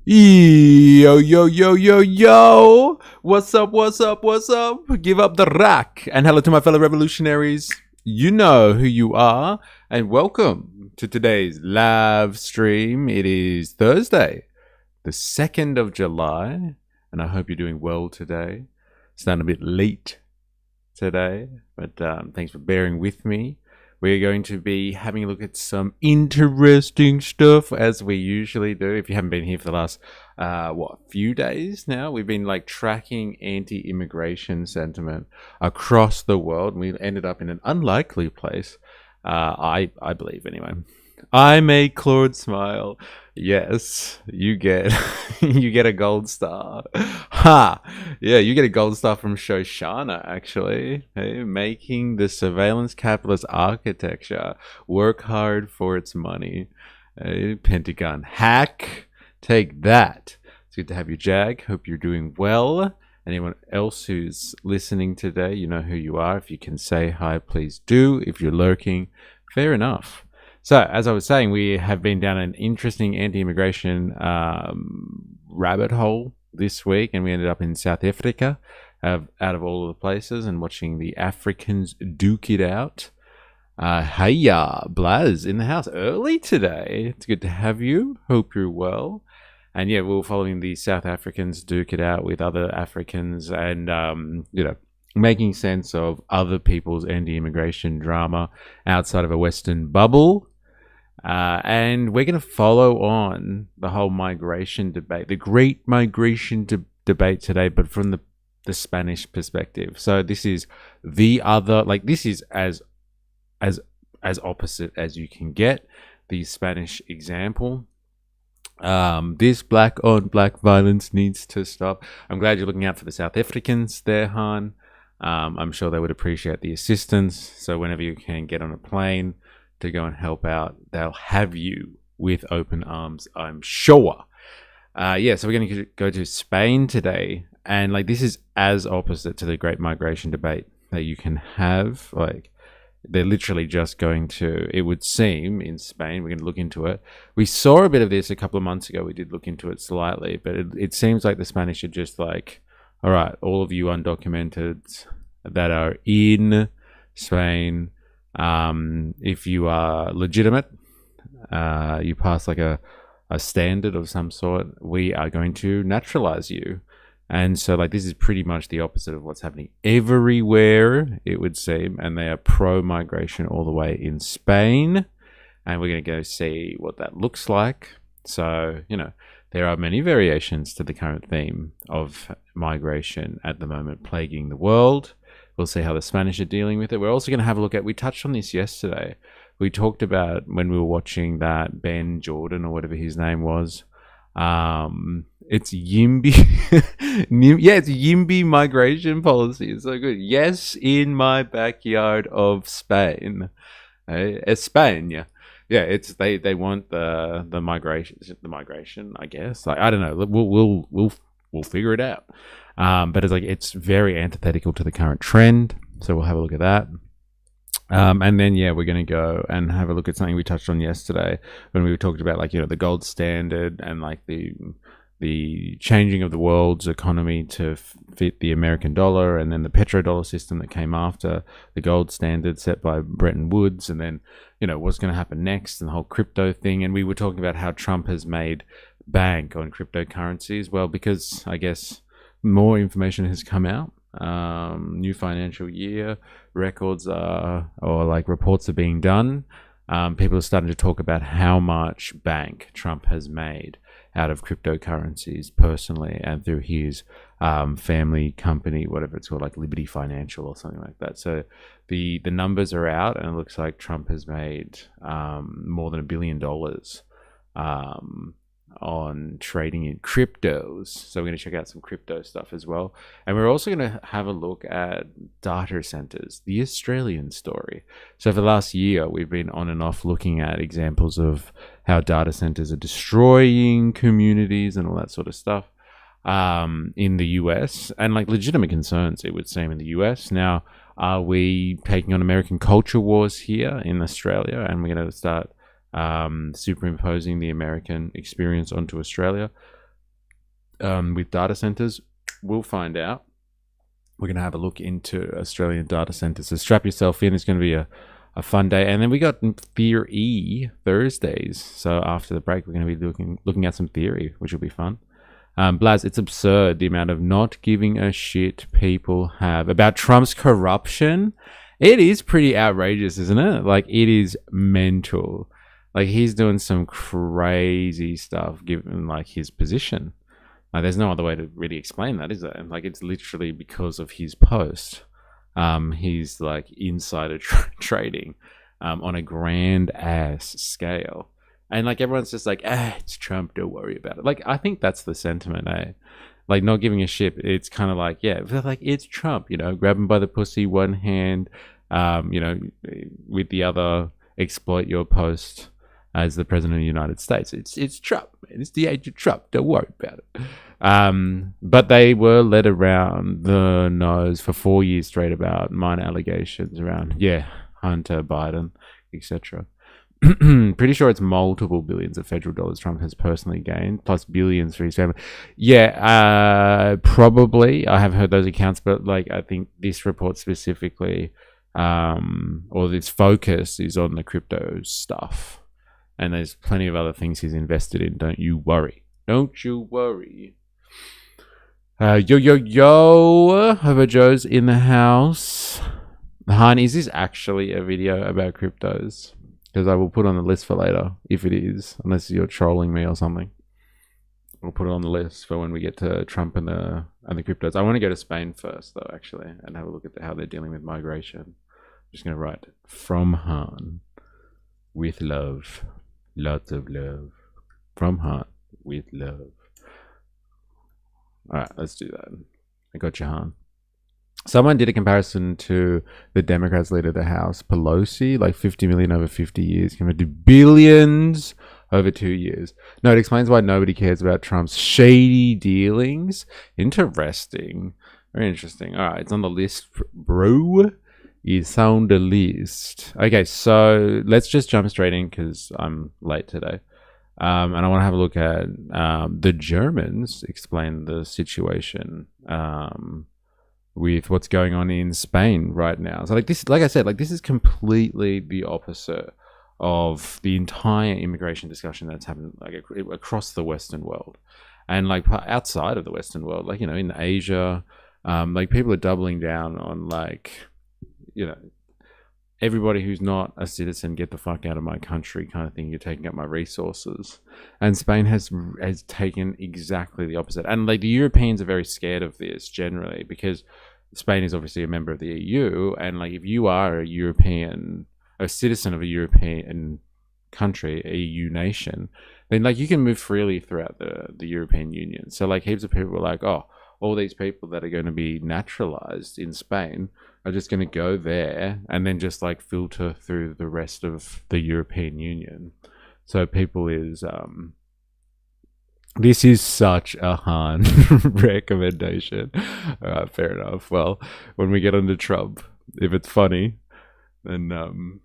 Yo, yo, yo, yo, yo! What's up, what's up, what's up? Give up the rack. And hello to my fellow revolutionaries. You know who you are. And welcome to today's live stream. It is Thursday, the 2nd of July. And I hope you're doing well today. It's starting a bit late today, but thanks for bearing with me. We're going to be having a look at some interesting stuff as we usually do. If you haven't been here for the last, few days now, we've been like tracking anti-immigration sentiment across the world. And we ended up in an unlikely place, I believe anyway. I made Claude smile. Yes, you get you get a gold star. Ha! Yeah, you get a gold star from Shoshana, actually. Hey, making the surveillance capitalist architecture work hard for its money. Hey, Pentagon hack. Take that. It's good to have you, Jag. Hope you're doing well. Anyone else who's listening today, you know who you are. If you can say hi, please do. If you're lurking, fair enough. So, as I was saying, we have been down an interesting anti-immigration rabbit hole this week, and we ended up in South Africa, out of all of the places, and watching the Africans duke it out. Hiya, Blaz, in the house early today. It's good to have you. Hope you're well. And yeah, we were following the South Africans duke it out with other Africans, and making sense of other people's anti-immigration drama outside of a Western bubble. And we're going to follow on the whole migration debate, the great migration debate today, but from the Spanish perspective. So this is the other, this is as opposite as you can get, the Spanish example. This black on black violence needs to stop. I'm glad you're looking out for the South Africans there, Han. I'm sure they would appreciate the assistance. So whenever you can get on a plane to go and help out, they'll have you with open arms, I'm sure. So we're going to go to Spain today. And this is as opposite to the great migration debate that you can have. They're literally just going to, it would seem, in Spain, we're going to look into it. We saw a bit of this a couple of months ago. We did look into it slightly, but it seems like the Spanish are just all right, all of you undocumented that are in Spain, if you are legitimate, you pass a standard of some sort, we are going to naturalize you. And so this is pretty much the opposite of what's happening everywhere, it would seem. And they are pro-migration all the way in Spain. And we're going to go see what that looks like. So, there are many variations to the current theme of migration at the moment plaguing the world. We'll see how the Spanish are dealing with it. We're also going to have a look at, we touched on this yesterday. We talked about when we were watching that Ben Jordan or whatever his name was. It's Yimby. It's Yimby migration policy. It's so good. Yes, in my backyard of Spain. España. Yeah, it's they want the migration, I guess. I don't know. We'll figure it out. But it's very antithetical to the current trend. So we'll have a look at that. And then we're going to go and have a look at something we touched on yesterday when we talked about the gold standard and the changing of the world's economy to fit the American dollar, and then the petrodollar system that came after the gold standard set by Bretton Woods, and then what's going to happen next, and the whole crypto thing. And we were talking about how Trump has made bank on cryptocurrencies. Well, because I guess more information has come out. New financial year records reports are being done. People are starting to talk about how much bank Trump has made out of cryptocurrencies personally and through his family company, whatever it's called, Liberty Financial or something like that. So the numbers are out, and it looks like Trump has made more than $1 billion on trading in cryptos. So we're going to check out some crypto stuff as well. And we're also going to have a look at data centers, the Australian story. So for the last year, we've been on and off looking at examples of how data centers are destroying communities and all that sort of stuff in the US, and legitimate concerns, it would seem, in the US. Now, are we taking on American culture wars here in Australia, and we're going to start superimposing the American experience onto Australia? with data centers. We'll find out. We're going to have a look into Australian data centers. So strap yourself in. It's going to be a fun day. And then we got theory Thursdays. So after the break, we're going to be looking at some theory, which will be fun. Blaz, it's absurd the amount of not giving a shit people have about Trump's corruption. It is pretty outrageous, isn't it? Like, it is mental. Like, he's doing some crazy stuff given, like, his position. Like, there's no other way to really explain that, is there? Like, it's literally because of his post. He's, like, insider trading on a grand ass scale. And, like, everyone's just like, it's Trump, don't worry about it. Like, I think that's the sentiment, eh? Like, not giving a shit. It's kind of like, yeah, like, it's Trump, you know, grab him by the pussy, one hand, you know, with the other, exploit your post as the president of the United States. It's Trump, man. It's the age of Trump. Don't worry about it. But they were led around the nose for 4 years straight about minor allegations around, Hunter Biden, etc. Pretty sure it's multiple billions of federal dollars Trump has personally gained, plus billions for his family. Probably. I have heard those accounts, but like, I think this report specifically, or this focus is on the crypto stuff. And there's plenty of other things he's invested in. Don't you worry. Don't you worry. Hover Joe's in the house. Han, is this actually a video about cryptos? Because I will put on the list for later, if it is, unless you're trolling me or something. We'll put it on the list for when we get to Trump and the cryptos. I want to go to Spain first, though, actually, and have a look at how they're dealing with migration. I'm just going to write, from Han, with love, lots of love. From Han, with love. All right, let's do that. I got you, Han. Someone did a comparison to the Democrats leader of the House, Pelosi, like 50 million over 50 years, compared to billions over 2 years. No, it explains why nobody cares about Trump's shady dealings. Interesting. Very interesting. All right, it's on the list, bro. It's on the list. Okay, so let's just jump straight in because I'm late today. And I want to have a look at the Germans explain the situation. With what's going on in Spain right now. So like this, like I said, like this is completely the opposite of the entire immigration discussion that's happened like across the Western world. And like outside of the Western world, like, you know, in Asia, like people are doubling down on like, you know, everybody who's not a citizen, get the fuck out of my country kind of thing. You're taking up my resources. And Spain has taken exactly the opposite. And like the Europeans are very scared of this generally because Spain is obviously a member of the EU. And like if you are a citizen of a European country, a EU nation, then like you can move freely throughout the European Union. So like heaps of people are like, oh, all these people that are going to be naturalized in Spain are just going to go there and then just like filter through the rest of the European Union. So people is, this is such a Han recommendation. Fair enough. Well, when we get onto Trump, if it's funny, then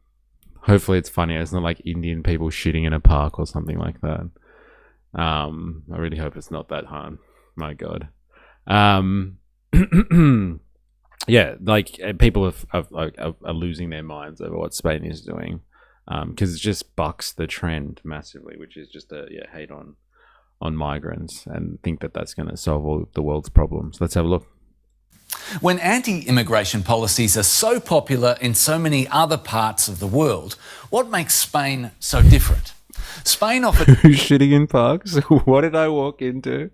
hopefully it's funnier. It's not like Indian people shitting in a park or something like that. I really hope it's not that Han. My God. Yeah, like people are losing their minds over what Spain is doing, because it just bucks the trend massively, which is just a hate on migrants and think that that's going to solve all the world's problems. Let's have a look. When anti-immigration policies are so popular in so many other parts of the world, what makes Spain so different? Spain offered... Who's shitting in parks? What did I walk into?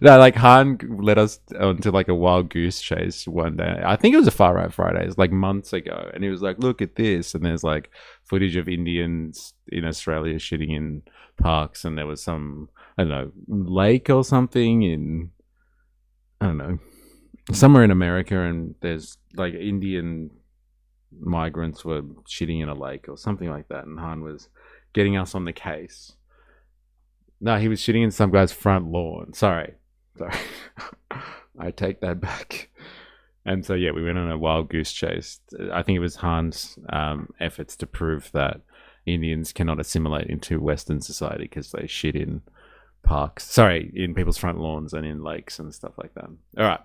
No, like Han led us onto like a wild goose chase one day. I think it was a Far Right Fridays, like months ago. And he was like, look at this. And there's like footage of Indians in Australia shitting in parks. And there was some, I don't know, lake or something in, I don't know, somewhere in America. And there's like Indian migrants were shitting in a lake or something like that. And Han was getting us on the case. No, he was shitting in some guy's front lawn. Sorry. I take that back. And so, yeah, we went on a wild goose chase. I think it was Han's efforts to prove that Indians cannot assimilate into Western society because they shit in parks. Sorry, in people's front lawns and in lakes and stuff like that. All right.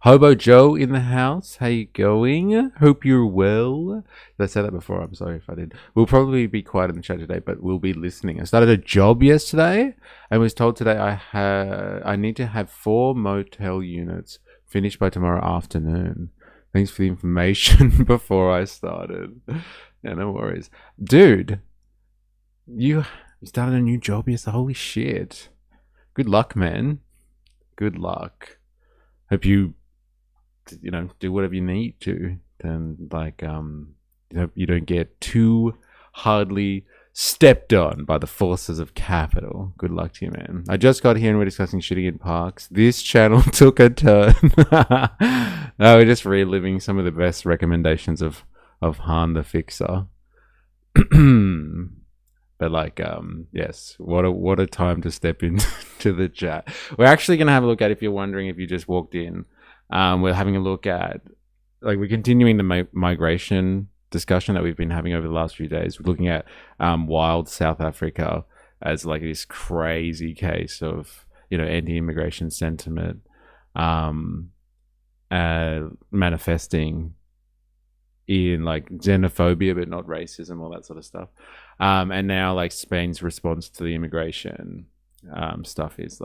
Hobo Joe in the house. How you going? Hope you're well. Did I say that before? I'm sorry if I did. We'll probably be quiet in the chat today, but we'll be listening. I started a job yesterday and was told today I need to have 4 motel units finished by tomorrow afternoon. Thanks for the information before I started. Yeah, no worries. Dude, you started a new job yesterday. Holy shit. Good luck, man. Good luck. Hope you do whatever you need to. Then, hope you don't get too hardly stepped on by the forces of capital. Good luck to you, man. I just got here and we're discussing shooting in parks. This channel took a turn. No, we're just reliving some of the best recommendations of Han the Fixer. But yes, what a time to step into the chat. We're actually gonna have a look at, if you're wondering, if you just walked in, we're having a look at, we're continuing the migration discussion that we've been having over the last few days. We're looking at wild South Africa as this crazy case of anti-immigration sentiment manifesting in xenophobia but not racism, all that sort of stuff. And now Spain's response to the immigration stuff is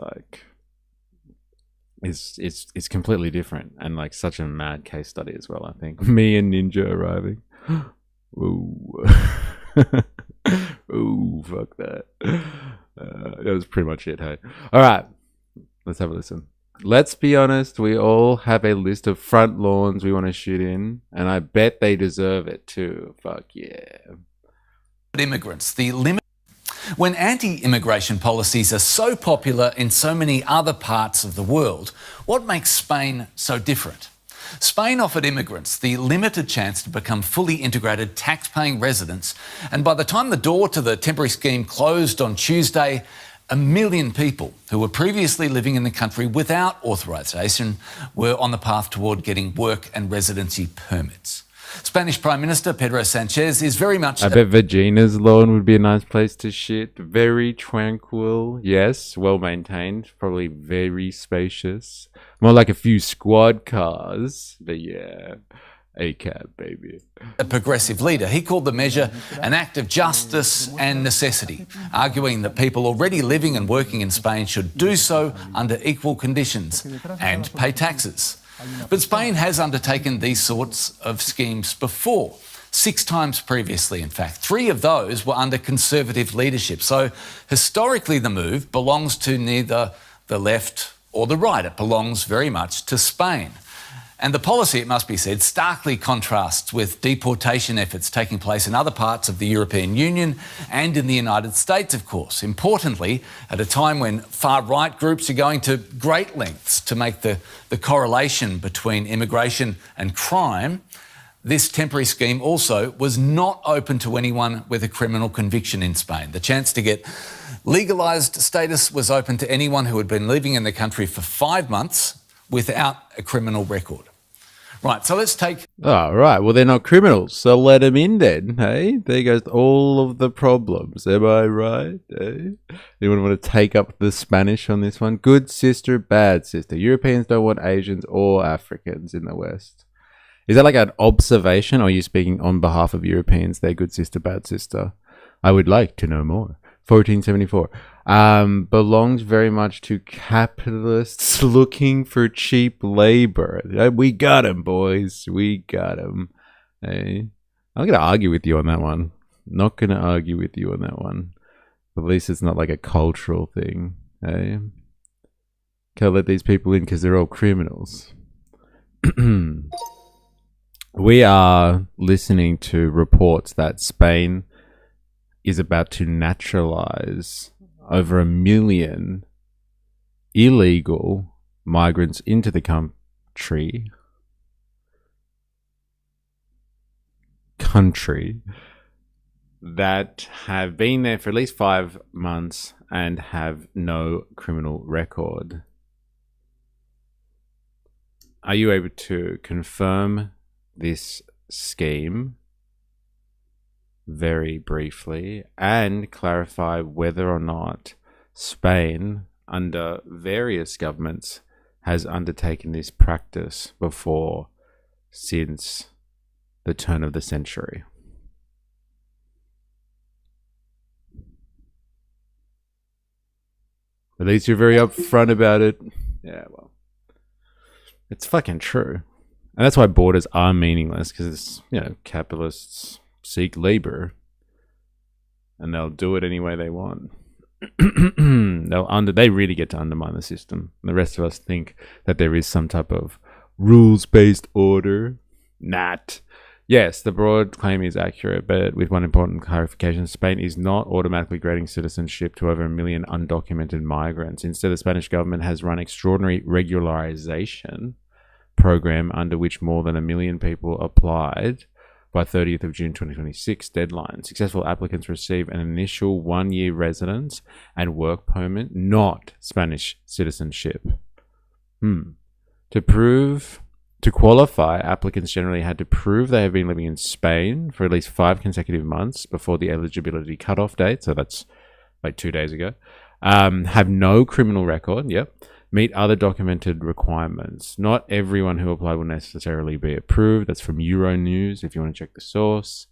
completely different, and such a mad case study as well. I think me and Ninja arriving. Ooh. Ooh, fuck that. That was pretty much it. Hey, all right, let's have a listen. Let's be honest, we all have a list of front lawns we want to shoot in, and I bet they deserve it too. Fuck yeah. Immigrants, the limit. When anti-immigration policies are so popular in so many other parts of the world, what makes Spain so different? Spain offered immigrants the limited chance to become fully integrated tax-paying residents, and by the time the door to the temporary scheme closed on Tuesday, 1 million people who were previously living in the country without authorisation were on the path toward getting work and residency permits. Spanish Prime Minister Pedro Sanchez is very much... I bet Virginia's lawn would be a nice place to shit. Very tranquil. Yes, well maintained. Probably very spacious. More like a few squad cars. But yeah, a cab, baby. A progressive leader. He called the measure an act of justice and necessity, arguing that people already living and working in Spain should do so under equal conditions and pay taxes. But Spain has undertaken these sorts of schemes before, 6 times previously, in fact. 3 of those were under Conservative leadership. So historically, the move belongs to neither the left or the right. It belongs very much to Spain. And the policy, it must be said, starkly contrasts with deportation efforts taking place in other parts of the European Union and in the United States, of course. Importantly, at a time when far-right groups are going to great lengths to make the correlation between immigration and crime, this temporary scheme also was not open to anyone with a criminal conviction in Spain. The chance to get legalised status was open to anyone who had been living in the country for 5 months without a criminal record. Right, so let's take... Oh, right. Well, they're not criminals, so let them in then, hey? There goes all of the problems. Am I right, hey? Anyone want to take up the Spanish on this one? Good sister, bad sister. Europeans don't want Asians or Africans in the West. Is that an observation, or are you speaking on behalf of Europeans? They're good sister, bad sister. I would like to know more. 1474. Belongs very much to capitalists looking for cheap labor. We got him, boys. We got him. Hey, I'm going to argue with you on that one. Not going to argue with you on that one. At least it's not a cultural thing. Hey, can't let these people in because they're all criminals. We are listening to reports that Spain is about to naturalize over 1 million illegal migrants into the country that have been there for at least 5 months and have no criminal record. Are you able to confirm this scheme very briefly and clarify whether or not Spain, under various governments, has undertaken this practice before since the turn of the century. At least you're very upfront about it. Yeah, well, it's fucking true. And that's why borders are meaningless, because, capitalists seek labor and they'll do it any way they want. They really get to undermine the system. The rest of us think that there is some type of rules-based order. Not. Yes, the broad claim is accurate, but with one important clarification: Spain is not automatically granting citizenship to over 1 million undocumented migrants. Instead, the Spanish government has run extraordinary regularization program under which more than 1 million people applied by 30th of June 2026 deadline. Successful applicants receive an initial 1-year residence and work permit, not Spanish citizenship. To qualify, applicants generally had to prove they have been living in Spain for at least 5 consecutive months before the eligibility cutoff date, so that's like 2 days ago. Have no criminal record, meet other documented requirements. Not everyone who applied will necessarily be approved. That's from Euronews, if you want to check the source.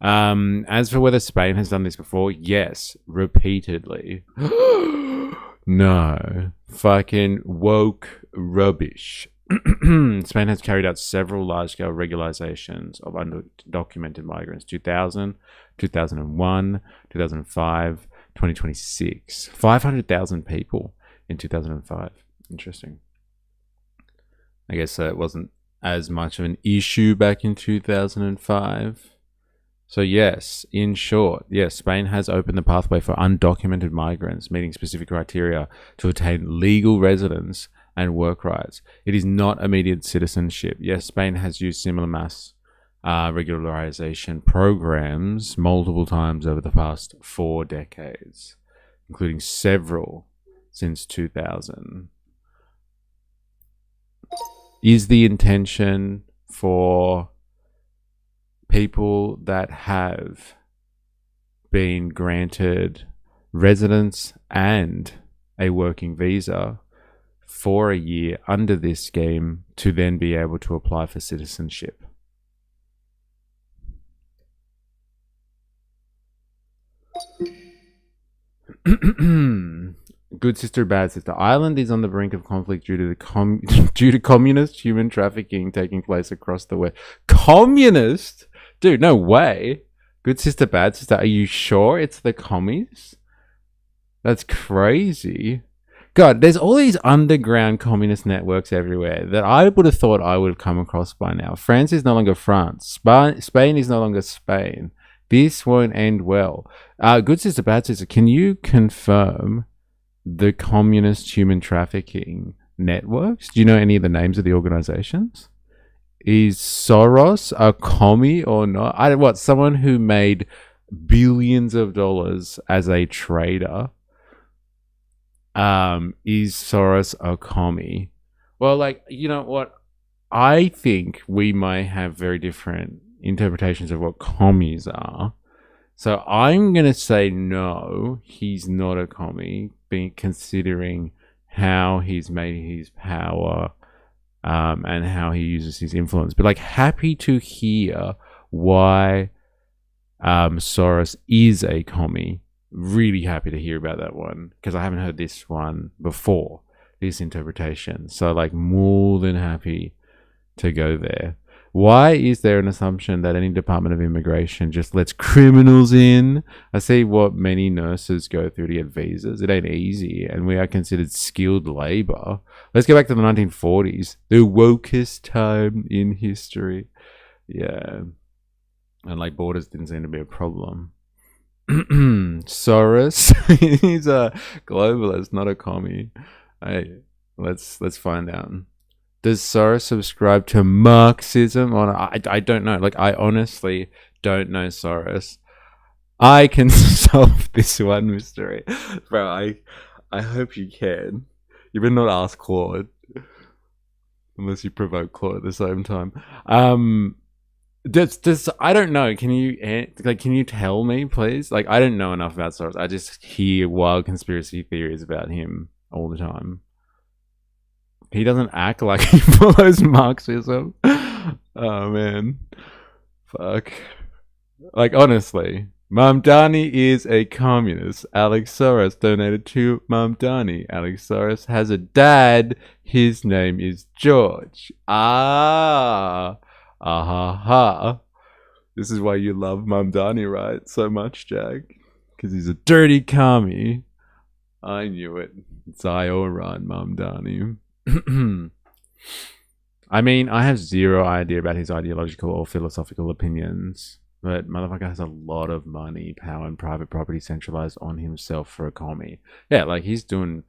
As for whether Spain has done this before, yes, repeatedly. No. Fucking woke rubbish. Spain has carried out several large-scale regularizations of undocumented migrants. 2000, 2001, 2005, 2026. 500,000 people in 2005. Interesting. I guess it wasn't as much of an issue back in 2005. So yes, in short, yes, Spain has opened the pathway for undocumented migrants meeting specific criteria to attain legal residence and work rights. It is not immediate citizenship. Yes, Spain has used similar mass regularization programs multiple times over the past 4 decades, including several since 2000. Is the intention for people that have been granted residence and a working visa for a year under this scheme to then be able to apply for citizenship? Good sister, bad sister. Ireland is on the brink of conflict due to due to communist human trafficking taking place across the West. Communist? Dude, no way. Good sister, bad sister. Are you sure it's the commies? That's crazy. God, there's all these underground communist networks everywhere that I would have thought I would have come across by now. France is no longer France. Spain is no longer Spain. This won't end well. Good sister, bad sister, can you confirm the communist human trafficking networks? Do you know any of the names of the organizations? Is Soros a commie or not? Someone who made billions of dollars as a trader? Is Soros a commie? Well, you know what? I think we might have very different interpretations of what commies are. So I'm going to say no, he's not a commie, considering how he's made his power and how he uses his influence. But happy to hear why Soros is a commie. Really happy to hear about that one, because I haven't heard this one before, this interpretation. So more than happy to go there. Why is there an assumption that any Department of Immigration just lets criminals in? I see what many nurses go through to get visas. It ain't easy, and we are considered skilled labor. Let's go back to the 1940s, the wokest time in history. Yeah. And borders didn't seem to be a problem. Soros, he's a globalist, not a commie. Hey, let's find out. Does Soros subscribe to Marxism? Or I don't know. I honestly don't know Soros. I can solve this one mystery, bro. I hope you can. You better not ask Claude, unless you provoke Claude at the same time. Just I don't know. Can you tell me, please? Like, I don't know enough about Soros. I just hear wild conspiracy theories about him all the time. He doesn't act like he follows Marxism. Oh man, fuck. Like, honestly, Mamdani is a communist. Alex Soros donated to Mamdani. Alex Soros has a dad. His name is George. Ah ha ha. This is why you love Mamdani, right? So much, Jack. Because he's a dirty commie. I knew it. Zioran Mamdani. I mean, I have zero idea about his ideological or philosophical opinions, but motherfucker has a lot of money, power, and private property centralized on himself for a commie. Yeah, like he's doing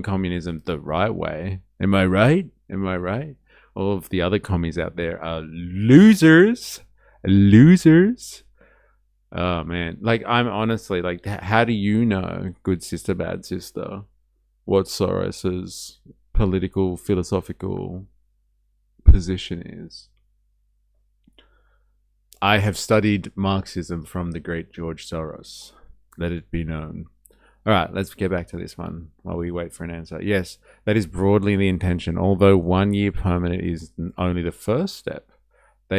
communism the right way. Am I right? Am I right? All of the other commies out there are losers. Losers. Oh man, like I'm honestly like, how do you know, good sister, bad sister, what Soros's political, philosophical position is? I have studied Marxism from the great George Soros. Let it be known. All right, let's get back to this one while we wait for an answer. Yes, that is broadly the intention, although 1 year permanent is only the first step. The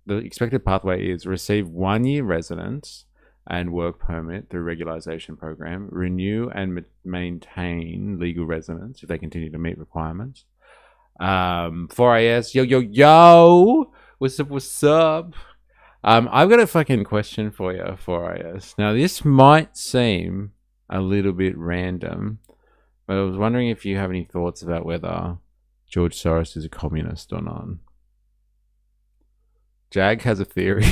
expected pathway is receive 1 year residence and work permit through regularization program, renew and maintain legal residence if they continue to meet requirements. 4IS, yo, what's up? I've got a fucking question for you, 4IS. Now, this might seem a little bit random, but I was wondering if you have any thoughts about whether George Soros is a communist or not. Jag has a theory,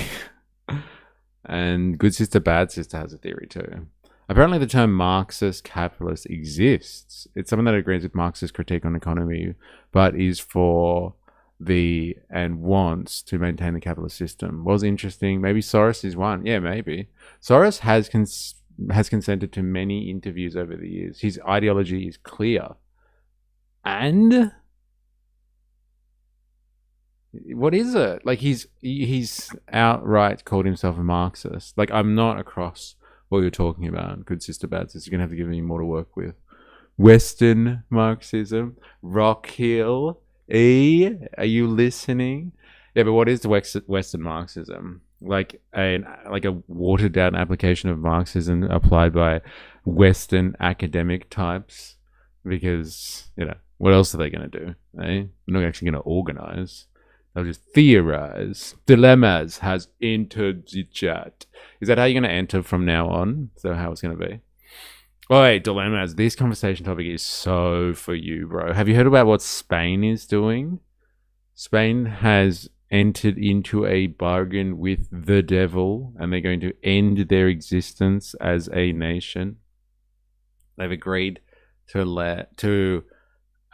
and good sister, bad sister has a theory too. Apparently, the term Marxist capitalist exists. It's something that agrees with Marxist critique on economy, but is for and wants to maintain the capitalist system. Was interesting. Maybe Soros is one. Yeah, maybe. Soros has consented to many interviews over the years. His ideology is clear. And what is it? Like, he's outright called himself a Marxist. Like, I'm not across what you're talking about, good sister, bad sister. You're gonna have to give me more to work with. Western Marxism, Rock Hill. Are you listening? Yeah, but what is Western Marxism? Like a watered down application of Marxism applied by Western academic types? Because, what else are they going to do? They're not actually going to organize. They'll just theorize. Dilemmas has entered the chat. Is that how you're going to enter from now on? Is that how it's going to be? Oh, wait, dilemmas. This conversation topic is so for you, bro. Have you heard about what Spain is doing? Spain has entered into a bargain with the devil, and they're going to end their existence as a nation. They've agreed to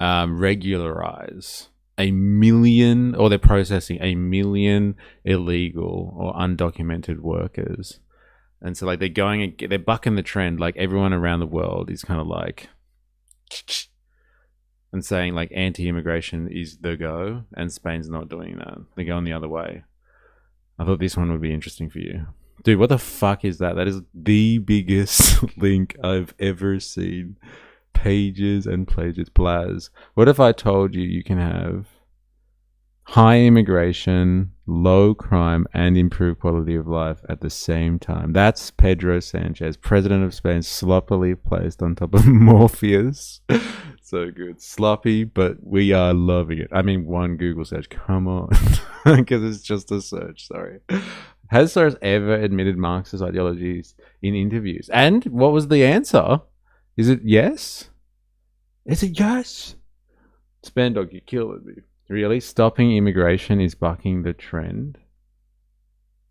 regularize 1 million, or they're processing 1 million illegal or undocumented workers. And so, like, they're bucking the trend. Like, everyone around the world is kind of like, and saying, like, anti-immigration is the go, and Spain's not doing that. They're going the other way. I thought this one would be interesting for you. Dude, what the fuck is that? That is the biggest link I've ever seen. Pages and pages, blaz. What if I told you can have high immigration, low crime, and improved quality of life at the same time? That's Pedro Sanchez, president of Spain, sloppily placed on top of Morpheus. So good. Sloppy, but we are loving it. I mean, one Google search. Come on. Because it's just a search. Sorry. Has Soros ever admitted Marxist ideologies in interviews? And what was the answer? Is it yes? Is it yes? Spandog, you're killing me. Really? Stopping immigration is bucking the trend?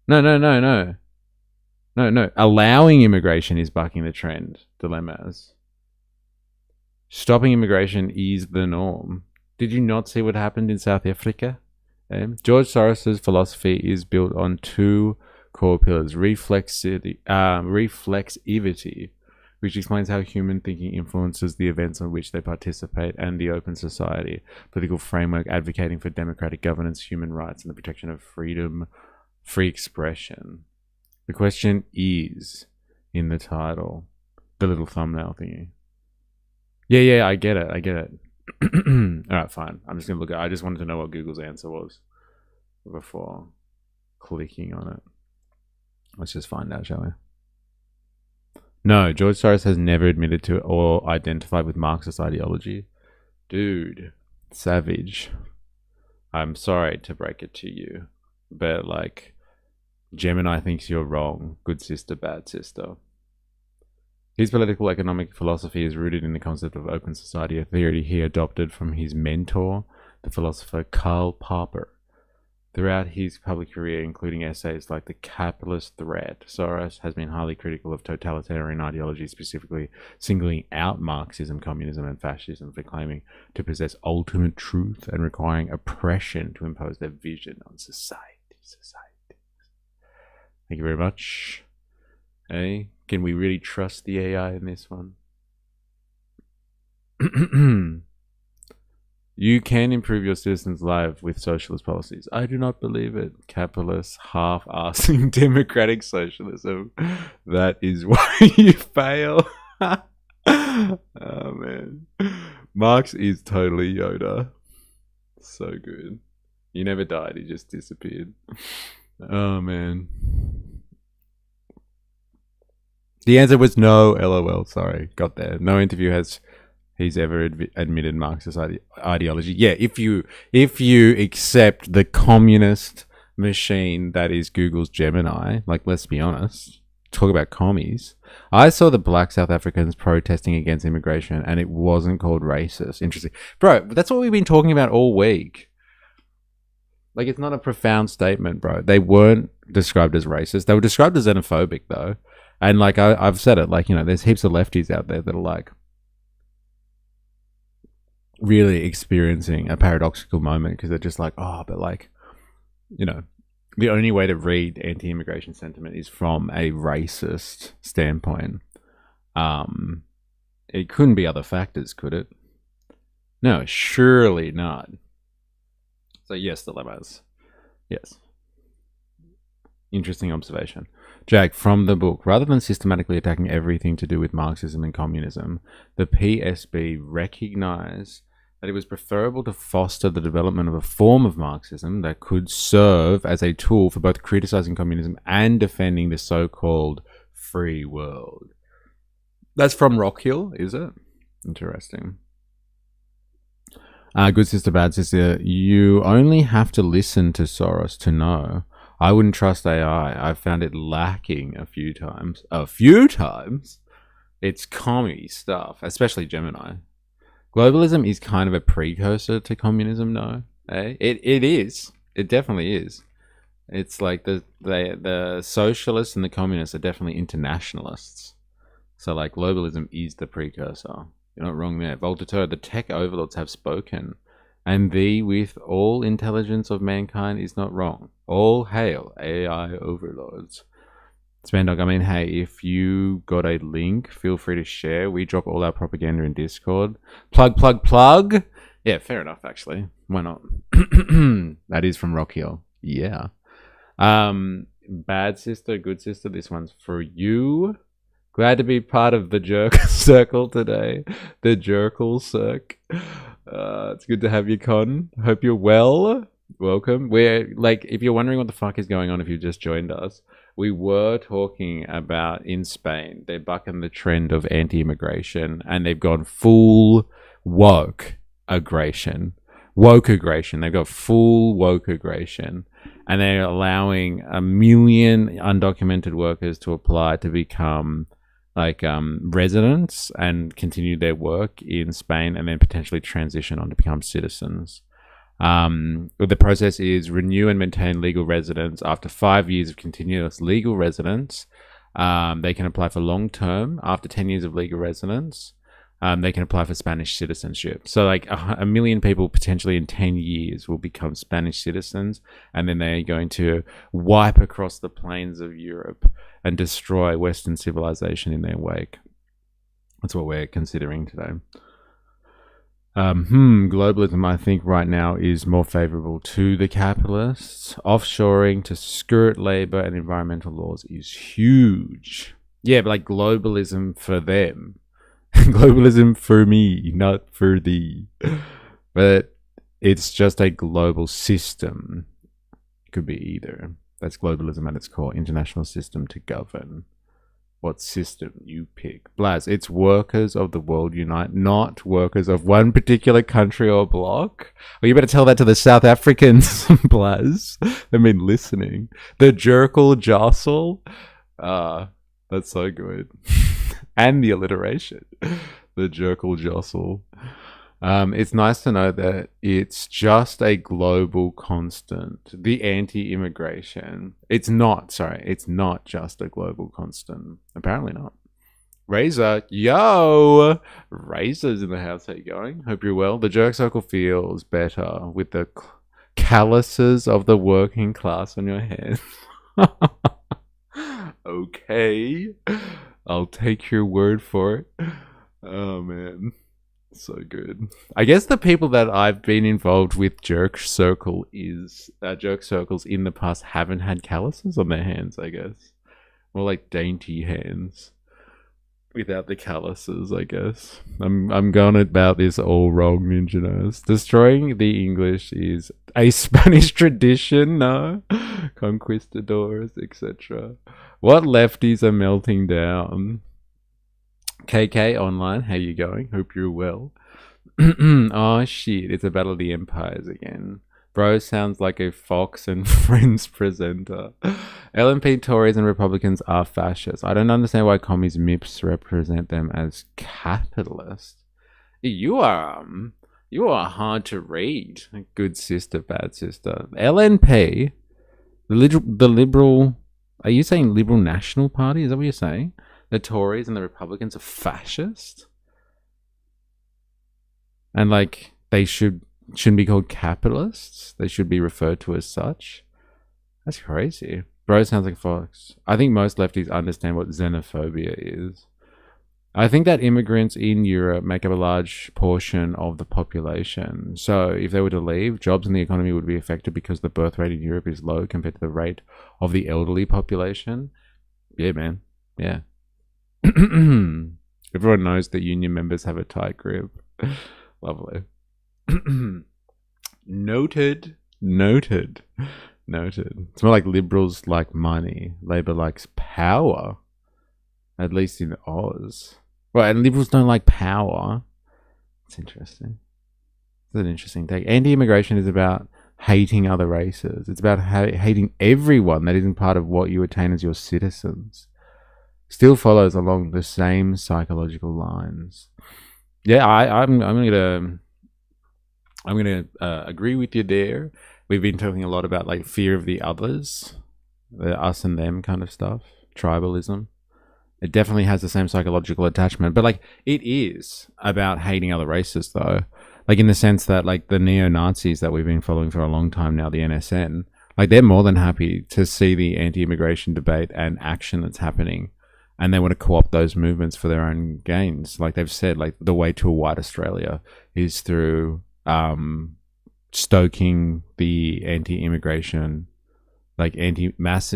No. Allowing immigration is bucking the trend. Dilemmas. Stopping immigration is the norm. Did you not see what happened in South Africa? George Soros's philosophy is built on two core pillars: reflexivity, which explains how human thinking influences the events on which they participate, and the open society political framework advocating for democratic governance, human rights, and the protection of freedom free expression. The question is in the title, the little thumbnail thingy. Yeah, I get it. All right, fine. I'm just gonna look at. I just wanted to know what Google's answer was before clicking on it. Let's just find out, shall we? No, George Soros has never admitted to or identified with Marxist ideology. Dude, savage. I'm sorry to break it to you, but like, Gemini thinks you're wrong. Good sister, bad sister. His political economic philosophy is rooted in the concept of open society, a theory he adopted from his mentor, the philosopher Karl Popper. Throughout his public career, including essays like The Capitalist Threat, Soros has been highly critical of totalitarian ideology, specifically singling out Marxism, communism, and fascism for claiming to possess ultimate truth and requiring oppression to impose their vision on society. Thank you very much. Hey, can we really trust the AI in this one? You can improve your citizens' lives with socialist policies. I do not believe it. Capitalist, half-assing democratic socialism. That is why you fail. Oh, man. Marx is totally Yoda. So good. He never died. He just disappeared. Oh, man. The answer was no. LOL. Sorry. Got there. No interview has... he's ever admitted Marxist ideology. Yeah, if you accept the communist machine that is Google's Gemini, like, let's be honest, talk about commies. I saw the black South Africans protesting against immigration and it wasn't called racist. Interesting. Bro, that's what we've been talking about all week. Like, it's not a profound statement, bro. They weren't described as racist. They were described as xenophobic, though. And, like, I've said it, like, you know, there's heaps of lefties out there that are, like, really experiencing a paradoxical moment because they're just like, oh, but, like, you know, the only way to read anti-immigration sentiment is from a racist standpoint. It couldn't be other factors, could it? No, surely not. So yes, dilemmas. Yes. Interesting observation. Jack, from the book, rather than systematically attacking everything to do with Marxism and communism, the PSB recognized that it was preferable to foster the development of a form of Marxism that could serve as a tool for both criticizing communism and defending the so-called free world. That's from Rockhill, is it? Interesting. Good sister, bad sister, you only have to listen to Soros to know. I wouldn't trust AI. I've found it lacking a few times. It's commie stuff, especially Gemini. Globalism is kind of a precursor to communism, no? Eh? It is. It definitely is. It's like the socialists and the communists are definitely internationalists. So, like, globalism is the precursor. You're not wrong there. Voltaire, the tech overlords have spoken, and thee with all intelligence of mankind is not wrong. All hail AI overlords. Spandog, I mean, hey, if you got a link, feel free to share. We drop all our propaganda in Discord. Plug. Yeah, fair enough, actually. Why not? That is from Rockhill. Yeah. Bad sister, good sister, this one's for you. Glad to be part of the jerk circle today. The jerkle circ. It's good to have you, Con. Hope you're well. Welcome. We're, like, if you're wondering what the fuck is going on if you just joined us, we were talking about in Spain, they're bucking the trend of anti-immigration and they've gone full woke aggression. They've got full woke aggression. And they're allowing 1 million undocumented workers to apply to become like residents and continue their work in Spain and then potentially transition on to become citizens. The process is renew and maintain legal residence. After 5 years of continuous legal residence, they can apply for long term. After 10 years of legal residence, they can apply for Spanish citizenship. So like 1 million people potentially in 10 years will become Spanish citizens, and then they're going to wipe across the plains of Europe and destroy Western civilization in their wake. That's what we're considering today. Globalism, I think, right now is more favorable to the capitalists. Offshoring to skirt labor and environmental laws is huge. Yeah, but like globalism for them. Globalism for me, not for thee. But it's just a global system. Could be either. That's globalism at its core. International system to govern. What system you pick. Blaz, it's workers of the world unite, not workers of one particular country or bloc. Well, you better tell that to the South Africans, Blaz. They've been listening. The jerkle jostle. That's so good. And the alliteration. The jerkle jostle. It's nice to know that it's just a global constant. The anti-immigration. It's not just a global constant. Apparently not. Razor, yo! Razor's in the house. How you going? Hope you're well. The jerk circle feels better with the calluses of the working class on your head. Okay. I'll take your word for it. Oh, man. So good. I guess the people that I've been involved with jerk circles in the past haven't had calluses on their hands, I guess. More like dainty hands. Without the calluses, I guess. I'm going about this all wrong, Ninja Nurse. Destroying the English is a Spanish tradition, no? Conquistadors, etc. What lefties are melting down? KK online, how you going? Hope you're well. Oh shit, it's a battle of the empires again. Bro sounds like a Fox and Friends presenter. LNP Tories and Republicans are fascists. I don't understand why commies MIPs represent them as capitalists. You are hard to read. Good sister, bad sister. LNP, the liberal. Are you saying Liberal National Party? Is that what you're saying? The Tories and the Republicans are fascist? And like they shouldn't be called capitalists. They should be referred to as such. That's crazy. Bro sounds like Fox. I think most lefties understand what xenophobia is. I think that immigrants in Europe make up a large portion of the population. So if they were to leave, jobs in the economy would be affected because the birth rate in Europe is low compared to the rate of the elderly population. Yeah, man. Yeah. Everyone knows that union members have a tight grip. Lovely. Noted. It's more like liberals like money. Labour likes power. At least in Oz. Well, and liberals don't like power. It's interesting. It's an interesting take. Anti-immigration is about hating other races. It's about hating everyone that isn't part of what you attain as your citizens. Still follows along the same psychological lines. Yeah, I'm gonna agree with you there. We've been talking a lot about like fear of the others, the us and them kind of stuff, tribalism. It definitely has the same psychological attachment, but like it is about hating other races though. Like in the sense that like the neo-Nazis that we've been following for a long time now, the NSN, like they're more than happy to see the anti-immigration debate and action that's happening. And they want to co-opt those movements for their own gains. Like they've said, like the way to a white Australia is through stoking the anti-immigration, like anti-mass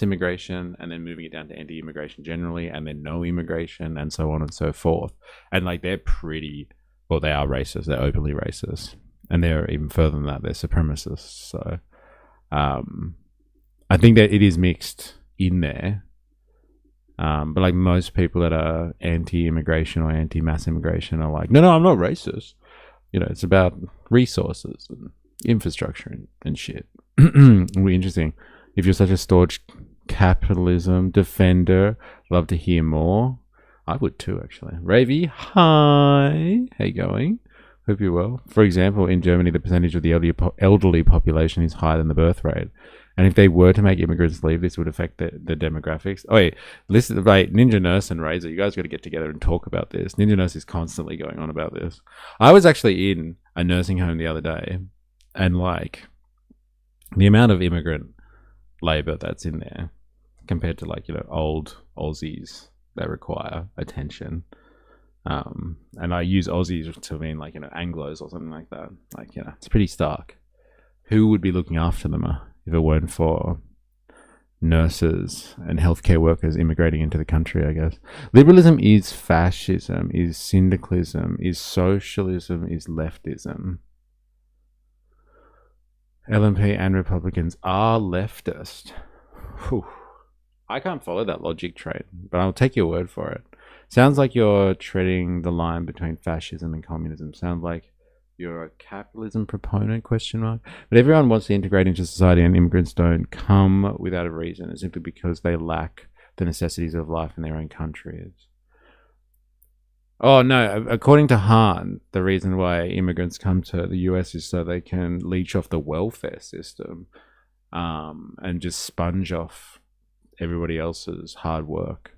immigration, and then moving it down to anti-immigration generally, and then no immigration, and so on and so forth. And like they're they are racist. They're openly racist, and they're even further than that. They're supremacists. So, I think that it is mixed in there. But like most people that are anti-immigration or anti-mass immigration are like, no, I'm not racist. You know, it's about resources and infrastructure and shit. It'll be interesting. If you're such a staunch capitalism defender, love to hear more. I would too, actually. Ravy, hi. How you going? Hope you're well. For example, in Germany, the percentage of the elderly population is higher than the birth rate. And if they were to make immigrants leave, this would affect the demographics. Oh, wait, listen, right, Ninja Nurse and Razor, you guys got to get together and talk about this. Ninja Nurse is constantly going on about this. I was actually in a nursing home the other day, and like the amount of immigrant labor that's in there compared to like, you know, old Aussies that require attention. And I use Aussies to mean like, Anglos or something like that. Like, it's pretty stark. Who would be looking after them if it weren't for nurses and healthcare workers immigrating into the country, I guess. Liberalism is fascism, is syndicalism, is socialism, is leftism. LNP and Republicans are leftist. Whew. I can't follow that logic train, but I'll take your word for it. Sounds like you're treading the line between fascism and communism. Sounds like you're a capitalism proponent, ? But everyone wants to integrate into society, and immigrants don't come without a reason. It's simply because they lack the necessities of life in their own countries. Oh no, according to Hahn, the reason why immigrants come to the US is so they can leech off the welfare system, and just sponge off everybody else's hard work.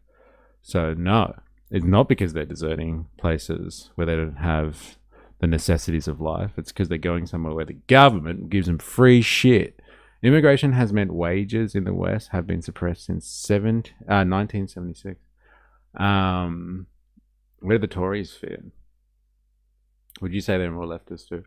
So no, it's not because they're deserting places where they don't have the necessities of life. It's because they're going somewhere where the government gives them free shit. Immigration has meant wages in the West have been suppressed since 1976. Where do the Tories fit? Would you say they're more leftist too?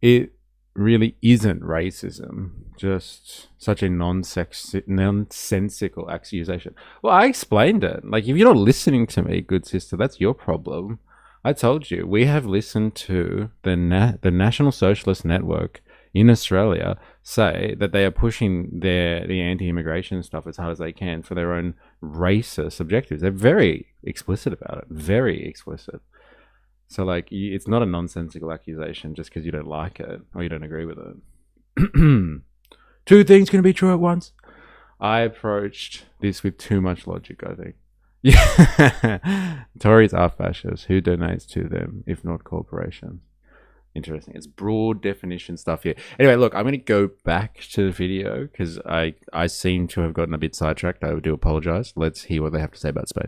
It really isn't racism, just such a nonsensical accusation. Well, I explained it. Like, if you're not listening to me, good sister, that's your problem. I told you, we have listened to the National Socialist Network in Australia say that they are pushing the anti-immigration stuff as hard as they can for their own racist objectives. They're very explicit about it, very explicit. So, like, it's not a nonsensical accusation just because you don't like it or you don't agree with it. Two things can be true at once. I approached this with too much logic, I think. Yeah, Tories are fascists. Who donates to them if not corporations? Interesting. It's broad definition stuff here. Anyway, look, I'm going to go back to the video because I seem to have gotten a bit sidetracked. I do apologize. Let's hear what they have to say about Spain.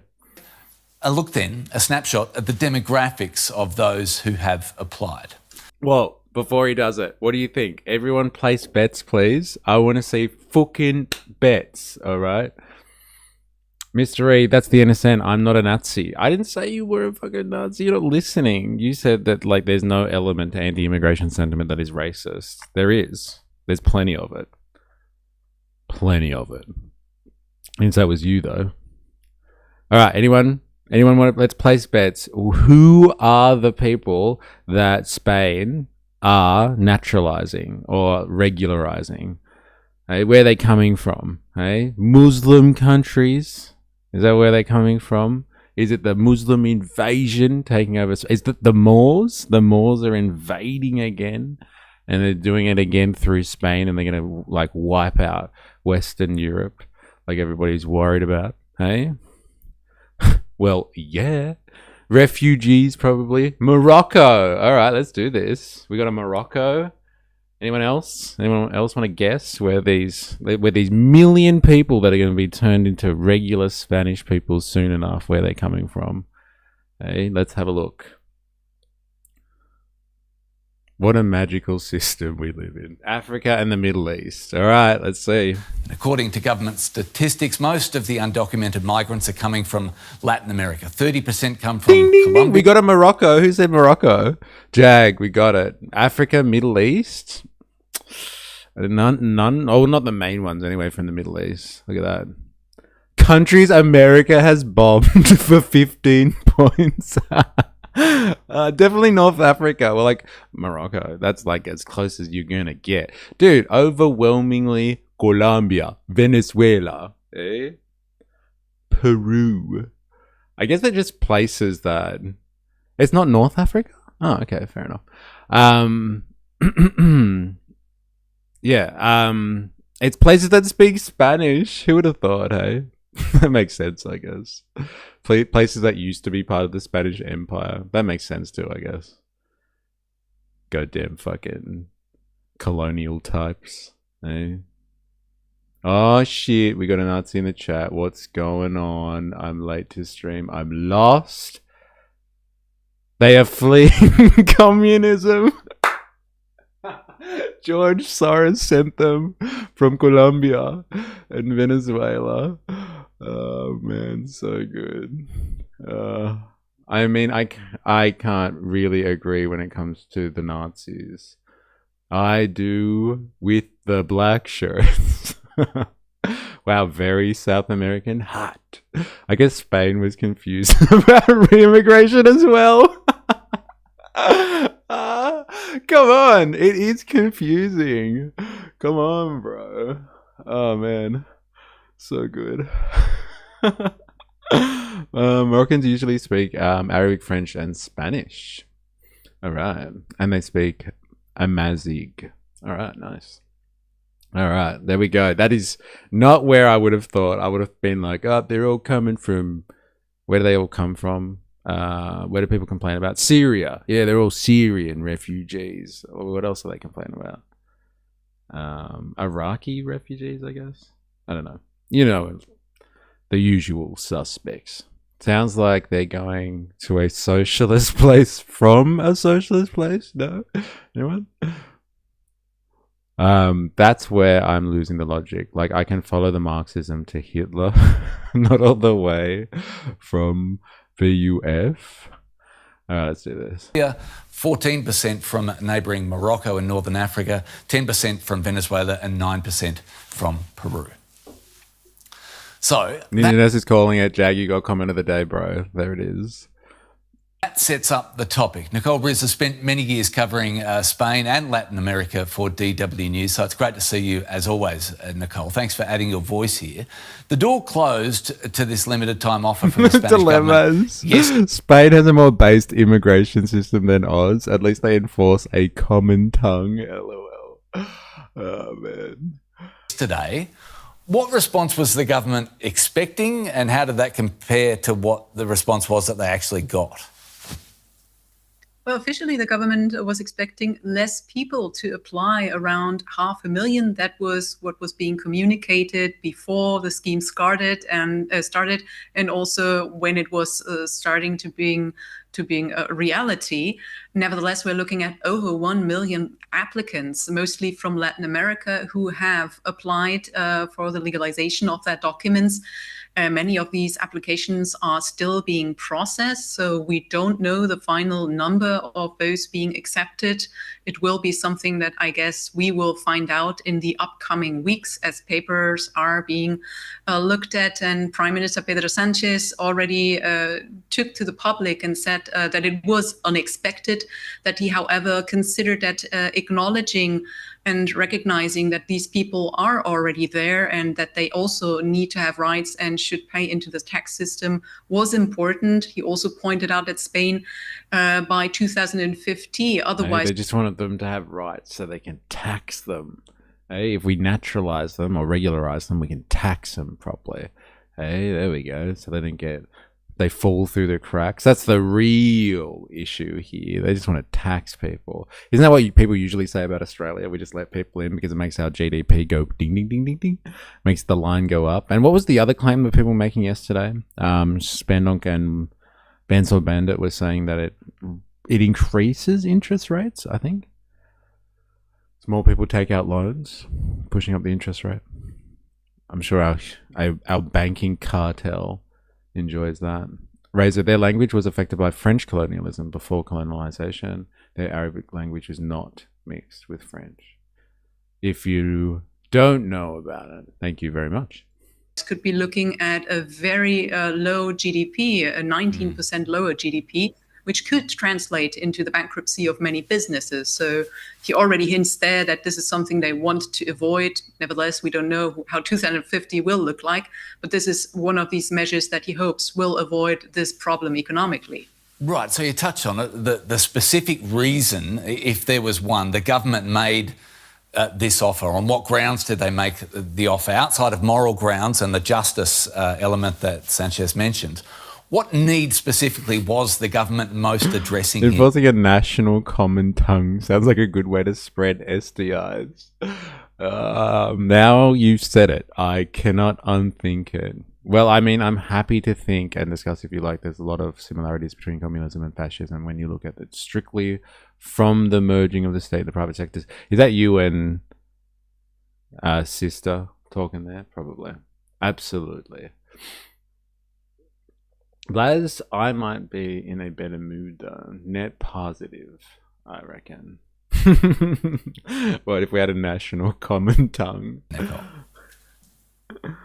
A look then, a snapshot at the demographics of those who have applied. Well, before he does it, what do you think? Everyone place bets, please. I want to see fucking bets, all right? Mr. E, that's the NSN. I'm not a Nazi. I didn't say you were a fucking Nazi. You're not listening. You said that, like, there's no element to anti-immigration sentiment that is racist. There is. There's plenty of it. Plenty of it. I didn't say it was you, though. All right, anyone want to, let's place bets. Who are the people that Spain are naturalizing or regularizing? Hey, where are they coming from? Hey, Muslim countries? Is that where they're coming from? Is it the Muslim invasion taking over? Is it the Moors? The Moors are invading again, and they're doing it again through Spain, and they're going to, like, wipe out Western Europe like everybody's worried about. Hey? Well, yeah. Refugees, probably. Morocco. All right, let's do this. We got a Morocco. Anyone else? Anyone else want to guess where these million people that are going to be turned into regular Spanish people soon enough, where they're coming from? Hey, let's have a look. What a magical system we live in. Africa and the Middle East. All right, let's see. According to government statistics, most of the undocumented migrants are coming from Latin America. 30% come from Colombia. We got a Morocco. Who said Morocco? Jag, we got it. Africa, Middle East. None. Oh, not the main ones anyway from the Middle East. Look at that. Countries America has bombed for 15 points. Definitely North Africa. Well, like Morocco. That's like as close as you're gonna get, dude. Overwhelmingly Colombia, Venezuela, Peru. I guess they're just places that it's not North Africa. Oh, okay, fair enough. Yeah. It's places that speak Spanish. Who would have thought? Hey, that makes sense, I guess. Places that used to be part of the Spanish Empire. That makes sense too, I guess. Goddamn fucking colonial types. Eh? Oh shit, we got a Nazi in the chat. What's going on? I'm late to stream. I'm lost. They are fleeing communism. George Soros sent them from Colombia and Venezuela. Oh man, so good. I mean, I can't really agree when it comes to the Nazis. I do with the black shirts. Wow, very South American. Hot. I guess Spain was confused about re-immigration as well. Come on, it is confusing. Come on, bro. Oh man, so good. Moroccans usually speak Arabic, French, and Spanish. All right, and they speak Amazigh. All right, nice. All right, there we go. That is not where I would have thought. I would have been like, oh, they're all coming from. Where do they all come from? Where do people complain about? Syria. Yeah, they're all Syrian refugees. What else do they complain about? Iraqi refugees, I guess. I don't know. You know, the usual suspects. Sounds like they're going to a socialist place from a socialist place. No? Anyone? That's where I'm losing the logic. Like, I can follow the Marxism to Hitler, not all the way from VUF. All right, let's do this. 14% from neighbouring Morocco and Northern Africa, 10% from Venezuela, and 9% from Peru. So Nina's is calling it. Jag, you got comment of the day, bro. There it is. that sets up the topic. Nicole Briz has spent many years covering Spain and Latin America for DW News, so it's great to see you as always, Nicole. Thanks for adding your voice here. The door closed to this limited time offer from the Spanish Dilemmas. government. Yes. Spain has a more based immigration system than Oz. At least they enforce a common tongue. LOL. Oh, man. Today, what response was the government expecting, and how did that compare to what the response was that they actually got? Well, officially, the government was expecting less people to apply, around 500,000. That was what was being communicated before the scheme started, and also when it was starting to being a reality. Nevertheless, we're looking at over 1 million applicants, mostly from Latin America, who have applied for the legalization of their documents. Many of these applications are still being processed, so we don't know the final number of those being accepted. It will be something that I guess we will find out in the upcoming weeks as papers are being looked at. And Prime Minister Pedro Sanchez already took to the public and said that it was unexpected, that he, however, considered that acknowledging and recognizing that these people are already there and that they also need to have rights and should pay into the tax system was important. He also pointed out that Spain by 2050, otherwise... They just wanted them to have rights so they can tax them. Hey, if we naturalize them or regularize them, we can tax them properly. Hey, there we go. So they fall through the cracks. That's the real issue here. They just want to tax people. Isn't that what people usually say about Australia? We just let people in because it makes our GDP go ding, ding, ding, ding, ding. Makes the line go up. And what was the other claim that people were making yesterday? Spandonk and Bansal Bandit was saying that it increases interest rates, I think. As more people take out loans, pushing up the interest rate. I'm sure our banking cartel enjoys that. Razor, their language was affected by French colonialism before colonization. Their Arabic language is not mixed with French. If you don't know about it, thank you very much. Could be looking at a very low GDP, a 19% lower GDP, which could translate into the bankruptcy of many businesses. So he already hints there that this is something they want to avoid. Nevertheless, we don't know how 2050 will look like, but this is one of these measures that he hopes will avoid this problem economically. Right, so you touched on it, the specific reason, if there was one, the government made this offer. On what grounds did they make the offer? Outside of moral grounds and the justice element that Sanchez mentioned, what need specifically was the government most addressing here? Enforcing a national common tongue sounds like a good way to spread STIs. Now you've said it. I cannot unthink it. Well, I mean, I'm happy to think and discuss, if you like, there's a lot of similarities between communism and fascism when you look at it strictly from the merging of the state and the private sectors. Is that you and sister talking there? Probably. Absolutely. Blaz, I might be in a better mood though. Net positive, I reckon. What if we had a national common tongue? Nicole.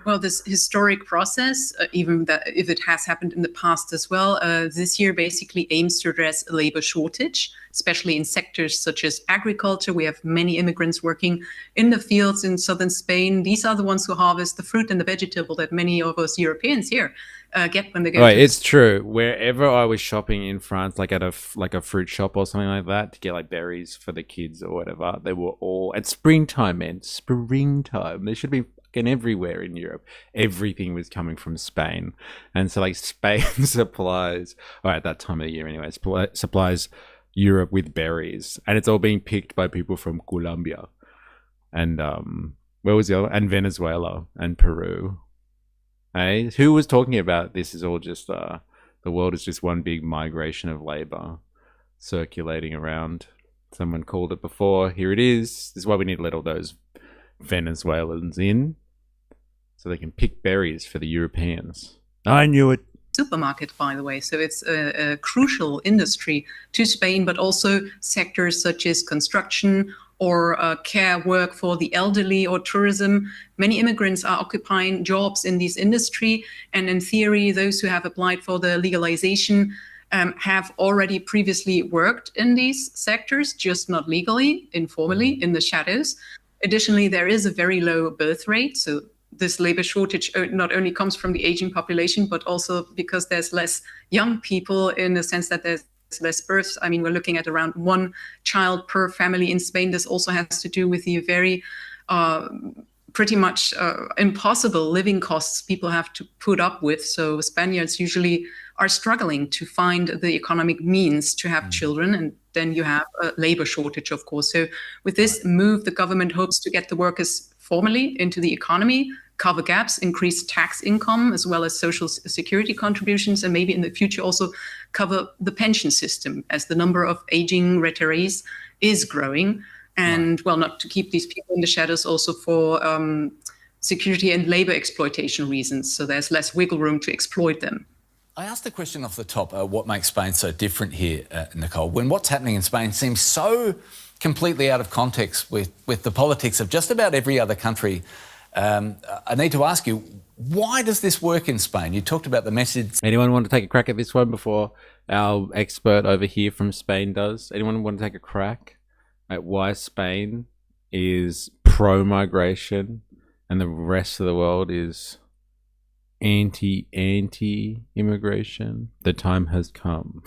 Well, this historic process, even that if it has happened in the past as well, this year basically aims to address a labor shortage, especially in sectors such as agriculture. We have many immigrants working in the fields in southern Spain. These are the ones who harvest the fruit and the vegetable that many of us Europeans here get when they go Right, to. it's true. Wherever I was shopping in France, like at a fruit shop or something like that, to get like berries for the kids or whatever, they were all at springtime. Man, springtime. They should be fucking everywhere in Europe. Everything was coming from Spain, and so like Spain supplies, or at that time of the year anyway, supplies Europe with berries, and it's all being picked by people from Colombia, and where was the other? And Venezuela and Peru. Hey, who was talking about this is all just the world is just one big migration of labor circulating around. Someone called it before. Here it is. This is why we need to let all those Venezuelans in so they can pick berries for the Europeans. I knew it. Supermarket, by the way. So it's a crucial industry to Spain, but also sectors such as construction or care work for the elderly or tourism. Many immigrants are occupying jobs in this industry. And in theory, those who have applied for the legalization have already previously worked in these sectors, just not legally, informally, in the shadows. Additionally, there is a very low birth rate. So this labor shortage not only comes from the aging population, but also because there's less young people in the sense that there's less births. I mean, we're looking at around one child per family in Spain. This also has to do with the very pretty much impossible living costs people have to put up with. So Spaniards usually are struggling to find the economic means to have children, and then you have a labor shortage, of course. So with this move, the government hopes to get the workers formally into the economy, cover gaps, increase tax income, as well as social security contributions, and maybe in the future also cover the pension system, as the number of aging retirees is growing. And well, not to keep these people in the shadows, also for security and labor exploitation reasons. So there's less wiggle room to exploit them. I asked the question off the top, what makes Spain so different here, Nicole, when what's happening in Spain seems so completely out of context with the politics of just about every other country. I need to ask you, why does this work in Spain? You talked about the message. Anyone want to take a crack at this one before our expert over here from Spain does? Anyone want to take a crack at why Spain is pro-migration and the rest of the world is anti-immigration? The time has come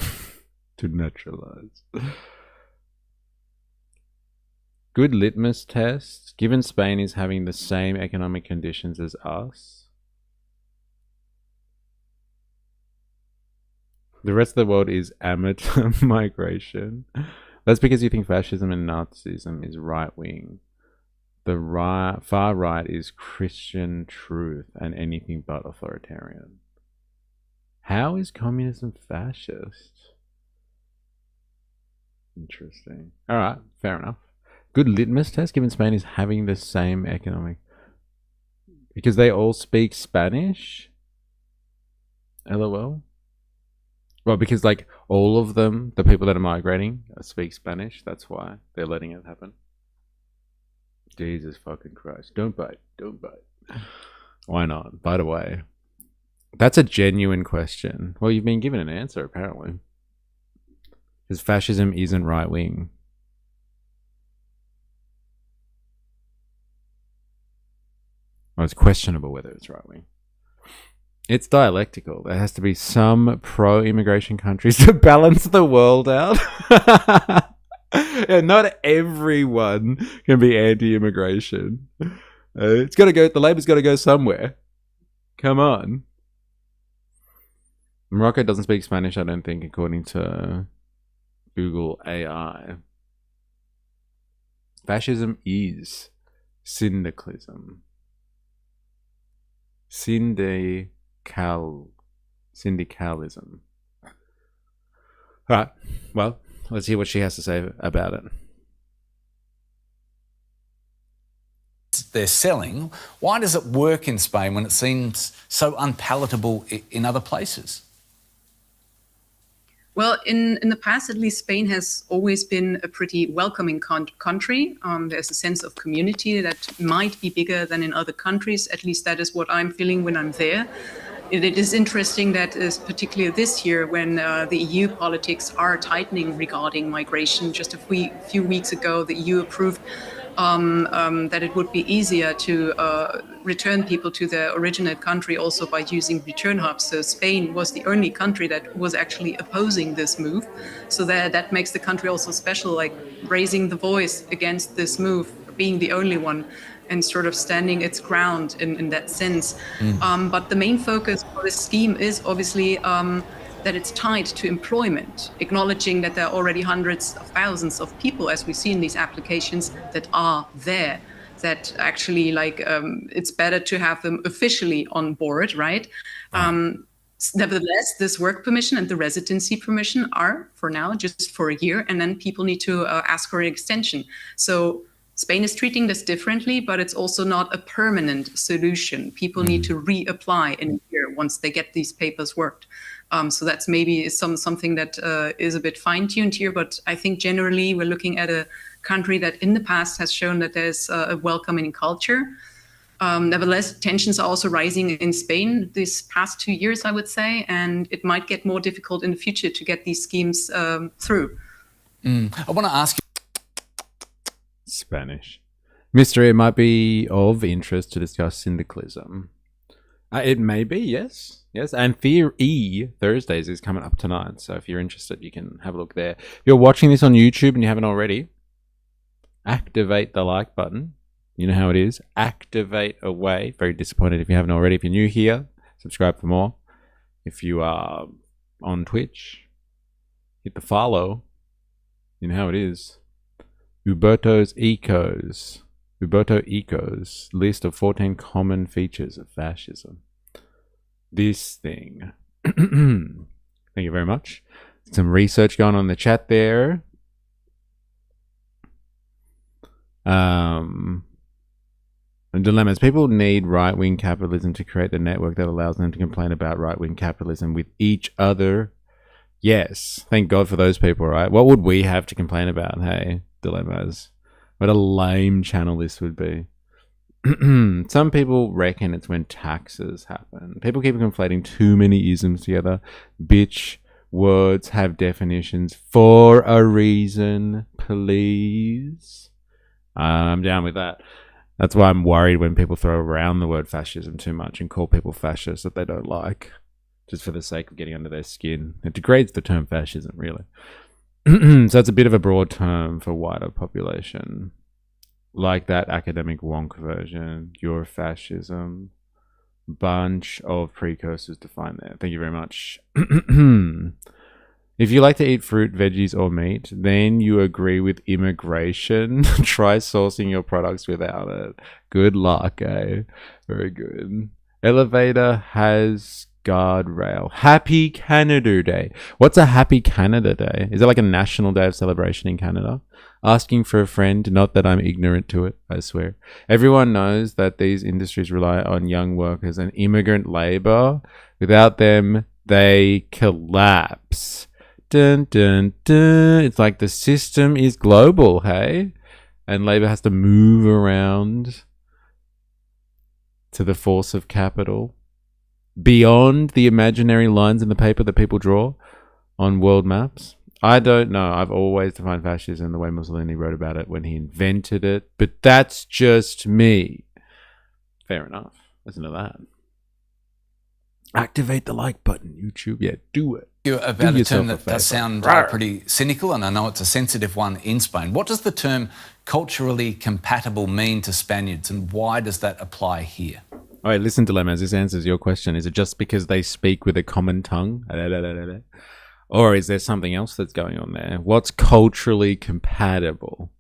to naturalize. Good litmus test. Given Spain is having the same economic conditions as us, the rest of the world is amateur migration. That's because you think fascism and Nazism is right-wing. The far right is Christian truth and anything but authoritarian. How is communism fascist? Interesting. All right, fair enough. Good litmus test, given Spain is having the same economic... Because they all speak Spanish? LOL? Well, because like all of them, the people that are migrating, speak Spanish. That's why they're letting it happen. Jesus fucking Christ. Don't bite. Don't bite. Why not? By the way, that's a genuine question. Well, you've been given an answer, apparently. Because fascism isn't right-wing. Well, it's questionable whether it's right-wing. It's dialectical. There has to be some pro-immigration countries to balance the world out. Yeah, not everyone can be anti-immigration. It's got to go. The Labor's got to go somewhere. Come on. Morocco doesn't speak Spanish, I don't think, according to Google AI. Fascism is syndicalism. Syndicalism. Alright, well, let's hear what she has to say about it. They're selling. Why does it work in Spain when it seems so unpalatable in other places? Well, in the past, at least, Spain has always been a pretty welcoming country. There's a sense of community that might be bigger than in other countries. At least that is what I'm feeling when I'm there. It is interesting that, is particularly this year, when the EU politics are tightening regarding migration. Just a few weeks ago, the EU approved that it would be easier to return people to their original country also by using return hubs. So Spain was the only country that was actually opposing this move. So that makes the country also special, like raising the voice against this move, being the only one, and sort of standing its ground in that sense. But the main focus for this scheme is obviously that it's tied to employment, acknowledging that there are already hundreds of thousands of people, as we see in these applications, that are there, that actually, like, it's better to have them officially on board, right? Nevertheless, this work permission and the residency permission are, for now, just for a year, and then people need to ask for an extension. So Spain is treating this differently, but it's also not a permanent solution. People need to reapply in a year once they get these papers worked. So that's maybe something that is a bit fine-tuned here, but I think generally we're looking at a country that in the past has shown that there's a welcoming culture. Nevertheless, tensions are also rising in Spain these past 2 years, I would say, and it might get more difficult in the future to get these schemes through. I want to ask you. Spanish. Mystery, it might be of interest to discuss syndicalism. It may be, yes. Yes, and Fear E Thursdays is coming up tonight, so if you're interested, you can have a look there. If you're watching this on YouTube and you haven't already, activate the like button. You know how it is. Activate away. Very disappointed if you haven't already. If you're new here, subscribe for more. If you are on Twitch, hit the follow. You know how it is. Uberto Eco's list of 14 common features of fascism. This thing. Thank you very much. Some research going on in the chat there. Dilemmas. People need right-wing capitalism to create the network that allows them to complain about right-wing capitalism with each other. Yes. Thank God for those people, right? What would we have to complain about? Hey, dilemmas. What a lame channel this would be. Some people reckon it's when taxes happen. People keep conflating too many isms together. Bitch, words have definitions for a reason, please. I'm down with that. That's why I'm worried when people throw around the word fascism too much and call people fascists that they don't like, just for the sake of getting under their skin. It degrades the term fascism, really. So it's a bit of a broad term for wider population. Like that academic wonk version, Eurofascism. Bunch of precursors to find there. Thank you very much. If you like to eat fruit, veggies, or meat, then you agree with immigration. Try sourcing your products without it. Good luck, eh? Very good. Elevator has guardrail. Happy Canada Day. What's a Happy Canada Day? Is it like a national day of celebration in Canada? Asking for a friend, not that I'm ignorant to it, I swear. Everyone knows that these industries rely on young workers and immigrant labor. Without them, they collapse. Dun, dun, dun. It's like the system is global, hey? And labor has to move around to the force of capital. Beyond the imaginary lines in the paper that people draw on world maps. I don't know. I've always defined fascism the way Mussolini wrote about it when he invented it, but that's just me. Fair enough. Listen to that. Activate the like button, YouTube. Yeah, do it. About a term that does sound pretty cynical, and I know it's a sensitive one in Spain. What does the term culturally compatible mean to Spaniards, and why does that apply here? All right, listen, Dilemmas. This answers your question. Is it just because they speak with a common tongue? Or is there something else that's going on there? What's culturally compatible?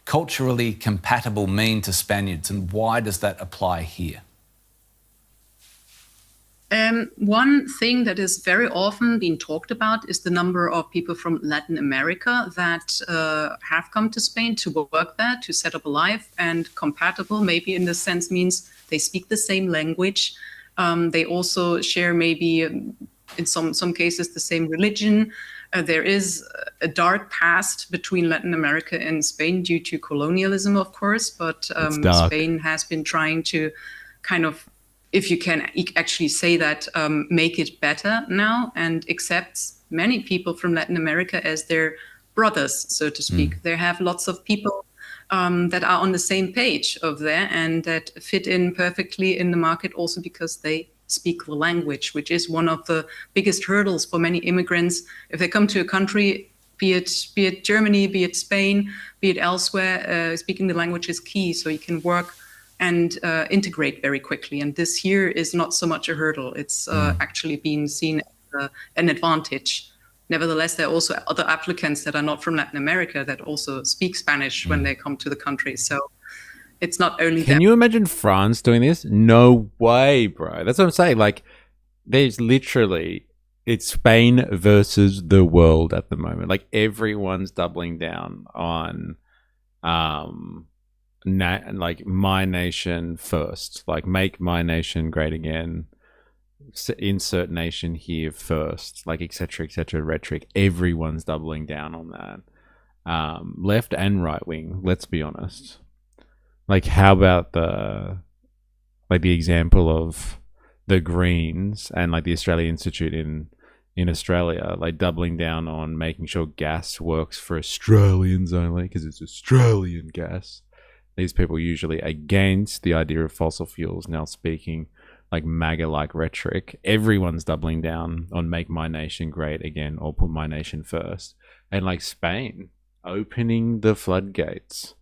Culturally compatible mean to Spaniards, and why does that apply here? One thing that is very often being talked about is the number of people from Latin America that have come to Spain to work there, to set up a life, and compatible maybe in the sense means they speak the same language. They also share maybe in some cases the same religion. There is a dark past between Latin America and Spain due to colonialism, of course, but It's dark. Spain has been trying to kind of, if you can actually say that, make it better now and accepts many people from Latin America as their brothers, so to speak. They have lots of people that are on the same page of there and that fit in perfectly in the market also because they speak the language, which is one of the biggest hurdles for many immigrants. If they come to a country, be it Germany, be it Spain, be it elsewhere, speaking the language is key so you can work and integrate very quickly. And this here is not so much a hurdle. It's actually been seen as an advantage. Nevertheless, there are also other applicants that are not from Latin America that also speak Spanish when they come to the country. So it's not only Can you imagine France doing this? No way, bro. That's what I'm saying. Like, there's literally, it's Spain versus the world at the moment. Like, everyone's doubling down on, like, my nation first. Like, make my nation great again. Insert nation here first. Like, etc., rhetoric. Everyone's doubling down on that. Left and right wing, let's be honest. Like, how about the example of the Greens and like the Australia Institute in Australia, like doubling down on making sure gas works for Australians only because it's Australian gas. These people usually against the idea of fossil fuels, now speaking like MAGA-like rhetoric. Everyone's doubling down on make my nation great again or put my nation first. And like Spain opening the floodgates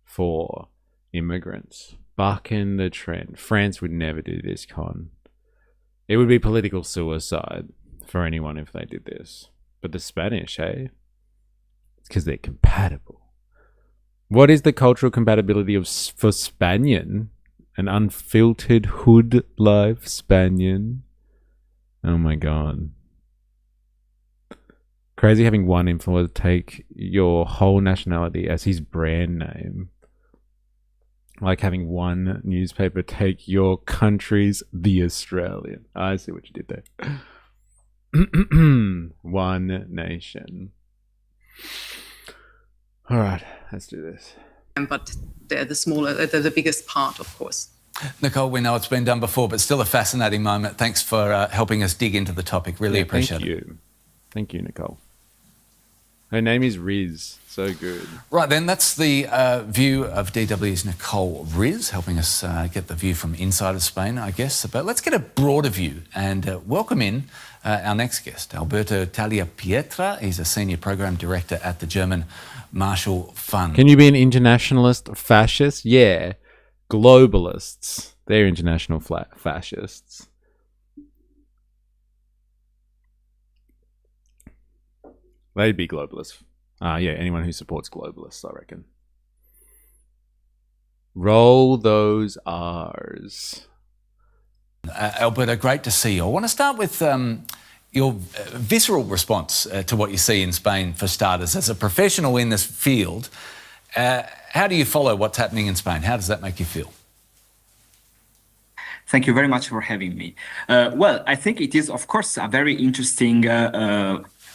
for immigrants, bucking the trend. France would never do this, Con. It would be political suicide for anyone if they did this. But the Spanish, hey? It's because they're compatible. What is the cultural compatibility for Spanian? An unfiltered hood life Spanian? Oh my god. Crazy having one influencer take your whole nationality as his brand name. Like having one newspaper take your country's The Australian. I see what you did there. One nation. All right, let's do this. but they're the biggest part, of course. Nicole, we know it's been done before, but still a fascinating moment. Thanks for helping us dig into the topic. Really appreciate it. Thank you, Nicole. Her name is Riz. So good. Right then, that's the view of DW's Nicole Riz, helping us get the view from inside of Spain, I guess. But let's get a broader view and welcome in our next guest, Alberto Talia Pietra. He's a senior program director at the German Marshall Fund. Can you be an internationalist fascist? Yeah. Globalists. They're international fascists. They'd be globalists. Yeah, anyone who supports globalists, I reckon. Roll those R's. Alberto, great to see you. I want to start with your visceral response to what you see in Spain, for starters. As a professional in this field, how do you follow what's happening in Spain? How does that make you feel? Thank you very much for having me. Well, I think it is, of course, a very interesting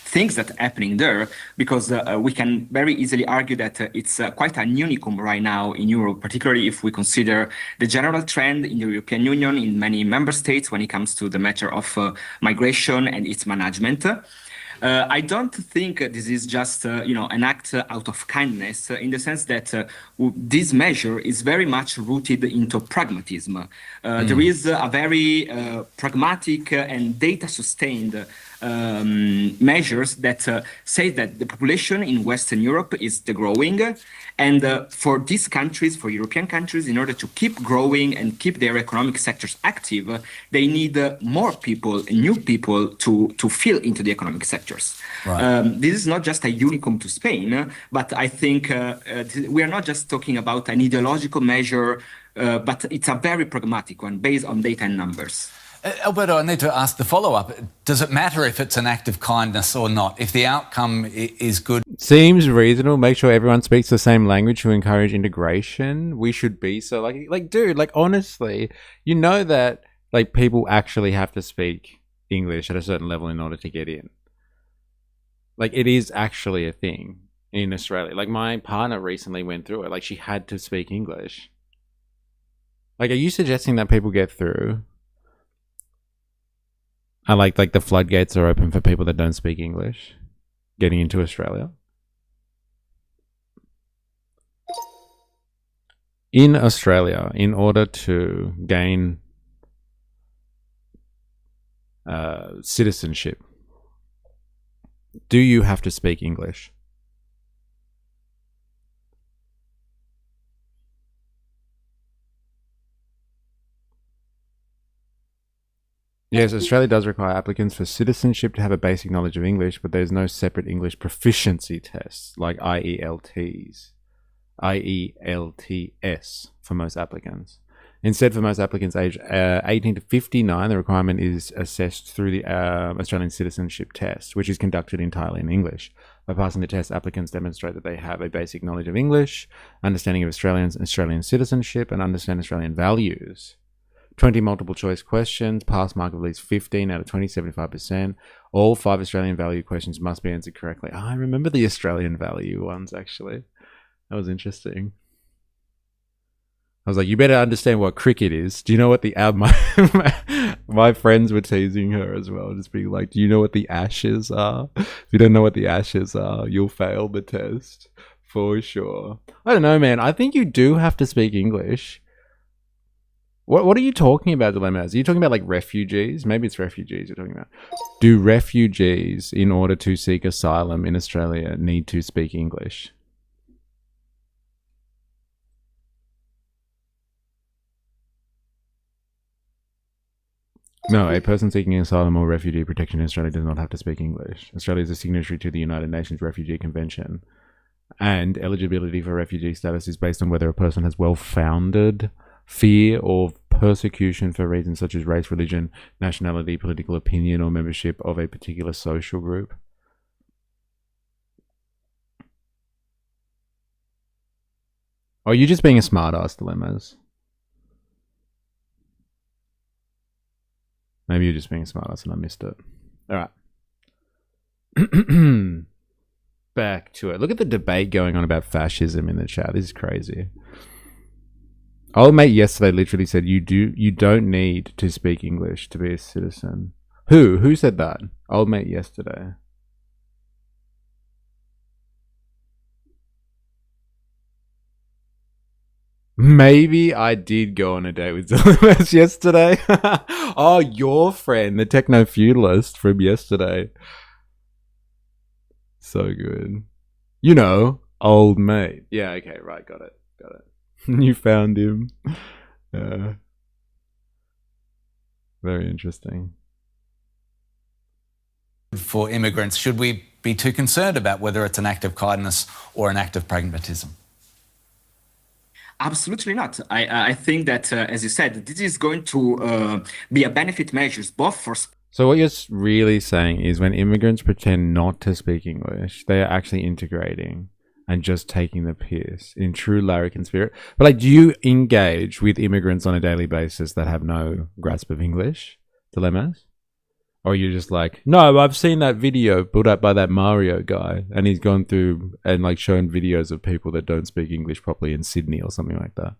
things that are happening there, because we can very easily argue that it's quite an unicum right now in Europe, particularly if we consider the general trend in the European Union, in many member states, when it comes to the matter of migration and its management. I don't think this is just an act out of kindness, in the sense that this measure is very much rooted into pragmatism. There is a very pragmatic and data-sustained measures that say that the population in Western Europe is growing, and for these countries, for European countries, in order to keep growing and keep their economic sectors active, they need more people, new people to fill into the economic sectors. Right. This is not just a unicum to Spain, but I think we are not just talking about an ideological measure, but it's a very pragmatic one based on data and numbers. Alberto, I need to ask the follow-up. Does it matter if it's an act of kindness or not? If the outcome is good? Seems reasonable. Make sure everyone speaks the same language to encourage integration. We should be so like, dude, like, honestly, you know that like people actually have to speak English at a certain level in order to get in. Like, it is actually a thing in Australia. Like, my partner recently went through it. Like, she had to speak English. Like, are you suggesting that people get through? I like the floodgates are open for people that don't speak English getting into Australia. In Australia, in order to gain citizenship, do you have to speak English? Yes, Australia does require applicants for citizenship to have a basic knowledge of English, but there's no separate English proficiency tests like IELTS for most applicants. Instead, for most applicants aged 18 to 59, the requirement is assessed through the Australian citizenship test, which is conducted entirely in English. By passing the test, applicants demonstrate that they have a basic knowledge of English, understanding of Australian citizenship, and understand Australian values. 20 multiple choice questions, pass mark of at least 15 out of 20, 75%. All 5 Australian value questions must be answered correctly. Oh, I remember the Australian value ones, actually. That was interesting. I was like, you better understand what cricket is. Do you know what the my friends were teasing her as well, just being like, do you know what the Ashes are? If you don't know what the Ashes are, you'll fail the test for sure. I don't know, man. I think you do have to speak English. What are you talking about, Dilemmas? Are you talking about like refugees? Maybe it's refugees you're talking about. Do refugees, in order to seek asylum in Australia, need to speak English? No, a person seeking asylum or refugee protection in Australia does not have to speak English. Australia is a signatory to the United Nations Refugee Convention, and eligibility for refugee status is based on whether a person has well-founded fear of persecution for reasons such as race, religion, nationality, political opinion, or membership of a particular social group. Or are you just being a smart-ass, Dilemmas? Maybe you're just being a smart-ass and I missed it. All right. Back to it. Look at the debate going on about fascism in the chat. This is crazy. Old mate yesterday literally said you don't need to speak English to be a citizen. Who said that? Old mate yesterday. Maybe I did go on a date with Dilemmas yesterday. Oh, your friend, the techno feudalist from yesterday. So good. You know, old mate. Yeah, okay, right, got it. You found him. Very interesting. For immigrants, should we be too concerned about whether it's an act of kindness or an act of pragmatism? Absolutely not. I think that, as you said, this is going to be a benefit measures both for. So what you're really saying is when immigrants pretend not to speak English, they are actually integrating and just taking the piss in true larrikin spirit. But like, do you engage with immigrants on a daily basis that have no grasp of English? Dilemmas? Or are you just like, no, I've seen that video put up by that Mario guy, and he's gone through and like shown videos of people that don't speak English properly in Sydney or something like that.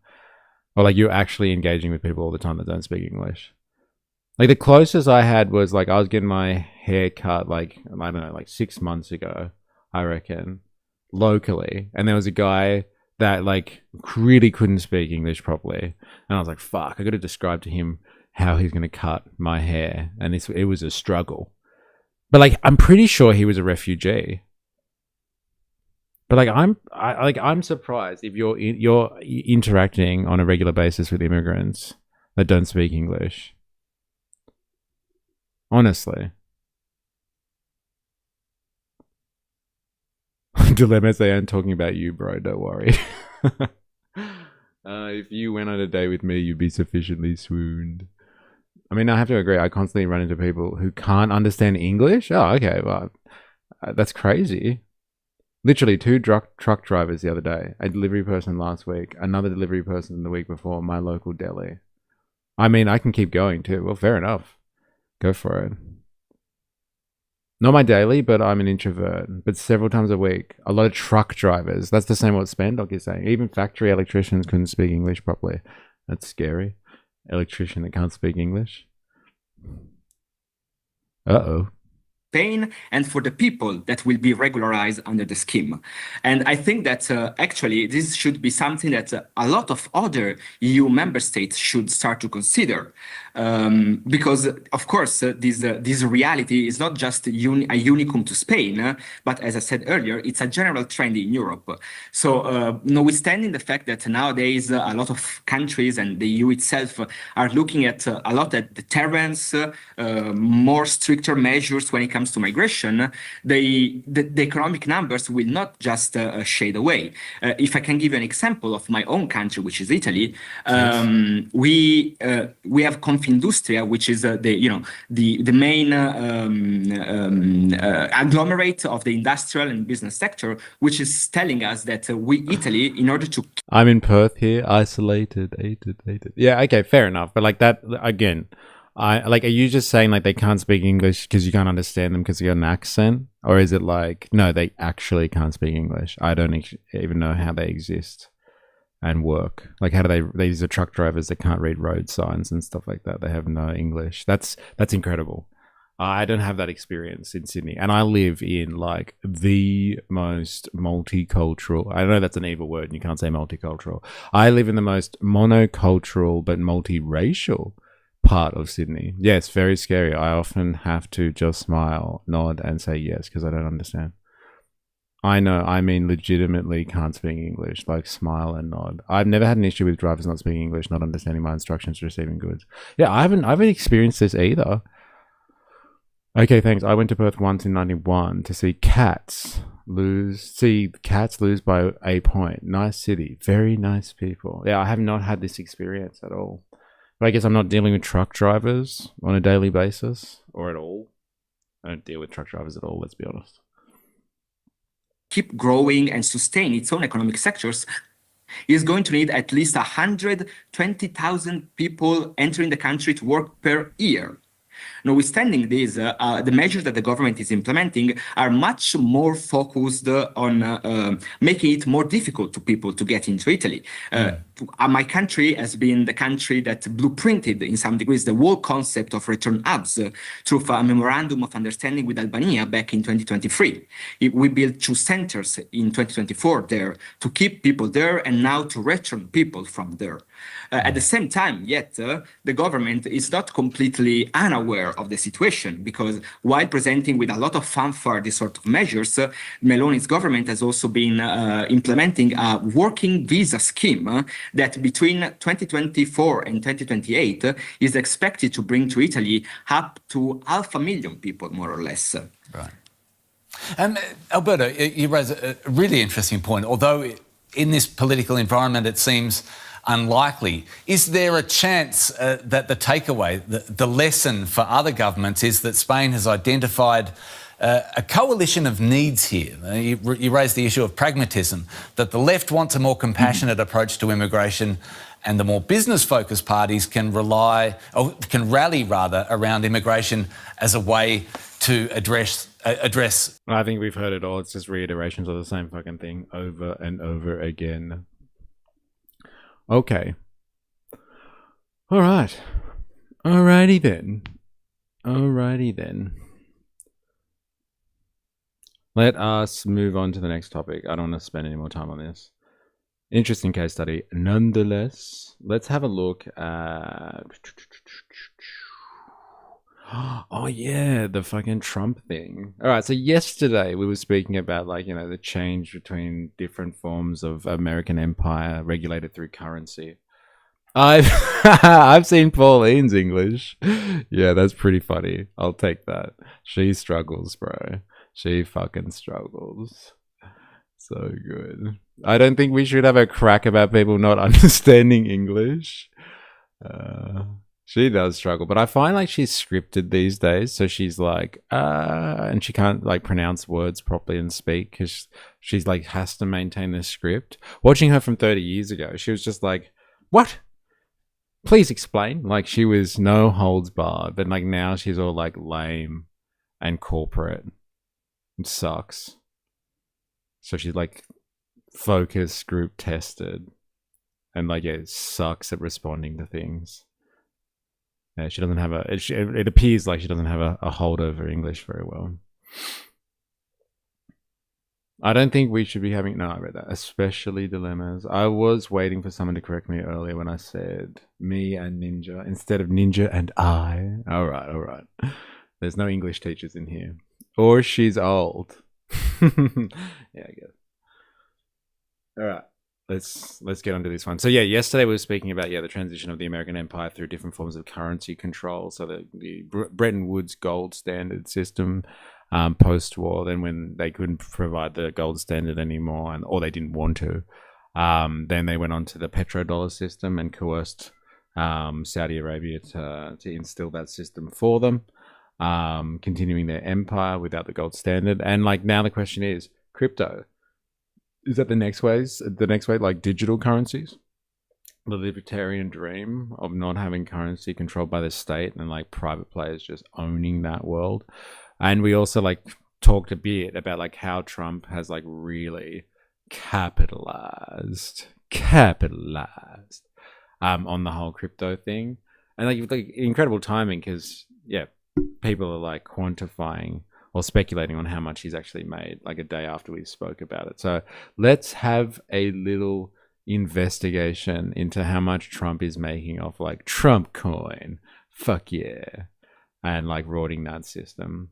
Or like you're actually engaging with people all the time that don't speak English. Like the closest I had was like I was getting my hair cut like, I don't know, like 6 months ago, I reckon, locally. And there was a guy that like really couldn't speak English properly. And I was like, fuck, I got to describe to him how he's going to cut my hair. And it was a struggle. But like, I'm pretty sure he was a refugee. But like, I'm surprised if you're interacting on a regular basis with immigrants that don't speak English. Honestly. Dilemmas, they aren't talking about you, bro. Don't worry. If you went on a date with me, you'd be sufficiently swooned. I mean, I have to agree. I constantly run into people who can't understand English. Oh, okay. Well, that's crazy. Literally 2 truck drivers the other day. A delivery person last week. Another delivery person the week before. My local deli. I mean, I can keep going too. Well, fair enough. Go for it. Not my daily, but I'm an introvert. But several times a week. A lot of truck drivers. That's the same what Spandok is saying. Even factory electricians couldn't speak English properly. That's scary. Electrician that can't speak English. Uh-oh. Spain and for the people that will be regularized under the scheme. And I think that actually this should be something that a lot of other EU member states should start to consider. Because, of course, this reality is not just a unicum to Spain, but as I said earlier, it's a general trend in Europe. So, notwithstanding the fact that nowadays a lot of countries and the EU itself are looking at a lot at deterrence, more stricter measures when it comes to migration, the economic numbers will not just shade away. If I can give you an example of my own country, which is Italy, we have Confindustria, which is the main agglomerate of the industrial and business sector, which is telling us that Italy, in order to I'm in Perth here, isolated, aided. Yeah, okay, fair enough. But like that again, are you just saying like they can't speak English because you can't understand them because they got an accent, or is it like no, they actually can't speak English? I don't even know how they exist and work. Like, how do they? These are truck drivers that can't read road signs and stuff like that. They have no English. That's incredible. I don't have that experience in Sydney, and I live in like the most multicultural. I know that's an evil word, and you can't say multicultural. I live in the most monocultural but multiracial part of Sydney. Yes, very scary. I often have to just smile, nod, and say yes because I don't understand. I know, I mean legitimately can't speak English, like smile and nod. I've never had an issue with drivers not speaking English, not understanding my instructions, receiving goods. Yeah, I haven't experienced this either. Okay, thanks. I went to Perth once in 91 to see cats lose by a point. Nice city, very nice people. Yeah, I have not had this experience at all. But I guess I'm not dealing with truck drivers on a daily basis or at all. I don't deal with truck drivers at all, let's be honest. Keep growing and sustain its own economic sectors is going to need at least 120,000 people entering the country to work per year. Notwithstanding this, the measures that the government is implementing are much more focused on making it more difficult to people to get into Italy. My country has been the country that blueprinted, in some degrees, the whole concept of return hubs through a memorandum of understanding with Albania back in 2023. We built 2 centers in 2024 there to keep people there and now to return people from there. At the same time, yet, the government is not completely unaware of the situation, because while presenting with a lot of fanfare these sort of measures, Meloni's government has also been implementing a working visa scheme that between 2024 and 2028 is expected to bring to Italy up to 500,000 people, more or less. Right. Alberto, you raise a really interesting point. Although in this political environment it seems unlikely, is there a chance that the takeaway, the lesson for other governments is that Spain has identified a coalition of needs here? You raised the issue of pragmatism, that the left wants a more compassionate approach to immigration, and the more business-focused parties can rally around immigration as a way to address. I think we've heard it all. It's just reiterations of the same fucking thing over and over again. Okay. All right. Alrighty then. Let us move on to the next topic. I don't want to spend any more time on this. Interesting case study. Nonetheless, let's have a look at... Oh yeah, the fucking Trump thing. All right, so yesterday we were speaking about, like, you know, the change between different forms of American empire regulated through currency. I've seen Pauline's English. Yeah, that's pretty funny. I'll take that. She struggles, bro. She fucking struggles. So good. I don't think we should have a crack about people not understanding English. She does struggle, but I find like she's scripted these days. So she's like, and she can't like pronounce words properly and speak because she's like has to maintain the script. Watching her from 30 years ago, she was just like, what? Please explain. Like, she was no holds barred, but like now she's all like lame. and corporate. It sucks. So she's like focus group tested, and like it sucks at responding to things. Yeah, she doesn't have it appears like she doesn't have a hold over English very well. I don't think we should be having... No, I read that. Especially dilemmas. I was waiting for someone to correct me earlier when I said me and Ninja instead of Ninja and I. All right. There's no English teachers in here. Or she's old. Yeah, I guess. All right. Let's get onto this one. So yeah, yesterday we were speaking about the transition of the American empire through different forms of currency control. So the Bretton Woods gold standard system post-war, then when they couldn't provide the gold standard anymore, or they didn't want to, then they went on to the petrodollar system and coerced Saudi Arabia to instill that system for them, continuing their empire without the gold standard. And like now the question is, crypto. Is that the next way, like digital currencies? The libertarian dream of not having currency controlled by the state and like private players just owning that world. And we also like talked a bit about like how Trump has like really capitalized on the whole crypto thing. And like incredible timing, because people are like quantifying or speculating on how much he's actually made like a day after we spoke about it. So let's have a little investigation into how much Trump is making off like Trump coin. Fuck yeah. And like rorting that system.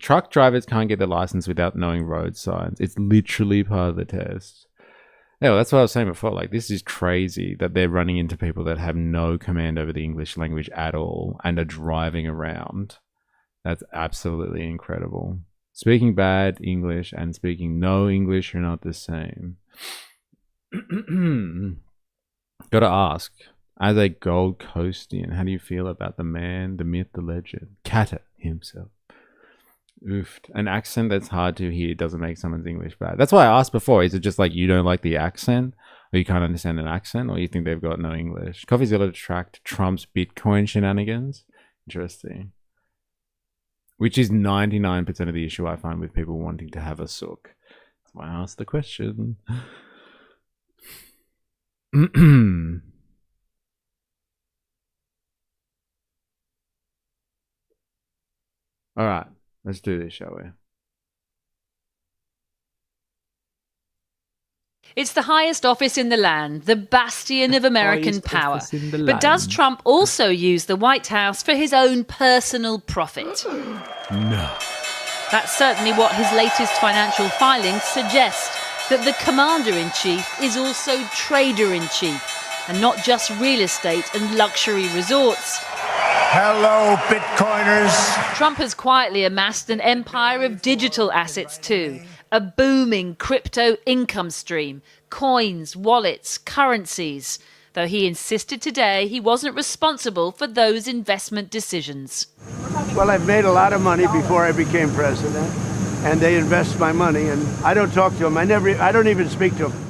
Truck drivers can't get their license without knowing road signs. It's literally part of the test. Yeah, well, that's what I was saying before. Like, this is crazy that they're running into people that have no command over the English language at all and are driving around. That's absolutely incredible. Speaking bad English and speaking no English are not the same. Gotta ask, as a Gold Coastian, how do you feel about the man, the myth, the legend, Kata himself? Oof. An accent that's hard to hear doesn't make someone's English bad. That's why I asked before. Is it just like you don't like the accent, or you can't understand an accent, or you think they've got no English? Coffee's got to track Trump's Bitcoin shenanigans. Interesting. Which is 99% of the issue I find with people wanting to have a sook. That's why I asked the question. All right. Let's do this, shall we? It's the highest office in the land, the bastion of American power. But does Trump also use the White House for his own personal profit? No. That's certainly what his latest financial filings suggest, that the commander-in-chief is also trader-in-chief, and not just real estate and luxury resorts. Hello, Bitcoiners. Trump has quietly amassed an empire of digital assets too, a booming crypto income stream, coins, wallets, currencies, though he insisted today he wasn't responsible for those investment decisions. Well, I've made a lot of money before I became president, and they invest my money, and I don't talk to them. I don't even speak to them.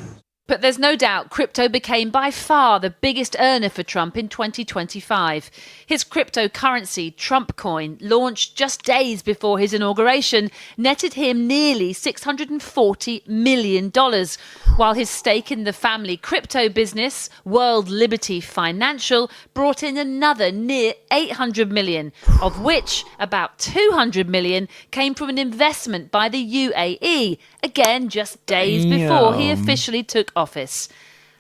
But there's no doubt crypto became by far the biggest earner for Trump in 2025. His cryptocurrency, Trump Coin, launched just days before his inauguration, netted him nearly $640 million, while his stake in the family crypto business, World Liberty Financial, brought in another near $800 million, of which about $200 million came from an investment by the UAE, again just days before he officially took office.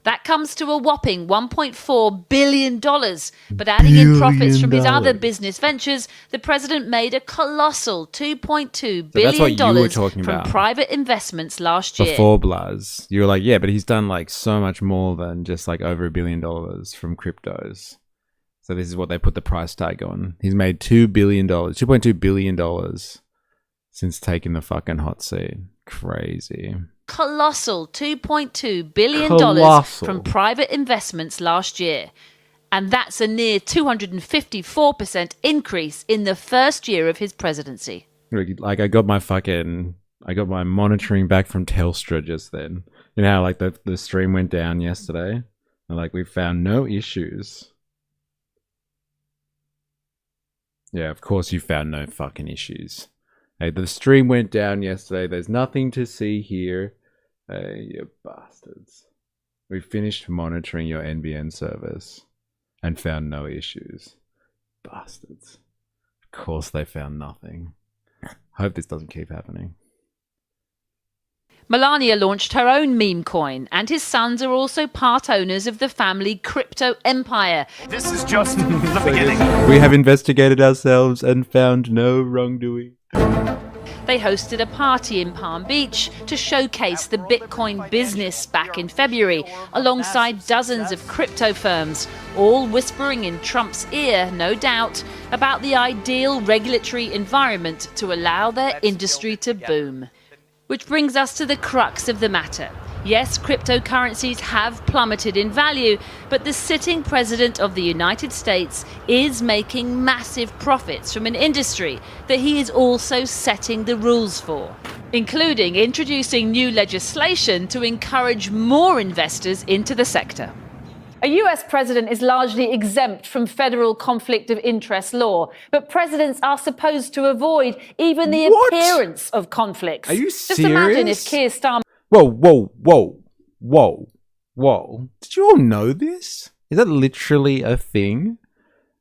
That comes to a whopping $1.4 billion. But adding in profits from his other business ventures, the president made a colossal $2.2 billion from private investments last year. Before Blaz, you were like, yeah, but he's done like so much more than just like over $1 billion from cryptos. So this is what they put the price tag on. He's made $2.2 billion since taking the fucking hot seat. Crazy. Colossal $2.2 billion from private investments last year. And that's a near 254% increase in the first year of his presidency. Like I got my monitoring back from Telstra just then. You know how like the stream went down yesterday? And like we found no issues. Yeah, of course you found no fucking issues. Hey, the stream went down yesterday. There's nothing to see here. Hey, you bastards. We finished monitoring your NBN service and found no issues. Bastards. Of course they found nothing. Hope this doesn't keep happening. Melania launched her own meme coin, and his sons are also part owners of the family crypto empire. This is just the beginning. We have investigated ourselves and found no wrongdoing. They hosted a party in Palm Beach to showcase the Bitcoin business back in February, alongside dozens of crypto firms, all whispering in Trump's ear, no doubt, about the ideal regulatory environment to allow their industry to boom. Which brings us to the crux of the matter. Yes, cryptocurrencies have plummeted in value, but the sitting president of the United States is making massive profits from an industry that he is also setting the rules for, including introducing new legislation to encourage more investors into the sector. A US president is largely exempt from federal conflict of interest law, but presidents are supposed to avoid even the appearance of conflicts. Are you Just imagine if serious? Keir Starmer... Whoa. Did you all know this? Is that literally a thing?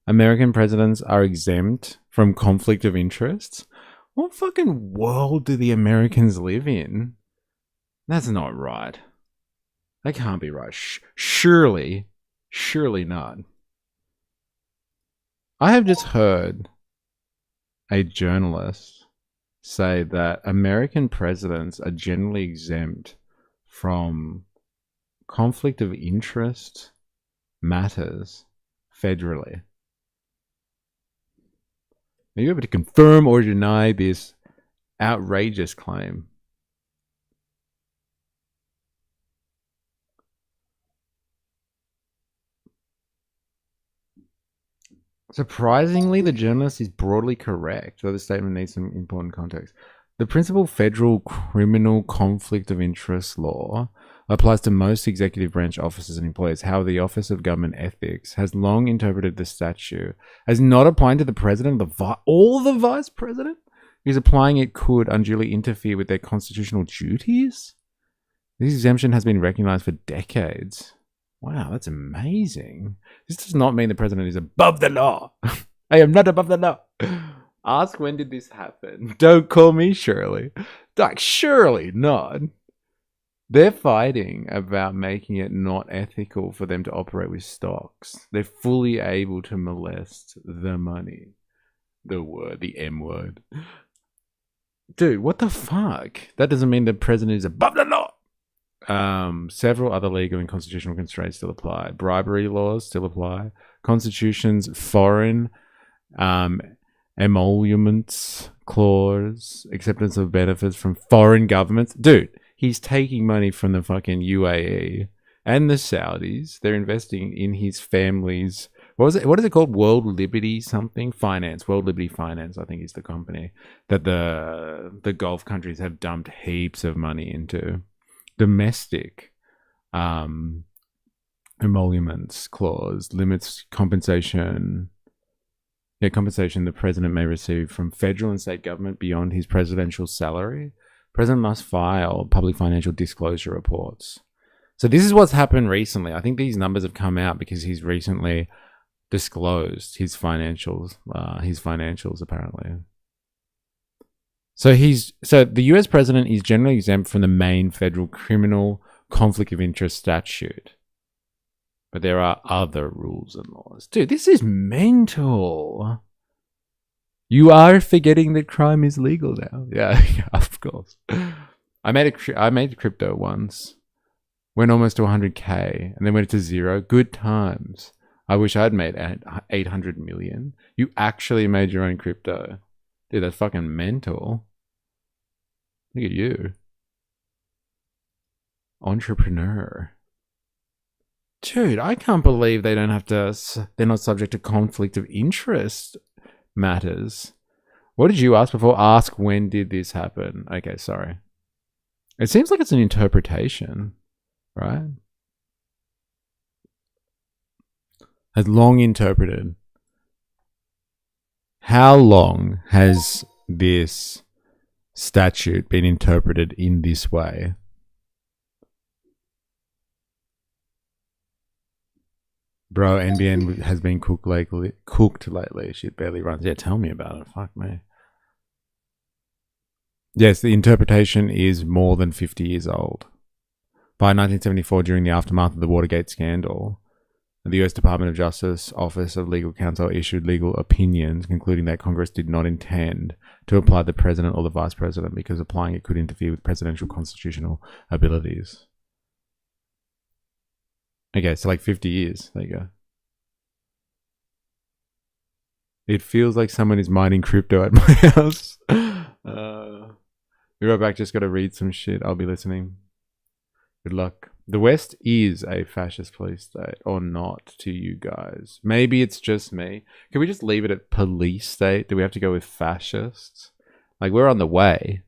American presidents are exempt from conflict of interests? What fucking world do the Americans live in? That's not right. That can't be right. Surely not. I have just heard a journalist say that American presidents are generally exempt from conflict of interest matters federally. Are you able to confirm or deny this outrageous claim? Surprisingly, the journalist is broadly correct, though the statement needs some important context. The principal federal criminal conflict of interest law applies to most executive branch officers and employees. However, the Office of Government Ethics has long interpreted the statute as not applying to the president or the vice president, because applying it could unduly interfere with their constitutional duties. This exemption has been recognized for decades. Wow, that's amazing. This does not mean the president is above the law. I am not above the law. Ask when did this happen. Don't call me Shirley. Like, surely not. They're fighting about making it not ethical for them to operate with stocks. They're fully able to molest the money. The M word. Dude, what the fuck? That doesn't mean the president is above the law. Several other legal and constitutional constraints still apply. Bribery laws still apply. Constitution's foreign emoluments clause, acceptance of benefits from foreign governments. Dude, he's taking money from the fucking UAE and the Saudis. They're investing in his family's, what is it called? World Liberty something? Finance. World Liberty Finance, I think, is the company that the Gulf countries have dumped heaps of money into. Domestic emoluments clause limits compensation the president may receive from federal and state government beyond his presidential salary. President must file public financial disclosure reports. So this is what's happened recently. I think these numbers have come out because he's recently disclosed his financials apparently. So the US president is generally exempt from the main federal criminal conflict of interest statute. But there are other rules and laws. Dude, this is mental. You are forgetting that crime is legal now. Yeah, of course. I made crypto once. Went almost to 100K and then went to zero. Good times. I wish I'd made 800 million. You actually made your own crypto. Dude, that's fucking mental. Look at you. Entrepreneur. Dude, I can't believe they're not subject to conflict of interest matters. What did you ask before? Ask when did this happen? Okay, sorry. It seems like it's an interpretation, right? Has long interpreted. How long has this statute been interpreted in this way? Bro, NBN has been cooked lately. Shit barely runs. Yeah, tell me about it. Fuck me. Yes, the interpretation is more than 50 years old. By 1974, during the aftermath of the Watergate scandal, the U.S. Department of Justice Office of Legal Counsel issued legal opinions concluding that Congress did not intend to apply the president or the vice president because applying it could interfere with presidential constitutional abilities. Okay, so like 50 years. There you go. It feels like someone is mining crypto at my house. Be right back. Just got to read some shit. I'll be listening. Good luck. The West is a fascist police state, or not to you guys. Maybe it's just me. Can we just leave it at police state? Do we have to go with fascists? Like, we're on the way,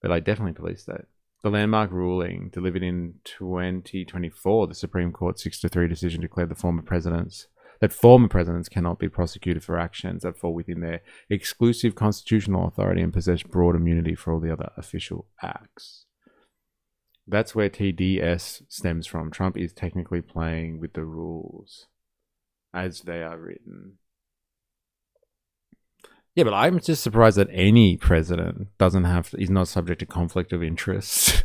but like definitely police state. The landmark ruling delivered in 2024, the Supreme Court 6-3 decision declared that former presidents cannot be prosecuted for actions that fall within their exclusive constitutional authority and possess broad immunity for all the other official acts. That's where TDS stems from. Trump is technically playing with the rules as they are written. Yeah, but I'm just surprised that any president is not subject to conflict of interest,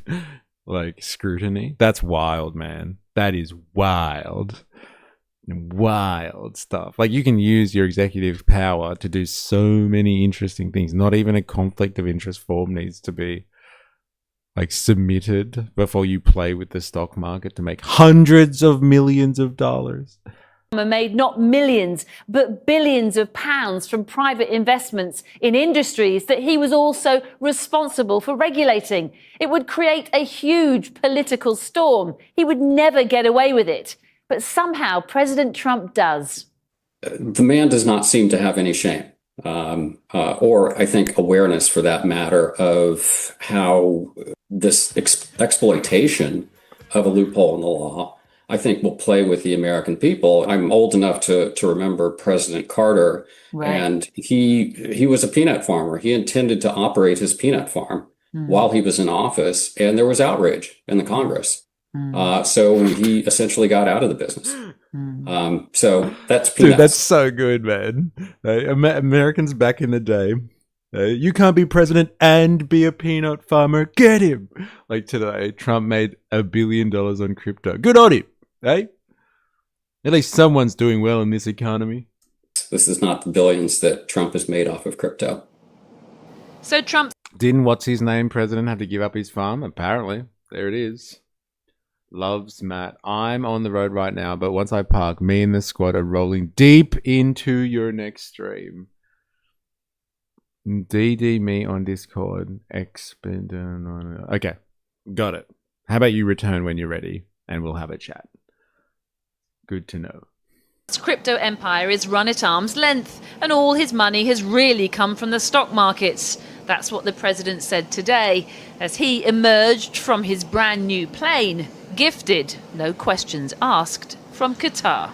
like scrutiny. That's wild, man. That is wild. Wild stuff. Like, you can use your executive power to do so many interesting things. Not even a conflict of interest form needs to be like submitted before you play with the stock market to make hundreds of millions of dollars. Made not millions, but billions of pounds from private investments in industries that he was also responsible for regulating. It would create a huge political storm. He would never get away with it. But somehow President Trump does. The man does not seem to have any shame, or I think awareness for that matter, of how this exploitation of a loophole in the law, I think, will play with the American people. I'm old enough to remember President Carter, right. And he was a peanut farmer. He intended to operate his peanut farm while he was in office, and there was outrage in the Congress. So he essentially got out of the business. So that's peanuts. Dude, that's so good, man. Americans back in the day, you can't be president and be a peanut farmer. Get him. Like today, Trump made $1 billion on crypto. Good on him, eh? At least someone's doing well in this economy. This is not the billions that Trump has made off of crypto. So Trump didn't what's-his-name president have to give up his farm? Apparently. There it is. Loves Matt. I'm on the road right now, but once I park, me and the squad are rolling deep into your next stream. DD me on Discord. Okay, got it. How about you return when you're ready, and we'll have a chat. Good to know. His crypto empire is run at arm's length, and all his money has really come from the stock markets. That's what the president said today, as he emerged from his brand new plane, gifted, no questions asked, from Qatar.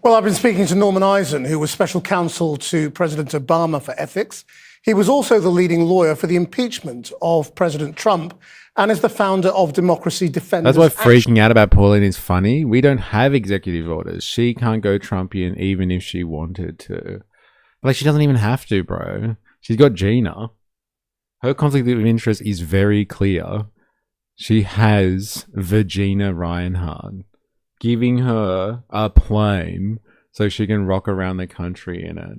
Well, I've been speaking to Norman Eisen, who was special counsel to President Obama for ethics. He was also the leading lawyer for the impeachment of President Trump and is the founder of Democracy Defenders. That's why freaking out about Pauline is funny. We don't have executive orders. She can't go Trumpian even if she wanted to. Like, she doesn't even have to, bro. She's got Gina. Her conflict of interest is very clear. She has Virginia Reinhardt giving her a plane so she can rock around the country in it.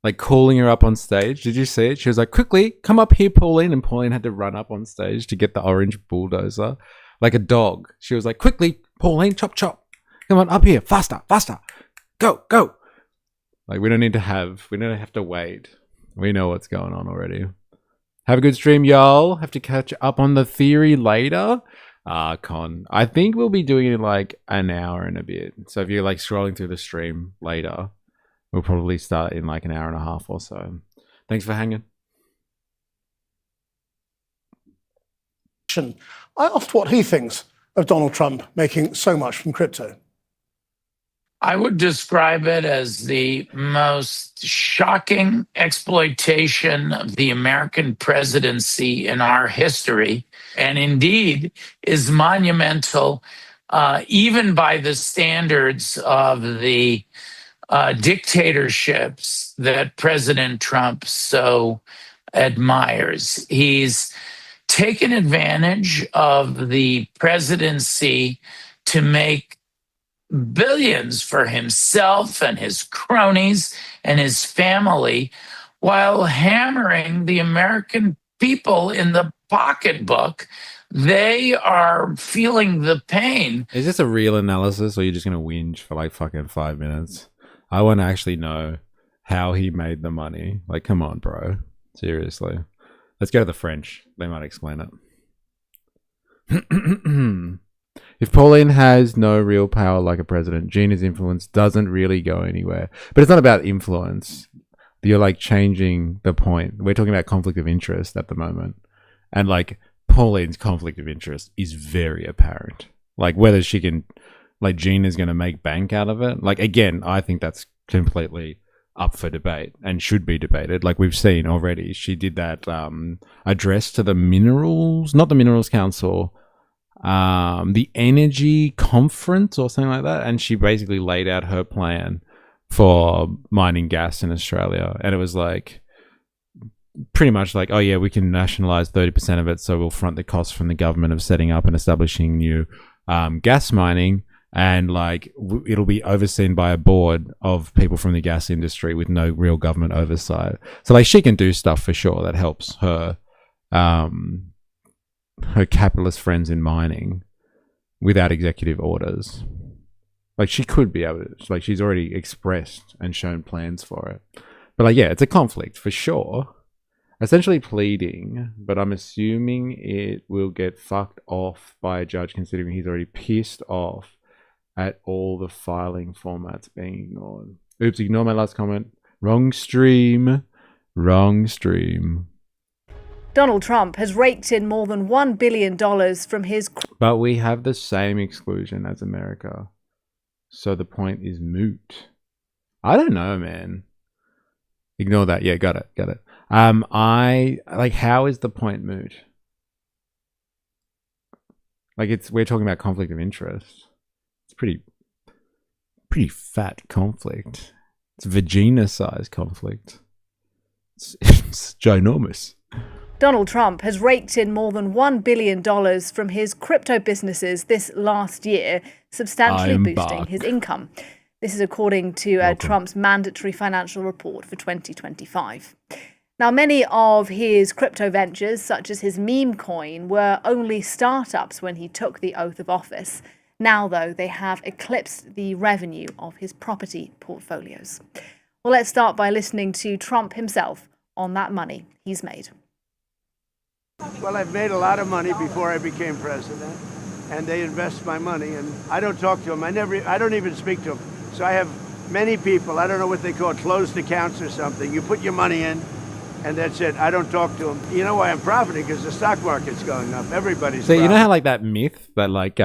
Like, calling her up on stage. Did you see it? She was like, quickly, come up here, Pauline. And Pauline had to run up on stage to get the orange bulldozer. Like a dog. She was like, quickly, Pauline, chop, chop. Come on, up here, faster, faster. Go, go. Like, we don't have to wait. We know what's going on already. Have a good stream, y'all. Have to catch up on the theory later. Con. I think we'll be doing it in like an hour and a bit. So if you're like scrolling through the stream later, we'll probably start in like an hour and a half or so. Thanks for hanging. I asked what he thinks of Donald Trump making so much from crypto. I would describe it as the most shocking exploitation of the American presidency in our history, and indeed is monumental, even by the standards of the dictatorships that President Trump so admires. He's taken advantage of the presidency to make billions for himself and his cronies and his family while hammering the American people in the pocketbook. They are feeling the pain. Is this a real analysis, or are you just going to whinge for like fucking 5 minutes? I want to actually know how he made the money. Like, come on, bro. Seriously. Let's go to the French. They might explain it. If Pauline has no real power like a president, Gina's influence doesn't really go anywhere. But it's not about influence. You're like changing the point. We're talking about conflict of interest at the moment. And like Pauline's conflict of interest is very apparent. Like whether she can, like Gina's going to make bank out of it. Like again, I think that's completely up for debate and should be debated. Like we've seen already. She did that address to the Minerals, not the Minerals Council, the Energy Conference or something like that, and she basically laid out her plan for mining gas in Australia, and it was like pretty much like, oh yeah, we can nationalize 30% of it, so we'll front the cost from the government of setting up and establishing new gas mining, and like it'll be overseen by a board of people from the gas industry with no real government oversight. So like she can do stuff for sure that helps her her capitalist friends in mining without executive orders. Like she could be able to, like she's already expressed and shown plans for it. But like, yeah, it's a conflict for sure. Essentially pleading, but I'm assuming it will get fucked off by a judge considering he's already pissed off at all the filing formats being ignored. Oops, ignore my last comment. Wrong stream. Wrong stream. Donald Trump has raked in more than $1 billion from his... But we have the same exclusion as America. So the point is moot. I don't know, man. Ignore that. Yeah, got it. How is the point moot? Like we're talking about conflict of interest. It's pretty fat conflict. It's vagina-sized conflict. It's ginormous. Donald Trump has raked in more than $1 billion from his crypto businesses this last year, substantially boosting his income. This is according to Trump's mandatory financial report for 2025. Now, many of his crypto ventures, such as his meme coin, were only startups when he took the oath of office. Now, though, they have eclipsed the revenue of his property portfolios. Well, let's start by listening to Trump himself on that money he's made. Well, I've made a lot of money before I became president, and they invest my money, and I don't talk to them. I don't even speak to them. So I have many people, I don't know what they call it, closed accounts or something. You put your money in, and that's it. I don't talk to them. You know why I'm profiting? Because the stock market's going up. Everybody's So profiting. you know how like that myth that like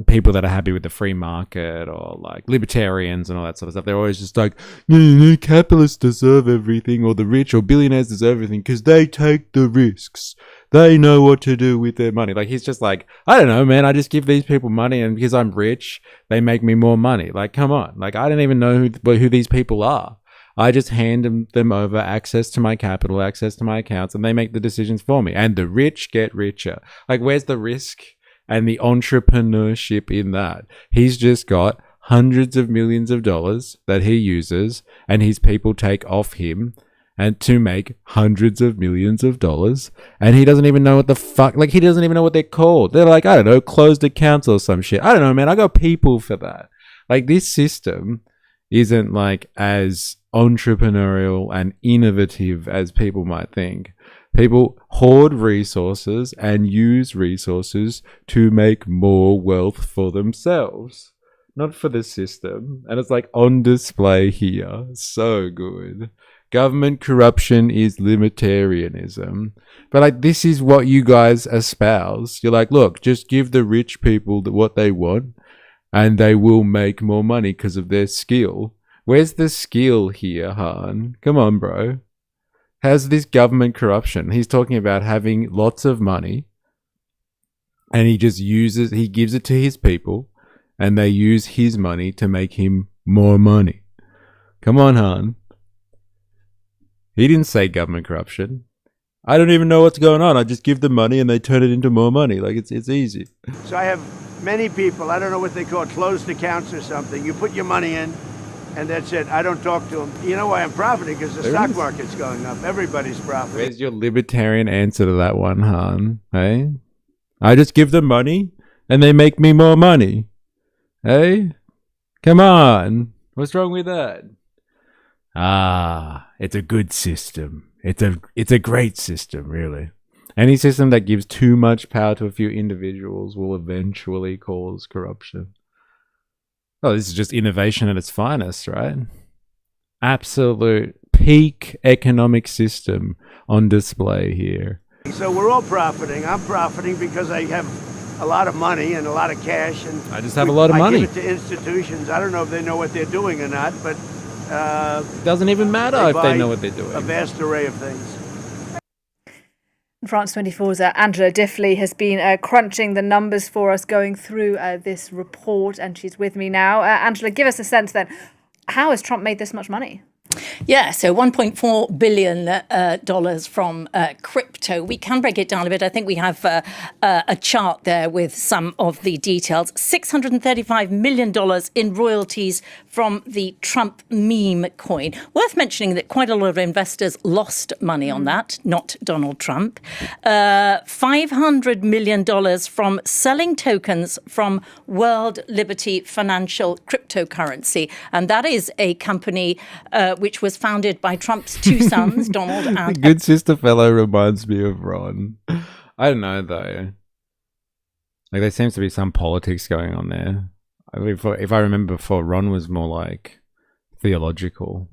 people that are happy with the free market or like libertarians and all that sort of stuff, they're always just like, no, capitalists deserve everything, or the rich or billionaires deserve everything because they take the risks. They know what to do with their money. Like he's just like, I don't know, man. I just give these people money, and because I'm rich, they make me more money. Like, come on. Like, I don't even know who these people are. I just hand them over access to my capital, access to my accounts, and they make the decisions for me. And the rich get richer. Like, where's the risk and the entrepreneurship in that? He's just got hundreds of millions of dollars that he uses, and his people take off him and to make hundreds of millions of dollars, and he doesn't even know what the fuck, like he doesn't even know what they're called. They're like, I don't know, closed accounts or some shit. I don't know, man. I got people for that. Like, this system isn't like as entrepreneurial and innovative as people might think. People hoard resources and use resources to make more wealth for themselves, not for the system. And it's like on display here. So good. Government corruption is libertarianism. But like, this is what you guys espouse. You're like, look, just give the rich people what they want, and they will make more money because of their skill. Where's the skill here, Han? Come on, bro. How's this government corruption? He's talking about having lots of money, and he gives it to his people, and they use his money to make him more money. Come on, Han. He didn't say government corruption. I don't even know what's going on. I just give them money and they turn it into more money. Like, it's easy. So I have many people, I don't know what they call it, closed accounts or something. You put your money in, and that's it. I don't talk to them. You know why I'm profiting? Because the stock market's going up. Everybody's profiting. Where's your libertarian answer to that one, Han? Hey? I just give them money and they make me more money. Hey? Come on. What's wrong with that? It's a good system. It's a great system, really. Any system that gives too much power to a few individuals will eventually cause corruption. Oh, this is just innovation at its finest, right? Absolute peak economic system on display here. So we're all profiting. I'm profiting because I have a lot of money and a lot of cash. And I just have a lot of money. I give it to institutions. I don't know if they know what they're doing or not, but... it doesn't even matter if they know what they're doing. A vast array of things. France 24's Angela Diffley has been crunching the numbers for us, going through this report, and she's with me now. Angela, give us a sense then. How has Trump made this much money? Yeah, so $1.4 billion from crypto. We can break it down a bit. I think we have a chart there with some of the details. $635 million in royalties from the Trump meme coin. Worth mentioning that quite a lot of investors lost money on that, not Donald Trump. $500 million from selling tokens from World Liberty Financial Cryptocurrency. And that is a company which was founded by Trump's two sons, Donald and... The good sister fellow reminds me of Ron. I don't know, though. Like, there seems to be some politics going on there. I mean, if I remember before, Ron was more like theological.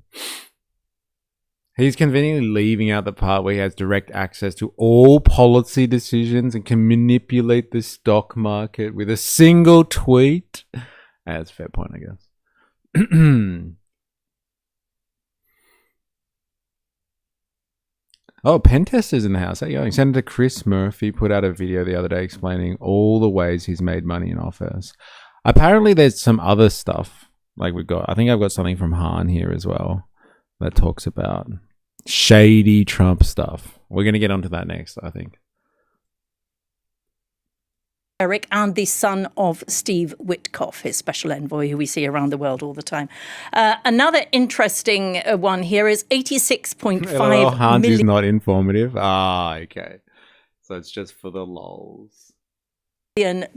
He's conveniently leaving out the part where he has direct access to all policy decisions and can manipulate the stock market with a single tweet. That's a fair point, I guess. Oh, Pentester's in the house. How you going? Senator Chris Murphy put out a video the other day explaining all the ways he's made money in office. Apparently, there's some other stuff. Like I think I've got something from Han here as well that talks about shady Trump stuff. We're going to get onto that next, I think. Eric, and the son of Steve Witkoff, his special envoy, who we see around the world all the time. Another interesting one here is 86.5 Hans million. Is not informative. Okay. So it's just for the lols.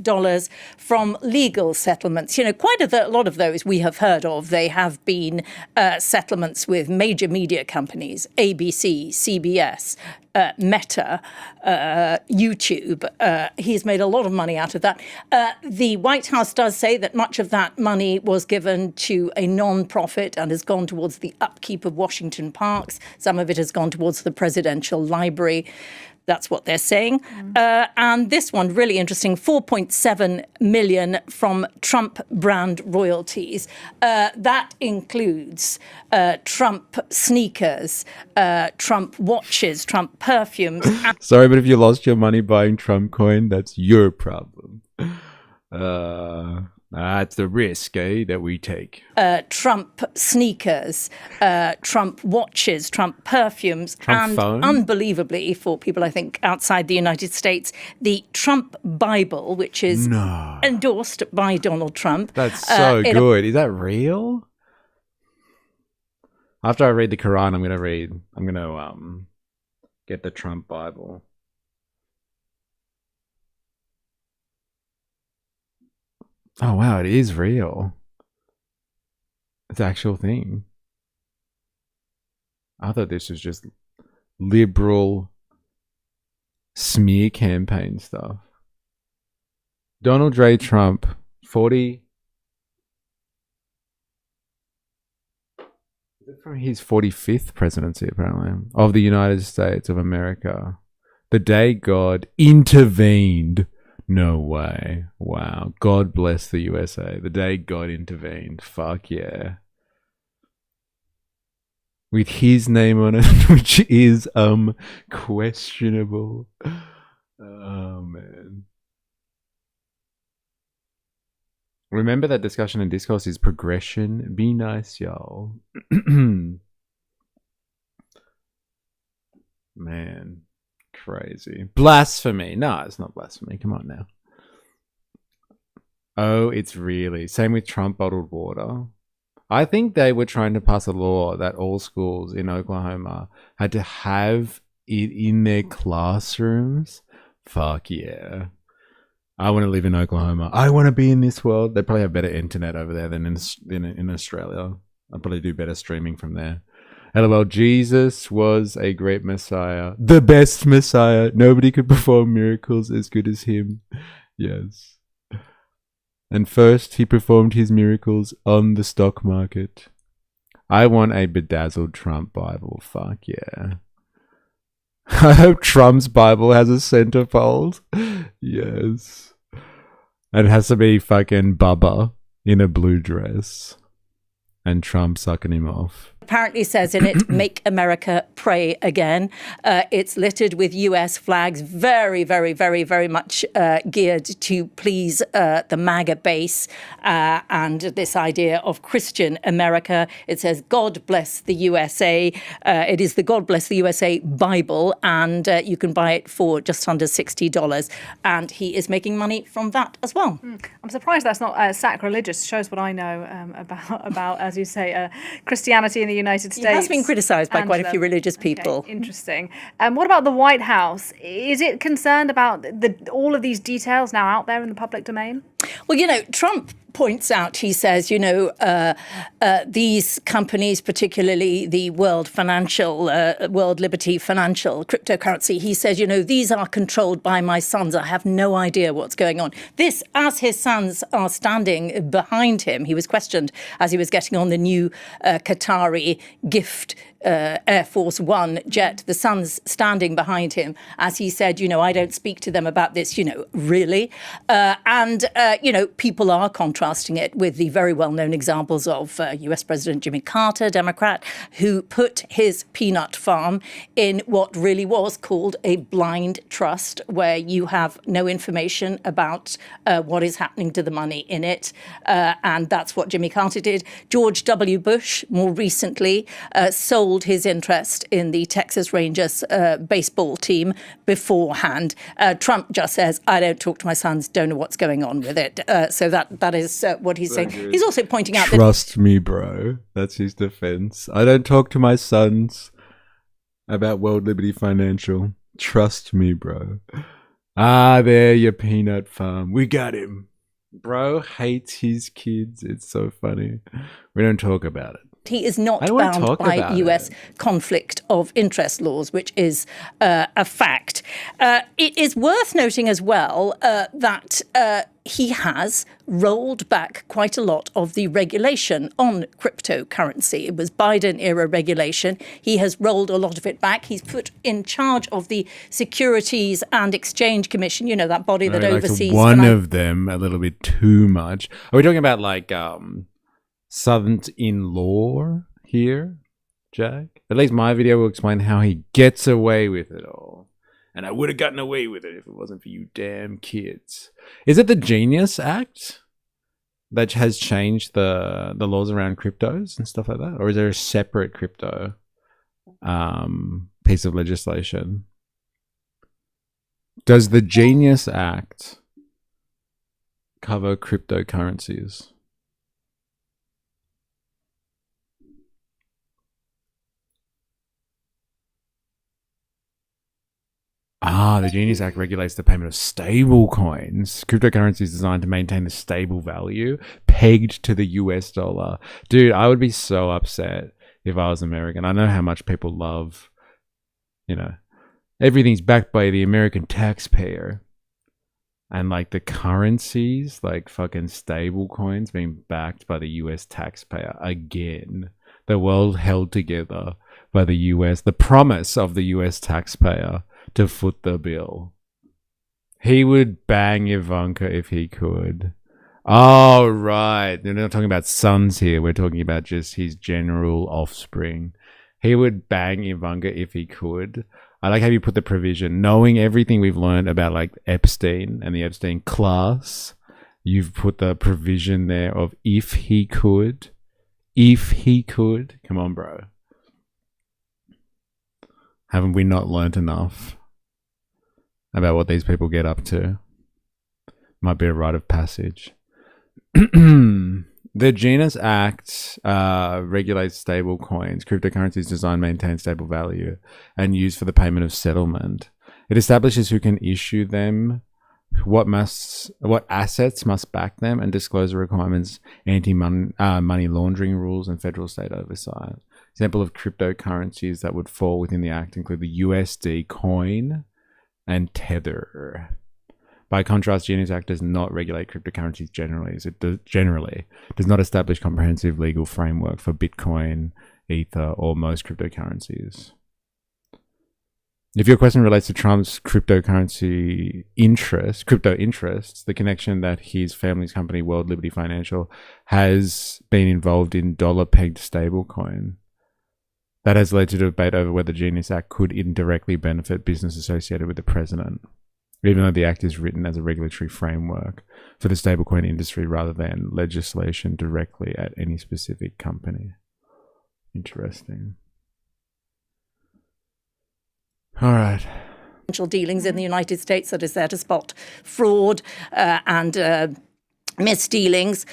Dollars from legal settlements. You know, quite a lot of those we have heard of. They have been settlements with major media companies, ABC, CBS, Meta, YouTube. He's made a lot of money out of that. The White House does say that much of that money was given to a non-profit and has gone towards the upkeep of Washington parks. Some of it has gone towards the presidential library. That's what they're saying. And this one, really interesting, 4.7 million from Trump brand royalties. That includes Trump sneakers, Trump watches, Trump perfumes. Sorry, but if you lost your money buying Trump coin, that's your problem. That's the risk, that we take. Trump sneakers, Trump watches, Trump perfumes, Trump and phone? Unbelievably, for people, I think, outside the United States, the Trump Bible, which is endorsed by Donald Trump. That's so good. Is that real? After I read the Quran, I'm going to get the Trump Bible. Oh, wow, it is real. It's an actual thing. I thought this was just liberal smear campaign stuff. Donald J. Trump, 40... Is it from his 45th presidency, apparently, of the United States of America? The day God intervened No way. Wow. God bless the USA. The day God intervened. Fuck yeah. With his name on it, which is questionable. Oh man. Remember that discussion and discourse is progression. Be nice, y'all. Man. Crazy. Blasphemy. No, it's not blasphemy. Come on now. Oh, it's really. Same with Trump bottled water. I think they were trying to pass a law that all schools in Oklahoma had to have it in their classrooms. Fuck yeah. I want to live in Oklahoma. I want to be in this world. They probably have better internet over there than in Australia. I'll probably do better streaming from there. LOL, Jesus was a great Messiah. The best Messiah. Nobody could perform miracles as good as him. Yes. And first, he performed his miracles on the stock market. I want a bedazzled Trump Bible. Fuck yeah. I hope Trump's Bible has a centerfold. Yes. And it has to be fucking Bubba in a blue dress. And Trump sucking him off. Apparently says in it, "Make America Pray Again." It's littered with US flags, very, very, very, very much geared to please the MAGA base and this idea of Christian America. It says, "God bless the USA." It is the God Bless the USA Bible, and you can buy it for just under $60. And he is making money from that as well. I'm surprised that's not sacrilegious. Shows what I know about, as you say, Christianity in the United States. It has been criticised by quite a few religious people. Okay, interesting. What about the White House? Is it concerned about all of these details now out there in the public domain? Well, you know, Trump points out, he says, you know, these companies, particularly the World Liberty Financial cryptocurrency, he says, you know, these are controlled by my sons. I have no idea what's going on. This, as his sons are standing behind him, he was questioned as he was getting on the new Qatari gift Air Force One jet, the sons standing behind him as he said, you know, I don't speak to them about this, you know, really. You know, people are contrasting it with the very well-known examples of US President Jimmy Carter, Democrat, who put his peanut farm in what really was called a blind trust, where you have no information about what is happening to the money in it. And that's what Jimmy Carter did. George W. Bush, more recently, sold his interest in the Texas Rangers baseball team beforehand. Trump just says, I don't talk to my sons, don't know what's going on with it. So that is what he's saying. Good. He's also pointing out Trust me, bro. That's his defense. I don't talk to my sons about World Liberty Financial. Trust me, bro. There, your peanut farm. We got him. Bro hates his kids. It's so funny. We don't talk about it. He is not bound by US conflict of interest laws, which is a fact. It is worth noting as well that he has rolled back quite a lot of the regulation on cryptocurrency. It was Biden-era regulation. He has rolled a lot of it back. He's put in charge of the Securities and Exchange Commission, you know, that body that oversees... One of them a little bit too much. Are we talking about like... sons-in-law here, Jack? At least my video will explain how he gets away with it all. And I would have gotten away with it if it wasn't for you damn kids. Is it the Genius Act that has changed the laws around cryptos and stuff like that? Or is there a separate crypto piece of legislation? Does the Genius Act cover cryptocurrencies? The Genius Act regulates the payment of stable coins. Cryptocurrency is designed to maintain the stable value pegged to the US dollar. Dude, I would be so upset if I was American. I know how much people love, you know, everything's backed by the American taxpayer. And like the currencies, like fucking stable coins being backed by the US taxpayer again. The world held together by the US, the promise of the US taxpayer to foot the bill. He would bang Ivanka if he could. Oh, right. We're not talking about sons here. We're talking about just his general offspring. He would bang Ivanka if he could. I like how you put the provision. Knowing everything we've learned about like Epstein and the Epstein class, you've put the provision there of if he could. If he could. Come on, bro. Haven't we not learnt enough about what these people get up to? Might be a rite of passage. The Genius Act regulates stable coins. Cryptocurrencies designed to maintain stable value and used for the payment of settlement. It establishes who can issue them, what assets must back them, and disclosure requirements, anti-money laundering rules, and federal state oversight. Example of cryptocurrencies that would fall within the Act include the USD coin and Tether. By contrast, Genius Act does not regulate cryptocurrencies generally. It does not establish comprehensive legal framework for Bitcoin, Ether, or most cryptocurrencies. If your question relates to Trump's crypto interests, the connection that his family's company, World Liberty Financial, has been involved in dollar-pegged stablecoin, that has led to debate over whether Genius Act could indirectly benefit business associated with the president, even though the Act is written as a regulatory framework for the stablecoin industry rather than legislation directly at any specific company. Interesting. All right. Dealings in the United States that is there to spot fraud and misdealings.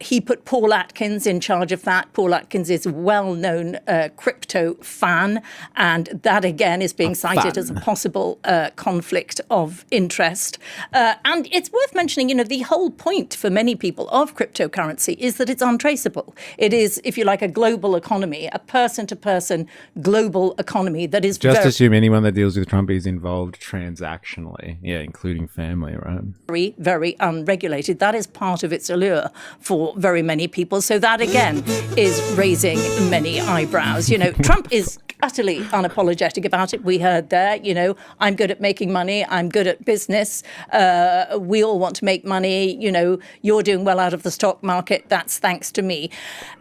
He put Paul Atkins in charge of that. Paul Atkins is a well-known crypto fan, and that again is being cited as a possible conflict of interest. And it's worth mentioning, you know, the whole point for many people of cryptocurrency is that it's untraceable. It is, if you like, a global economy, a person-to-person global economy that is just assume anyone that deals with Trump is involved transactionally, yeah, including family, right? Very, very unregulated. That is part of its allure for very many people. So that, again, is raising many eyebrows. You know, Trump is utterly unapologetic about it. We heard there, you know, I'm good at making money. I'm good at business. We all want to make money. You know, you're doing well out of the stock market. That's thanks to me.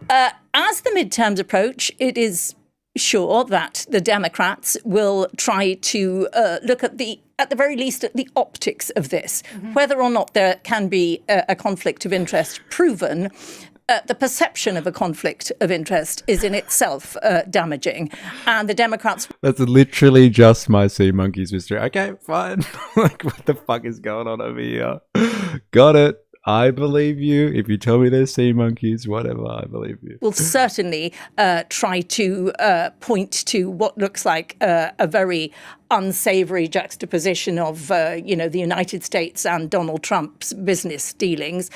As the midterms approach, it is sure that the Democrats will try to look at the very least, at the optics of this. Whether or not there can be a conflict of interest proven, the perception of a conflict of interest is in itself damaging. And the Democrats... That's literally just my sea monkeys mystery. Okay, fine. Like, what the fuck is going on over here? Got it. I believe you. If you tell me there's sea monkeys, whatever, I believe you. Will certainly try to point to what looks like a very unsavory juxtaposition of, you know, the United States and Donald Trump's business dealings.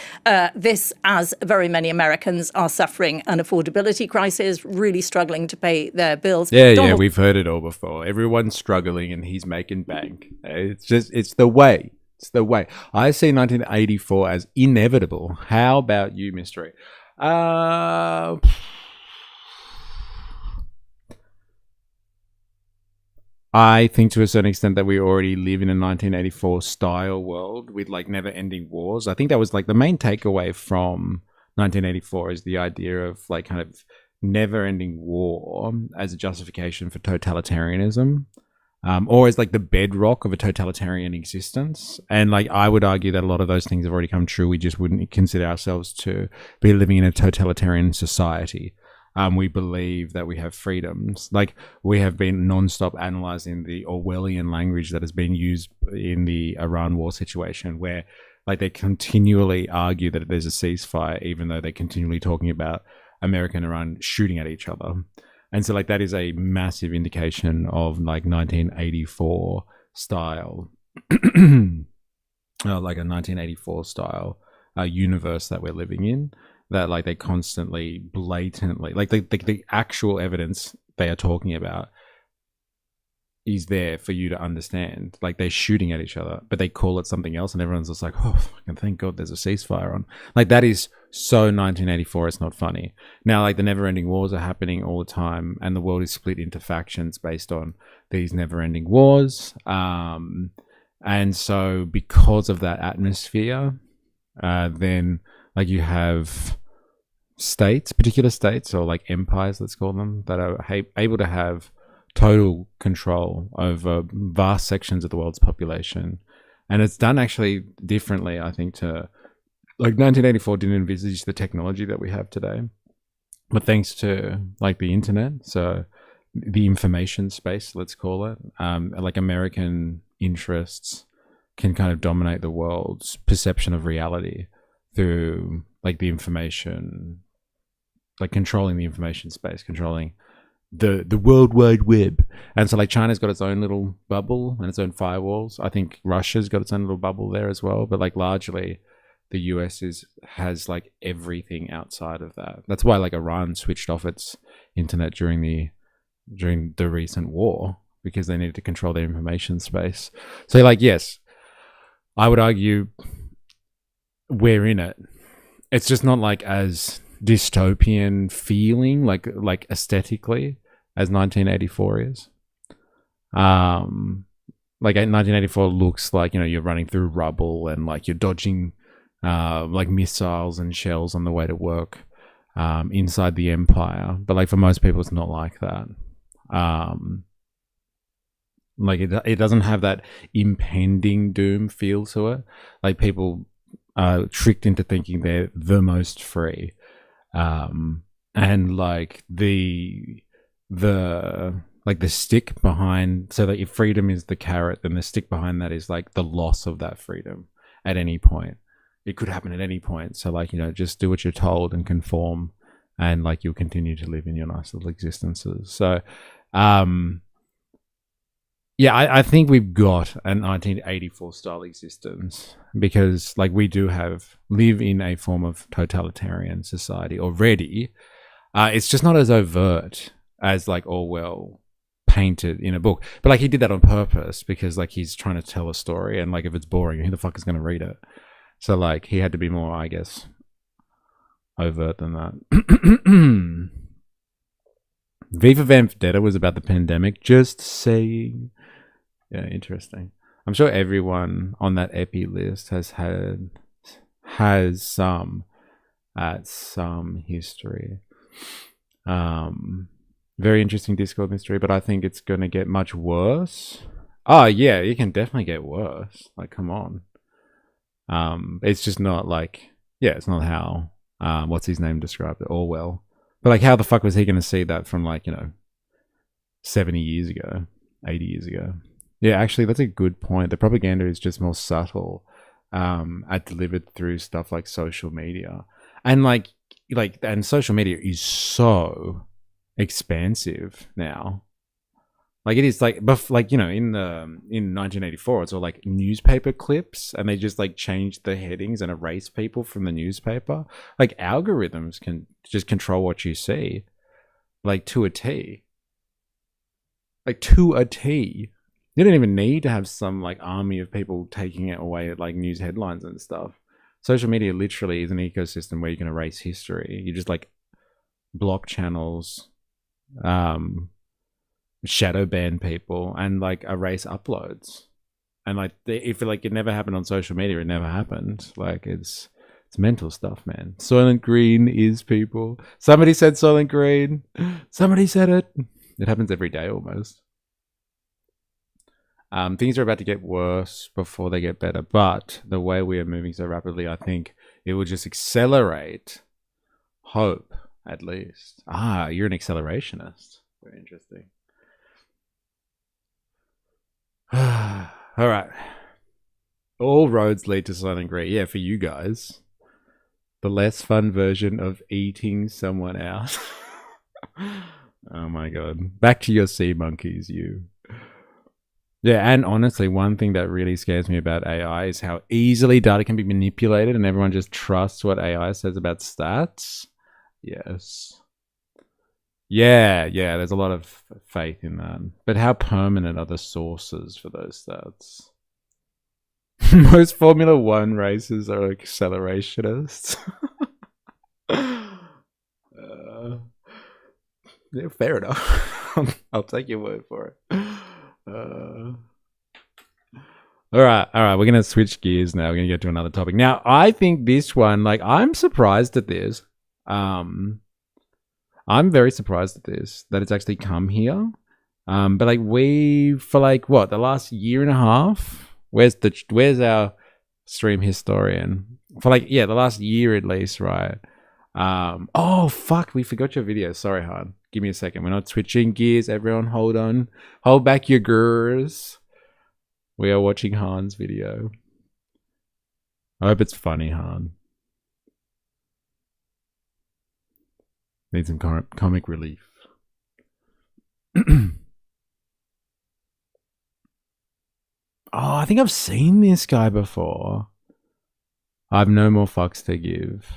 This, as very many Americans are suffering an affordability crisis, really struggling to pay their bills. Yeah, we've heard it all before. Everyone's struggling and he's making bank. It's the way. It's the way. I see 1984 as inevitable. How about you, Mystery? I think to a certain extent that we already live in a 1984 style world with like never-ending wars. I think that was like the main takeaway from 1984 is the idea of like kind of never-ending war as a justification for totalitarianism. Or as like the bedrock of a totalitarian existence. And like I would argue that a lot of those things have already come true. We just wouldn't consider ourselves to be living in a totalitarian society. We believe that we have freedoms. Like we have been non-stop analyzing the Orwellian language that has been used in the Iran war situation, where like they continually argue that there's a ceasefire, even though they're continually talking about America and Iran shooting at each other. And so like that is a massive indication of like 1984 style, like a 1984 style universe that we're living in, that like they constantly blatantly, like the actual evidence they are talking about is there for you to understand. Like they're shooting at each other, but they call it something else and everyone's just like, oh, fucking thank God there's a ceasefire on. Like that is so 1984, it's not funny. Now, like the never-ending wars are happening all the time and the world is split into factions based on these never-ending wars. And so because of that atmosphere, then like you have states, particular states or like empires, let's call them, that are able to have total control over vast sections of the world's population. And it's done actually differently, I think, to like 1984 didn't envisage the technology that we have today. But thanks to like the internet, so the information space, let's call it, like American interests can kind of dominate the world's perception of reality through like the information, like controlling the information space, controlling the World Wide Web. And so like China's got its own little bubble and its own firewalls. I think Russia's got its own little bubble there as well. But like largely the US has like everything outside of that. That's why like Iran switched off its internet during the recent war, because they needed to control their information space. So like, yes, I would argue we're in it. It's just not like as dystopian feeling, like aesthetically, as 1984 is. Like 1984 looks like, you know, you're running through rubble and like you're dodging like missiles and shells on the way to work inside the empire. But like for most people, it's not like that. Like it doesn't have that impending doom feel to it. Like people are tricked into thinking they're the most free. And like the stick behind, so that if freedom is the carrot, then the stick behind that is like the loss of that freedom at any point. It could happen at any point. So like, you know, just do what you're told and conform, and like you'll continue to live in your nice little existences. So yeah, I think we've got a 1984 style existence, because like we do live in a form of totalitarian society already. It's just not as overt as like Orwell painted in a book. But like he did that on purpose, because like he's trying to tell a story, and like if it's boring, who the fuck is going to read it? So like he had to be more, I guess, overt than that. V for Vendetta was about the pandemic. Just saying. Yeah, interesting. I'm sure everyone on that epi list has some history. Very interesting Discord mystery, but I think it's going to get much worse. Oh yeah, it can definitely get worse. Like, come on. It's just not like, yeah, it's not how what's his name described it, Orwell. But like, how the fuck was he going to see that from like, you know, 70 years ago, 80 years ago? Yeah, actually, that's a good point. The propaganda is just more subtle, delivered through stuff like social media, and and social media is so expansive now. Like it is like, but like, you know, in 1984, it's all like newspaper clips, and they just like change the headings and erase people from the newspaper. Like algorithms can just control what you see, like to a T. Like to a T. You don't even need to have some like army of people taking it away at like news headlines and stuff. Social media literally is an ecosystem where you can erase history. You just like block channels, shadow ban people, and like erase uploads. And like if like it never happened on social media, it never happened. Like it's mental stuff, man. Soylent Green is people. Somebody said Soylent Green. Somebody said it. It happens every day almost. Things are about to get worse before they get better, but the way we are moving so rapidly, I think it will just accelerate hope, at least. Ah, you're an accelerationist. Very interesting. All right. All roads lead to Silent Grey. Yeah, for you guys. The less fun version of eating someone out. Oh my god. Back to your sea monkeys, you. Yeah, and honestly, one thing that really scares me about AI is how easily data can be manipulated, and everyone just trusts what AI says about stats. Yes. Yeah, there's a lot of faith in that. But how permanent are the sources for those stats? Most Formula One races are accelerationists. Yeah, fair enough. I'll take your word for it. All right. We're gonna switch gears now. We're gonna get to another topic. Now, I think this one, like, I'm surprised at this. I'm very surprised at this that it's actually come here. But like for like what, the last year and a half? Where's our stream historian? For like, yeah, the last year at least, right? Oh fuck, we forgot your video. Sorry, Han. Give me a second. We're not switching gears. Everyone, hold on. Hold back your gears. We are watching Han's video. I hope it's funny, Han. Need some comic relief. Oh, I think I've seen this guy before. I've no more fucks to give.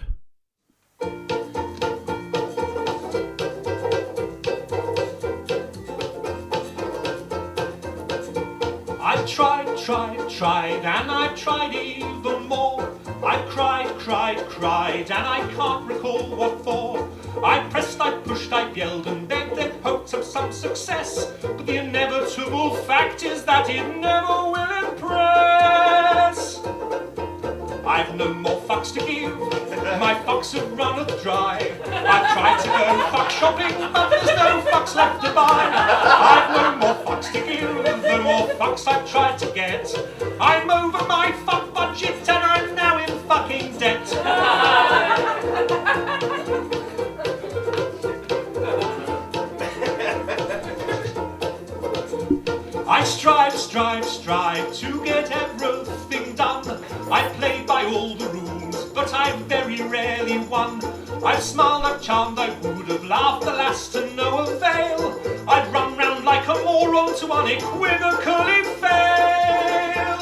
I tried, and I tried even more. I cried, and I can't recall what for. I pressed, I pushed, I yelled and begged in hopes of some success. But the inevitable fact is that it never will impress. I've no more fucks to give, my fucks have runneth dry. I've tried to go fuck shopping, but there's no fucks left to buy. I've no more fucks to give, the more fucks I've tried to get. I'm over my fuck budget and I'm now in fucking debt. I strive to get everything done. I played by all the rules, but I very rarely won. I've smiled, I've charmed, I would have laughed, alas, to no avail. I'd run round like a moron to unequivocally fail.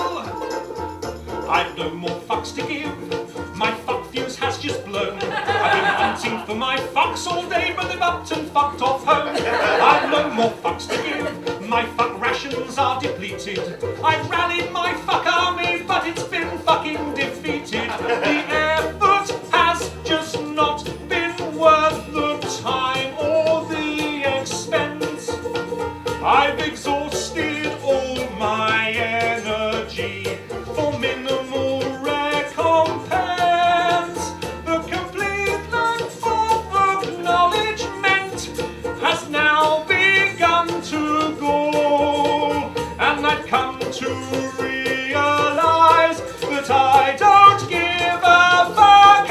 I've no more fucks to give, my fuck fuse has just blown. I've been hunting for my fucks all day, but they've upped and fucked off home. I've no more fucks to give, my fuck rations are depleted. I've rallied my fuck army, but it's been fucking defeated. The effort has just not been worth the time or the expense. I've exhausted all my energy for minimal recompense. The complete lack of acknowledgement has now begun to go, and I've come to realize that I don't give a fuck.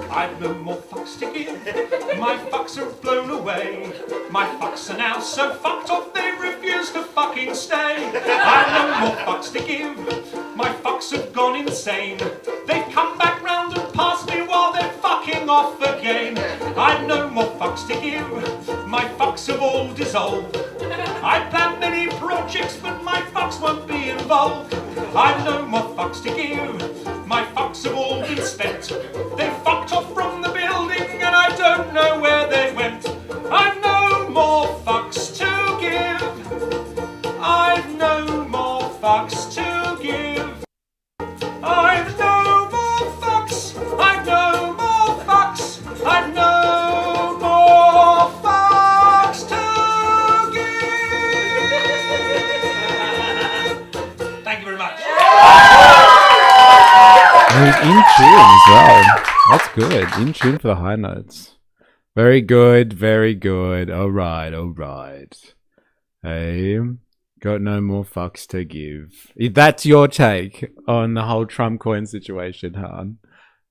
I've no more fucks to give, my fucks are blown away. My fucks are now so fucked off they refuse to fucking stay. I've no more fucks to give, my fucks have gone insane. They've come back round and passed me while they're fucking off again. I've no more fucks to give, my fucks have all dissolved. I plan many projects but my fucks won't be involved. I've no more fucks to give, my fucks have all been spent. They fucked off from the building and I don't know where they went. I've no more fucks to give, I've no more fucks to give. I've no more fucks, I've no more fucks, I've no more fucks to give. Thank you very much. And he's in tune as well. That's good. In tune for the high notes. Very good, very good. Alright. Hey, got no more fucks to give. That's your take on the whole Trump coin situation, Han.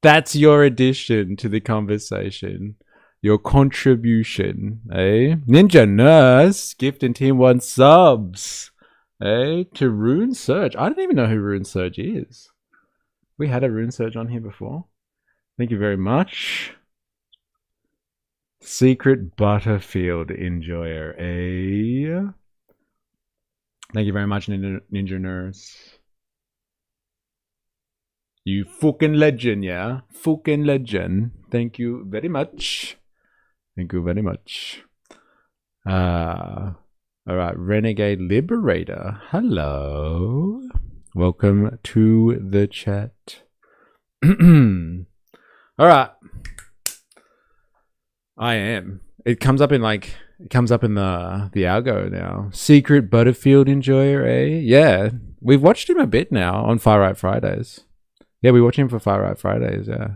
That's your addition to the conversation. Your contribution, eh? Ninja Nurse gifting Team 1 subs. Eh? To Rune Surge. I don't even know who Rune Surge is. We had a Rune Surge on here before. Thank you very much. Secret Butterfield enjoyer, eh? Thank you very much, Ninja Nurse. You fucking legend, yeah? Fucking legend. Thank you very much. Thank you very much. Alright, Renegade Liberator. Hello. Welcome to the chat. Alright. I am. It comes up in like It comes up in the algo now. Secret Butterfield enjoyer, eh? Yeah, we've watched him a bit now on Far Right Fridays. Yeah, we watch him for Far Right Fridays. Yeah,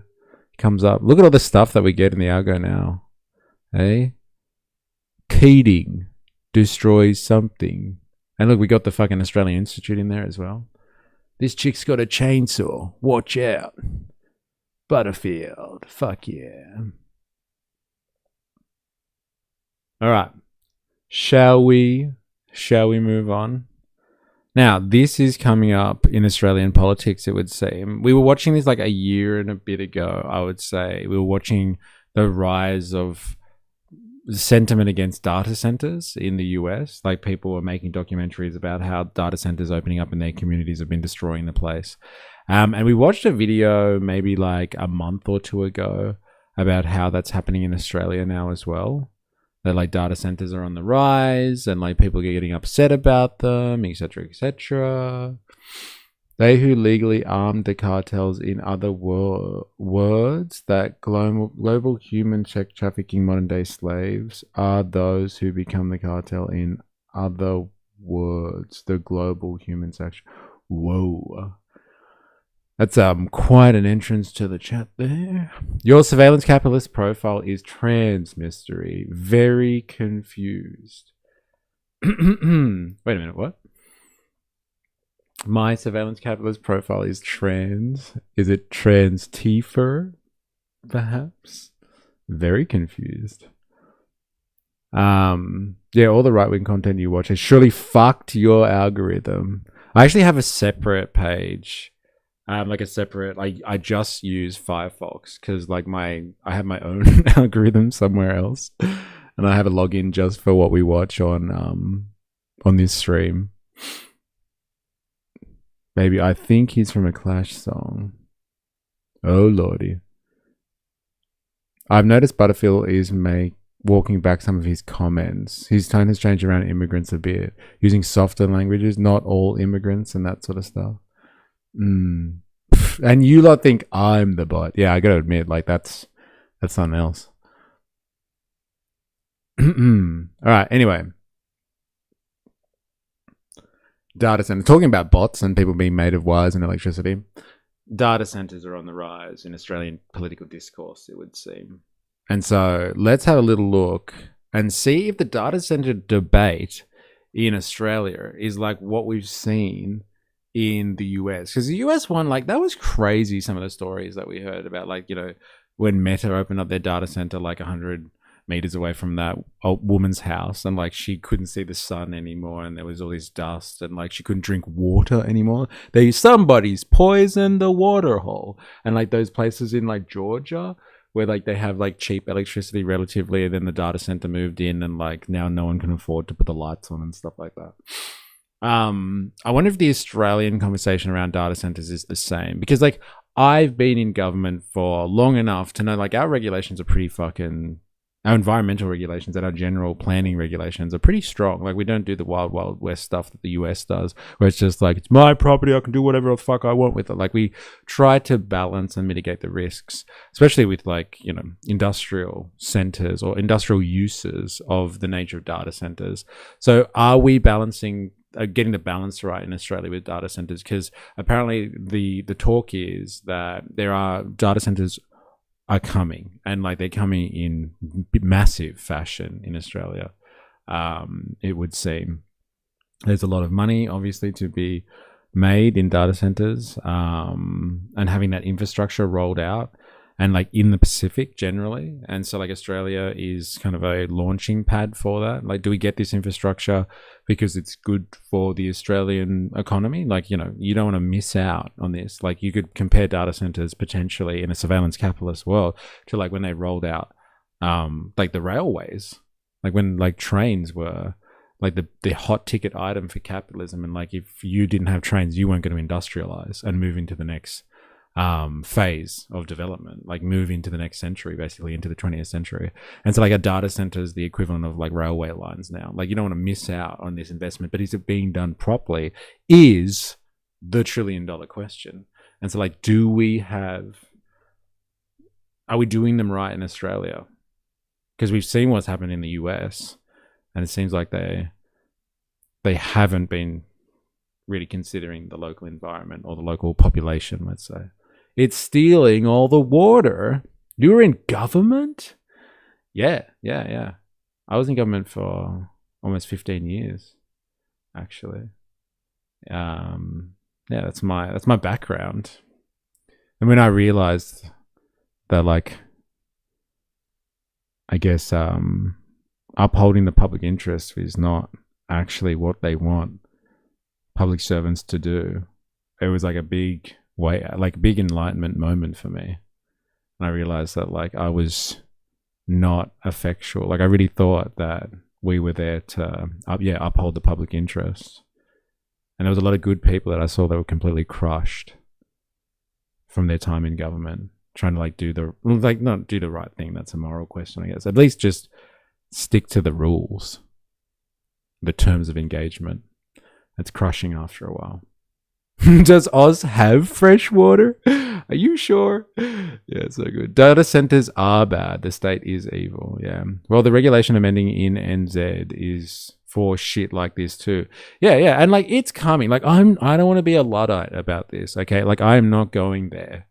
comes up. Look at all the stuff that we get in the algo now, eh? Keating destroys something, and look, we got the fucking Australian Institute in there as well. This chick's got a chainsaw. Watch out, Butterfield. Fuck yeah. All right. Shall we move on? Now, this is coming up in Australian politics, it would seem. We were watching this like a year and a bit ago, I would say. We were watching the rise of sentiment against data centers in the US. Like, people were making documentaries about how data centers opening up in their communities have been destroying the place. And we watched a video maybe like a month or two ago about how that's happening in Australia now as well. That like data centers are on the rise and like people are getting upset about them, etc., etc. They who legally armed the cartels, in other words, that global human sex trafficking modern day slaves are those who become the cartel, in other words, the global human sex. Whoa. That's quite an entrance to the chat there. Your surveillance capitalist profile is trans mystery. Very confused. Wait a minute, what? My surveillance capitalist profile is trans. Is it trans Tifer? Perhaps? Very confused. Yeah, all the right-wing content you watch has surely fucked your algorithm. I actually have a separate page. Like a separate, I just use Firefox because like I have my own algorithm somewhere else, and I have a login just for what we watch on this stream. Maybe I think he's from a Clash song. Oh lordy! I've noticed Butterfield is walking back some of his comments. His tone has changed around immigrants a bit, using softer languages, not all immigrants and that sort of stuff. And you lot think I'm the bot. Yeah, I gotta admit, like that's something else. Alright, anyway. Data center. Talking about bots and people being made of wires and electricity. Data centers are on the rise in Australian political discourse, it would seem. And so let's have a little look and see if the data center debate in Australia is like what we've seen in the US, because the US one, like, that was crazy. Some of the stories that we heard about, like, you know, when Meta opened up their data center like 100 meters away from that old woman's house, and like she couldn't see the sun anymore, and there was all this dust, and like she couldn't drink water anymore. Somebody's poisoned the water hole. And like those places in like Georgia where like they have like cheap electricity relatively, and then the data center moved in, and like now no one can afford to put the lights on and stuff like that. I wonder if the Australian conversation around data centers is the same, because like I've been in government for long enough to know like our regulations are pretty fucking, our environmental regulations and our general planning regulations are pretty strong. Like we don't do the wild west stuff that the US does, where it's just like, it's my property, I can do whatever the fuck I want with it. Like we try to balance and mitigate the risks, especially with like, you know, industrial centers or industrial uses of the nature of data centers. So are we balancing, getting the balance right in Australia with data centers? Because apparently the talk is that there are data centers are coming, and like they're coming in massive fashion in Australia. It would seem there's a lot of money obviously to be made in data centers, and having that infrastructure rolled out, and like in the Pacific generally. And so like Australia is kind of a launching pad for that. Like, do we get this infrastructure because it's good for the Australian economy? Like, you know, you don't want to miss out on this. Like you could compare data centers potentially in a surveillance capitalist world to like when they rolled out like the railways, like when like trains were like the hot ticket item for capitalism. And like if you didn't have trains, you weren't going to industrialize and move into the next phase of development, like move into the next century, basically into the 20th century. And so like a data center is the equivalent of like railway lines now. Like you don't want to miss out on this investment, but is it being done properly is the $1 trillion question. And so like, are we doing them right in Australia? Because we've seen what's happened in the US. And it seems like they haven't been really considering the local environment or the local population, let's say. It's stealing all the water. You're in government? Yeah. I was in government for almost 15 years, actually. Yeah, that's my background. And when I realized that, like, I guess upholding the public interest is not actually what they want public servants to do, it was like a big big enlightenment moment for me. And I realized that, like, I was not effectual. Like, I really thought that we were there to uphold the public interest. And there was a lot of good people that I saw that were completely crushed from their time in government, trying to not do the right thing. That's a moral question, I guess. At least just stick to the rules, the terms of engagement. It's crushing after a while. Does Oz have fresh water? Are you sure? Yeah, so good. Data centers are bad. The state is evil. Yeah. Well, the regulation amending in NZ is for shit like this too. Yeah. And like, it's coming. Like, I don't want to be a Luddite about this. Okay. Like, I am not going there.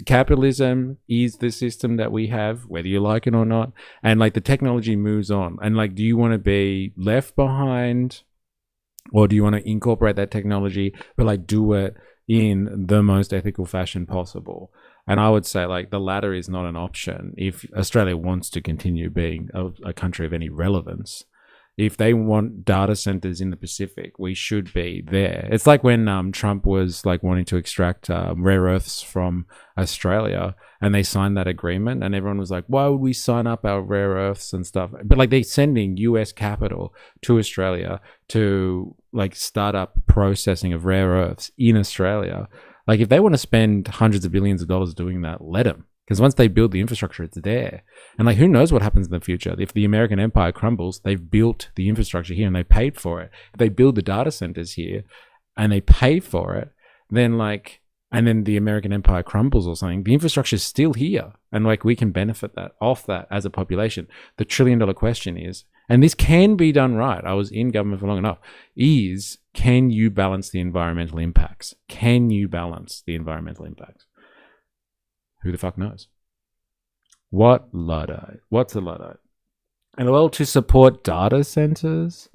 Capitalism is the system that we have, whether you like it or not. And like, the technology moves on. And like, do you want to be left behind, or do you want to incorporate that technology, but like do it in the most ethical fashion possible? And I would say, like, the latter is not an option if Australia wants to continue being a country of any relevance. If they want data centers in the Pacific, we should be there. It's like when Trump was like wanting to extract rare earths from Australia, and they signed that agreement, and everyone was like, why would we sign up our rare earths and stuff? But like, they're sending US capital to Australia to like start up processing of rare earths in Australia. Like, if they want to spend hundreds of billions of dollars doing that, let them. Because once they build the infrastructure, it's there. And like, who knows what happens in the future? If the American empire crumbles, they've built the infrastructure here and they paid for it. If they build the data centers here and they pay for it, then like, and then the American empire crumbles or something, the infrastructure is still here. And like, we can benefit off that as a population. The $1 trillion question is, and this can be done right, I was in government for long enough, is, can you balance the environmental impacts? Who the fuck knows? What Luddite? What's a Luddite? And well, to support data centers,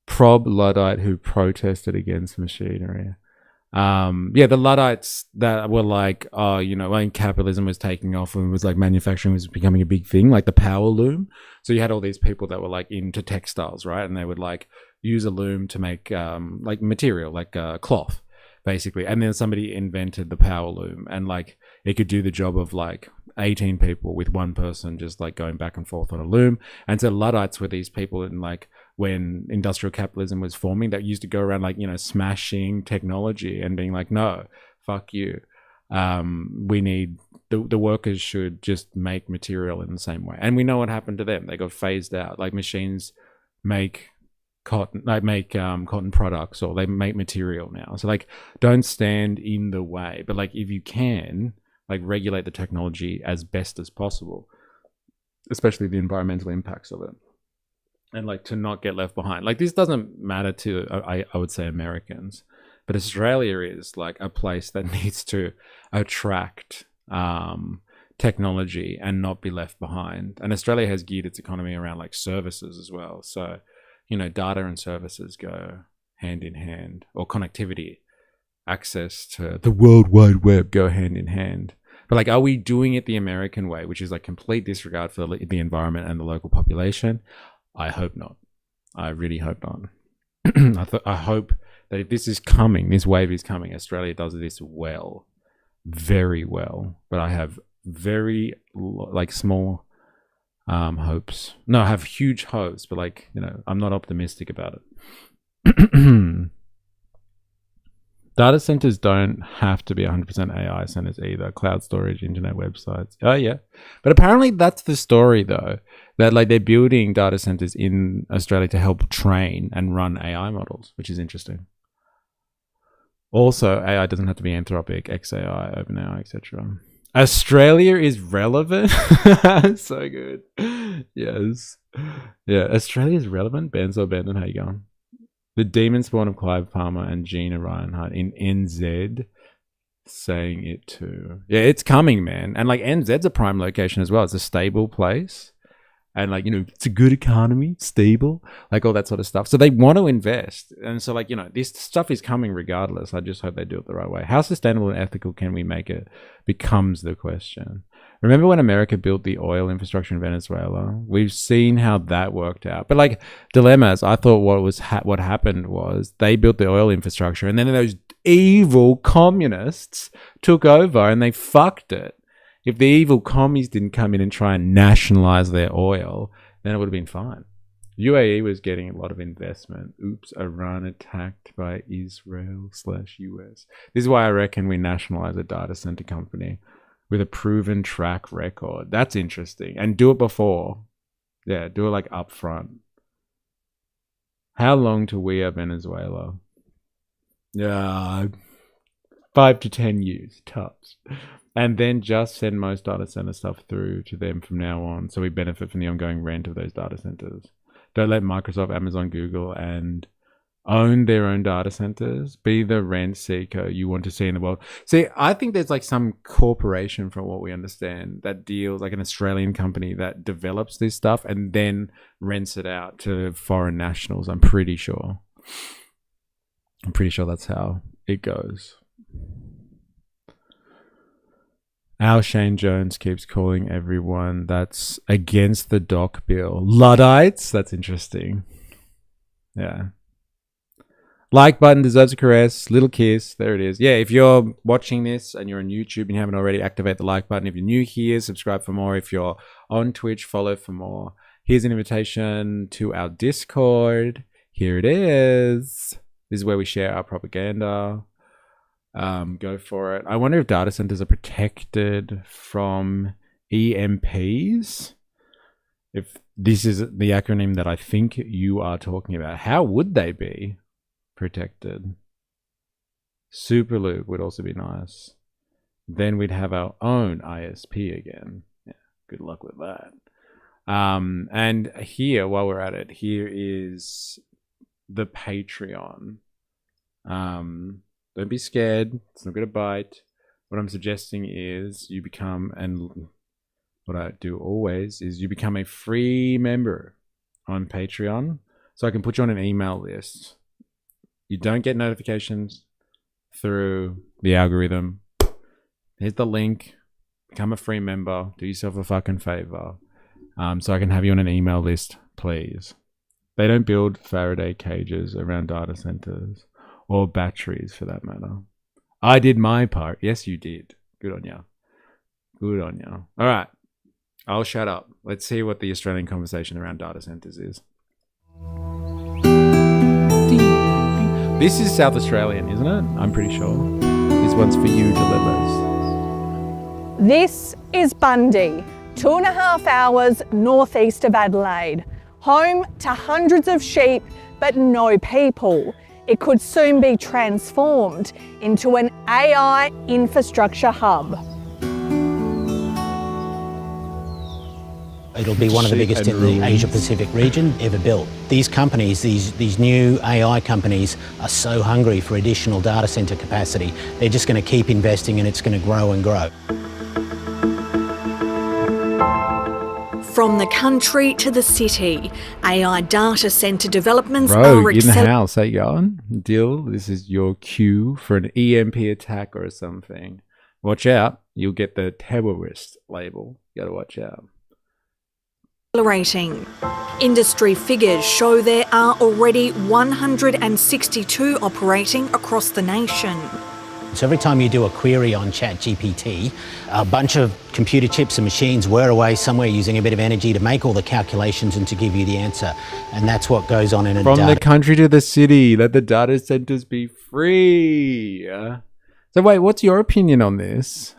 prob Luddite who protested against machinery. The Luddites that were like, when capitalism was taking off and was like manufacturing was becoming a big thing, like the power loom. So you had all these people that were like into textiles, right? And they would like use a loom to make like material, like cloth, basically. And then somebody invented the power loom, and like, it could do the job of like 18 people with one person just like going back and forth on a loom. And so Luddites were these people in like, when industrial capitalism was forming, that used to go around like, smashing technology and being like, no, fuck you. We need, the workers should just make material in the same way. And we know what happened to them. They got phased out. Like, machines make cotton products, or they make material now. So like, don't stand in the way, but like, if you can, like, regulate the technology as best as possible, especially the environmental impacts of it, and like, to not get left behind. Like, this doesn't matter to I would say Americans, but Australia is like a place that needs to attract technology and not be left behind. And Australia has geared its economy around like services as well. So data and services go hand in hand, or connectivity, access to the World Wide Web go hand in hand. But like, are we doing it the American way, which is like complete disregard for the environment and the local population? I hope not. I really hope not. I hope that if this wave is coming, Australia does this well, very well. But I have very like small hopes. No, I have huge hopes, but like, I'm not optimistic about it. Data centers don't have to be 100% AI centers either. Cloud storage, internet websites. Oh yeah. But apparently that's the story though, that like, they're building data centers in Australia to help train and run AI models, which is interesting. Also, AI doesn't have to be Anthropic, XAI, OpenAI, etc. Australia is relevant. So good. Yes. Yeah, Australia is relevant. Benzo Bendon, how you going? The demon spawn of Clive Palmer and Gina Reinhardt in NZ saying it too. Yeah, it's coming, man. And like NZ's a prime location as well. It's a stable place. And like, it's a good economy, stable, like all that sort of stuff. So they want to invest. And so like, this stuff is coming regardless. I just hope they do it the right way. How sustainable and ethical can we make it becomes the question. Remember when America built the oil infrastructure in Venezuela? We've seen how that worked out. But like dilemmas, I thought what happened was they built the oil infrastructure and then those evil communists took over and they fucked it. If the evil commies didn't come in and try and nationalize their oil, then it would have been fine. UAE was getting a lot of investment. Oops, Iran attacked by Israel/US. This is why I reckon we nationalize a data center company with a proven track record. That's interesting. And do it before. Yeah, do it like up front. How long till we are Venezuela? Yeah, 5 to 10 years, tops. And then just send most data center stuff through to them from now on, so we benefit from the ongoing rent of those data centers. Don't let Microsoft, Amazon, Google, and own their own data centers. Be the rent seeker you want to see in the world. See, I think there's like some corporation, from what we understand, that deals, like an Australian company that develops this stuff and then rents it out to foreign nationals. I'm pretty sure that's how it goes. Our Shane Jones keeps calling everyone that's against the doc bill Luddites. That's interesting. Yeah. Like button deserves a caress. Little kiss. There it is. Yeah, if you're watching this and you're on YouTube and you haven't already, activate the like button. If you're new here, subscribe for more. If you're on Twitch, follow for more. Here's an invitation to our Discord. Here it is. This is where we share our propaganda. Go for it. I wonder if data centers are protected from EMPs. If this is the acronym that I think you are talking about, how would they be protected? Superloop would also be nice. Then we'd have our own ISP again. Yeah, good luck with that. And here, while we're at it, here is the Patreon. Don't be scared. It's not going to bite. What I'm suggesting is you become, and what I do always is you become a free member on Patreon, so I can put you on an email list. You don't get notifications through the algorithm. Here's the link. Become a free member. Do yourself a fucking favor. So I can have you on an email list, please. They don't build Faraday cages around data centers. Or batteries, for that matter. I did my part. Yes, you did. Good on you. Good on you. All right. I'll shut up. Let's see what the Australian conversation around data centers is. This is South Australian, isn't it? I'm pretty sure. This one's for you, Delivers. This is Bundy, 2.5 hours northeast of Adelaide. Home to hundreds of sheep, but no people. It could soon be transformed into an AI infrastructure hub. It'll be one of the biggest in the Asia-Pacific region ever built. These companies, these new AI companies, are so hungry for additional data center capacity. They're just going to keep investing and it's going to grow and grow. From the country to the city, AI data centre developments are in the house. How you going? Dill, this is your cue for an EMP attack or something. Watch out. You'll get the terrorist label. You gotta watch out. Accelerating. Industry figures show there are already 162 operating across the nation. So every time you do a query on ChatGPT, a bunch of computer chips and machines whir away somewhere using a bit of energy to make all the calculations and to give you the answer. And that's what goes on in a From the country to the city, let the data centers be free. So wait, what's your opinion on this?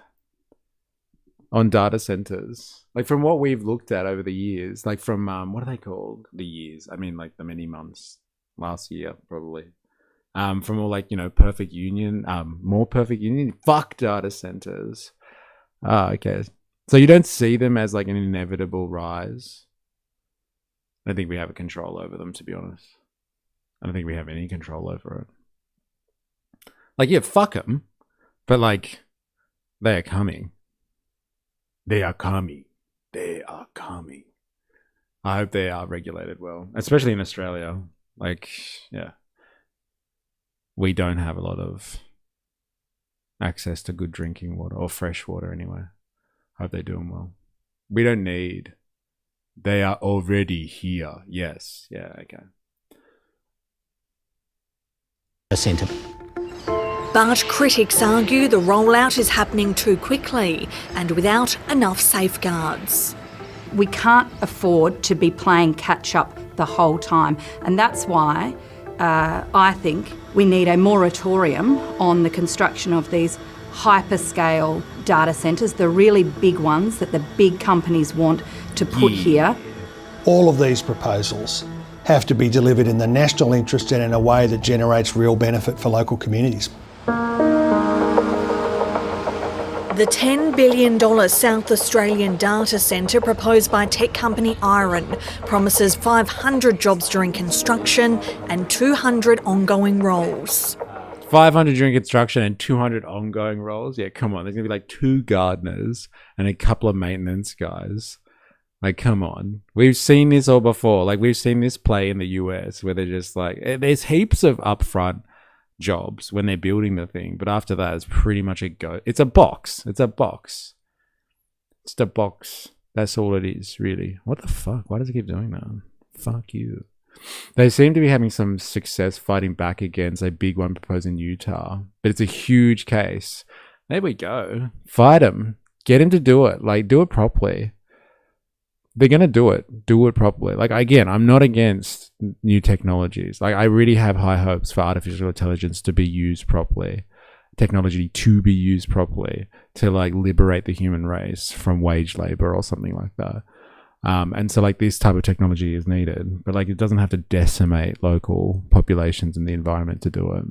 On data centers? Like from what we've looked at over the years, like from, what are they called? The years. I mean like the many months. Last year, probably. From all like, Perfect Union, more Perfect Union, fuck data centers. Ah, okay. So you don't see them as like an inevitable rise? I don't think we have a control over them, to be honest. I don't think we have any control over it. Like, yeah, fuck them. But like, they are coming. They are coming. They are coming. I hope they are regulated well, especially in Australia. Like, yeah. We don't have a lot of access to good drinking water, or fresh water anyway. I hope they're doing well. We don't need. They are already here. Yes. Yeah, okay. But critics argue the rollout is happening too quickly and without enough safeguards. We can't afford to be playing catch-up the whole time, and that's why I think we need a moratorium on the construction of these hyperscale data centres, the really big ones that the big companies want to put here. All of these proposals have to be delivered in the national interest and in a way that generates real benefit for local communities. The $10 billion South Australian data centre proposed by tech company Iron promises 500 jobs during construction and 200 ongoing roles. 500 during construction and 200 ongoing roles? Yeah, come on. There's going to be like 2 gardeners and a couple of maintenance guys. Like, come on. We've seen this all before. Like, we've seen this play in the US where they're just like, there's heaps of upfront jobs when they're building the thing, but after that it's pretty much a go. It's a box. It's a box. It's the box. That's all it is, really. What the fuck? Why does it keep doing that? Fuck you. They seem to be having some success fighting back against a big one proposed in Utah, but it's a huge case. There we go. Fight him. Get him to do it. Like, do it properly. They're going to do it. Do it properly. Like, again, I'm not against new technologies. Like, I really have high hopes for artificial intelligence to be used properly. Technology to be used properly to, like, liberate the human race from wage labor or something like that. And so, like, this type of technology is needed. But, like, it doesn't have to decimate local populations and the environment to do it.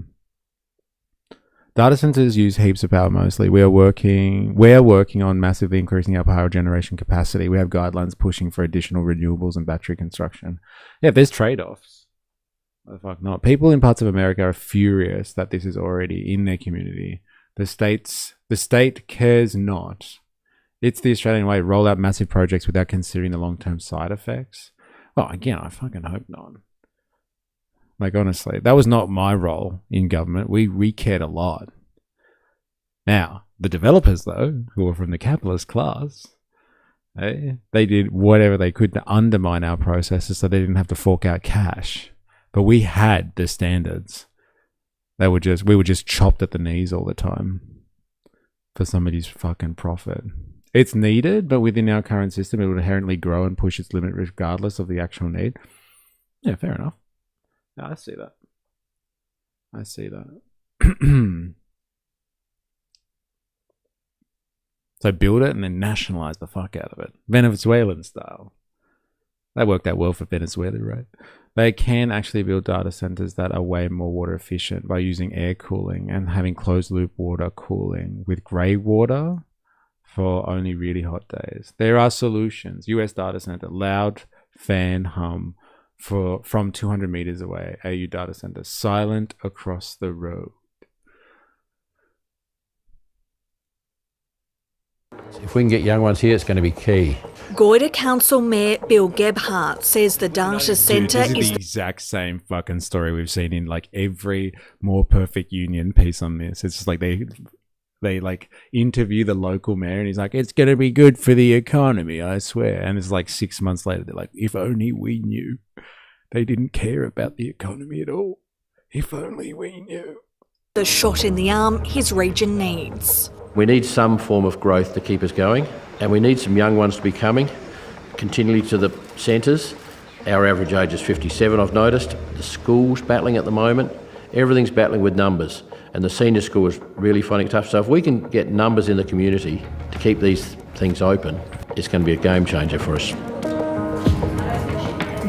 Data centers use heaps of power mostly. We are working on massively increasing our power generation capacity. We have guidelines pushing for additional renewables and battery construction. Yeah, there's trade-offs. What the fuck not? People in parts of America are furious that this is already in their community. The state cares not. It's the Australian way. Roll out massive projects without considering the long-term side effects. Well, again, I fucking hope not. Like, honestly, that was not my role in government. We cared a lot. Now, the developers, though, who were from the capitalist class, they did whatever they could to undermine our processes so they didn't have to fork out cash. But we had the standards. We were just chopped at the knees all the time for somebody's fucking profit. It's needed, but within our current system, it would inherently grow and push its limit regardless of the actual need. Yeah, fair enough. No, I see that. I see that. So build it and then nationalize the fuck out of it. Venezuelan style. That worked out well for Venezuela, right? They can actually build data centers that are way more water efficient by using air cooling and having closed loop water cooling with grey water for only really hot days. There are solutions. US data center, loud fan hum from 200 meters away. AU data center, silent across the road. If we can get young ones here, it's going to be key. Goyder Council Mayor Bill Gebhardt says the data centre is the exact same fucking story we've seen in like every More Perfect Union piece on this. It's just like they like interview the local mayor and he's like, it's going to be good for the economy, I swear. And it's like 6 months later, they're like, if only we knew. They didn't care about the economy at all. If only we knew. The shot in the arm his region needs. We need some form of growth to keep us going, and we need some young ones to be coming continually to the centres. Our average age is 57, I've noticed. The school's battling at the moment. Everything's battling with numbers, and the senior school is really finding it tough. So if we can get numbers in the community to keep these things open, it's going to be a game changer for us.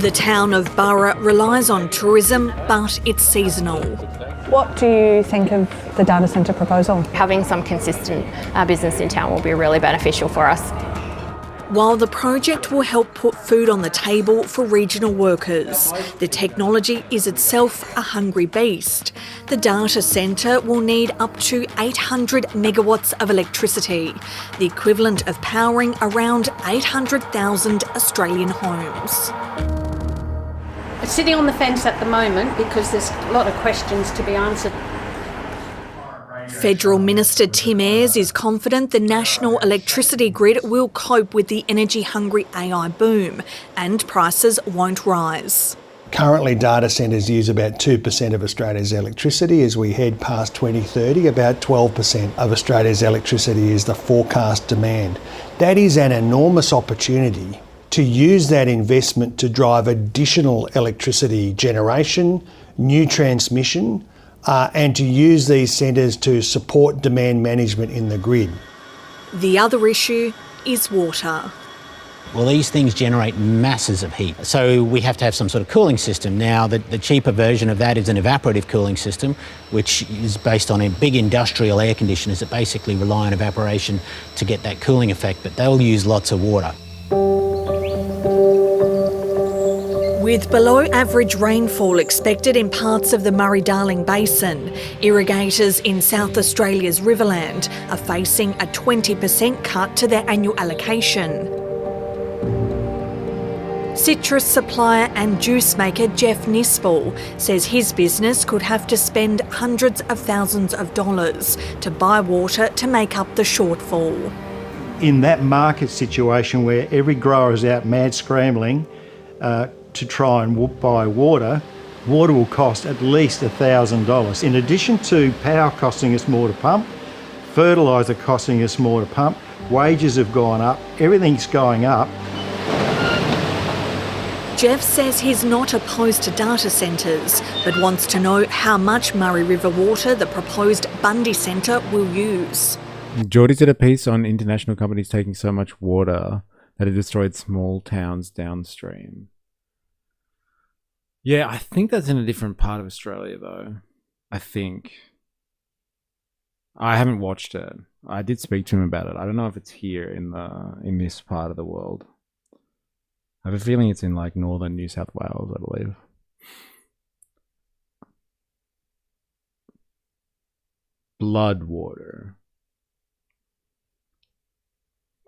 The town of Burra relies on tourism, but it's seasonal. What do you think of the data centre proposal? Having some consistent business in town will be really beneficial for us. While the project will help put food on the table for regional workers, the technology is itself a hungry beast. The data centre will need up to 800 megawatts of electricity, the equivalent of powering around 800,000 Australian homes. It's sitting on the fence at the moment because there's a lot of questions to be answered. Federal Minister Tim Ayres is confident the national electricity grid will cope with the energy-hungry AI boom and prices won't rise. Currently, data centres use about 2% of Australia's electricity. As we head past 2030, about 12% of Australia's electricity is the forecast demand. That is an enormous opportunity to use that investment to drive additional electricity generation, new transmission, and to use these centres to support demand management in the grid. The other issue is water. Well, these things generate masses of heat, so we have to have some sort of cooling system. Now, the cheaper version of that is an evaporative cooling system, which is based on a big industrial air conditioners that basically rely on evaporation to get that cooling effect, but they'll use lots of water. With below average rainfall expected in parts of the Murray-Darling Basin, irrigators in South Australia's Riverland are facing a 20% cut to their annual allocation. Citrus supplier and juice maker Jeff Nispel says his business could have to spend hundreds of thousands of dollars to buy water to make up the shortfall. In that market situation where every grower is out mad scrambling to try and buy water, water will cost at least $1,000. In addition to power costing us more to pump, fertiliser costing us more to pump, wages have gone up, everything's going up. Jeff says he's not opposed to data centres, but wants to know how much Murray River water the proposed Bundy Centre will use. Geordie did a piece on international companies taking so much water that it destroyed small towns downstream. Yeah, I think that's in a different part of Australia, though. I think. I haven't watched it. I did speak to him about it. I don't know if it's here in this part of the world. I have a feeling it's in like northern New South Wales, I believe. Blood water.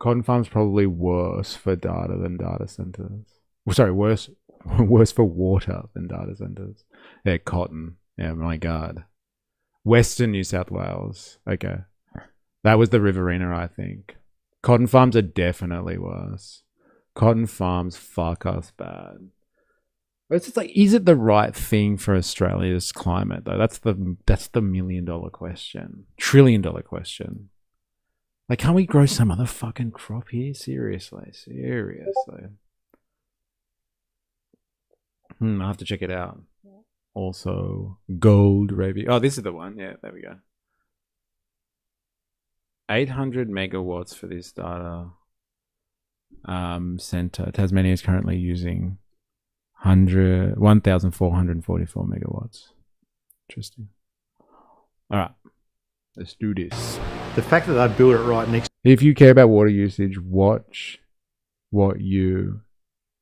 Cotton farms probably worse for data than data centers. Well, sorry, worse for water than data centers. Yeah, cotton. Yeah, my God. Western New South Wales. Okay. That was the Riverina, I think. Cotton farms are definitely worse. Cotton farms fuck us bad. But it's just like, is it the right thing for Australia's climate, though? That's the $1 million question. $1 trillion question. Like, can't we grow some other fucking crop here? Seriously. I'll have to check it out. Also, gold review. Oh, this is the one. Yeah, there we go. 800 megawatts for this data center. Tasmania is currently using 1,444 megawatts. Interesting. All right, let's do this. The fact that they built it right next. If you care about water usage, watch what you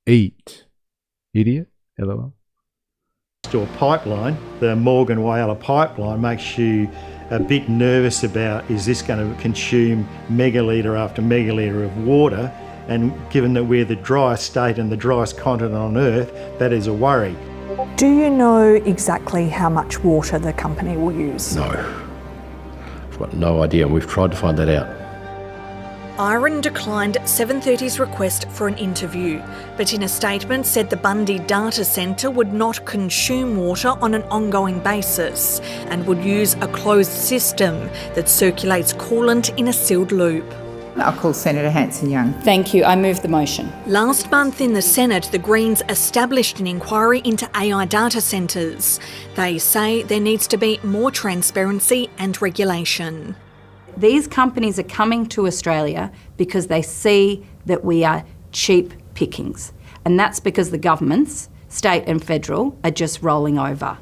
eat. Idiot. LOL. To a pipeline, the Morgan Whaler pipeline makes you a bit nervous about, is this going to consume megalitre after megalitre of water? And given that we're the driest state and the driest continent on Earth, that is a worry. Do you know exactly how much water the company will use? No. I've got no idea, and we've tried to find that out. Iron declined 730's request for an interview, but in a statement said the Bundy data centre would not consume water on an ongoing basis and would use a closed system that circulates coolant in a sealed loop. I'll call Senator Hanson-Young. Thank you. I move the motion. Last month in the Senate, the Greens established an inquiry into AI data centres. They say there needs to be more transparency and regulation. These companies are coming to Australia because they see that we are cheap pickings. And that's because the governments, state and federal, are just rolling over.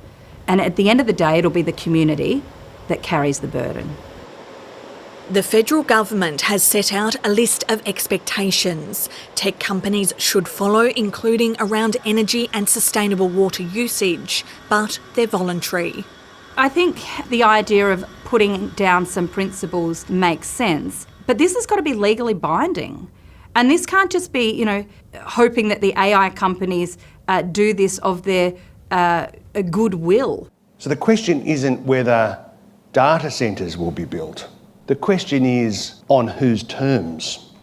And at the end of the day, it'll be the community that carries the burden. The federal government has set out a list of expectations tech companies should follow, including around energy and sustainable water usage, but they're voluntary. I think the idea of putting down some principles makes sense, but this has got to be legally binding. And this can't just be, hoping that the AI companies do this of their goodwill. So the question isn't whether data centres will be built. The question is on whose terms.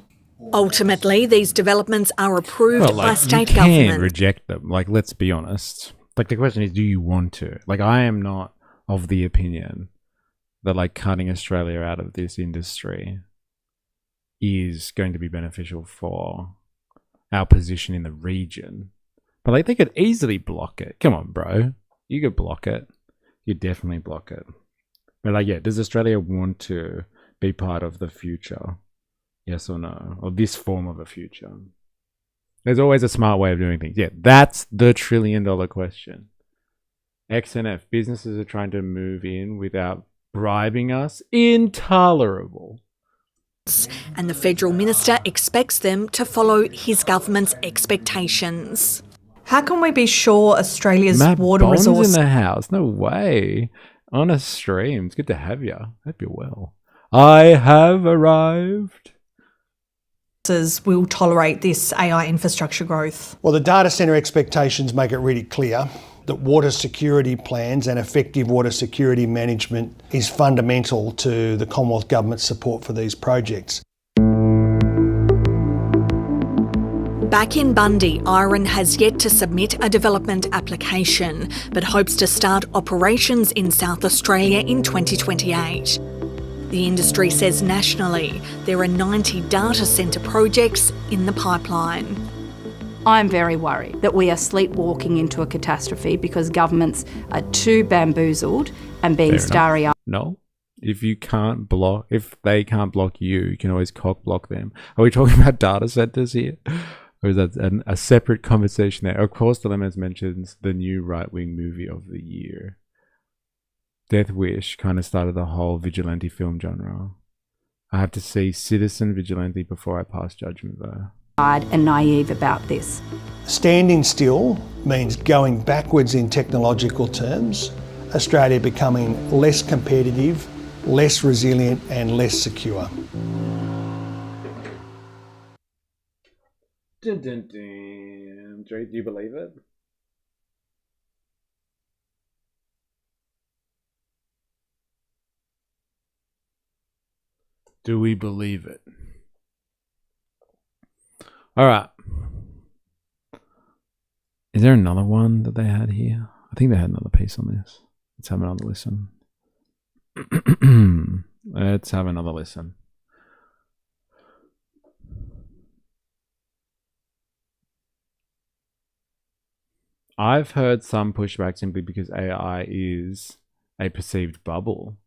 Ultimately, these developments are approved by state you government. can't reject them. Let's be honest. The question is, do you want to? I am not of the opinion that cutting Australia out of this industry is going to be beneficial for our position in the region. But they could easily block it. Come on, bro. You could block it. You definitely block it. But does Australia want to be part of the future? Yes or no? Or this form of a future? There's always a smart way of doing things. Yeah, that's the $1 trillion question. XNF, businesses are trying to move in without bribing us. Intolerable. And the federal minister expects them to follow his government's expectations. How can we be sure Australia's Matt water Bond's resource... in the house. No way. On a stream. It's good to have you. Hope you're well. I have arrived. will tolerate this AI infrastructure growth? Well, the data centre expectations make it really clear that water security plans and effective water security management is fundamental to the Commonwealth Government's support for these projects. Back in Bundy, Iron has yet to submit a development application, but hopes to start operations in South Australia in 2028. The industry says nationally there are 90 data centre projects in the pipeline. I'm very worried that we are sleepwalking into a catastrophe because governments are too bamboozled and being starry-eyed. No. If they can't block you, you can always cock block them. Are we talking about data centres here? Or is that a separate conversation there? Of course, Dilemmas mentions the new right-wing movie of the year. Death Wish kind of started the whole vigilante film genre. I have to see Citizen Vigilante before I pass judgment, though. And naive about this. Standing still means going backwards in technological terms, Australia becoming less competitive, less resilient and less secure. Dun, dun, dun. Do you believe it? Do we believe it? All right. Is there another one that they had here? I think they had another piece on this. Let's have another listen. Let's have another listen. I've heard some pushback simply because AI is a perceived bubble.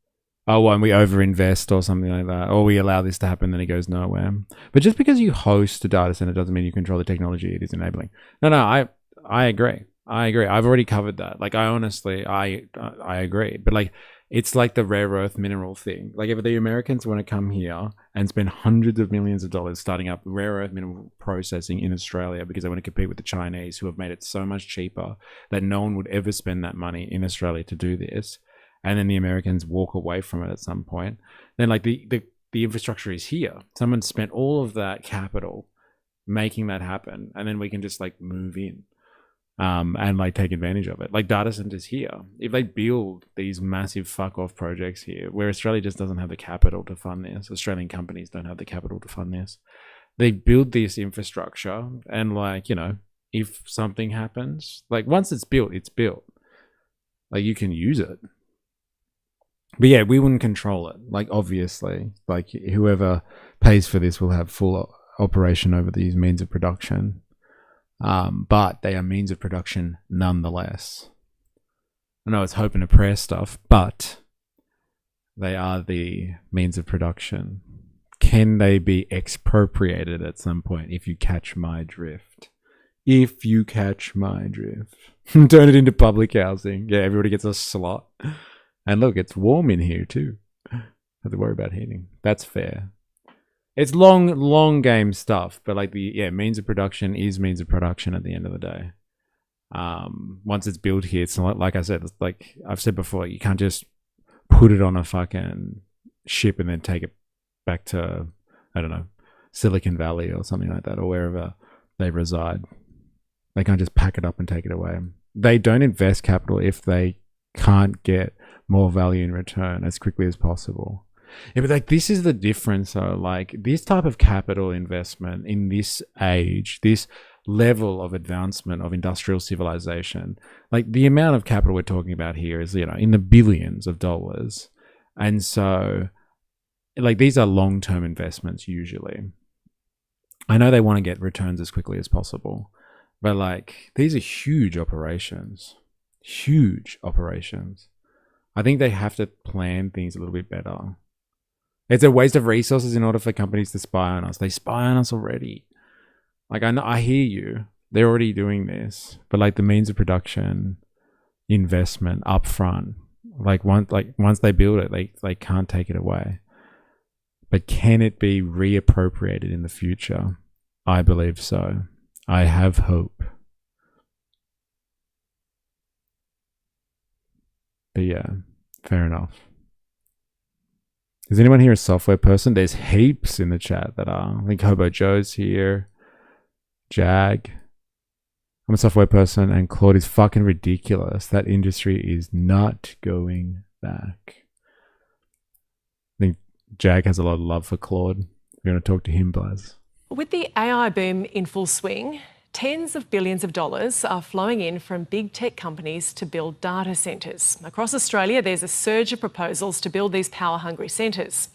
Oh, and we overinvest or something like that. Or we allow this to happen, then it goes nowhere. But just because you host a data center doesn't mean you control the technology it is enabling. No, I agree. I've already covered that. I agree. But it's like the rare earth mineral thing. If the Americans want to come here and spend hundreds of millions of dollars starting up rare earth mineral processing in Australia because they want to compete with the Chinese who have made it so much cheaper that no one would ever spend that money in Australia to do this, and then the Americans walk away from it at some point, then the infrastructure is here. Someone spent all of that capital making that happen, and then we can just move in. And take advantage of it. Data centers here. If they build these massive fuck off projects here, where Australia just doesn't have the capital to fund this, Australian companies don't have the capital to fund this. They build this infrastructure, and if something happens, once it's built, it's built. You can use it. But yeah, we wouldn't control it. Obviously, whoever pays for this will have full operation over these means of production. But they are means of production nonetheless. I know it's hope and a prayer stuff, but they are the means of production. Can they be expropriated at some point, if you catch my drift? If you catch my drift. Turn it into public housing. Yeah, everybody gets a slot. And look, it's warm in here too. Have to worry about heating. That's fair. It's long game stuff, but like means of production is means of production at the end of the day. Once it's built here, it's not like I said, like I've said before, you can't just put it on a fucking ship and then take it back to, I don't know, Silicon Valley or something like that, or wherever they reside. They can't just pack it up and take it away. They don't invest capital if they can't get more value in return as quickly as possible. Yeah, but like this is the difference though. Like this type of capital investment in this age, this level of advancement of industrial civilization, like the amount of capital we're talking about here is, you know, in the billions of dollars. And so like these are long-term investments usually. I know they want to get returns as quickly as possible, but like these are huge operations. Huge operations. I think they have to plan things a little bit better. It's a waste of resources in order for companies to spy on us. They spy on us already. Like I hear you. They're already doing this, but like the means of production, investment up front, once they build it, they can't take it away. But can it be reappropriated in the future? I believe so. I have hope. But yeah, fair enough. Is anyone here a software person? There's heaps in the chat that are. I think Hobo Joe's here. Jag. I'm a software person and Claude is fucking ridiculous. That industry is not going back. I think Jag has a lot of love for Claude. We're going to talk to him, Buzz. With the AI boom in full swing, tens of billions of dollars are flowing in from big tech companies to build data centres. Across Australia, there's a surge of proposals to build these power-hungry centres.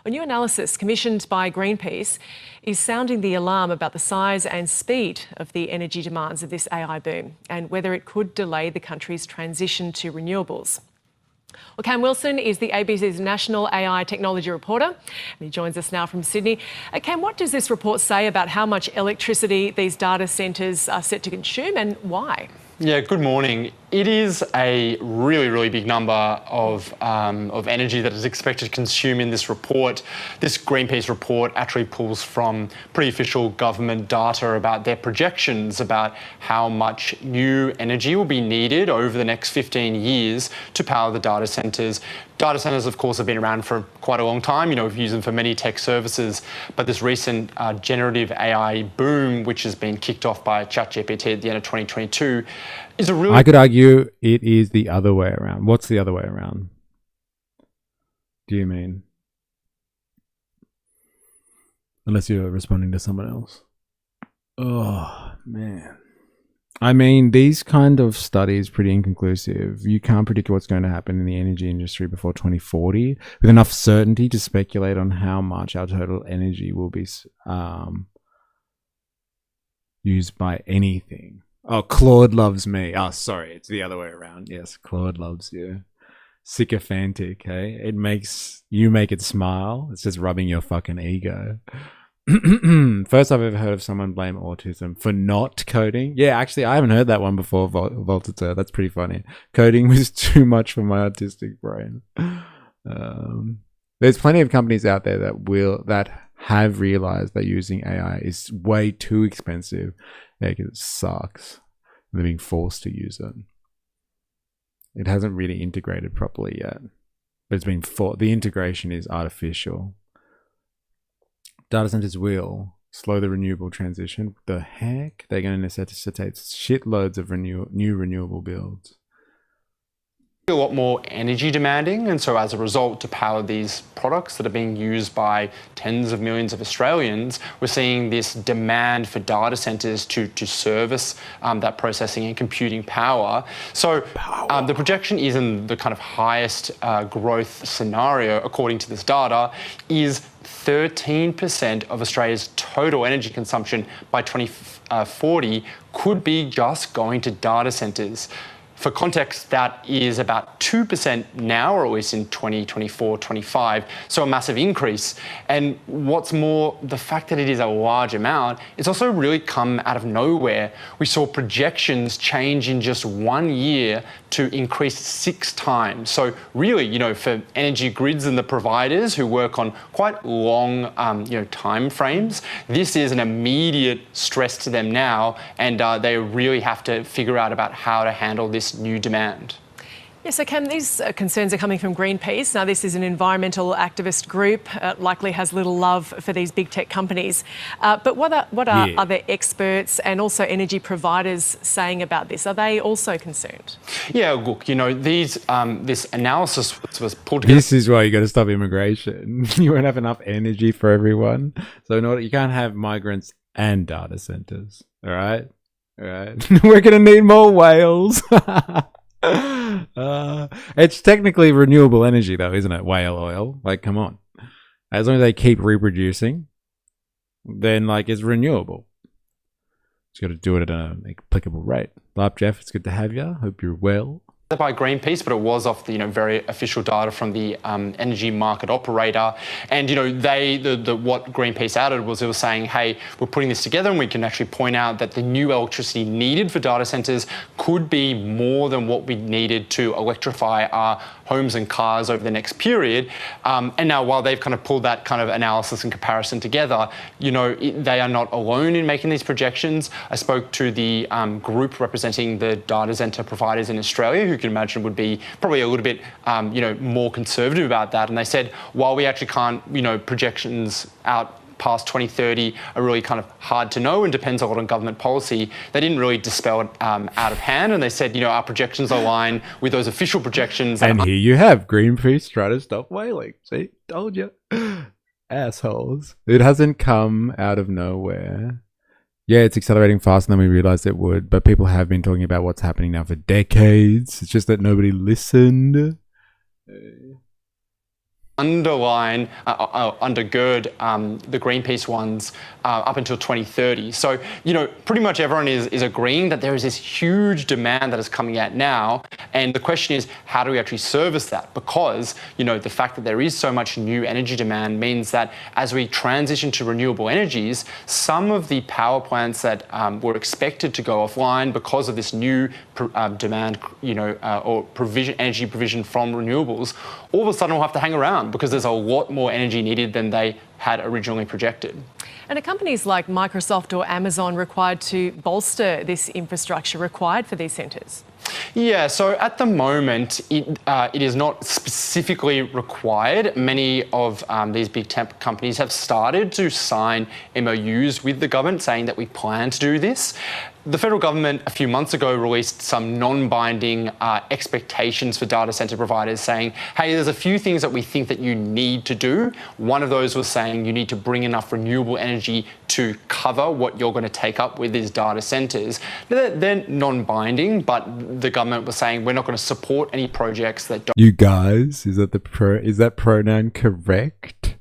A new analysis commissioned by Greenpeace is sounding the alarm about the size and speed of the energy demands of this AI boom and whether it could delay the country's transition to renewables. Well, Cam Wilson is the ABC's national AI technology reporter, and he joins us now from Sydney. Cam, what does this report say about how much electricity these data centres are set to consume and why? Yeah, good morning. It is a really, really big number of energy that is expected to consume in this report. This Greenpeace report actually pulls from pretty official government data about their projections about how much new energy will be needed over the next 15 years to power the data centres. Data centres, of course, have been around for quite a long time. You know, we've used them for many tech services, but this recent generative AI boom, which has been kicked off by ChatGPT at the end of 2022, is a really... I could argue it is the other way around. What's the other way around? Do you mean? Unless you're responding to someone else. Oh, man. I mean, these kind of studies pretty inconclusive. You can't predict what's going to happen in the energy industry before 2040 with enough certainty to speculate on how much our total energy will be used by anything. Oh, Claude loves me. Oh, sorry. It's the other way around. Yes, Claude loves you. Sycophantic, hey? It makes you make it smile. It's just rubbing your fucking ego. First I've ever heard of someone blame autism for not coding. Yeah, actually, I haven't heard that one before, Voltaire. That's pretty funny. Coding was too much for my autistic brain. There's plenty of companies out there that have realized that using AI is way too expensive. Yeah, because it sucks. They're being forced to use it. It hasn't really integrated properly yet. But it's been the integration is artificial. Data centers will slow the renewable transition. The heck? They're going to necessitate shitloads of new renewable builds. A lot more energy demanding, and so as a result, to power these products that are being used by tens of millions of Australians, we're seeing this demand for data centres to service that processing and computing power. So the projection is in the kind of highest growth scenario, according to this data, is 13% of Australia's total energy consumption by 2040 could be just going to data centres. For context, that is about 2% now, or at least in 2024-25, so a massive increase. And what's more, the fact that it is a large amount, it's also really come out of nowhere. We saw projections change in just 1 year to increase 6 times. So really, you know, for energy grids and the providers who work on quite long, time frames, this is an immediate stress to them now, and they really have to figure out about how to handle this new demand. Yes, so Cam, these concerns are coming from Greenpeace. Now, this is an environmental activist group, likely has little love for these big tech companies. But what are other experts and also energy providers saying about this? Are they also concerned? Yeah, look, you know, this analysis was pulled together. This is why you got to stop immigration. You won't have enough energy for everyone. So you can't have migrants and data centers. All right? All right. We're going to need more whales. It's technically renewable energy though, isn't it? Whale oil. Like, come on. As long as they keep reproducing, then it's renewable. Just got to do it at an applicable rate. Lap Jeff, it's good to have you. Hope you're well. By Greenpeace, but it was off the very official data from the energy market operator. And what Greenpeace added was it was saying, hey, we're putting this together and we can actually point out that the new electricity needed for data centers could be more than what we needed to electrify our homes and cars over the next period. And now, while they've kind of pulled that kind of analysis and comparison together, they are not alone in making these projections. I spoke to the group representing the data center providers in Australia, who you can imagine would be probably a little bit, more conservative about that. And they said, while we actually can't, projections out past 2030 are really kind of hard to know and depends a lot on government policy, they didn't really dispel it out of hand. And they said, our projections align with those official projections. And here you have Greenpeace trying to stop whaling. See, told you. Assholes. It hasn't come out of nowhere. Yeah, it's accelerating faster than we realized it would, but people have been talking about what's happening now for decades. It's just that nobody listened. Undergird the Greenpeace ones up until 2030. So, pretty much everyone is agreeing that there is this huge demand that is coming out now. And the question is, how do we actually service that? Because, the fact that there is so much new energy demand means that as we transition to renewable energies, some of the power plants that were expected to go offline because of this new demand, or energy provision from renewables, all of a sudden will have to hang around because there's a lot more energy needed than they had originally projected. And are companies like Microsoft or Amazon required to bolster this infrastructure required for these centres? Yeah, so at the moment, it is not specifically required. Many of these big tech companies have started to sign MOUs with the government saying that we plan to do this. The federal government a few months ago released some non-binding expectations for data centre providers saying, hey, there's a few things that we think that you need to do. One of those was saying you need to bring enough renewable energy to cover what you're going to take up with these data centres. They're non-binding, but the government was saying we're not going to support any projects that don't. You guys, is that pronoun correct?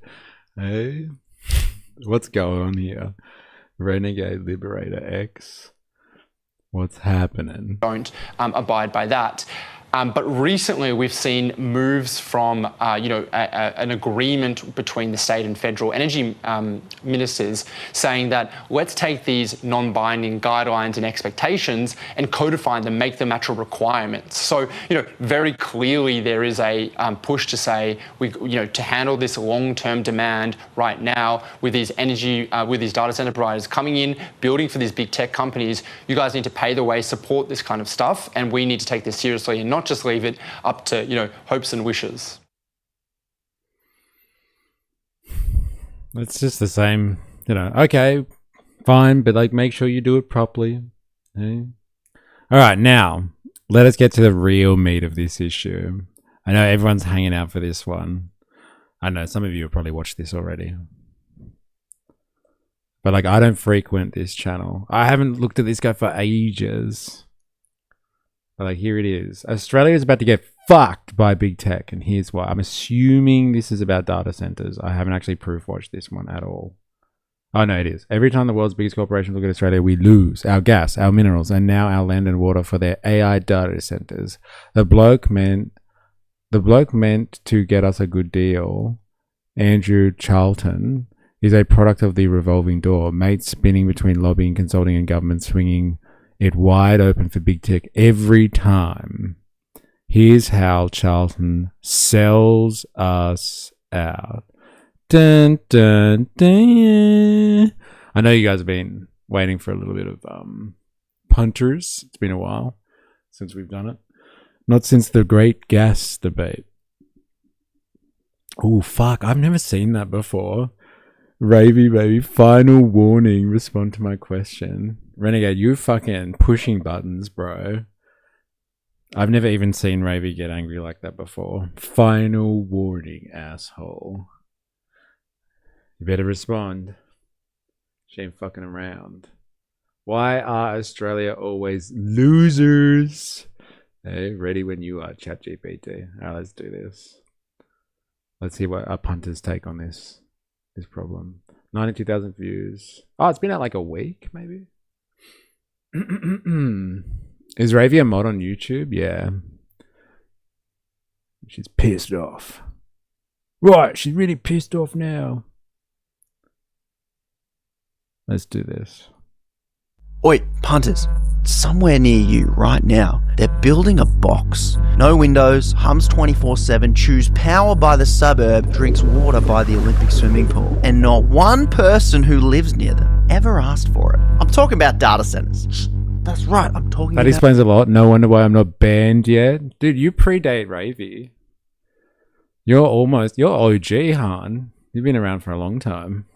Hey? What's going on here? Renegade Liberator X. What's happening? Don't abide by that. But recently we've seen moves from, an agreement between the state and federal energy ministers saying that let's take these non-binding guidelines and expectations and codify them, make them actual requirements. So, very clearly there is a push to say, to handle this long-term demand right now with these with these data center providers coming in, building for these big tech companies, you guys need to pay the way, support this kind of stuff, and we need to take this seriously and not just leave it up to, hopes and wishes. It's just the same, okay, fine, but make sure you do it properly. Okay? All right, now let us get to the real meat of this issue. I know everyone's hanging out for this one. I know some of you have probably watched this already. But I don't frequent this channel. I haven't looked at this guy for ages. But here it is. Australia is about to get fucked by big tech, and here's why. I'm assuming this is about data centers. I haven't actually proof watched this one at all. Oh, no, it is. Every time the world's biggest corporations look at Australia, we lose our gas, our minerals, and now our land and water for their AI data centers. The bloke meant to get us a good deal, Andrew Charlton, is a product of the revolving door, mate spinning between lobbying, consulting, and government, swinging it wide open for big tech every time. Here's how Charlton sells us out. Dun, dun, dun. I know you guys have been waiting for a little bit of punters. It's been a while since we've done it. Not since the great gas debate. Oh, fuck. I've never seen that before. Ravy, baby. Final warning. Respond to my question. Renegade, you fucking pushing buttons, bro. I've never even seen Ravy get angry like that before. Final warning, asshole. You better respond. She ain't fucking around. Why are Australia always losers? Hey, ready when you are, ChatGPT. Alright, let's do this. Let's see what our punters take on this problem. 92,000 views. Oh, it's been out like a week, maybe? Is Ravy a mod on YouTube? Yeah. She's pissed off. Right, she's really pissed off now. Let's do this. Oi, punters. Somewhere near you right now, they're building a box. No windows, hums 24/7, chews power by the suburb, drinks water by the Olympic swimming pool. And not one person who lives near them ever asked for it. I'm talking about data centers. That's right, I'm talking That about... explains a lot. No wonder why I'm not banned yet. Dude, you predate Ravy. You're OG, Han. You've been around for a long time.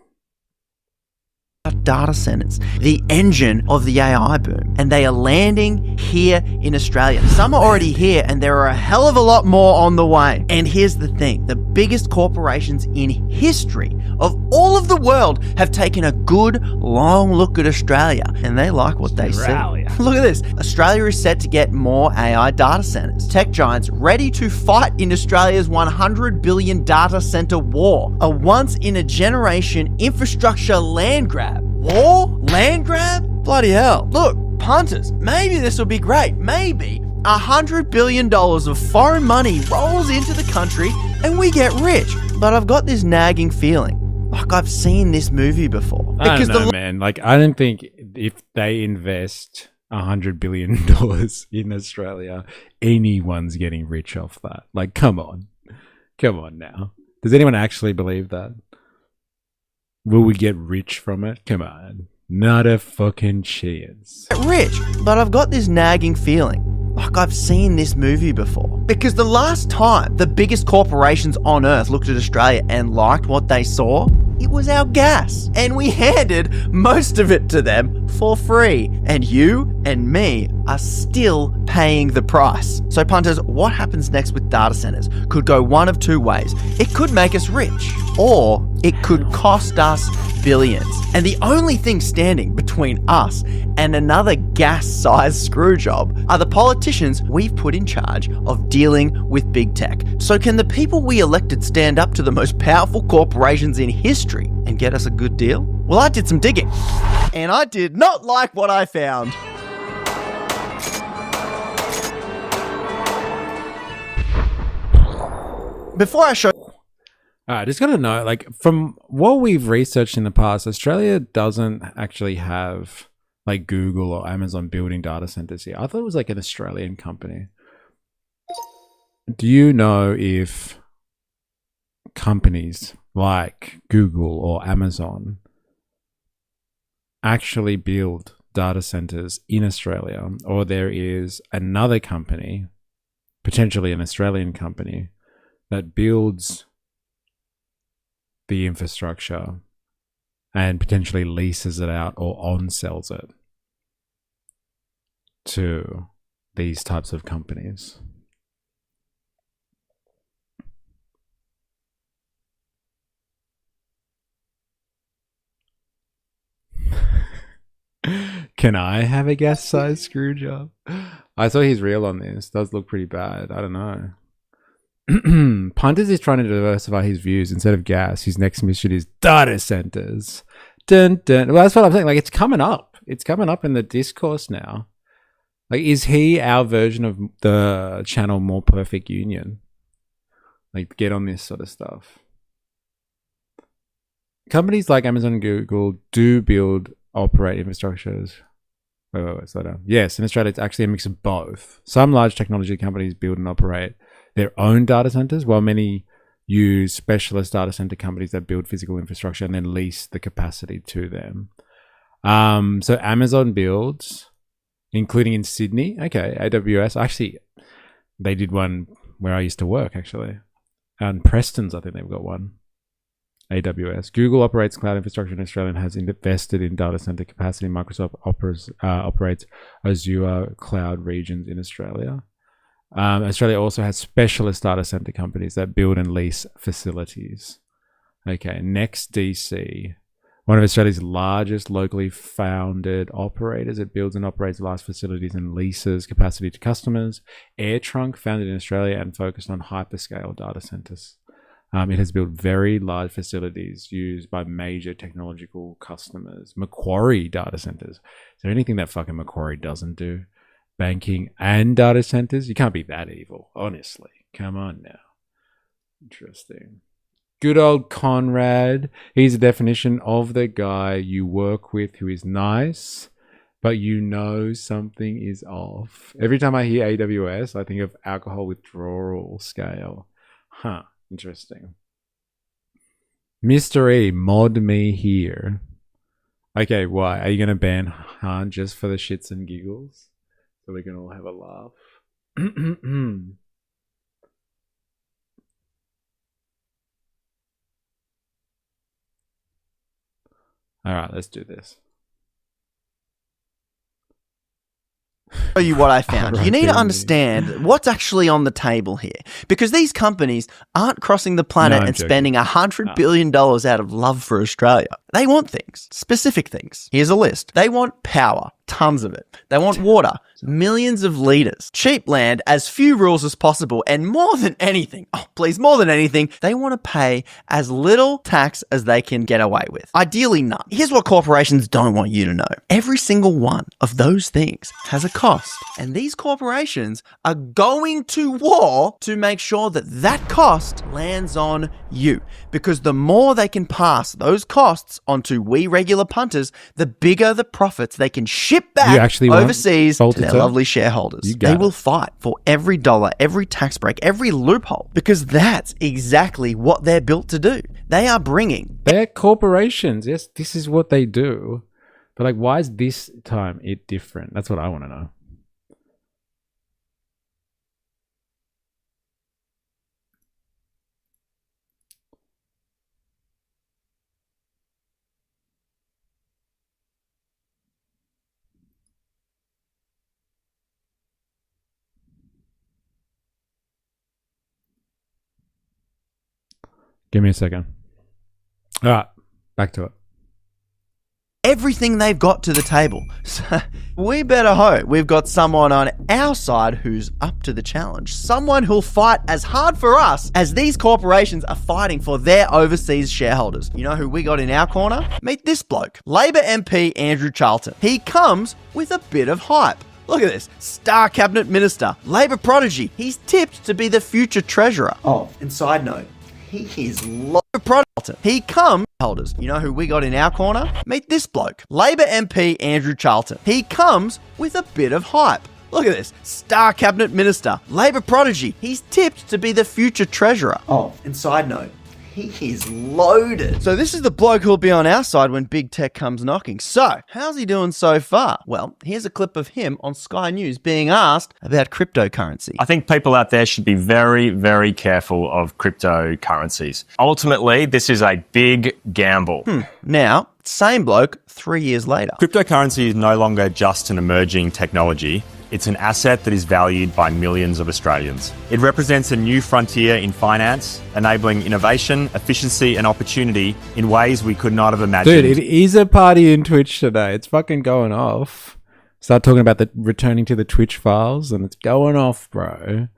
Data centers, the engine of the AI boom, and they are landing here in Australia. Some are already here, and there are a hell of a lot more on the way. And here's the thing, the biggest corporations in history of all of the world have taken a good long look at Australia, and they like what they see. Look at this. Australia is set to get more AI data centers. Tech giants ready to fight in Australia's 100 billion data center war, a once in a generation infrastructure land grab. War? Land grab? Bloody hell. Look, punters, maybe this will be great. Maybe $100 billion of foreign money rolls into the country and we get rich. But I've got this nagging feeling, like I've seen this movie before. Because I don't know, man. Like, I don't think if they invest $100 billion in Australia, anyone's getting rich off that. Like, come on. Come on now. Does anyone actually believe that? Will we get rich from it? Come on. Not a fucking chance. Rich, but I've got this nagging feeling, like I've seen this movie before. Because the last time the biggest corporations on earth looked at Australia and liked what they saw, it was our gas. And we handed most of it to them for free. And you and me are still paying the price. So punters, what happens next with data centers could go one of two ways. It could make us rich, or it could cost us billions. And the only thing standing between us and another gas-sized screw job are the politicians we've put in charge of dealing with big tech. So can the people we elected stand up to the most powerful corporations in history and get us a good deal? Well, I did some digging, and I did not like what I found. Before I show... I just gotta know, like, from what we've researched in the past, Australia doesn't actually have like Google or Amazon building data centers here. I thought it was like an Australian company. Do you know if companies like Google or Amazon actually build data centers in Australia, or there is another company, potentially an Australian company, that builds the infrastructure and potentially leases it out or on-sells it to these types of companies? Can I have a gas-sized screw job? I saw his reel on this. Does look pretty bad. I don't know. Punters is trying to diversify his views. Instead of gas, his next mission is data centers. Dun, dun. Well, that's what I'm saying. Like, it's coming up. It's coming up in the discourse now. Like, is he our version of the channel More Perfect Union? Like, get on this sort of stuff. Companies like Amazon and Google do build, operate infrastructures. Wait, slow down. Yes, in Australia, it's actually a mix of both. Some large technology companies build and operate their own data centers, while many use specialist data center companies that build physical infrastructure and then lease the capacity to them. So Amazon builds, including in Sydney. Okay, AWS. Actually, they did one where I used to work, actually. And Preston's, I think they've got one. AWS. Google operates cloud infrastructure in Australia and has invested in data center capacity. Microsoft operates Azure cloud regions in Australia. Australia also has specialist data center companies that build and lease facilities. Okay, NextDC, one of Australia's largest locally founded operators. It builds and operates large facilities and leases capacity to customers. AirTrunk, founded in Australia and focused on hyperscale data centers. It has built very large facilities used by major technological customers. Macquarie data centers. Is there anything that fucking Macquarie doesn't do? Banking and data centers? You can't be that evil, honestly. Come on now. Interesting. Good old Conrad. He's a definition of the guy you work with who is nice, but you know something is off. Every time I hear AWS, I think of alcohol withdrawal scale. Huh. Interesting. Mr. E, mod me here. Okay, why? Are you going to ban Han just for the shits and giggles? So we can all have a laugh? Alright, let's do this. Show you what I found. You need to understand what's actually on the table here, because these companies aren't crossing the planet and spending $100 billion out of love for Australia. They want things, specific things. Here's a list. They want power, tons of it. They want water, millions of litres, cheap land, as few rules as possible, and more than anything, more than anything, they want to pay as little tax as they can get away with. Ideally none. Here's what corporations don't want you to know. Every single one of those things has a cost, and these corporations are going to war to make sure that that cost lands on you, because the more they can pass those costs onto we regular punters, the bigger the profits they can ship back overseas to their lovely shareholders. They will fight for every dollar, every tax break, every loophole, because that's exactly what they're built to do. They are bringing... They're corporations. Yes, this is what they do. But like, why is this time it different? That's what I want to know. Give me a second. All right, back to it. Everything they've got to the table. So we better hope we've got someone on our side who's up to the challenge. Someone who'll fight as hard for us as these corporations are fighting for their overseas shareholders. You know who we got in our corner? Meet this bloke. Labor MP Andrew Charlton. He comes with a bit of hype. Look at this. Star Cabinet Minister. Labor prodigy. He's tipped to be the future treasurer. Oh, and side note, he is low product. He comes, holders. You know who we got in our corner? Meet this bloke. Labor MP Andrew Charlton. He comes with a bit of hype. Look at this. Star Cabinet Minister. Labor prodigy. He's tipped to be the future treasurer. Oh, and side note, he is loaded. So this is the bloke who'll be on our side when big tech comes knocking. So, how's he doing so far? Well, here's a clip of him on Sky News being asked about cryptocurrency. I think people out there should be very, very careful of cryptocurrencies. Ultimately, this is a big gamble. Now, same bloke 3 years later. Cryptocurrency is no longer just an emerging technology. It's an asset that is valued by millions of Australians. It represents a new frontier in finance, enabling innovation, efficiency and opportunity in ways we could not have imagined. Dude, it is a party in Twitch today. It's fucking going off. Start talking about the returning to the Twitch files and it's going off, bro.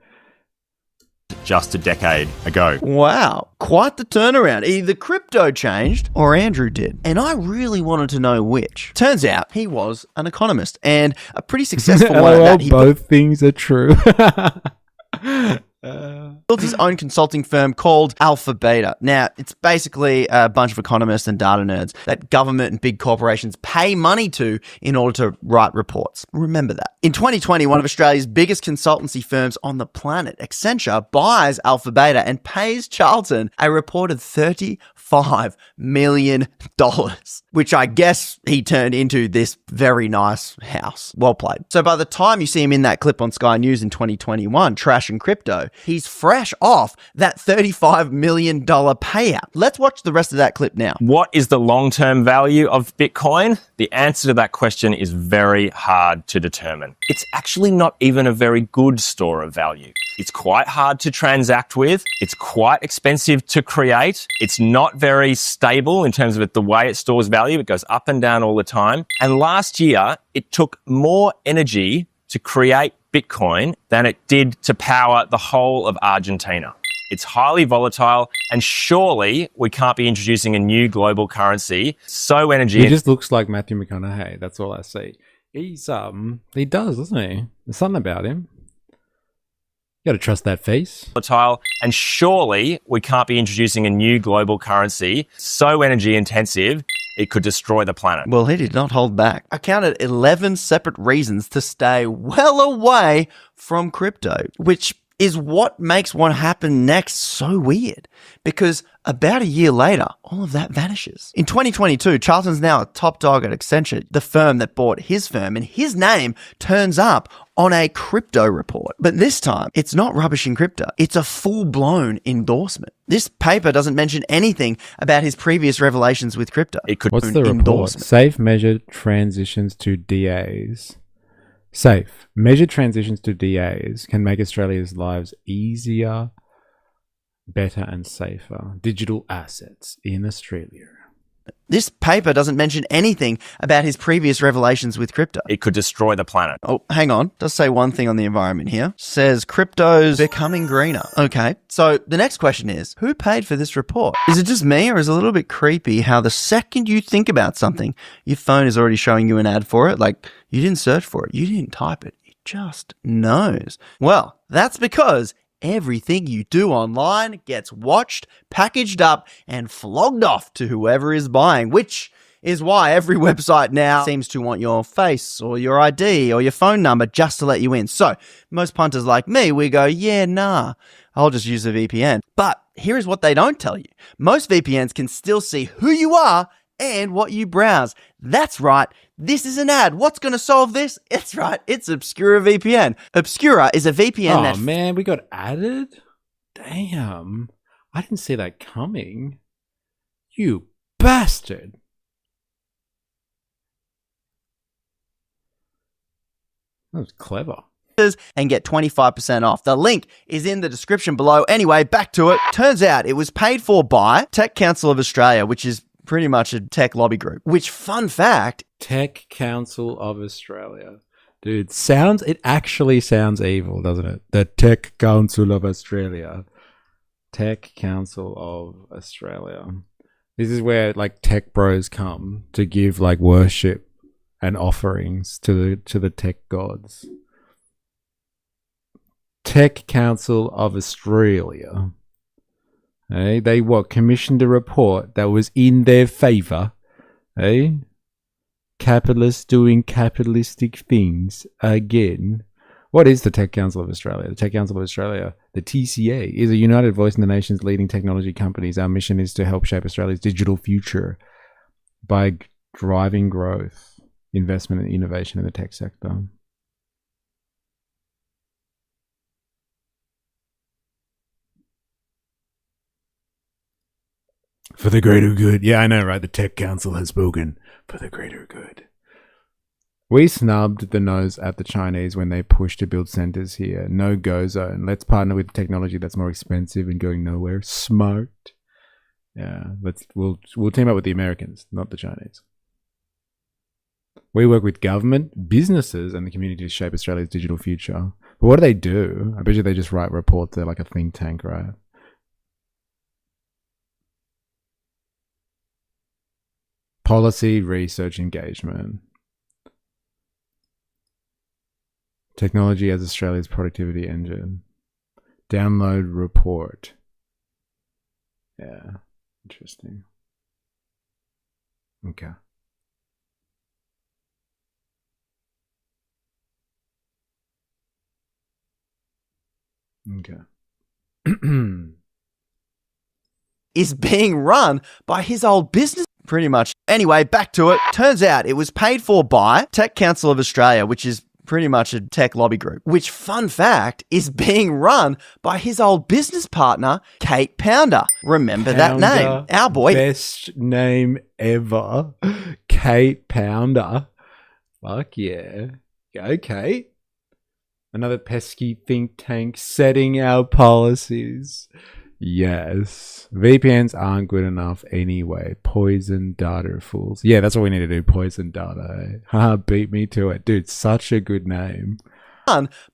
just a decade ago. Wow, quite the turnaround. Either crypto changed or Andrew did. And I really wanted to know which. Turns out he was an economist and a pretty successful one at that. He both things are true. built his own consulting firm called Alpha Beta. Now, it's basically a bunch of economists and data nerds that government and big corporations pay money to in order to write reports. Remember that. In 2020, one of Australia's biggest consultancy firms on the planet, Accenture, buys Alpha Beta and pays Charlton a reported $35 million, which I guess he turned into this very nice house. Well played. So by the time you see him in that clip on Sky News in 2021, trashing crypto, he's fresh off that $35 million payout. Let's watch the rest of that clip now. What is the long-term value of Bitcoin? The answer to that question is very hard to determine. It's actually not even a very good store of value. It's quite hard to transact with. It's quite expensive to create. It's not very stable in terms of the way it stores value. It goes up and down all the time. And last year, it took more energy to create Bitcoin than it did to power the whole of Argentina. It's highly volatile, and surely we can't be introducing a new global currency so energy. He just looks like Matthew McConaughey. That's all I see. He's he does, doesn't he? There's something about him. You got to trust that face. Volatile, and surely we can't be introducing a new global currency so energy intensive it could destroy the planet. Well, he did not hold back. I counted 11 separate reasons to stay well away from crypto, which is what makes what happened next so weird. Because about a year later, all of that vanishes. In 2022, Charlton's now a top dog at Accenture, the firm that bought his firm, and his name turns up on a crypto report. But this time, it's not rubbishing crypto. It's a full-blown endorsement. This paper doesn't mention anything about his previous revelations with crypto. It could What's the report? Safe measured transitions to DAs. Safe. Measured transitions to DAs can make Australia's lives easier, better and safer. Digital assets in Australia. This paper doesn't mention anything about his previous revelations with crypto. It could destroy the planet. Oh, hang on. Does say one thing on the environment here. Says crypto's becoming greener. Okay, so the next question is, who paid for this report? Is it just me, or is it a little bit creepy how the second you think about something, your phone is already showing you an ad for it? Like, you didn't search for it. You didn't type it. It just knows. Well, that's because everything you do online gets watched, packaged up, and flogged off to whoever is buying, which is why every website now seems to want your face or your ID or your phone number just to let you in. So most punters like me, we go, yeah, nah, I'll just use a VPN. But here is what they don't tell you. Most VPNs can still see who you are and what you browse. That's right. This is an ad. What's going to solve this? It's right. It's Obscura VPN. Obscura is a VPN that... Oh, man, we got added? Damn. I didn't see that coming. You bastard. That was clever. And get 25% off. The link is in the description below. Anyway, back to it. Turns out it was paid for by Tech Council of Australia, which is pretty much a tech lobby group. Which, fun fact... Tech Council of Australia. Dude, it actually sounds evil, doesn't it? The Tech Council of Australia. Tech Council of Australia. This is where, like, tech bros come to give, like, worship and offerings to the tech gods. Tech Council of Australia. Hey, they commissioned a report that was in their favour. Hey, capitalists doing capitalistic things again. What is the Tech Council of Australia? The Tech Council of Australia, the TCA, is a united voice in the nation's leading technology companies. Our mission is to help shape Australia's digital future by driving growth, investment and innovation in the tech sector. For the greater good. Yeah, I know, right? The Tech Council has spoken for the greater good. We snubbed the nose at the Chinese when they pushed to build centers here. No-go zone. Let's partner with technology that's more expensive and going nowhere. Smart. Yeah, we'll team up with the Americans, not the Chinese. We work with government, businesses, and the community to shape Australia's digital future But what do they do? I bet you they just write reports. They're like a think tank, right? Policy, research, engagement. Technology as Australia's productivity engine. Download report. Yeah, interesting. Okay. Is being run by his old business, pretty much. Anyway, back to it. Turns out it was paid for by Tech Council of Australia, which is pretty much a tech lobby group, which, fun fact, is being run by his old business partner, Kate Pounder. Remember that name? Our boy. Best name ever. Kate Pounder. Fuck yeah. Go, Kate. Another pesky think tank setting our policies. Yes. VPNs aren't good enough anyway. Poison data fools. Yeah, that's what we need to do. Poison data. Haha, beat me to it. Dude, such a good name.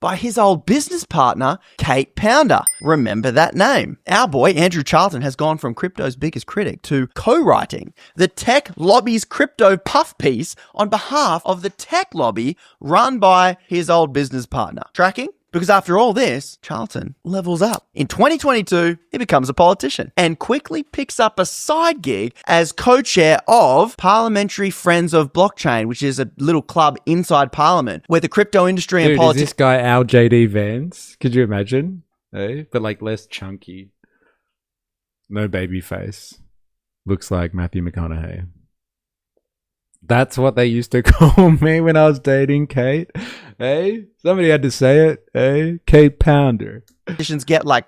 By his old business partner, Kate Pounder. Remember that name. Our boy, Andrew Charlton, has gone from crypto's biggest critic to co-writing the tech lobby's crypto puff piece on behalf of the tech lobby run by his old business partner. Tracking? Because after all this, Charlton levels up. In 2022, he becomes a politician and quickly picks up a side gig as co-chair of Parliamentary Friends of Blockchain, which is a little club inside Parliament where the crypto industry and politics... Is this guy our JD Vance? Could you imagine? Hey? But like less chunky. No baby face. Looks like Matthew McConaughey. That's what they used to call me when I was dating Kate. Hey, somebody had to say it. Hey, Kate Pounder. Politicians get like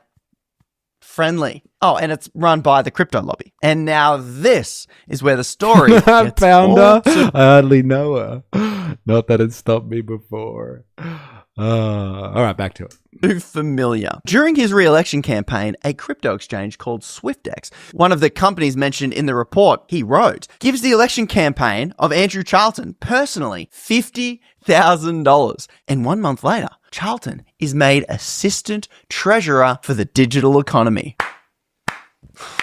friendly. Oh, and it's run by the crypto lobby. And now this is where the story gets Pounder. I hardly know her. Not that it stopped me before. All right, back to it. Too familiar. During his re-election campaign, a crypto exchange called SwiftX, one of the companies mentioned in the report he wrote, gives the election campaign of Andrew Charlton personally $50,000. And 1 month later, Charlton is made assistant treasurer for the digital economy.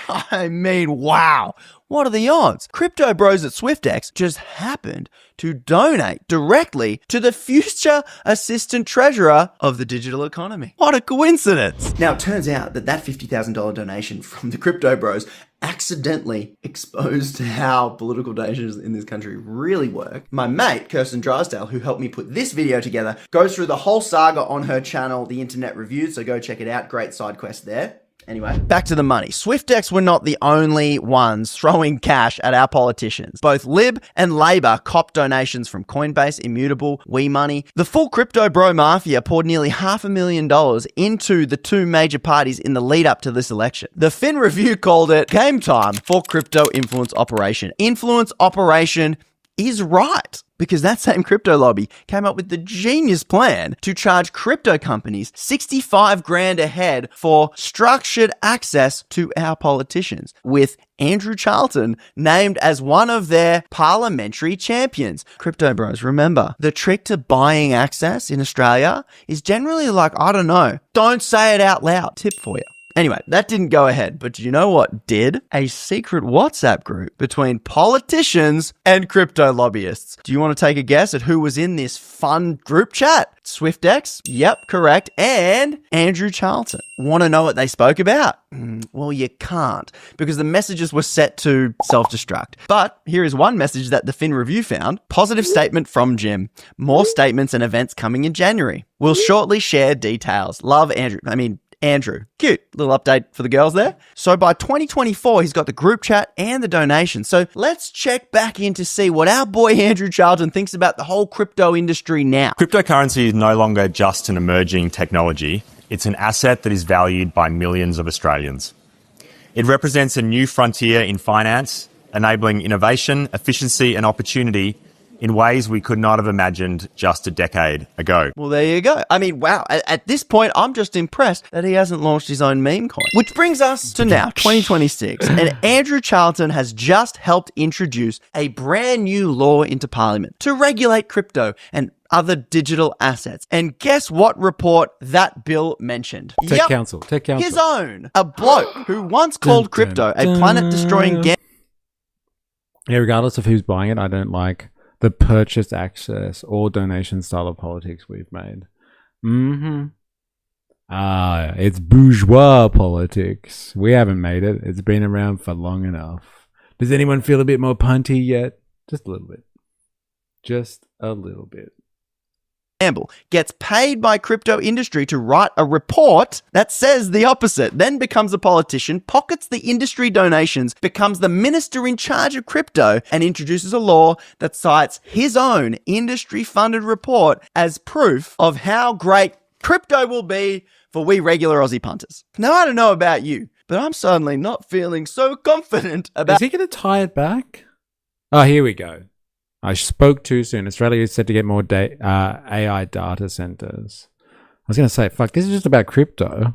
I mean, wow. What are the odds? Crypto bros at SwiftX just happened to donate directly to the future assistant treasurer of the digital economy. What a coincidence. Now, it turns out that $50,000 donation from the crypto bros accidentally exposed how political donations in this country really work. My mate, Kirsten Drysdale, who helped me put this video together, goes through the whole saga on her channel, The Internet Reviewed, so go check it out. Great side quest there. Anyway, back to the money. SwiftX were not the only ones throwing cash at our politicians. Both Lib and Labor copped donations from Coinbase, Immutable, WeMoney. The full crypto bro mafia poured nearly $500,000 into the two major parties in the lead up to this election. The Fin Review called it game time for crypto influence operation. Influence operation is right, because that same crypto lobby came up with the genius plan to charge crypto companies $65,000 a head for structured access to our politicians, with Andrew Charlton named as one of their parliamentary champions. Crypto bros, remember, the trick to buying access in Australia is generally like, I don't know, don't say it out loud. Tip for you. Anyway, that didn't go ahead, but do you know what did? A secret WhatsApp group between politicians and crypto lobbyists. Do you want to take a guess at who was in this fun group chat? SwiftX? Yep, correct. And Andrew Charlton. Want to know what they spoke about? Well, you can't, because the messages were set to self-destruct. But here is one message that the Fin Review found. Positive statement from Jim. More statements and events coming in January. We'll shortly share details. Love, Andrew. Andrew. Cute. Little update for the girls there. So by 2024, he's got the group chat and the donation. So let's check back in to see what our boy Andrew Charlton thinks about the whole crypto industry now. Cryptocurrency is no longer just an emerging technology. It's an asset that is valued by millions of Australians. It represents a new frontier in finance, enabling innovation, efficiency and opportunity in in ways we could not have imagined just a decade ago. Well, there you go. I mean, wow. At this point, I'm just impressed that he hasn't launched his own meme coin. Which brings us to now, 2026. And Andrew Charlton has just helped introduce a brand new law into Parliament to regulate crypto and other digital assets. And guess what report that bill mentioned? Tech Council. His own. A bloke who once called crypto a planet-destroying game. Yeah, regardless of who's buying it, I don't like the purchase access or donation style of politics we've made. It's bourgeois politics. We haven't made it. It's been around for long enough. Does anyone feel a bit more punty yet? Just a little bit. Just a little bit. Campbell gets paid by crypto industry to write a report that says the opposite, then becomes a politician, pockets the industry donations, becomes the minister in charge of crypto, and introduces a law that cites his own industry-funded report as proof of how great crypto will be for we regular Aussie punters. Now, I don't know about you, but I'm suddenly not feeling so confident about... Is he going to tie it back? Oh, here we go. I spoke too soon. Australia is set to get more AI data centers. I was going to say, fuck, this is just about crypto.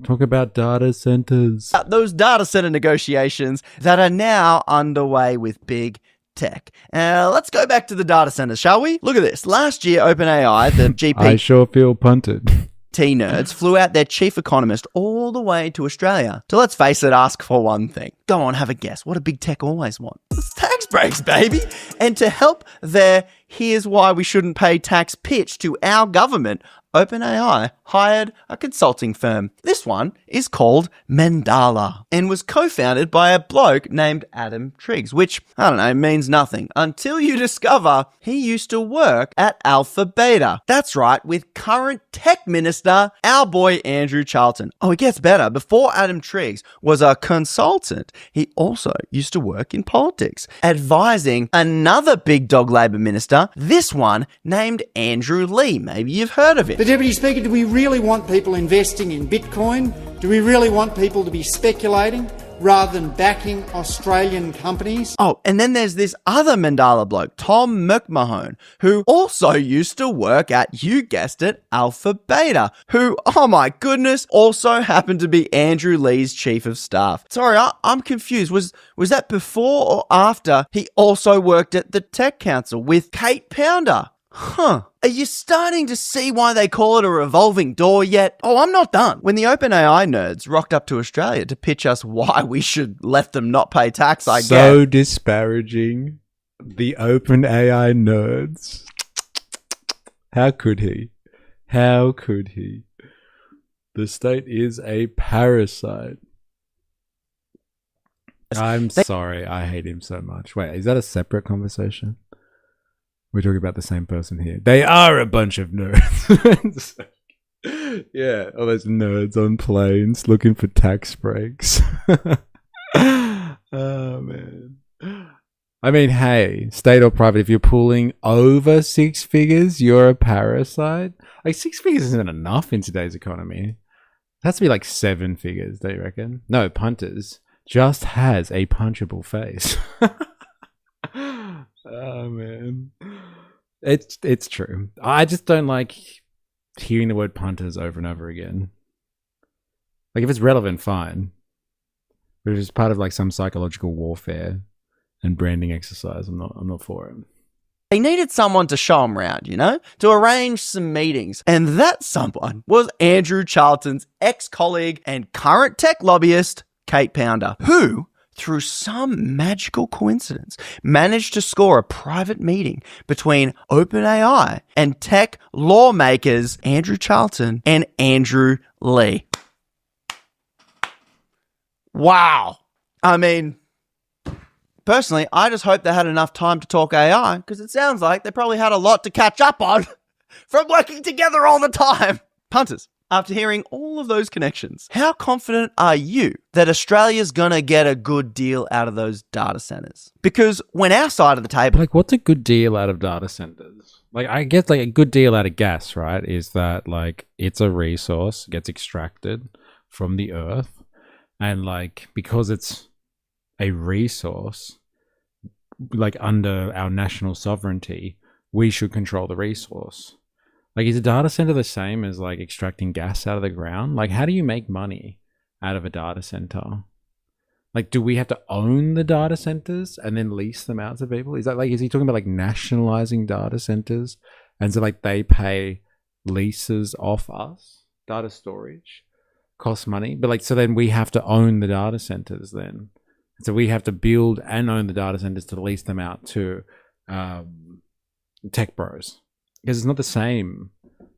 Talk about data centers. Those data center negotiations that are now underway with big tech. Let's go back to the data centers, shall we? Look at this. Last year, OpenAI, the GP... I sure feel punted. Nerds flew out their chief economist all the way to Australia to, let's face it, ask for one thing. Go on, have a guess. What do big tech always want? It's tax breaks, baby. And to help their here's why we shouldn't pay tax pitch to our government, OpenAI hired a consulting firm. This one is called Mandala and was co-founded by a bloke named Adam Triggs, which, I don't know, means nothing until you discover he used to work at Alpha Beta. That's right, with current tech minister, our boy Andrew Charlton. Oh, it gets better. Before Adam Triggs was a consultant, he also used to work in politics, advising another big dog Labor minister, this one named Andrew Lee. Maybe you've heard of it. The Deputy Speaker, do we really want people investing in Bitcoin? Do we really want people to be speculating rather than backing Australian companies? Oh, and then there's this other Mandala bloke, Tom McMahon, who also used to work at, you guessed it, Alpha Beta, who, oh my goodness, also happened to be Andrew Lee's chief of staff. Sorry, I'm confused. Was that before or after he also worked at the Tech Council with Kate Pounder? Huh. Are you starting to see why they call it a revolving door yet? Oh, I'm not done. When the OpenAI nerds rocked up to Australia to pitch us why we should let them not pay tax, I guess. So disparaging. The OpenAI nerds. How could he? How could he? The state is a parasite. I'm sorry. I hate him so much. Wait, is that a separate conversation? We're talking about the same person here. They are a bunch of nerds. Yeah, all those nerds on planes looking for tax breaks. Oh, man. I mean, hey, state or private, if you're pulling over 6 figures, you're a parasite. Like, 6 figures isn't enough in today's economy. It has to be like 7 figures, don't you reckon? No, punters just has a punchable face. Oh, man. It's true. I just don't like hearing the word punters over and over again. Like, if it's relevant, fine. But if it's part of like some psychological warfare and branding exercise, I'm not for it. They needed someone to show them around, you know, to arrange some meetings. And that someone was Andrew Charlton's ex-colleague and current tech lobbyist, Kate Pounder, who, through some magical coincidence, managed to score a private meeting between OpenAI and tech lawmakers Andrew Charlton and Andrew Lee. Wow. I mean, personally, I just hope they had enough time to talk AI, because it sounds like they probably had a lot to catch up on from working together all the time. Punters, after hearing all of those connections, how confident are you that Australia's gonna get a good deal out of those data centers? Because when our side of the table... Like, what's a good deal out of data centers? Like, I guess like a good deal out of gas, right, is that like it's a resource, gets extracted from the earth, and like because it's a resource, like under our national sovereignty, we should control the resource. Like, is a data center the same as like extracting gas out of the ground? Like, how do you make money out of a data center? Like, do we have to own the data centers and then lease them out to people? Is he talking about like nationalizing data centers? And so like they pay leases off us? Data storage costs money, but like, so then we have to own the data centers then. So we have to build and own the data centers to lease them out to tech bros. Because it's not the same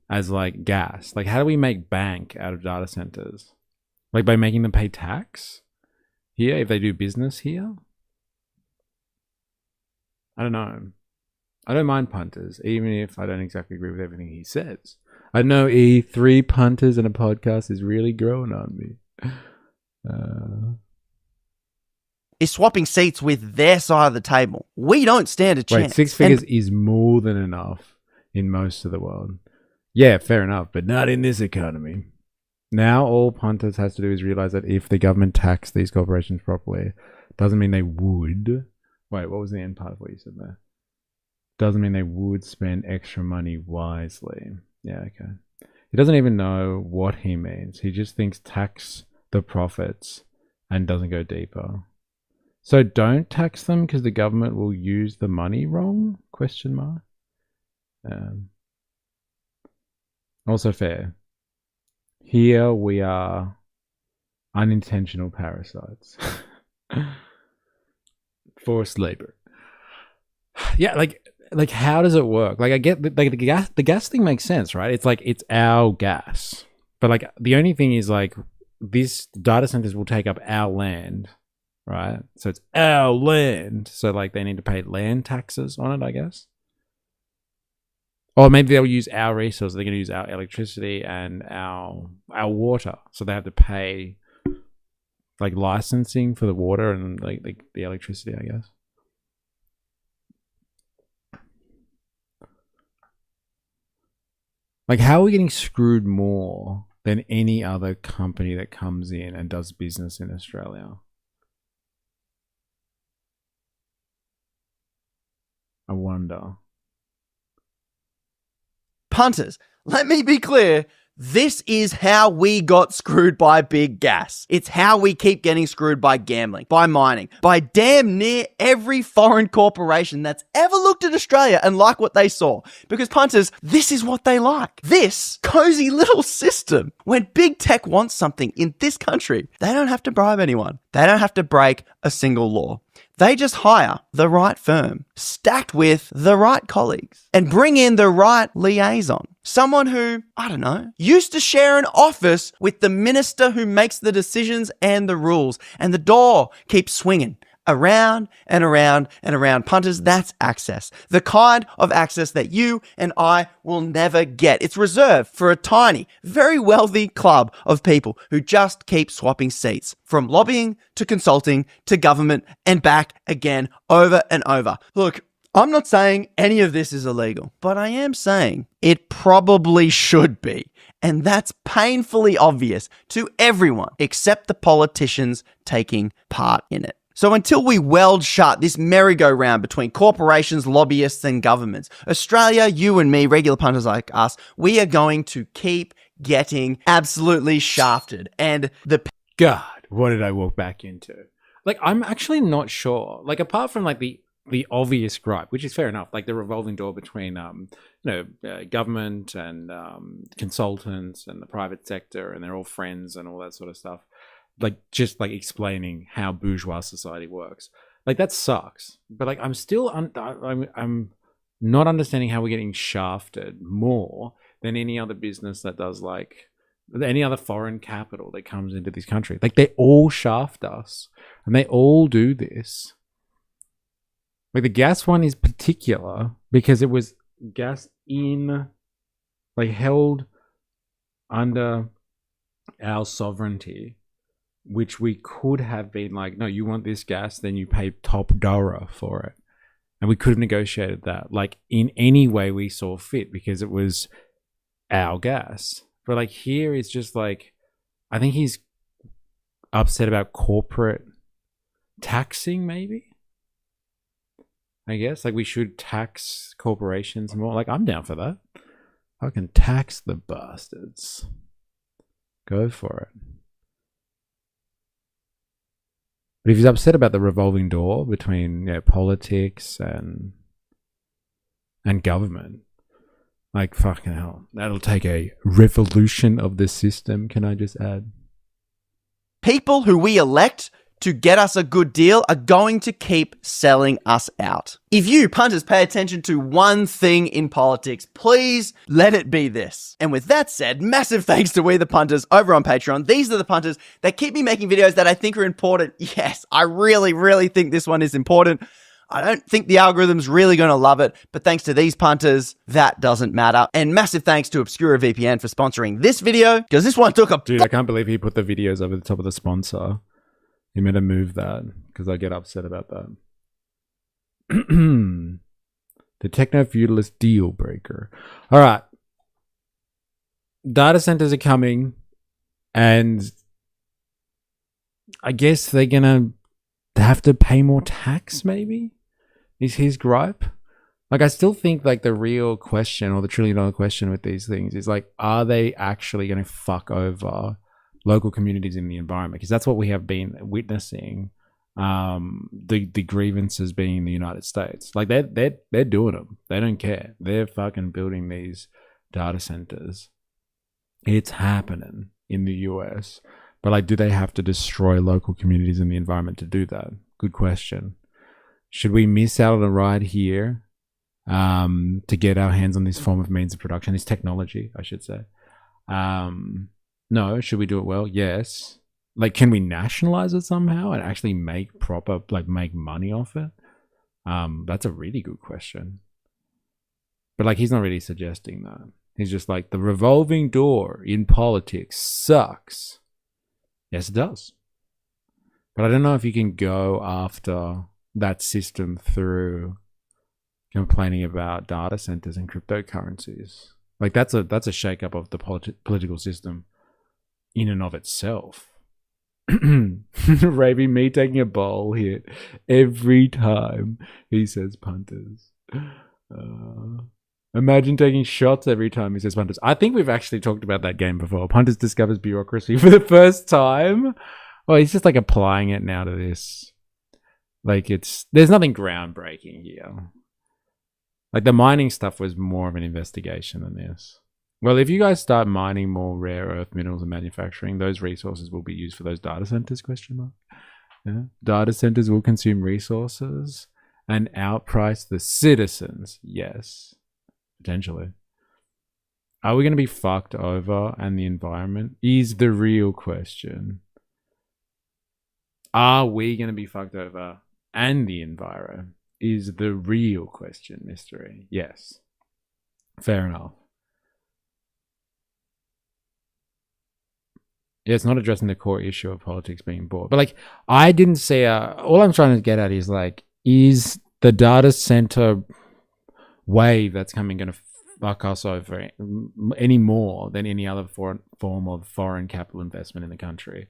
as like gas. Like, how do we make bank out of data centers? Like by making them pay tax here if they do business here? I don't know. I don't mind punters, even if I don't exactly agree with everything he says. I know three punters in a podcast is really growing on me. Is swapping seats with their side of the table. We don't stand a chance. Wait, 6 figures is more than enough in most of the world. Yeah, fair enough, but not in this economy. Now all punters has to do is realize that if the government taxed these corporations properly, doesn't mean they would. Wait, what was the end part of what you said there? Doesn't mean they would spend extra money wisely. Yeah, okay. He doesn't even know what he means. He just thinks tax the profits and doesn't go deeper. So don't tax them because the government will use the money wrong? Question mark. Also fair. Here we are unintentional parasites. Forced labor. Yeah, like how does it work? Like I get like the gas thing makes sense, right? It's like it's our gas. But like the only thing is like these data centers will take up our land, right? So it's our land. So like they need to pay land taxes on it, I guess. Or maybe they'll use our resources. They're going to use our electricity and our water. So they have to pay like licensing for the water and like the electricity, I guess. Like, how are we getting screwed more than any other company that comes in and does business in Australia? I wonder. Punters, let me be clear. This is how we got screwed by big gas. It's how we keep getting screwed by gambling, by mining, by damn near every foreign corporation that's ever looked at Australia and liked what they saw. Because punters, this is what they like. This cozy little system. When big tech wants something in this country, they don't have to bribe anyone. They don't have to break a single law. They just hire the right firm, stacked with the right colleagues, and bring in the right liaison. Someone who, I don't know, used to share an office with the minister who makes the decisions and the rules, and the door keeps swinging around and around and around. Punters, that's access. The kind of access that you and I will never get. It's reserved for a tiny, very wealthy club of people who just keep swapping seats, from lobbying to consulting to government and back again over and over. Look, I'm not saying any of this is illegal, but I am saying it probably should be. And that's painfully obvious to everyone except the politicians taking part in it. So until we weld shut this merry-go-round between corporations, lobbyists and governments, Australia, you and me, regular punters like us, we are going to keep getting absolutely shafted. And God, what did I walk back into? Like, I'm actually not sure. Like, apart from like the obvious gripe, which is fair enough, like the revolving door between government and consultants and the private sector, and they're all friends and all that sort of stuff. Like, just like explaining how bourgeois society works, like that sucks. But like, I'm still I'm not understanding how we're getting shafted more than any other business that does, like any other foreign capital that comes into this country. Like, they all shaft us, and they all do this. Like, the gas one is particular because it was gas like held under our sovereignty, which we could have been like, no, you want this gas, then you pay top dollar for it. And we could have negotiated that, like, in any way we saw fit, because it was our gas. But like, here it's just like, I think he's upset about corporate taxing, maybe. I guess. Like, we should tax corporations more. Like, I'm down for that. I can tax the bastards. Go for it. But if he's upset about the revolving door between politics and government, like, fucking hell, that'll take a revolution of the system, can I just add? People who we elect to get us a good deal are going to keep selling us out. If you, punters, pay attention to one thing in politics, please let it be this. And with that said, massive thanks to We the Punters over on Patreon. These are the punters that keep me making videos that I think are important. Yes, I really, really think this one is important. I don't think the algorithm's really going to love it, but thanks to these punters, that doesn't matter. And massive thanks to Obscura VPN for sponsoring this video, because this one took a... Dude, I can't believe he put the videos over the top of the sponsor. He made a move that, because I get upset about that. The techno-feudalist deal breaker. All right. Data centers are coming, and I guess they're going to have to pay more tax, maybe? Is his gripe? Like, I still think, like, the real question, or the $1 trillion question with these things is, like, are they actually going to fuck over local communities in the environment? Because that's what we have been witnessing. The grievances being in the United States. Like, they're doing them. They don't care. They're fucking building these data centers. It's happening in the US. But, like, do they have to destroy local communities in the environment to do that? Good question. Should we miss out on a ride here to get our hands on this form of means of production, this technology, I should say? No. Should we do it well? Yes. Like, can we nationalize it somehow and actually make make money off it? That's a really good question. But, like, he's not really suggesting that. He's just like, the revolving door in politics sucks. Yes, it does. But I don't know if you can go after that system through complaining about data centers and cryptocurrencies. Like, that's a shakeup of the political system in and of itself. Ravi, me taking a bowl hit every time he says punters. Imagine taking shots every time he says punters. I think we've actually talked about that game before. Punters discovers bureaucracy for the first time. Well, he's just like applying it now to this. Like, there's nothing groundbreaking here. Like, the mining stuff was more of an investigation than this. Well, if you guys start mining more rare earth minerals and manufacturing, those resources will be used for those data centers, ? Yeah. Data centers will consume resources and outprice the citizens. Yes. Potentially. Are we going to be fucked over and the environment is the real question. Are we going to be fucked over and the environment is the real question, mystery. Yes. Fair enough. Yeah, it's not addressing the core issue of politics being bought. But, like, I didn't say... all I'm trying to get at is, like, is the data center wave that's coming going to fuck us over any more than any other form of foreign capital investment in the country?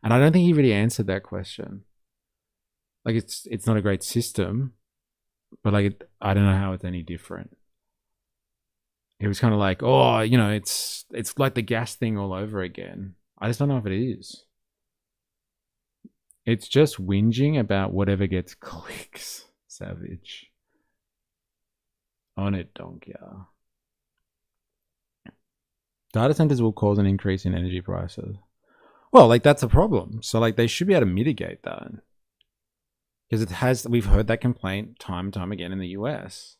And I don't think he really answered that question. Like, it's not a great system, but, like, I don't know how it's any different. It was kind of like, oh, you know, it's like the gas thing all over again. I just don't know if it is. It's just whinging about whatever gets clicks. Savage. On it, Donkia. Data centers will cause an increase in energy prices. Well, like, that's a problem. So, like, they should be able to mitigate that. Because we've heard that complaint time and time again in the US.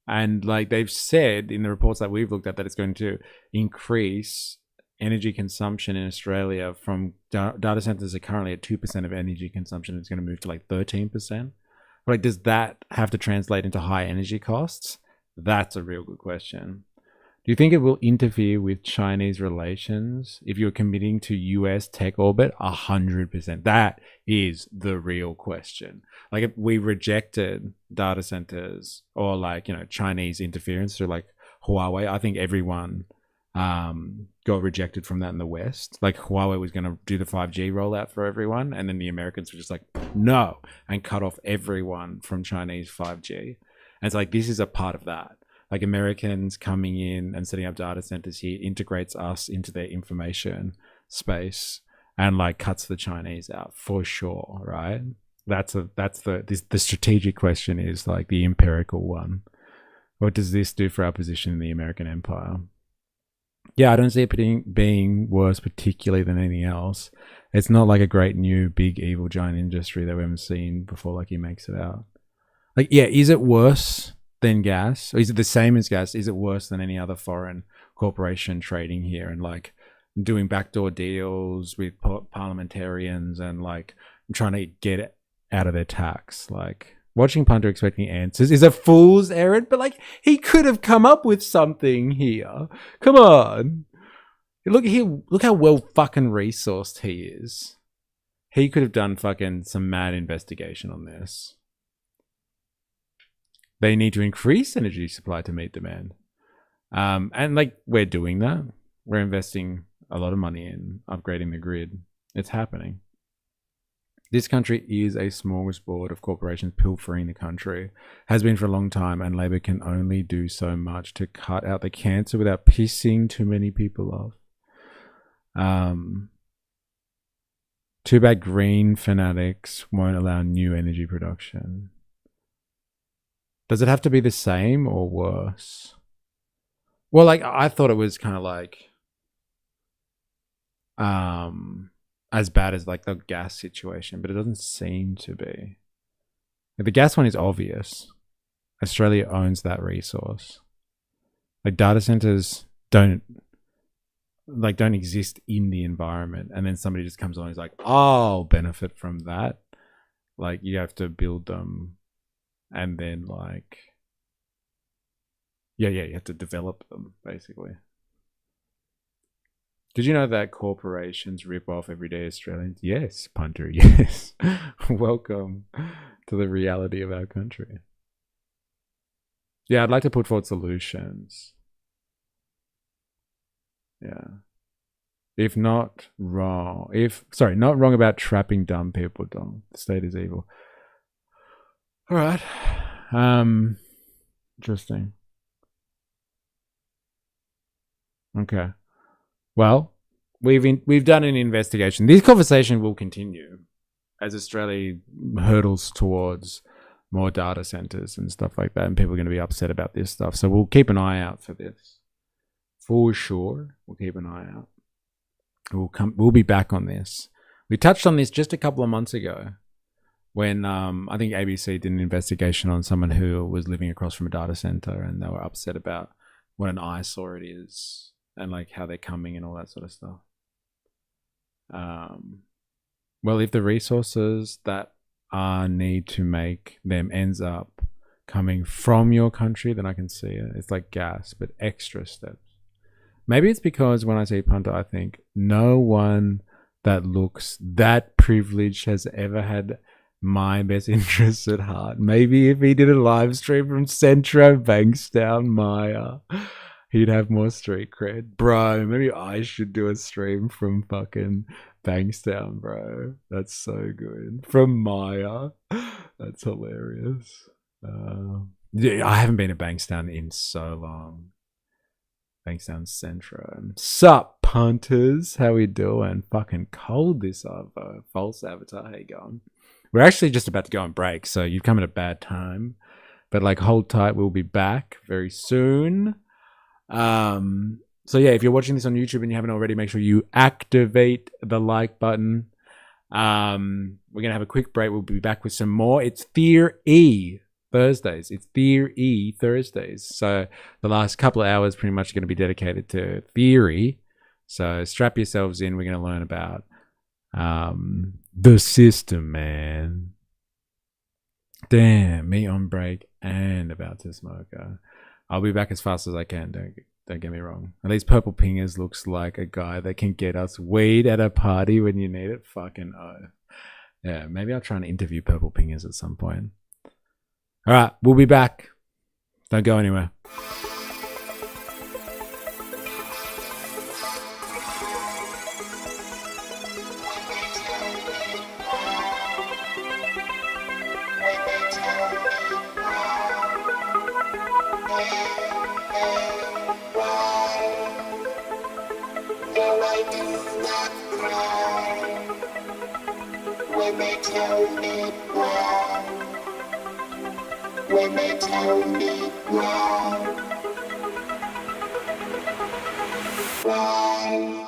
And, like, they've said in the reports that we've looked at that it's going to increase energy consumption in Australia from data centers are currently at 2% of energy consumption. It's going to move to like 13%. Like, does that have to translate into high energy costs? That's a real good question. Do you think it will interfere with Chinese relations if you're committing to US tech orbit? 100%. That is the real question. Like, if we rejected data centers or, like, you know, Chinese interference through like Huawei, I think everyone got rejected from that in the West. Like Huawei was going to do the 5G rollout for everyone, and then the Americans were just like, no, and cut off everyone from Chinese 5G. And it's like, this is a part of that. Like Americans coming in and setting up data centers here integrates us into their information space and like cuts the Chinese out for sure, right? The strategic question is like the empirical one. What does this do for our position in the American empire? Yeah, I don't see it being worse particularly than anything else. It's not like a great new big evil giant industry that we haven't seen before like he makes it out. Like, yeah, is it worse than gas? Or is it the same as gas? Is it worse than any other foreign corporation trading here and like doing backdoor deals with parliamentarians and like trying to get it out of their tax? Like, watching Punter expecting answers is a fool's errand, but like he could have come up with something here. Come on. Look here, look how well fucking resourced he is. He could have done fucking some mad investigation on this. They need to increase energy supply to meet demand. And like we're doing that. We're investing a lot of money in upgrading the grid. It's happening. This country is a smorgasbord of corporations pilfering the country. Has been for a long time, and Labor can only do so much to cut out the cancer without pissing too many people off. Too bad green fanatics won't allow new energy production. Does it have to be the same or worse? Well, like I thought it was kind of like as bad as like the gas situation, but it doesn't seem to be. The gas one is obvious. Australia owns that resource. Like data centers don't exist in the environment, and then somebody just comes on and is like, I'll benefit from that. Like you have to build them, and then like you have to develop them basically. Did you know that corporations rip off everyday Australians? Yes, Punter, yes. Welcome to the reality of our country. Yeah, I'd like to put forward solutions. Yeah. Not wrong about trapping dumb people, Dom. The state is evil. All right. Interesting. Okay. Well, we've done an investigation. This conversation will continue as Australia hurdles towards more data centers and stuff like that, and people are going to be upset about this stuff. So we'll keep an eye out for this. For sure, we'll keep an eye out. We'll be back on this. We touched on this just a couple of months ago when I think ABC did an investigation on someone who was living across from a data center, and they were upset about what an eyesore it is and like how they're coming and all that sort of stuff. Well, if the resources that need to make them ends up coming from your country, then I can see it. It's like gas, but extra steps. Maybe it's because when I say Punter, I think no one that looks that privileged has ever had my best interests at heart. Maybe if he did a live stream from Centro Bankstown, Maya, he'd have more street cred. Bro, maybe I should do a stream from fucking Bankstown, bro. That's so good. From Maya. That's hilarious. Yeah, I haven't been to Bankstown in so long. Bankstown Centro. Sup, punters? How we doing? Fucking cold this false avatar. How you going? We're actually just about to go on break, so you've come at a bad time. But like, hold tight. We'll be back very soon. So yeah, if you're watching this on YouTube and you haven't already, make sure you activate the like button. We're gonna have a quick break. We'll be back with some more. It's Theory Thursdays. It's Theory Thursdays. So the last couple of hours pretty much going to be dedicated to theory. So strap yourselves in. We're going to learn about the system, man. Damn, me on break and about to smoke. I'll be back as fast as I can. Don't get me wrong. And these purple pingers looks like a guy that can get us weed at a party when you need it. Fucking oh. Yeah, maybe I'll try and interview purple pingers at some point. All right, we'll be back. Don't go anywhere. when they tell me why. When they tell me why. Why?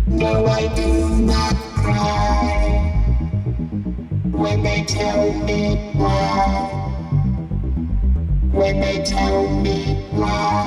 No, I do not cry when they tell me why. When they tell me why.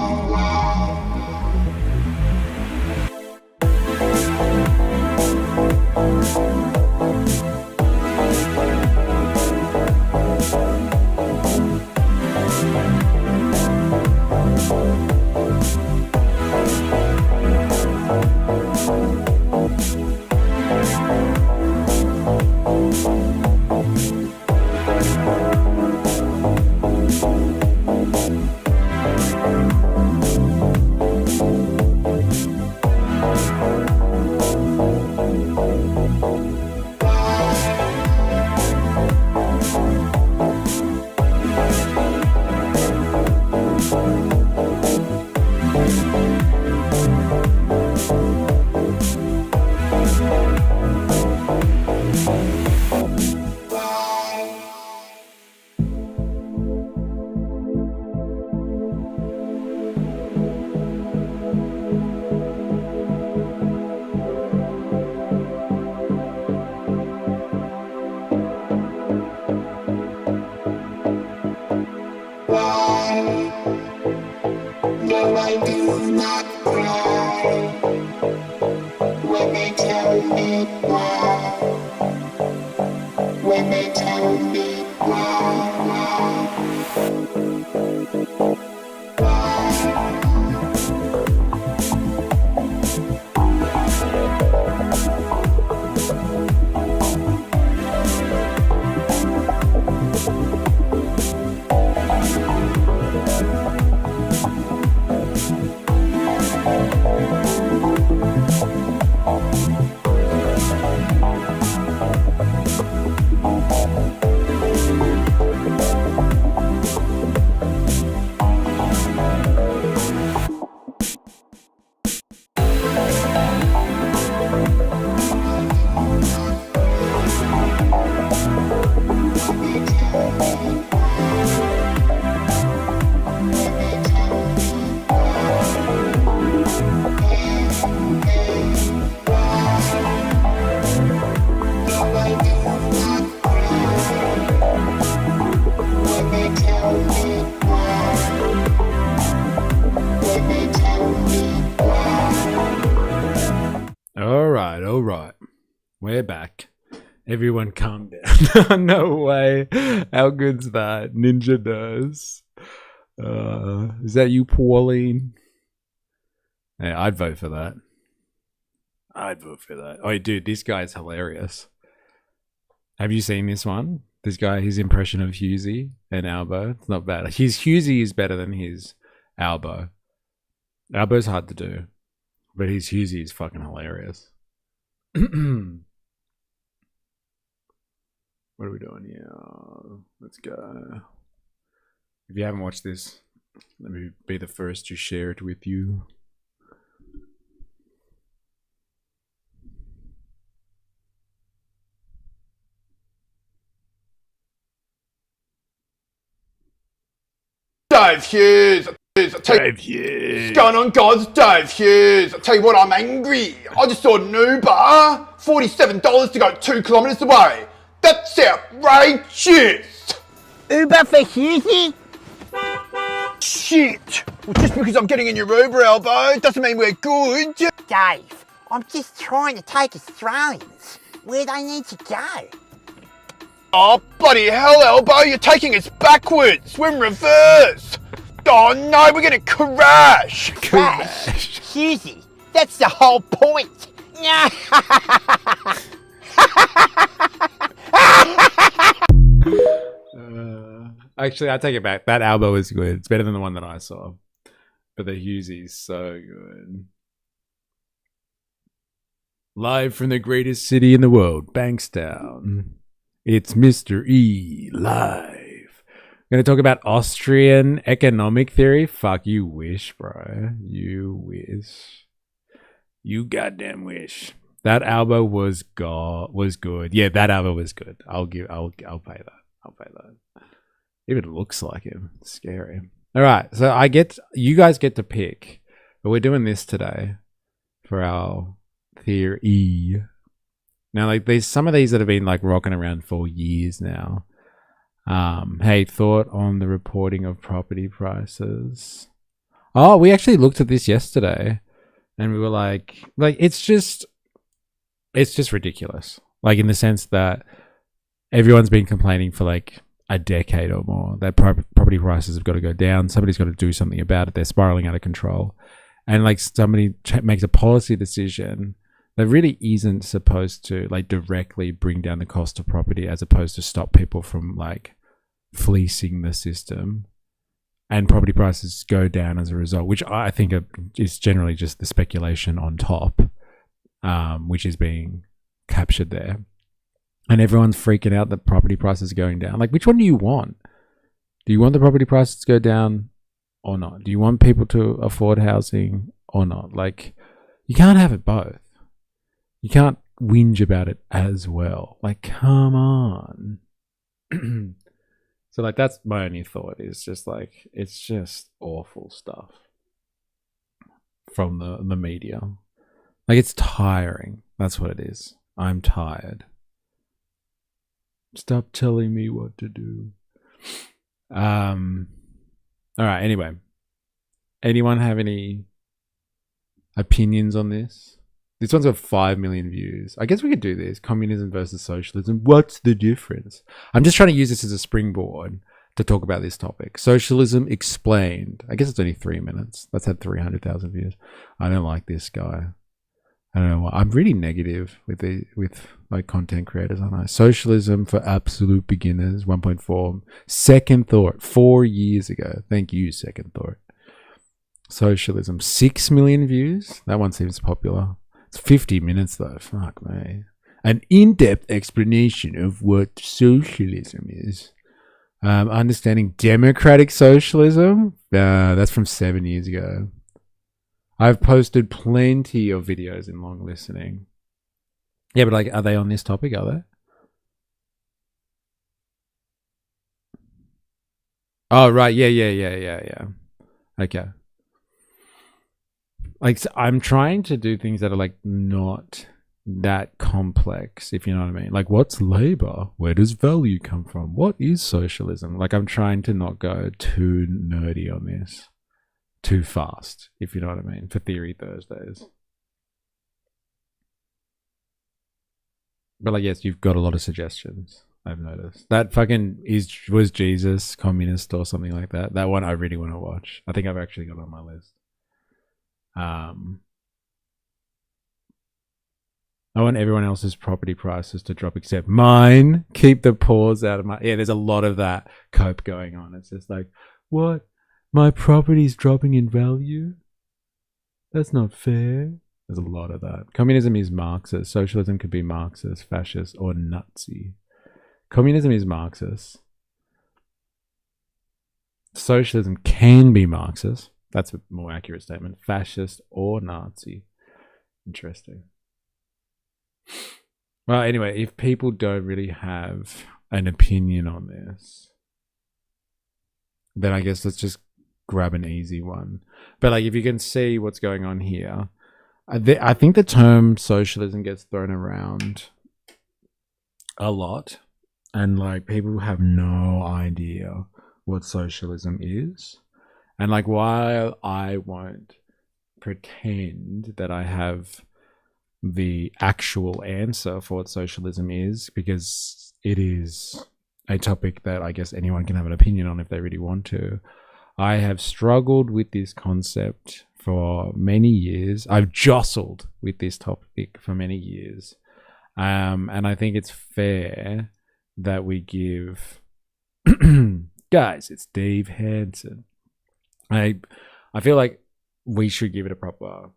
No, I do not cry when they tell me why. When they tell me why. All right. We're back. Everyone calm down. No way. How good's that? Ninja does. Is that you, Pauline? Yeah, I'd vote for that. Oh, dude, this guy's hilarious. Have you seen this one? This guy, his impression of Husey and Albo, it's not bad. His Husey is better than his Albo. Albo's hard to do, but his Husey is fucking hilarious. What are we doing here? Let's go. If you haven't watched this, let me be the first to share it with you. Dave Hughes. Dave Hughes. What's going on, guys? Dave Hughes. I tell you what, I'm angry. I just saw an Uber. $47 to go 2 kilometres away. That's outrageous. Uber for Hughesy? Shit. Well, just because I'm getting in your Uber, Elbow, doesn't mean we're good. Dave, I'm just trying to take Australians where they need to go. Oh, bloody hell, Elbow, you're taking us backwards. We're in reverse. Oh no, we're gonna crash. Crash? Hughesy, that's the whole point. Actually, I take it back. That Albo is good. It's better than the one that I saw. But the Husey's so good. Live from the greatest city in the world, Bankstown. It's Mr. E live. Going to talk about Austrian economic theory. Fuck, you wish, bro. You wish. You goddamn wish. That Albo was good. Yeah, that Albo was good. I'll pay that. I'll pay that. Even looks like him. It's scary. All right, so you guys get to pick, but we're doing this today for our theory. Now, like, there's some of these that have been like rocking around for years now. Hey, thought on the reporting of property prices. Oh, we actually looked at this yesterday, and we were like it's just ridiculous. Like, in the sense that everyone's been complaining for like a decade or more that property prices have got to go down. Somebody's got to do something about it. They're spiraling out of control, and like somebody makes a policy decision that really isn't supposed to like directly bring down the cost of property, as opposed to stop people from like fleecing the system, and property prices go down as a result, which I think is generally just the speculation on top, which is being captured there. And everyone's freaking out that property prices are going down. Like, which one do you want? Do you want the property prices to go down or not? Do you want people to afford housing or not? Like, you can't have it both. You can't whinge about it as well. Like, come on. So, like, that's my only thought, is just like, it's just awful stuff from the media. Like, it's tiring. That's what it is. I'm tired. Stop telling me what to do. All right, anyway. Anyone have any opinions on this? This one's got 5 million views. I guess we could do this. Communism versus socialism. What's the difference? I'm just trying to use this as a springboard to talk about this topic. Socialism explained. I guess it's only 3 minutes. That's had 300,000 views. I don't like this guy. I don't know why. I'm really negative with like content creators, aren't I? Socialism for absolute beginners, 1.4. Second Thought, 4 years ago. Thank you, Second Thought. Socialism, 6 million views. That one seems popular. It's 50 minutes though. Fuck me. An in-depth explanation of what socialism is. Understanding democratic socialism. That's from 7 years ago. I've posted plenty of videos in long listening. Yeah, but like, are they on this topic? Are they? Oh, right. Yeah. Okay. Like, so I'm trying to do things that are like not that complex, if you know what I mean. Like, what's labor? Where does value come from? What is socialism? Like, I'm trying to not go too nerdy on this too fast, if you know what I mean, for Theory Thursdays. But like, yes, you've got a lot of suggestions, I've noticed. That fucking was Jesus communist or something like that. That one I really want to watch. I think I've actually got it on my list. I want everyone else's property prices to drop except mine. Keep the pores out of my... Yeah, there's a lot of that cope going on. It's just like, what? My property's dropping in value? That's not fair. There's a lot of that. Communism is Marxist. Socialism could be Marxist, fascist, or Nazi. Communism is Marxist. Socialism can be Marxist. That's a more accurate statement. Fascist or Nazi. Interesting. Well, anyway, if people don't really have an opinion on this, then I guess let's just grab an easy one. But like, if you can see what's going on here, I think the term socialism gets thrown around a lot, and like people have no idea what socialism is. And like, while I won't pretend that I have the actual answer for what socialism is, because it is a topic that I guess anyone can have an opinion on if they really want to, I have struggled with this concept for many years. I've jostled with this topic for many years. And I think it's fair that we give... Guys, it's Dave Hansen. I feel like we should give it a proper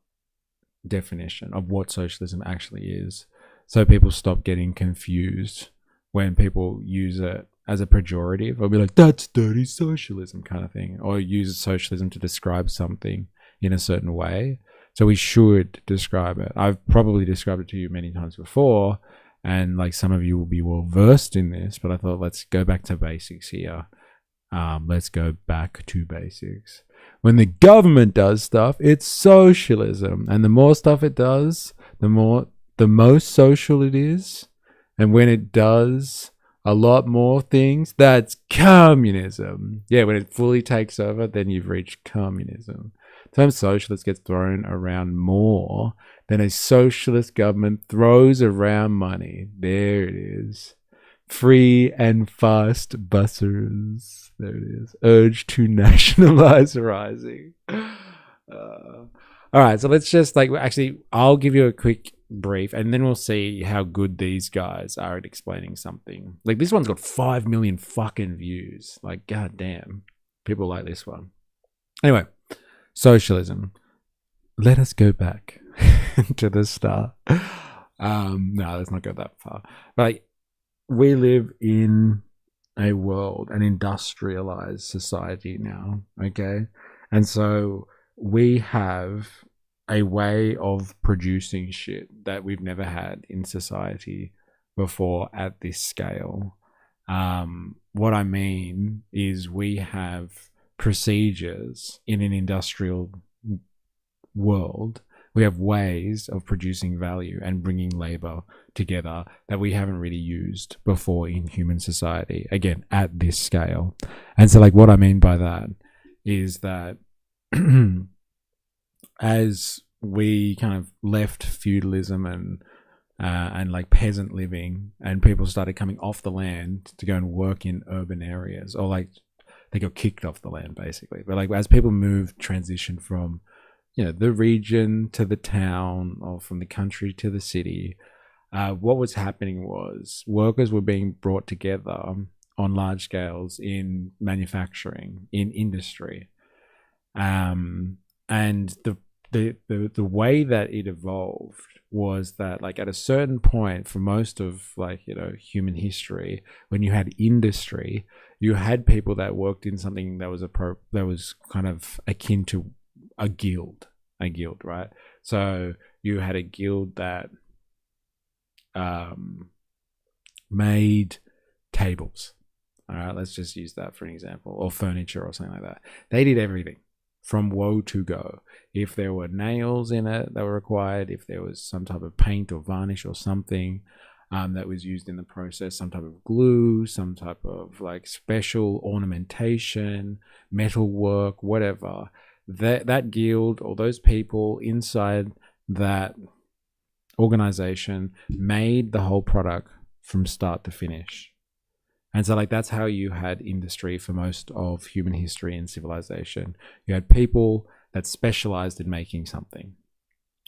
definition of what socialism actually is, so people stop getting confused when people use it as a pejorative, or be like, that's dirty socialism kind of thing, or use socialism to describe something in a certain way. So we should describe it. I've probably described it to you many times before, and like some of you will be well versed in this, but I thought let's go back to basics here. Let's go back to basics. When the government does stuff, it's socialism, and the more stuff it does, the most social it is. And when it does a lot more things, that's communism. Yeah, when it fully takes over, then you've reached communism. The term socialist gets thrown around more than a socialist government throws around money. There it is. Free and fast buses. There it is. Urge to nationalize rising. All right, so let's just actually, I'll give you a quick brief, and then we'll see how good these guys are at explaining something. Like, this one's got 5 million fucking views. Like, goddamn, people like this one. Anyway, socialism. Let us go back to the start. No, let's not go that far. But we live in a world, an industrialized society now, okay? And so we have a way of producing shit that we've never had in society before at this scale. What I mean is we have procedures in an industrial world. We have ways of producing value and bringing labor together that we haven't really used before in human society, again, at this scale. And so what I mean by that is that as we kind of left feudalism and like peasant living, and people started coming off the land to go and work in urban areas, or like they got kicked off the land basically. But as people transitioned from the region to the town, or from the country to the city, what was happening was workers were being brought together on large scales in manufacturing, in industry, and the way that it evolved was that at a certain point for most of human history, when you had industry, you had people that worked in something that was kind of akin to a guild, right? So you had a guild that made tables. All right, let's just use that for an example, or furniture or something like that. They did everything from woe to go. If there were nails in it that were required, if there was some type of paint or varnish or something that was used in the process, some type of glue, some type of special ornamentation, metal work, whatever, that guild or those people inside that organization made the whole product from start to finish. And so that's how you had industry for most of human history and civilization. You had people that specialized in making something,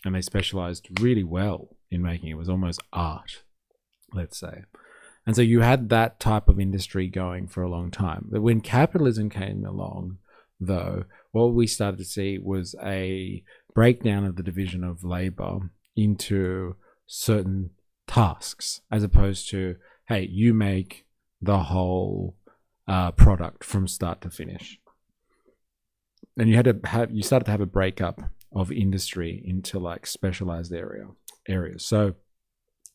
and they specialized really well in making. It was almost art, let's say. And so you had that type of industry going for a long time. But when capitalism came along, though, what we started to see was a breakdown of the division of labor into certain tasks, as opposed to, hey, you make the whole product from start to finish. And you started to have a breakup of industry into like specialized areas. So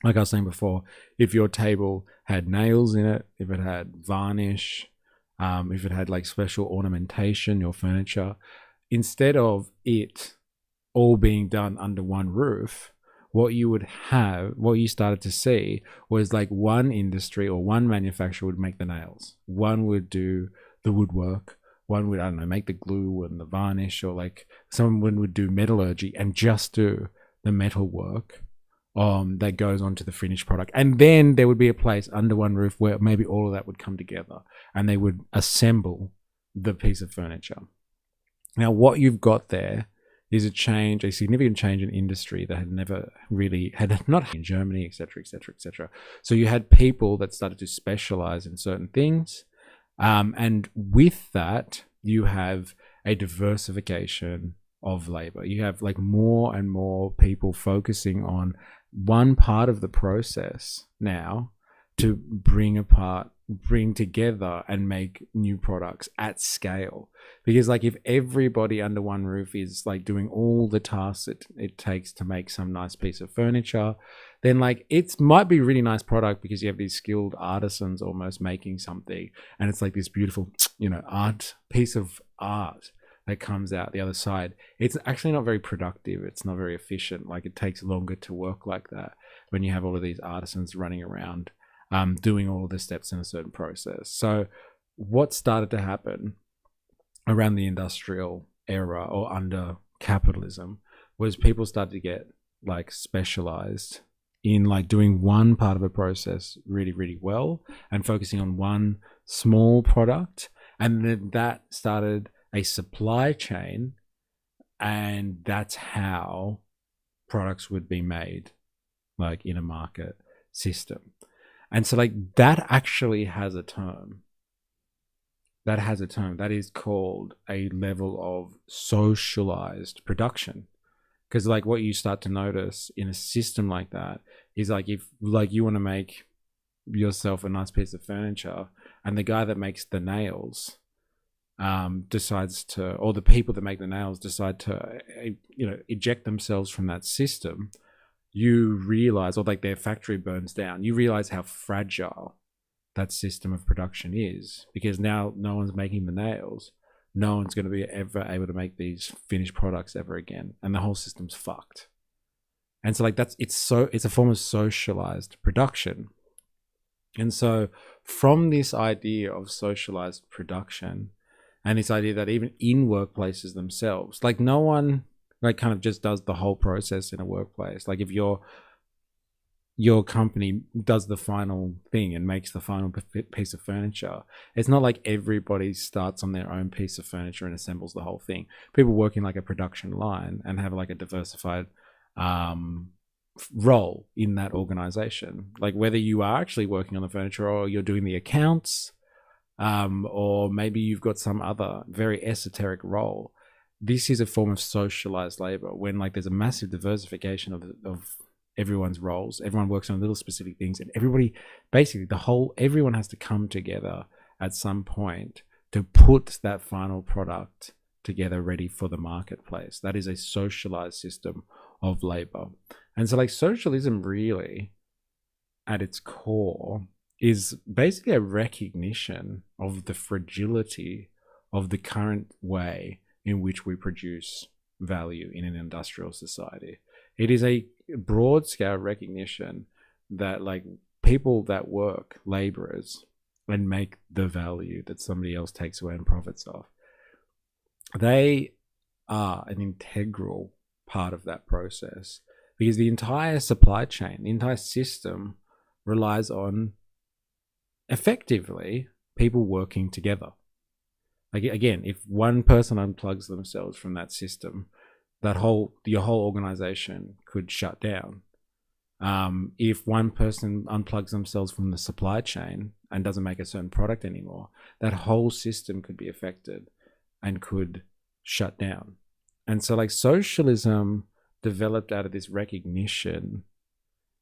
like I was saying before, if your table had nails in it, if it had varnish, if it had like special ornamentation, your furniture, instead of it all being done under one roof, what you started to see was like one industry or one manufacturer would make the nails, one would do the woodwork, one would, I don't know, make the glue and the varnish, or like someone would do metallurgy and just do the metal work that goes on to the finished product. And then there would be a place under one roof where maybe all of that would come together and they would assemble the piece of furniture. Now, what you've got there is a significant change in industry that had never really not in Germany, etc., etc., etc. So you had people that started to specialize in certain things, and with that, you have a diversification of labor. You have like more and more people focusing on one part of the process now to bring together and make new products at scale. Because like if everybody under one roof is like doing all the tasks it takes to make some nice piece of furniture, then like it might be a really nice product because you have these skilled artisans almost making something, and it's like this beautiful, piece of art that comes out the other side. It's actually not very productive. It's not very efficient. Like it takes longer to work like that when you have all of these artisans running around doing all of the steps in a certain process. So what started to happen around the industrial era or under capitalism was people started to get like specialized in like doing one part of a process really, really well and focusing on one small product. And then that started a supply chain, and that's how products would be made like in a market system. And so like that actually has a term. That is called a level of socialized production. Because like what you start to notice in a system like that is like if like you want to make yourself a nice piece of furniture and the guy that makes the nails decides to, or the people that make the nails decide to eject themselves from that system, you realize, or like their factory burns down, you realize how fragile that system of production is, because now no one's making the nails, no one's going to be ever able to make these finished products ever again, and the whole system's fucked. And so like it's a form of socialized production. And so from this idea of socialized production and this idea that even in workplaces themselves, like no one like kind of just does the whole process in a workplace. Like if your company does the final thing and makes the final piece of furniture, it's not like everybody starts on their own piece of furniture and assembles the whole thing. People work in like a production line and have like a diversified role in that organization. Like whether you are actually working on the furniture or you're doing the accounts, or maybe you've got some other very esoteric role. This is a form of socialized labor when like there's a massive diversification of everyone's roles. Everyone works on little specific things, and everybody, basically everyone has to come together at some point to put that final product together ready for the marketplace. That is a socialized system of labor. And so like socialism really at its core is basically a recognition of the fragility of the current way in which we produce value in an industrial society. It is a broad scale recognition that like people that work, laborers, and make the value that somebody else takes away and profits off, they are an integral part of that process, because the entire supply chain, the entire system relies on effectively people working together. Like again, if one person unplugs themselves from that system, your whole organization could shut down. If one person unplugs themselves from the supply chain and doesn't make a certain product anymore, that whole system could be affected and could shut down. And so like socialism developed out of this recognition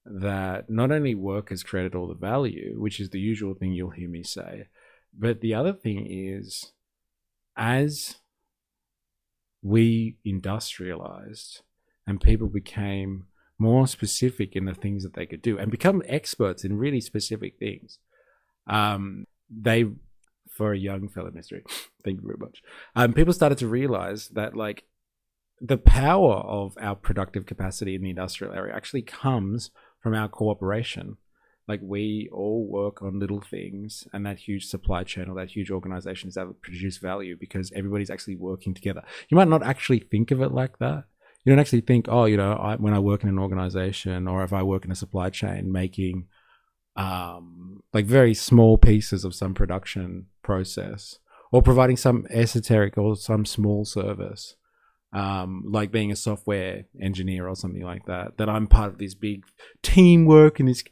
that not only work has created all the value, which is the usual thing you'll hear me say, but the other thing is, as we industrialized and people became more specific in the things that they could do and become experts in really specific things, they, for a young fellow mystery, thank you very much, people started to realize that like the power of our productive capacity in the industrial area actually comes from our cooperation. Like we all work on little things, and that huge supply chain or that huge organization is able to produce value because everybody's actually working together. You might not actually think of it like that. You don't actually think, oh, you know, when I work in an organization or if I work in a supply chain making like very small pieces of some production process or providing some esoteric or some small service, like being a software engineer or something like that, that I'm part of this big teamwork and this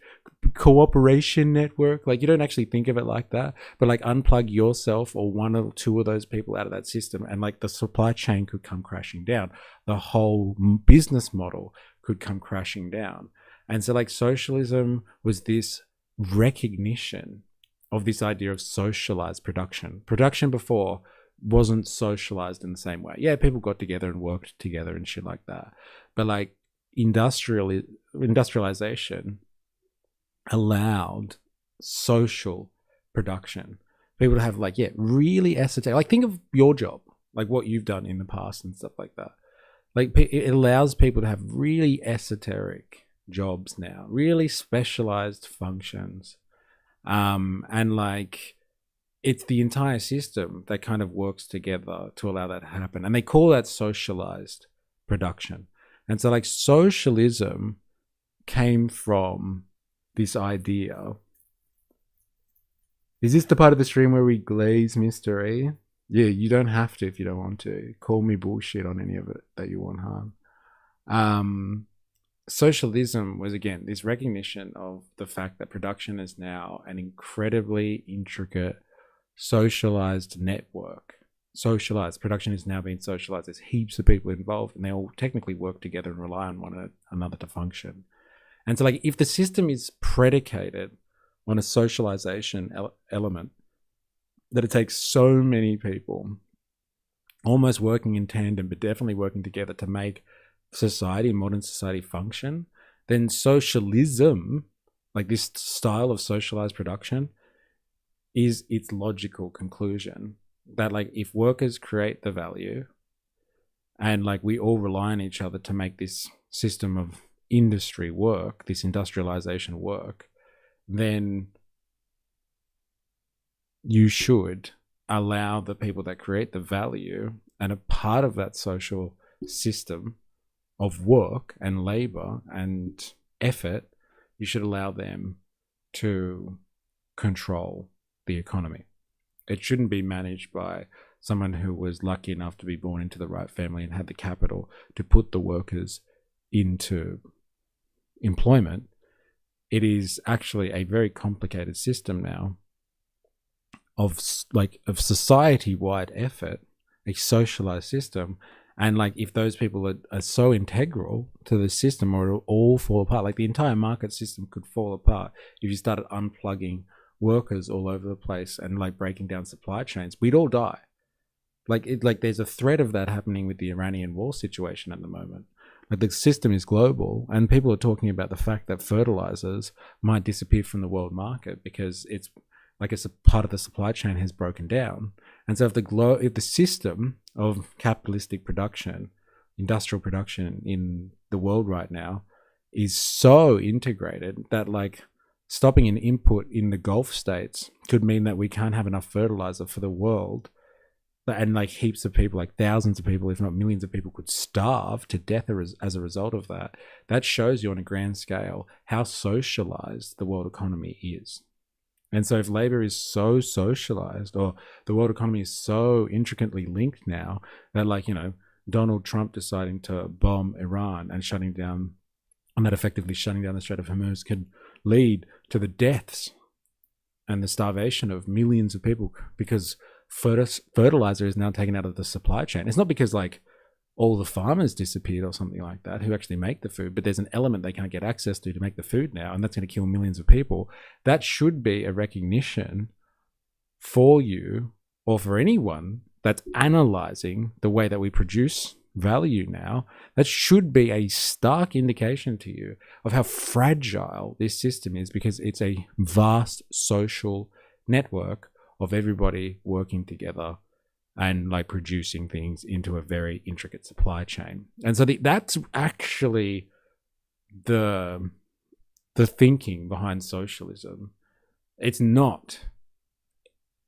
cooperation network. Like you don't actually think of it like that, but like unplug yourself or one or two of those people out of that system and like the supply chain could come crashing down. The whole business model could come crashing down. And so like socialism was this recognition of this idea of socialized production. Production before wasn't socialized in the same way. Yeah, people got together and worked together and shit like that. But like industrialization allowed social production. People to have like, yeah, really esoteric, like think of your job, like what you've done in the past and stuff like that. Like it allows people to have really esoteric jobs now, really specialized functions. And like, it's the entire system that kind of works together to allow that to happen. And they call that socialized production. And so like socialism came from this idea. Is this the part of the stream where we glaze mystery? Yeah, you don't have to if you don't want to. Call me bullshit on any of it that you want, harm. Socialism was, again, this recognition of the fact that production is now an incredibly intricate socialized network. Socialized production is now being socialized. There's heaps of people involved and they all technically work together and rely on one another to function. And so like if the system is predicated on a socialization element, that it takes so many people almost working in tandem but definitely working together to make society, modern society, function, then socialism, like this style of socialized production, is its logical conclusion. That like if workers create the value and like we all rely on each other to make this system of industry work, this industrialization work, then you should allow the people that create the value and a part of that social system of work and labor and effort, you should allow them to control the economy. It shouldn't be managed by someone who was lucky enough to be born into the right family and had the capital to put the workers into employment. It is actually a very complicated system now of society-wide effort, a socialized system. And like if those people are so integral to the system, or it'll all fall apart. Like the entire market system could fall apart if you started unplugging workers all over the place and like breaking down supply chains. We'd all die. Like there's a threat of that happening with the Iranian war situation at the moment. Like the system is global, and people are talking about the fact that fertilizers might disappear from the world market because it's a part of the supply chain has broken down. And so if the system of capitalistic production, industrial production in the world right now is so integrated that like stopping an input in the Gulf states could mean that we can't have enough fertilizer for the world, and like heaps of people, like thousands of people, if not millions of people, could starve to death as a result of that. That shows you on a grand scale how socialized the world economy is. And so if labor is so socialized, or the world economy is so intricately linked now, that like, you know, Donald Trump deciding to bomb Iran and shutting down and that effectively shutting down the Strait of Hormuz could lead to the deaths and the starvation of millions of people because fertilizer is now taken out of the supply chain. It's not because like all the farmers disappeared or something like that who actually make the food, but there's an element they can't get access to make the food now, and that's going to kill millions of people. That should be a recognition for you or for anyone that's analyzing the way that we produce value now. That should be a stark indication to you of how fragile this system is, because it's a vast social network of everybody working together and like producing things into a very intricate supply chain. And so that's actually the thinking behind socialism. It's not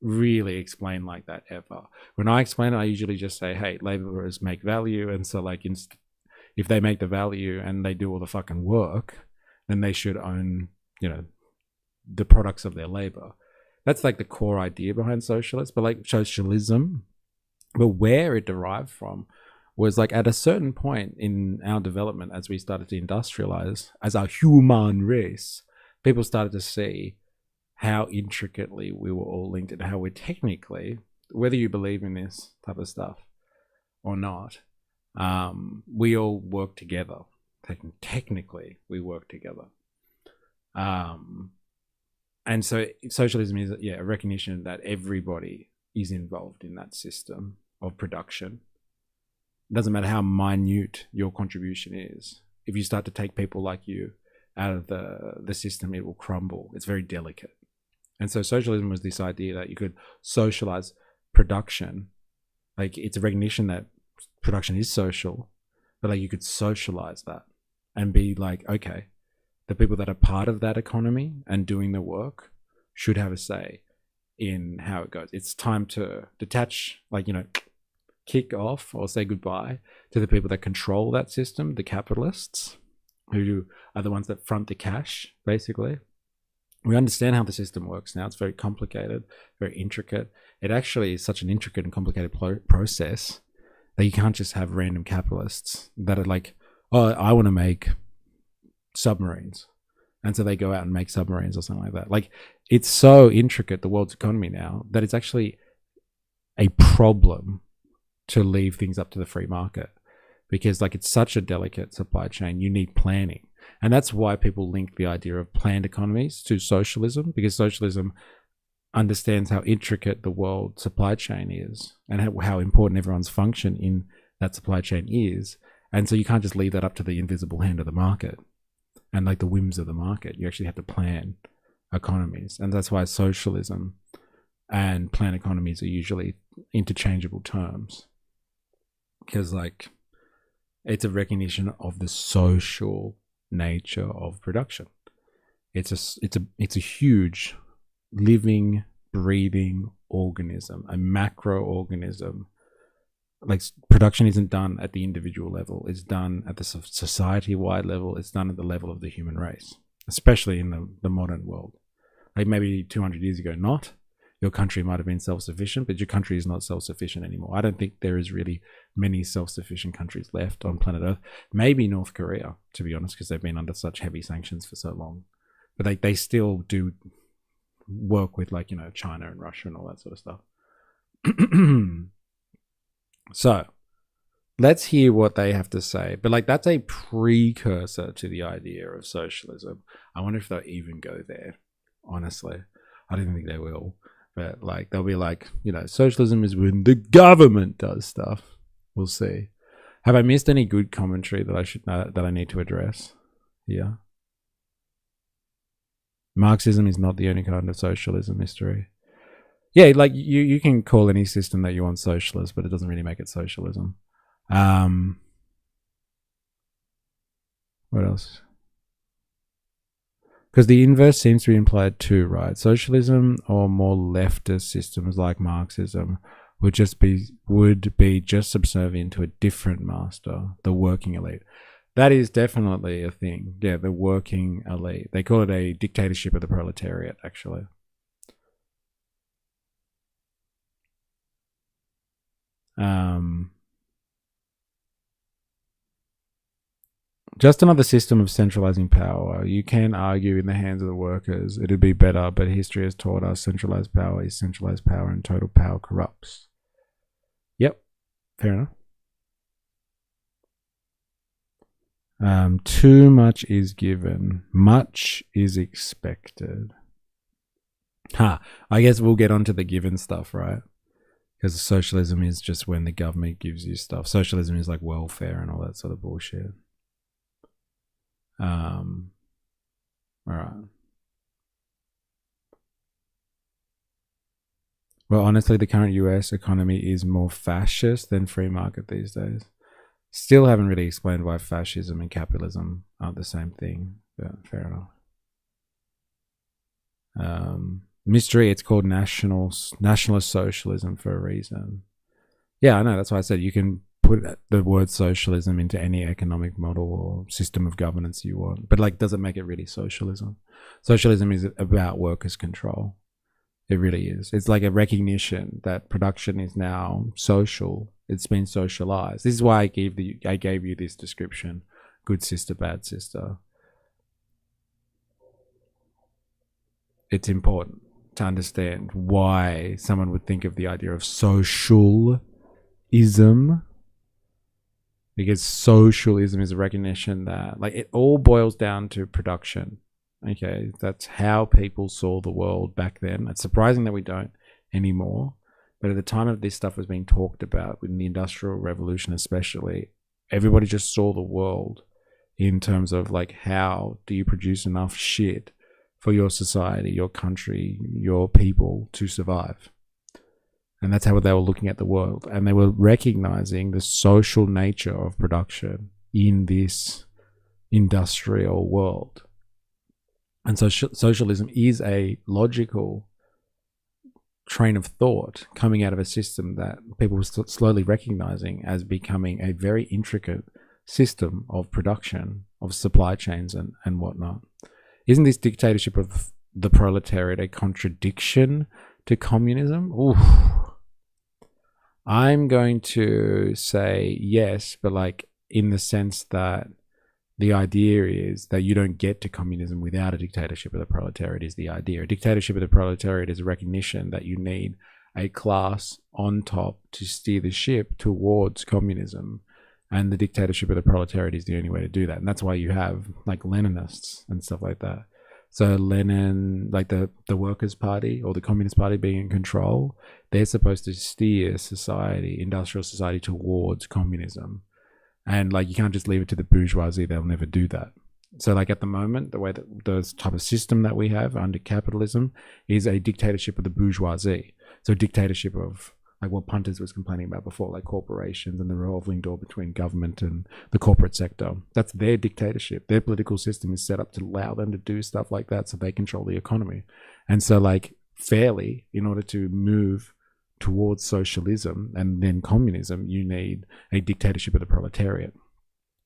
really explained like that ever. When I explain it, I usually just say, hey, laborers make value, and so like if they make the value and they do all the fucking work, then they should own, you know, the products of their labor. That's like the core idea behind socialism. But where it derived from was like at a certain point in our development, as we started to industrialize as our human race, people started to see how intricately we were all linked and how we're technically, whether you believe in this type of stuff or not, we all work together. Technically, we work together. And so socialism is a recognition that everybody is involved in that system of production. It doesn't matter how minute your contribution is. If you start to take people like you out of the system, it will crumble. It's very delicate. And so socialism was this idea that you could socialize production. Like it's a recognition that production is social, but like you could socialize that and be like, okay, the people that are part of that economy and doing the work should have a say in how it goes. It's time to detach, like, you know, kick off or say goodbye to the people that control that system, the capitalists, who are the ones that front the cash, basically. We understand how the system works now. It's very complicated, very intricate. It actually is such an intricate and complicated process that you can't just have random capitalists that are like, oh, I want to make submarines. And so they go out and make submarines or something like that. Like, it's so intricate, the world's economy now, that it's actually a problem to leave things up to the free market, because like it's such a delicate supply chain. You need planning. And that's why people link the idea of planned economies to socialism, because socialism understands how intricate the world supply chain is and how important everyone's function in that supply chain is. And so you can't just leave that up to the invisible hand of the market and like the whims of the market. You actually have to plan economies. And that's why socialism and planned economies are usually interchangeable terms, because like it's a recognition of the social nature of production. It's a huge living, breathing organism, a macroorganism. Like production isn't done at the individual level, it's done at the society-wide level, it's done at the level of the human race, especially in the modern world. Like maybe 200 years ago, not. Your country might have been self-sufficient, but your country is not self-sufficient anymore. I don't think there is really many self-sufficient countries left on planet Earth. Maybe North Korea, to be honest, because they've been under such heavy sanctions for so long. But they still do work with, like, you know, China and Russia and all that sort of stuff. So let's hear what they have to say. But like that's a precursor to the idea of socialism. I wonder if they'll even go there, honestly. I don't think they will. But like they'll be like, you know, socialism is when the government does stuff. We'll see. Have I missed any good commentary that I should know, that I need to address here? Marxism is not the only kind of socialism, mystery. Yeah, like you can call any system that you want socialist, but it doesn't really make it socialism. What else? Because the inverse seems to be implied too, right? Socialism or more leftist systems like Marxism would be just subservient to a different master, the working elite. That is definitely a thing. Yeah, the working elite. They call it a dictatorship of the proletariat, actually. Just another system of centralizing power. You can argue in the hands of the workers it'd be better, but history has taught us centralized power is centralized power and total power corrupts. Yep, fair enough. Too much is given, much is expected. I guess we'll get onto the given stuff, right? Because socialism is just when the government gives you stuff. Socialism is like welfare and all that sort of bullshit. All right. Well, honestly, the current US economy is more fascist than free market these days. Still haven't really explained why fascism and capitalism aren't the same thing, but fair enough. Mystery, it's called nationalist socialism for a reason. Yeah, I know, that's why I said you can put the word socialism into any economic model or system of governance you want, but like, does it make it really socialism? Socialism is about workers' control. It really is. It's like a recognition that production is now social. It's been socialized. This is why I gave you this description: good sister, bad sister. It's important to understand why someone would think of the idea of socialism, because socialism is a recognition that, like, it all boils down to production. Okay, that's how people saw the world back then. It's surprising that we don't anymore, but at the time of this stuff was being talked about, in the Industrial Revolution especially, everybody just saw the world in terms of like, how do you produce enough shit for your society, your country, your people to survive? And that's how they were looking at the world, and they were recognizing the social nature of production in this industrial world. And so socialism is a logical train of thought coming out of a system that people were slowly recognizing as becoming a very intricate system of production, of supply chains and whatnot. Isn't this dictatorship of the proletariat a contradiction to communism? Ooh. I'm going to say yes, but like in the sense that the idea is that you don't get to communism without a dictatorship of the proletariat is the idea. A dictatorship of the proletariat is a recognition that you need a class on top to steer the ship towards communism. And the dictatorship of the proletariat is the only way to do that. And that's why you have like Leninists and stuff like that. So Lenin, like the Workers' Party or the Communist Party being in control, they're supposed to steer society, industrial society, towards communism. And like, you can't just leave it to the bourgeoisie. They'll never do that. So like at the moment, the way that the type of system that we have under capitalism is a dictatorship of the bourgeoisie. So dictatorship of like what Punters was complaining about before, like corporations and the revolving door between government and the corporate sector. That's their dictatorship. Their political system is set up to allow them to do stuff like that so they control the economy. And so like fairly, in order to move towards socialism and then communism, you need a dictatorship of the proletariat.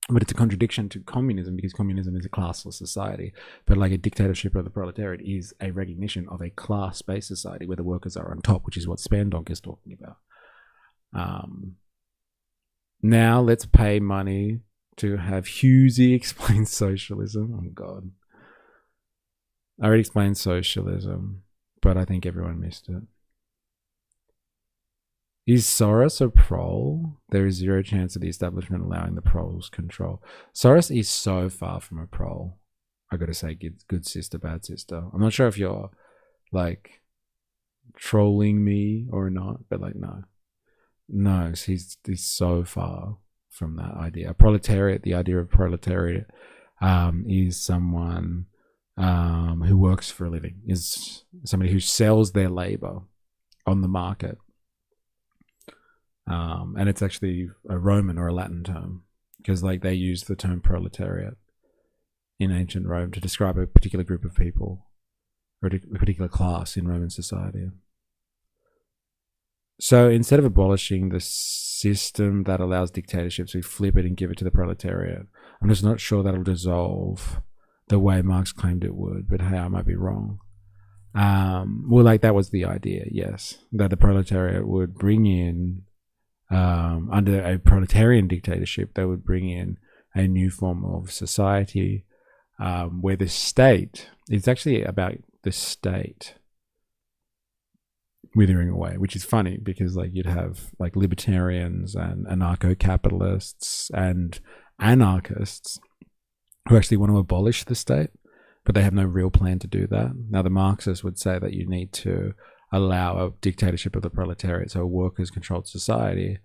But it's a contradiction to communism because communism is a classless society. But like a dictatorship of the proletariat is a recognition of a class-based society where the workers are on top, which is what Spandonk is talking about. Now let's pay money to have Husey explain socialism. Oh God. I already explained socialism, but I think everyone missed it. Is Soros a prole? There is zero chance of the establishment allowing the proles control. Soros is so far from a prole. I gotta say, good sister, bad sister. I'm not sure if you're like trolling me or not, but like no, he's so far from that idea. Proletariat, the idea of proletariat, is someone who works for a living, is somebody who sells their labor on the market. And it's actually a Roman or a Latin term, because like they used the term proletariat in ancient Rome to describe a particular group of people or a particular class in Roman society. So instead of abolishing the system that allows dictatorships, we flip it and give it to the proletariat. I'm just not sure that'll dissolve the way Marx claimed it would, but hey, I might be wrong. Well, like that was the idea, yes, that the proletariat would bring in under a proletarian dictatorship, they would bring in a new form of society where the state, it's actually about the state withering away, which is funny because like you'd have like libertarians and anarcho-capitalists and anarchists who actually want to abolish the state, but they have no real plan to do that. Now, the Marxists would say that you need to allow a dictatorship of the proletariat, so a workers-controlled society,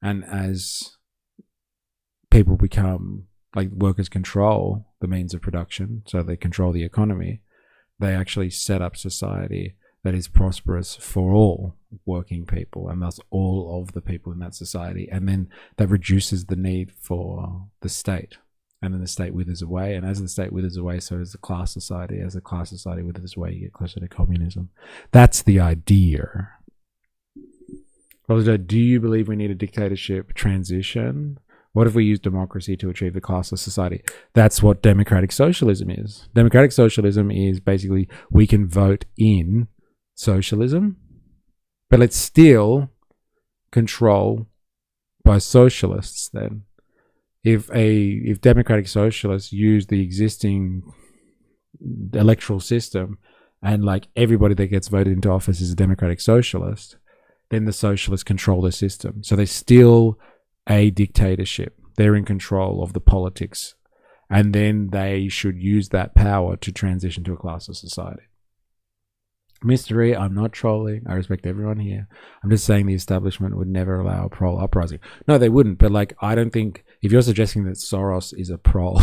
and as people become, like, workers control the means of production, so they control the economy, they actually set up society that is prosperous for all working people, and thus all of the people in that society, and then that reduces the need for the state, and then the state withers away, and as the state withers away, so does the class society. As the class society withers away, you get closer to communism. That's the idea. Do you believe we need a dictatorship transition? What if we use democracy to achieve the classless society? That's what democratic socialism is. Democratic socialism is basically we can vote in socialism, but it's still control by socialists then. If democratic socialists use the existing electoral system and like everybody that gets voted into office is a democratic socialist, then the socialists control the system. So they're still a dictatorship. They're in control of the politics, and then they should use that power to transition to a classless society. Mystery, I'm not trolling. I respect everyone here. I'm just saying the establishment would never allow a prole uprising. No, they wouldn't. But like, I don't think, if you're suggesting that Soros is a prole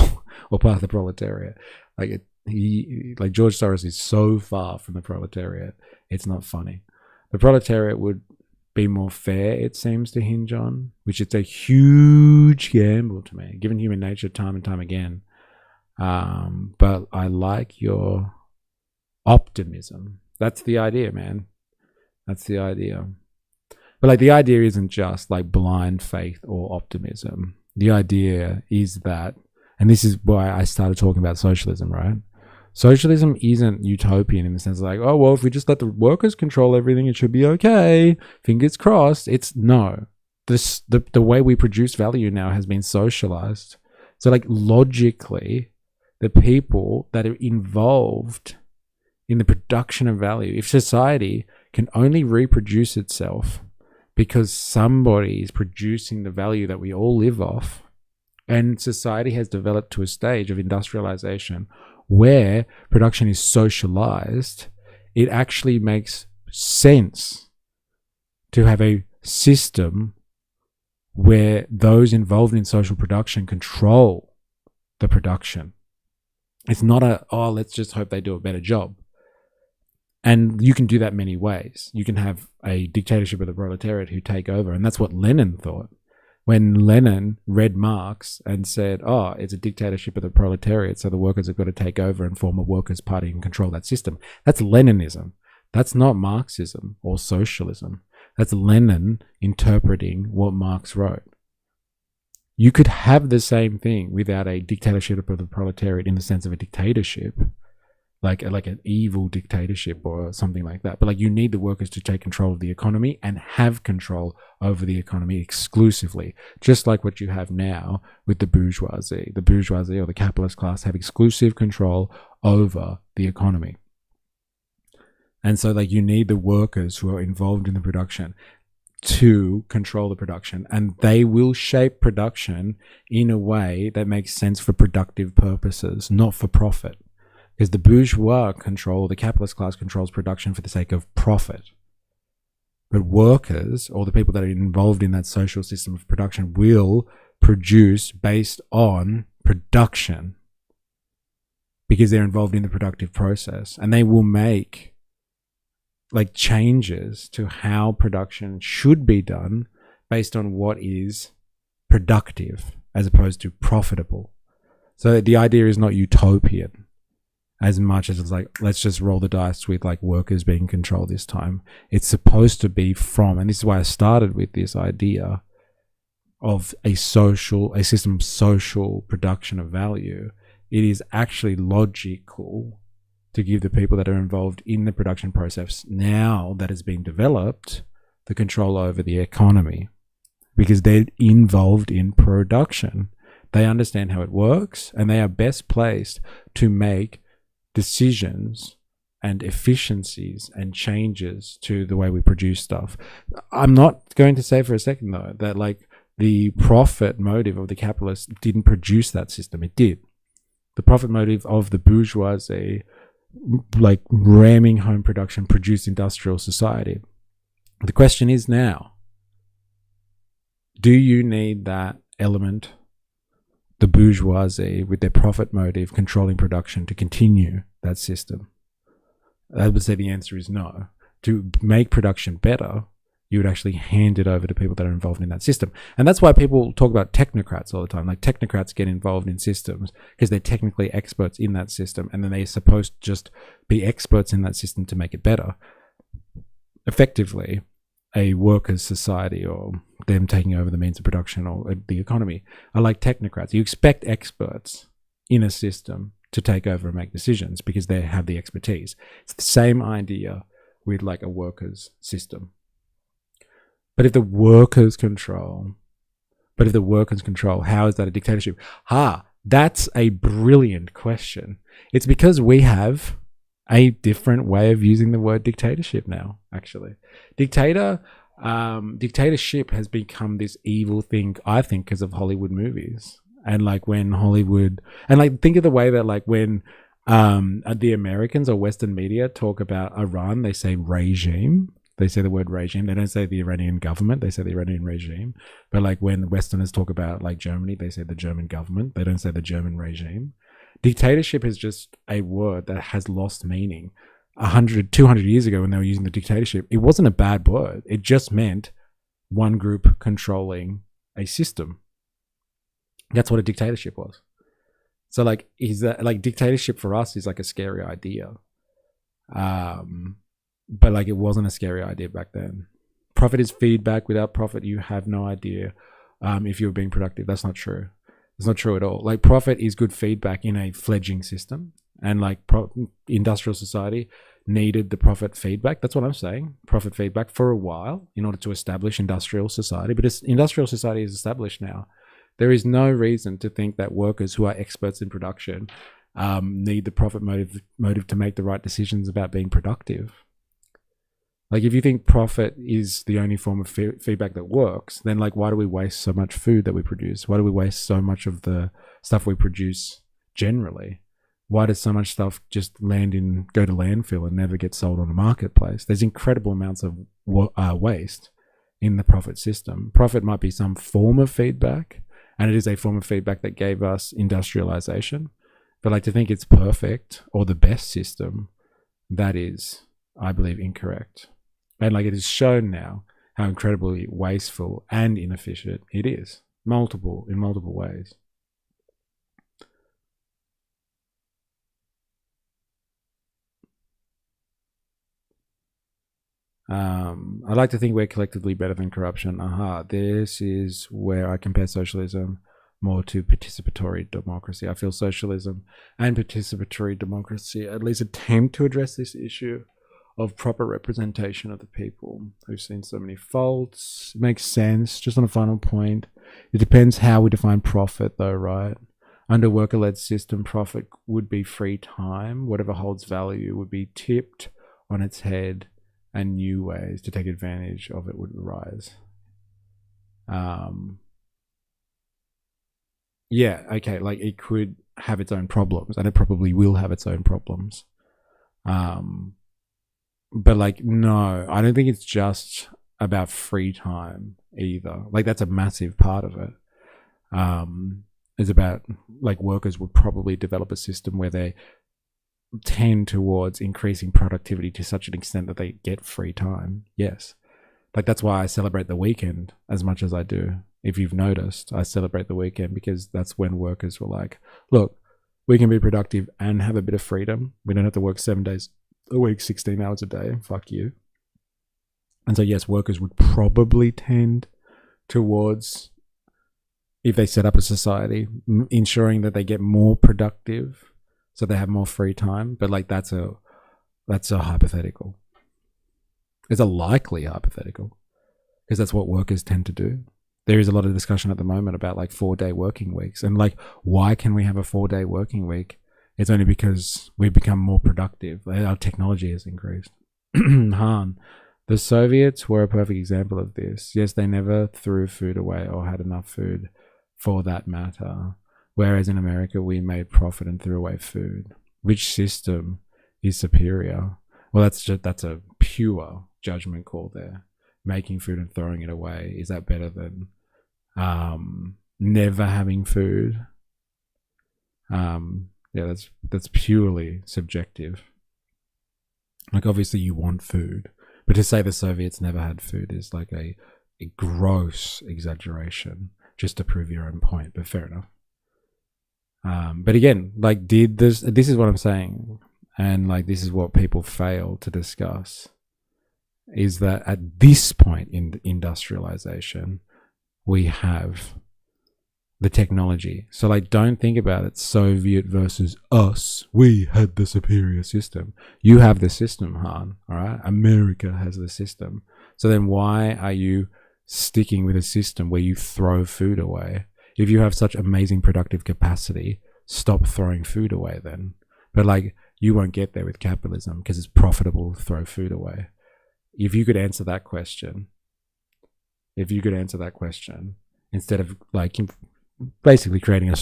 or part of the proletariat, like George Soros is so far from the proletariat, it's not funny. The proletariat would be more fair, it seems to hinge on, which is a huge gamble to me, given human nature time and time again. But I like your optimism. That's the idea, man. That's the idea. But like, the idea isn't just like blind faith or optimism. The idea is that, and this is why I started talking about socialism, right? Socialism isn't utopian in the sense of like, oh, well, if we just let the workers control everything, it should be okay. Fingers crossed. It's no. The way we produce value now has been socialized. So like, logically, the people that are involved in the production of value, if society can only reproduce itself because somebody is producing the value that we all live off, and society has developed to a stage of industrialization where production is socialized, it actually makes sense to have a system where those involved in social production control the production. It's not let's just hope they do a better job. And you can do that many ways. You can have a dictatorship of the proletariat who take over. And that's what Lenin thought. When Lenin read Marx and said, oh, it's a dictatorship of the proletariat, so the workers have got to take over and form a workers' party and control that system. That's Leninism. That's not Marxism or socialism. That's Lenin interpreting what Marx wrote. You could have the same thing without a dictatorship of the proletariat in the sense of a dictatorship, like an evil dictatorship or something like that. But like, you need the workers to take control of the economy and have control over the economy exclusively, just like what you have now with the bourgeoisie. The bourgeoisie or the capitalist class have exclusive control over the economy. And so like, you need the workers who are involved in the production to control the production, and they will shape production in a way that makes sense for productive purposes, not for profit. Because the bourgeois control, the capitalist class controls production for the sake of profit. But workers, or the people that are involved in that social system of production, will produce based on production because they're involved in the productive process. And they will make like changes to how production should be done based on what is productive as opposed to profitable. So the idea is not utopian as much as it's like, let's just roll the dice with like workers being controlled this time. It's supposed to be from, and this is why I started with this idea of a system of social production of value. It is actually logical to give the people that are involved in the production process, now that has been developed, the control over the economy, because they're involved in production. They understand how it works, and they are best placed to make decisions and efficiencies and changes to the way we produce stuff. I'm not going to say for a second, though, that like the profit motive of the capitalists didn't produce that system. It did. The profit motive of the bourgeoisie, like ramming home production, produced industrial society. The question is now, do you need that element, the bourgeoisie with their profit motive controlling production, to continue that system? I would say the answer is no. To make production better, you would actually hand it over to people that are involved in that system. And that's why people talk about technocrats all the time. Like, technocrats get involved in systems because they're technically experts in that system, and then they're supposed to just be experts in that system to make it better. Effectively, a workers' society, or them taking over the means of production or the economy, are like technocrats. You expect experts in a system to take over and make decisions because they have the expertise. It's the same idea with like a workers' system. But if the workers control, how is that a dictatorship? That's a brilliant question. It's because we have a different way of using the word dictatorship now, actually. Dictatorship has become this evil thing, I think, because of Hollywood movies. And like when Hollywood, and like think of the way that like when the Americans or Western media talk about Iran, they say regime. They say the word regime. They don't say the Iranian government. They say the Iranian regime. But like when Westerners talk about like Germany, they say the German government. They don't say the German regime. Dictatorship is just a word that has lost meaning. 100, 200 years ago when they were using the dictatorship, it wasn't a bad word. It just meant one group controlling a system. That's what a dictatorship was. So like, is that like dictatorship for us is like a scary idea. But like it wasn't a scary idea back then. Profit is feedback. Without profit, you have no idea if you're being productive. That's not true. It's not true at all. Like profit is good feedback in a fledgling system, and like industrial society needed the profit feedback. That's what I'm saying. Profit feedback for a while in order to establish industrial society. But industrial society is established now. There is no reason to think that workers who are experts in production need the profit motive to make the right decisions about being productive. Like if you think profit is the only form of feedback that works, then like why do we waste so much food that we produce? Why do we waste so much of the stuff we produce generally? Why does so much stuff just go to landfill and never get sold on a marketplace? There's incredible amounts of waste in the profit system. Profit might be some form of feedback, and it is a form of feedback that gave us industrialization. But like to think it's perfect or the best system, that is, I believe, incorrect. And like it is shown now how incredibly wasteful and inefficient it is, in multiple ways. I like to think we're collectively better than corruption. This is where I compare socialism more to participatory democracy. I feel socialism and participatory democracy at least attempt to address this issue of proper representation of the people. We've seen so many faults. It makes sense. Just on a final point, it depends how we define profit though, right? Under worker-led system, profit would be free time. Whatever holds value would be tipped on its head, and new ways to take advantage of it would arise. Yeah, okay, like it could have its own problems, and it probably will have its own problems. But like, no, I don't think it's just about free time either. Like that's a massive part of it. It's about like workers would probably develop a system where they tend towards increasing productivity to such an extent that they get free time. Yes. Like that's why I celebrate the weekend as much as I do. If you've noticed, I celebrate the weekend because that's when workers were like, look, we can be productive and have a bit of freedom. We don't have to work 7 days a week, 16 hours a day. Fuck you. And so yes, workers would probably tend towards, if they set up a society, ensuring that they get more productive so they have more free time. But like that's a hypothetical. It's a likely hypothetical because that's what workers tend to do. there is a lot of discussion at the moment about like 4-day working weeks, and like, why can we have a 4-day working week? It's only because we've become more productive. Our technology has increased. Han, the Soviets were a perfect example of this. Yes, they never threw food away or had enough food for that matter. Whereas in America, we made profit and threw away food. Which system is superior? Well, that's a pure judgment call there. Making food and throwing it away, is that better than never having food? Yeah, that's purely subjective. Like, obviously you want food, but to say the Soviets never had food is like a gross exaggeration just to prove your own point, but fair enough. But again, like, this is what I'm saying, and like, this is what people fail to discuss, is that at this point in industrialization, we have the technology. So like, don't think about it Soviet versus us. We had the superior system. You have the system, Han. All right, America has the system. So then why are you sticking with a system where you throw food away? If you have such amazing productive capacity, stop throwing food away then. But like, you won't get there with capitalism because it's profitable to throw food away. If you could answer that question, instead of like basically creating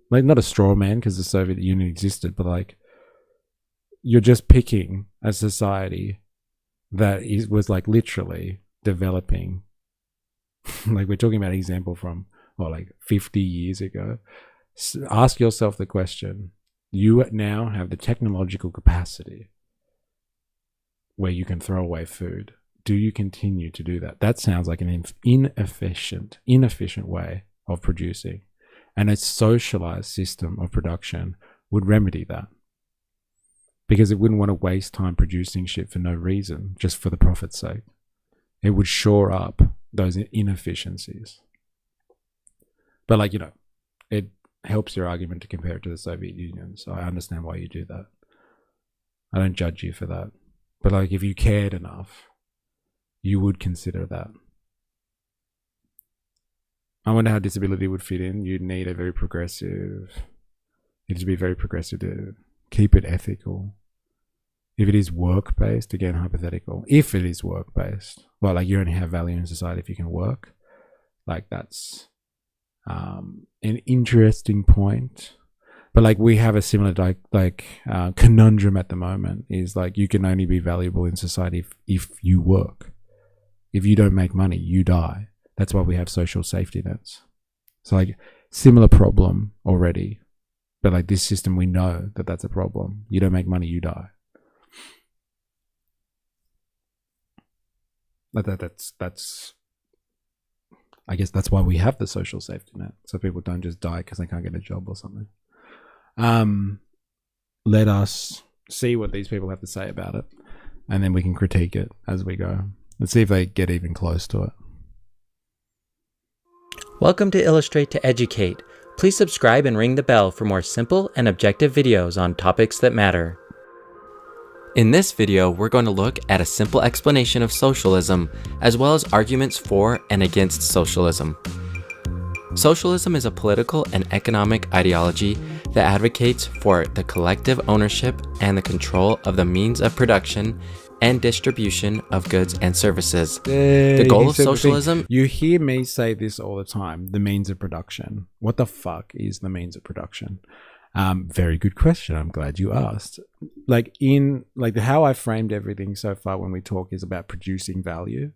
not a straw man because the Soviet Union existed, but like, you're just picking a society that was like literally developing. Like, we're talking about an example from like 50 years ago. Ask yourself the question: you now have the technological capacity where you can throw away food. Do you continue to do that? That sounds like an inefficient way of producing. And a socialized system of production would remedy that, because it wouldn't want to waste time producing shit for no reason, just for the profit's sake. It would shore up those inefficiencies. But like, it helps your argument to compare it to the Soviet Union. So I understand why you do that. I don't judge you for that. But like, if you cared enough, you would consider that. I wonder how disability would fit in. You'd need a very progressive, it to be very progressive to keep it ethical. If it is work-based, again, hypothetical. If it is work-based, well, like, you only have value in society if you can work. Like, that's an interesting point. But like, we have a similar conundrum at the moment, is like, you can only be valuable in society if you work. If you don't make money, you die. That's why we have social safety nets. So like, similar problem already, but like, this system, we know that that's a problem. You don't make money, you die. That's I guess that's why we have the social safety net, so people don't just die because they can't get a job or something. Let us see what these people have to say about it, and then we can critique it as we go. Let's see if they get even close to it. Welcome to Illustrate to Educate. Please subscribe and ring the bell for more simple and objective videos on topics that matter. In this video, we're going to look at a simple explanation of socialism, as well as arguments for and against socialism. Socialism is a political and economic ideology that advocates for the collective ownership and the control of the means of production and distribution of goods and services. The goal of socialism... You hear me say this all the time, the means of production. What the fuck is the means of production? Very good question. I'm glad you asked. How I framed everything so far when we talk is about producing value.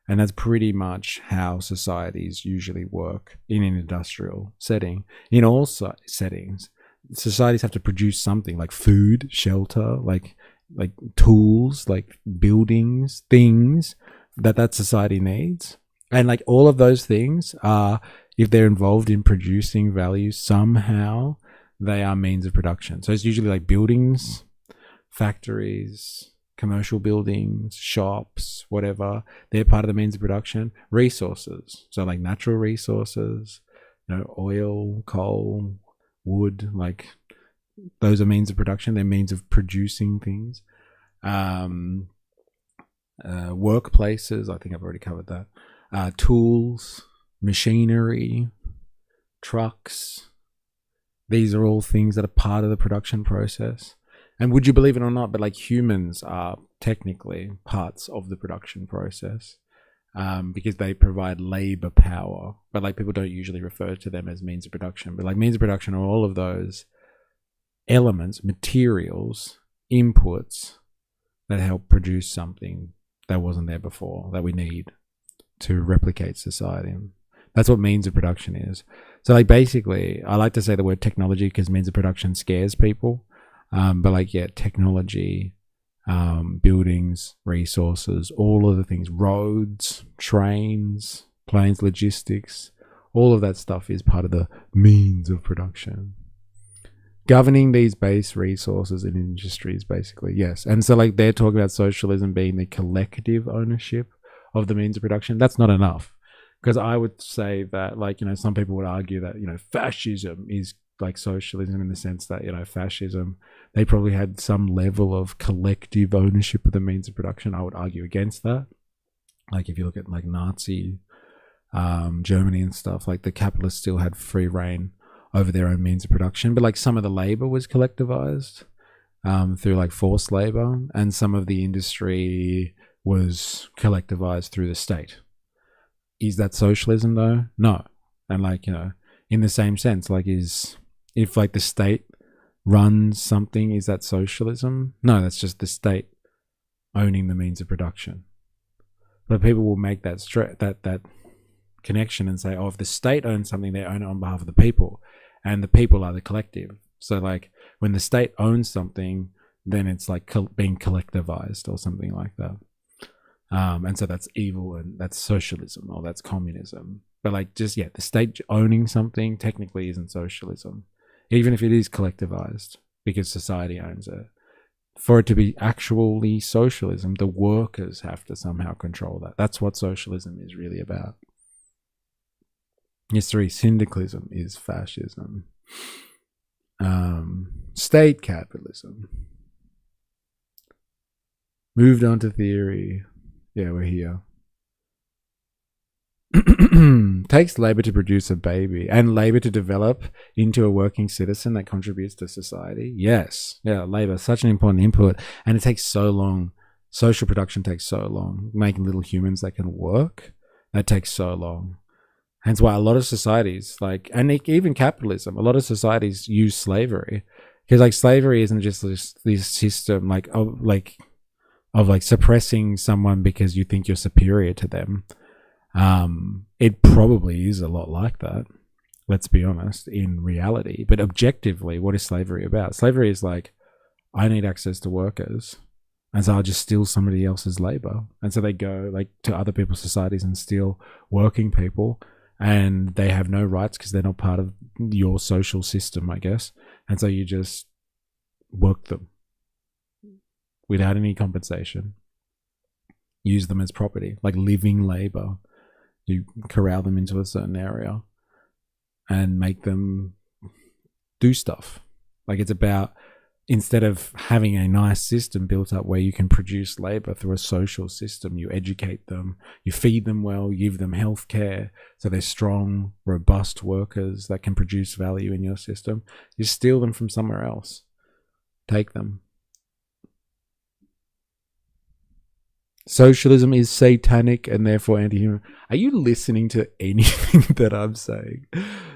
And that's pretty much how societies usually work in an industrial setting. In all settings, societies have to produce something like food, shelter, like tools, like buildings, things that society needs. And like, all of those things are, if they're involved in producing value somehow, they are means of production. So it's usually like buildings, factories, commercial buildings, shops, whatever. They're part of the means of production. Resources, so like natural resources, oil, coal, wood, like, those are means of production. They're means of producing things. Workplaces, I think I've already covered that. Tools, machinery, trucks. These are all things that are part of the production process. And would you believe it or not, but like humans are technically parts of the production process, because they provide labor power. But like people don't usually refer to them as means of production. But like means of production are all of those elements, materials, inputs that help produce something that wasn't there before, that we need to replicate society. That's what means of production is. So like basically, I like to say the word technology because means of production scares people. But like, yeah, technology, buildings, resources, all of the things, roads, trains, planes, logistics, all of that stuff is part of the means of production. Governing these base resources and industries, basically, yes. And so like they're talking about socialism being the collective ownership of the means of production. That's not enough. Because I would say that, like, you know, some people would argue that, you know, fascism is like socialism in the sense that, you know, fascism, they probably had some level of collective ownership of the means of production. I would argue against that. Like if you look at like Nazi Germany and stuff, like the capitalists still had free reign over their own means of production, but like some of the labor was collectivized through like forced labor, and some of the industry was collectivized through the state. Is that socialism though? No. And like, you know, in the same sense, like if like the state runs something, is that socialism? No, that's just the state owning the means of production. But people will make that that connection and say, oh, if the state owns something, they own it on behalf of the people, and the people are the collective. So like when the state owns something, then it's like being collectivized or something like that. And so that's evil, and that's socialism, or that's communism. But like, just, yeah, the state owning something technically isn't socialism, even if it is collectivized, because society owns it. For it to be actually socialism, the workers have to somehow control that. That's what socialism is really about. Yes, 3, syndicalism is fascism. State capitalism. Moved on to theory. Yeah, we're here. Takes labor to produce a baby and labor to develop into a working citizen that contributes to society. Yes. Yeah, labor, such an important input. And it takes so long. Social production takes so long. Making little humans that can work, that takes so long. Hence why a lot of societies, like, and even capitalism, a lot of societies use slavery. Because like slavery isn't just this system of suppressing someone because you think you're superior to them. It probably is a lot like that, let's be honest, in reality. But objectively, what is slavery about? Slavery is like, I need access to workers, and so I'll just steal somebody else's labor. And so they go like to other people's societies and steal working people, and they have no rights because they're not part of your social system, I guess. And so you just work them without any compensation. Use them as property, like living labor. You corral them into a certain area and make them do stuff. Like it's about, instead of having a nice system built up where you can produce labor through a social system, you educate them, you feed them well, you give them health care, so they're strong, robust workers that can produce value in your system. You steal them from somewhere else. Take them. Socialism is satanic and therefore anti-human. Are you listening to anything that I'm saying?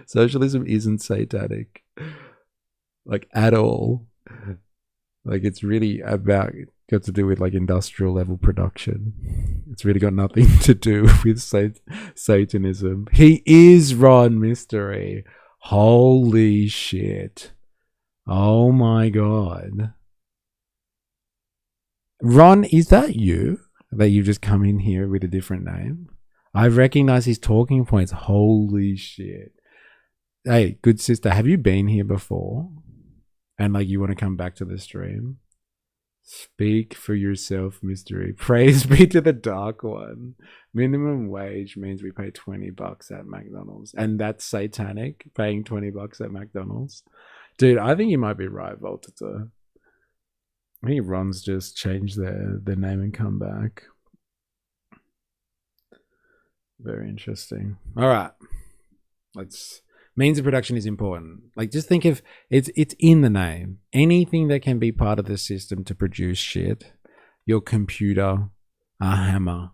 Socialism isn't satanic, like, at all. Like, it's really got to do with like industrial level production. It's really got nothing to do with Satanism. He is Ron Mystery. Holy shit. Oh my god. Ron, is that you? That you've just come in here with a different name? I recognize his talking points. Holy shit. Hey, good sister, have you been here before? And like you want to come back to the stream? Speak for yourself, Mystery. Praise be to the Dark One. Minimum wage means we pay $20 at McDonald's. And that's satanic, paying $20 at McDonald's. Dude, I think you might be right, Volta. I think Ron's just changed their name and come back. Very interesting. All right. Means of production is important. Like, just think of it's in the name. Anything that can be part of the system to produce shit. Your computer, a hammer,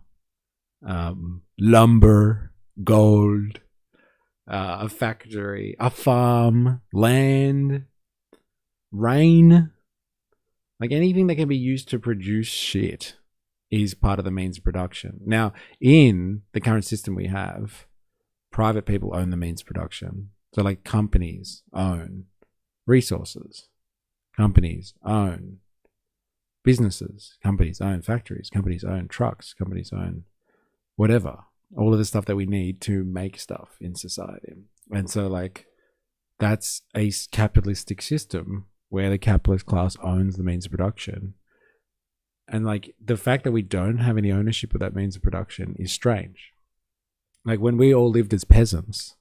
lumber, gold, a factory, a farm, land, rain. Like, anything that can be used to produce shit is part of the means of production. Now, in the current system we have, private people own the means of production. So, like, companies own resources. Companies own businesses. Companies own factories. Companies own trucks. Companies own whatever. All of the stuff that we need to make stuff in society. And so, like, that's a capitalistic system where the capitalist class owns the means of production. And, like, the fact that we don't have any ownership of that means of production is strange. Like, when we all lived as peasants,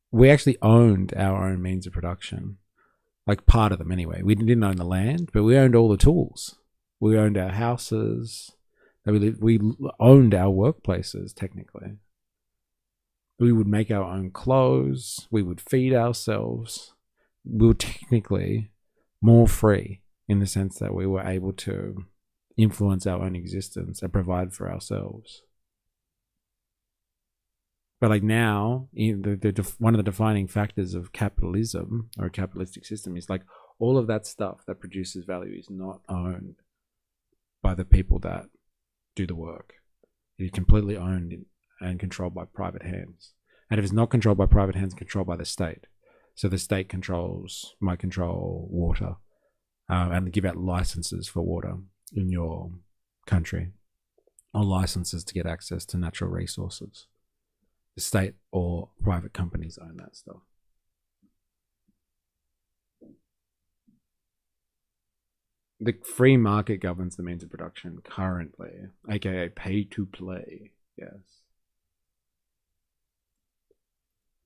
we actually owned our own means of production. Like, part of them anyway. We didn't own the land, but we owned all the tools. We owned our houses. We owned our workplaces, technically. We would make our own clothes. We would feed ourselves. We were technically more free in the sense that we were able to influence our own existence and provide for ourselves. But, like, now, one of the defining factors of capitalism or a capitalistic system is, like, all of that stuff that produces value is not owned by the people that do the work. It is completely owned and controlled by private hands. And if it's not controlled by private hands, controlled by the state. So the state might control water and give out licenses for water in your country, or licenses to get access to natural resources. The state or private companies own that stuff. The free market governs the means of production currently, aka pay to play. Yes.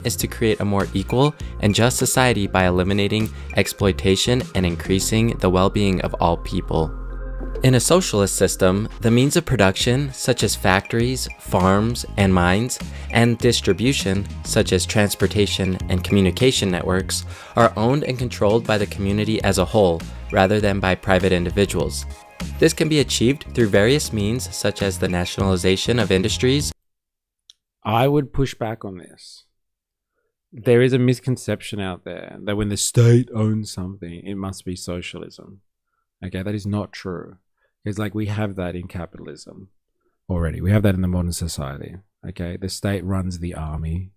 Is to create a more equal and just society by eliminating exploitation and increasing the well-being of all people. In a socialist system, the means of production, such as factories, farms, and mines, and distribution, such as transportation and communication networks, are owned and controlled by the community as a whole, rather than by private individuals. This can be achieved through various means, such as the nationalization of industries. I would push back on this. There is a misconception out there that when the state owns something, it must be socialism. Okay, that is not true. It's like we have that in capitalism already. We have that in the modern society. Okay, the state runs the army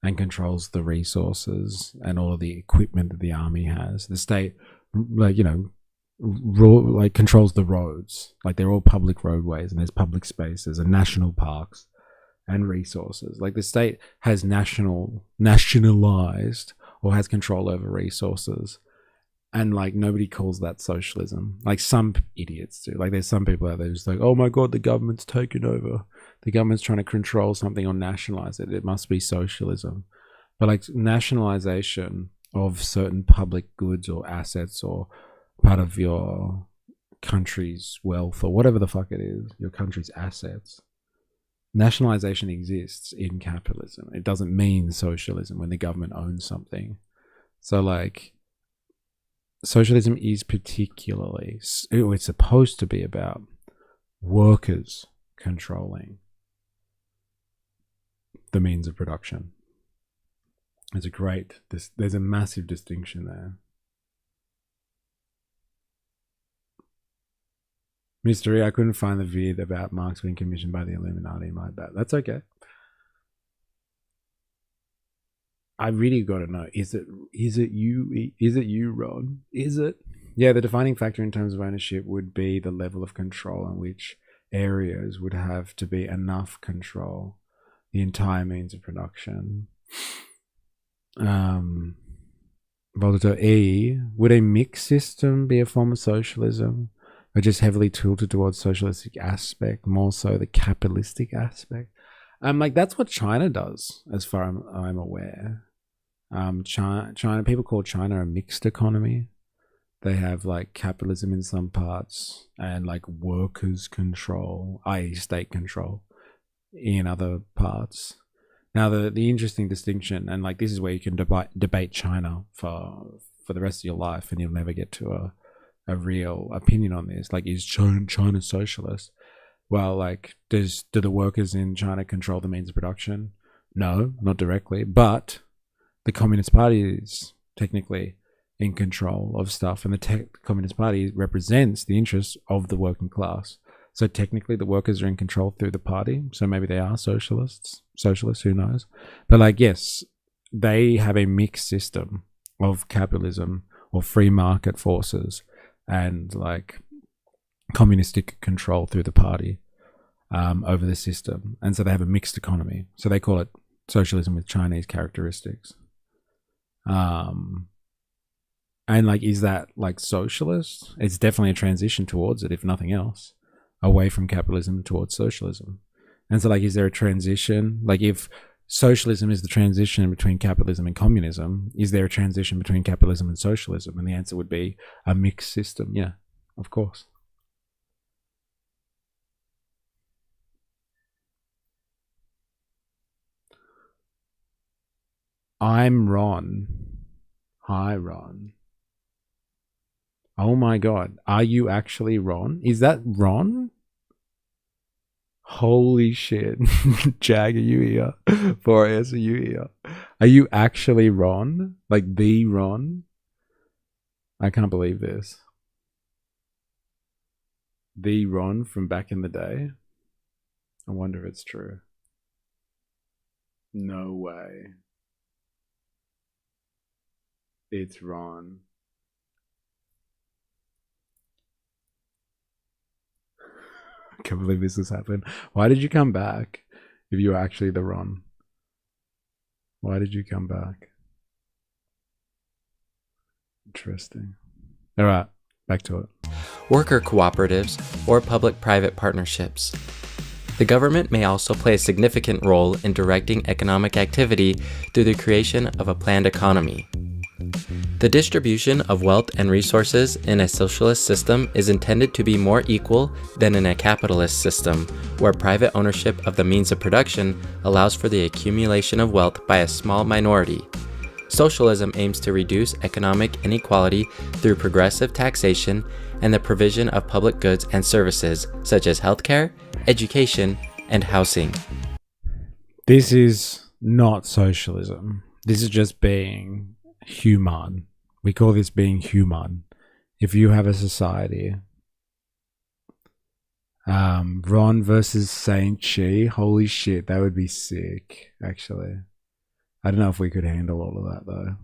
and controls the resources and all of the equipment that the army has. The state, like, controls the roads. Like, they're all public roadways, and there's public spaces and national parks and resources. Like, the state has nationalized or has control over resources. And, like, nobody calls that socialism. Like, some idiots do. Like, there's some people out there just like, oh my God, the government's taken over. The government's trying to control something or nationalize it. It must be socialism. But, like, nationalization of certain public goods or assets or part of your country's wealth or whatever the fuck it is, your country's assets. Nationalization exists in capitalism. It doesn't mean socialism when the government owns something. So, like, socialism is particularly, it's supposed to be about workers controlling the means of production. There's a massive distinction there. Mystery, I couldn't find the vid about Marx being commissioned by the Illuminati. My bad. That's okay. I really got to know, is it you, Ron? Is it? Yeah, the defining factor in terms of ownership would be the level of control in which areas would have to be enough control the entire means of production. Voltaire E, would a mixed system be a form of socialism? Or just heavily tilted towards socialistic aspect, more so the capitalistic aspect? Like, that's what China does, as far as I'm aware. China, people call China a mixed economy. They have, like, capitalism in some parts and, like, workers control, i.e. state control, in other parts. Now, the interesting distinction, and like this is where you can debate China for the rest of your life, and you'll never get to a real opinion on this. Like, is China socialist? Well, like, do the workers in China control the means of production? No, not directly, but the Communist Party is technically in control of stuff, and the Communist Party represents the interests of the working class. So technically the workers are in control through the party, so maybe they are socialists, who knows? But like, yes, they have a mixed system of capitalism or free market forces and like communistic control through the party over the system. And so they have a mixed economy. So they call it socialism with Chinese characteristics. And like, is that like socialist? It's definitely a transition towards it, if nothing else, away from capitalism towards socialism. And so like, is there a transition? Like, if socialism is the transition between capitalism and communism, is there a transition between capitalism and socialism? And the answer would be a mixed system. Yeah, of course. I'm Ron. Hi, Ron. Oh my God. Are you actually Ron? Is that Ron? Holy shit. Jag, are you here? 4S, are you here? Are you actually Ron? Like the Ron? I can't believe this. The Ron from back in the day? I wonder if it's true. No way. It's Ron. I can't believe this has happened. Why did you come back if you were actually the Ron? Why did you come back? Interesting. All right, back to it. Worker cooperatives or public-private partnerships. The government may also play a significant role in directing economic activity through the creation of a planned economy. The distribution of wealth and resources in a socialist system is intended to be more equal than in a capitalist system, where private ownership of the means of production allows for the accumulation of wealth by a small minority. Socialism aims to reduce economic inequality through progressive taxation and the provision of public goods and services such as healthcare, education, and housing. This is not socialism. This is just being human. We call this being human. If you have a society, Ron versus Saint Chi, holy shit, that would be sick, actually. I don't know if we could handle all of that, though.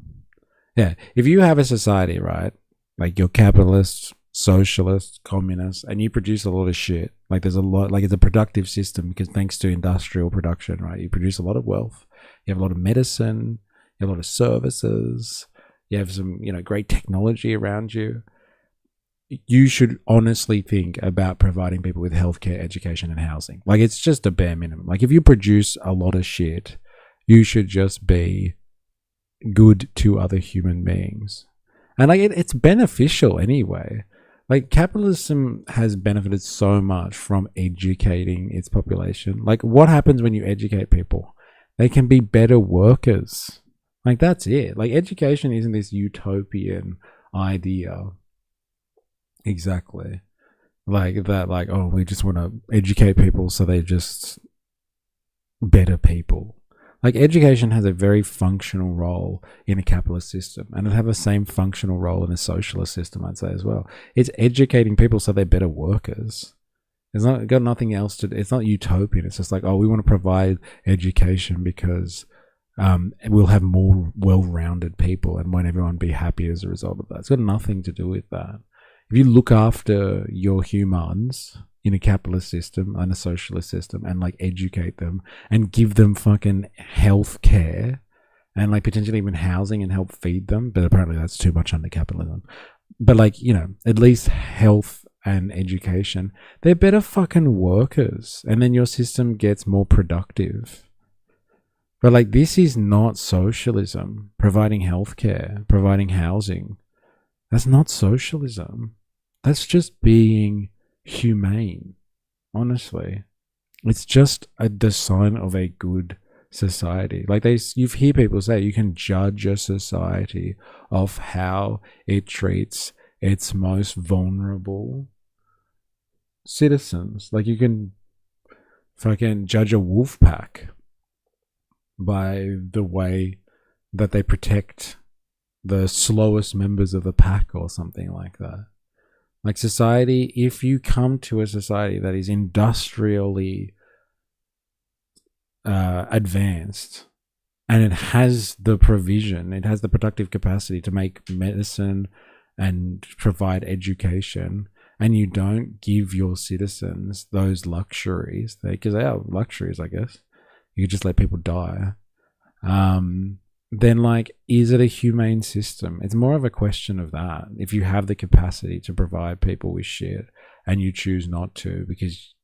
Yeah, if you have a society, right, like you're capitalist, socialist, communist, and you produce a lot of shit, like there's a lot, like it's a productive system because thanks to industrial production, right, you produce a lot of wealth, you have a lot of medicine, you have a lot of services, you have some, you know, great technology around you. You should honestly think about providing people with healthcare, education, and housing. Like, it's just a bare minimum. Like, if you produce a lot of shit, you should just be good to other human beings. And like, it's beneficial anyway. Like, capitalism has benefited so much from educating its population. Like, what happens when you educate people? They can be better workers. Like, that's it. Like, education isn't this utopian idea. Exactly. Like that, like, oh, we just want to educate people so they're just better people. Like, education has a very functional role in a capitalist system, and it'll have the same functional role in a socialist system, I'd say, as well. It's educating people so they're better workers. It's not got nothing else to do. It's not utopian. It's just like, oh, we want to provide education because we'll have more well-rounded people, and won't everyone be happy as a result of that? It's got nothing to do with that. If you look after your humans in a capitalist system and a socialist system and like educate them and give them fucking health care and like potentially even housing and help feed them, but apparently that's too much under capitalism. But like, you know, at least health and education, they're better fucking workers, and then your system gets more productive. But like, this is not socialism. Providing healthcare, providing housing, that's not socialism. That's just being humane, honestly. It's just the sign of a good society. Like you hear people say you can judge a society of how it treats its most vulnerable citizens. Like you can fucking judge a wolf pack by the way that they protect the slowest members of the pack or something like that. Like society, if you come to a society that is industrially advanced and it has the provision, it has the productive capacity to make medicine and provide education, and you don't give your citizens those luxuries, because they are luxuries, I guess. You just let people die. Then, like, is it a humane system? It's more of a question of that. If you have the capacity to provide people with shit and you choose not to because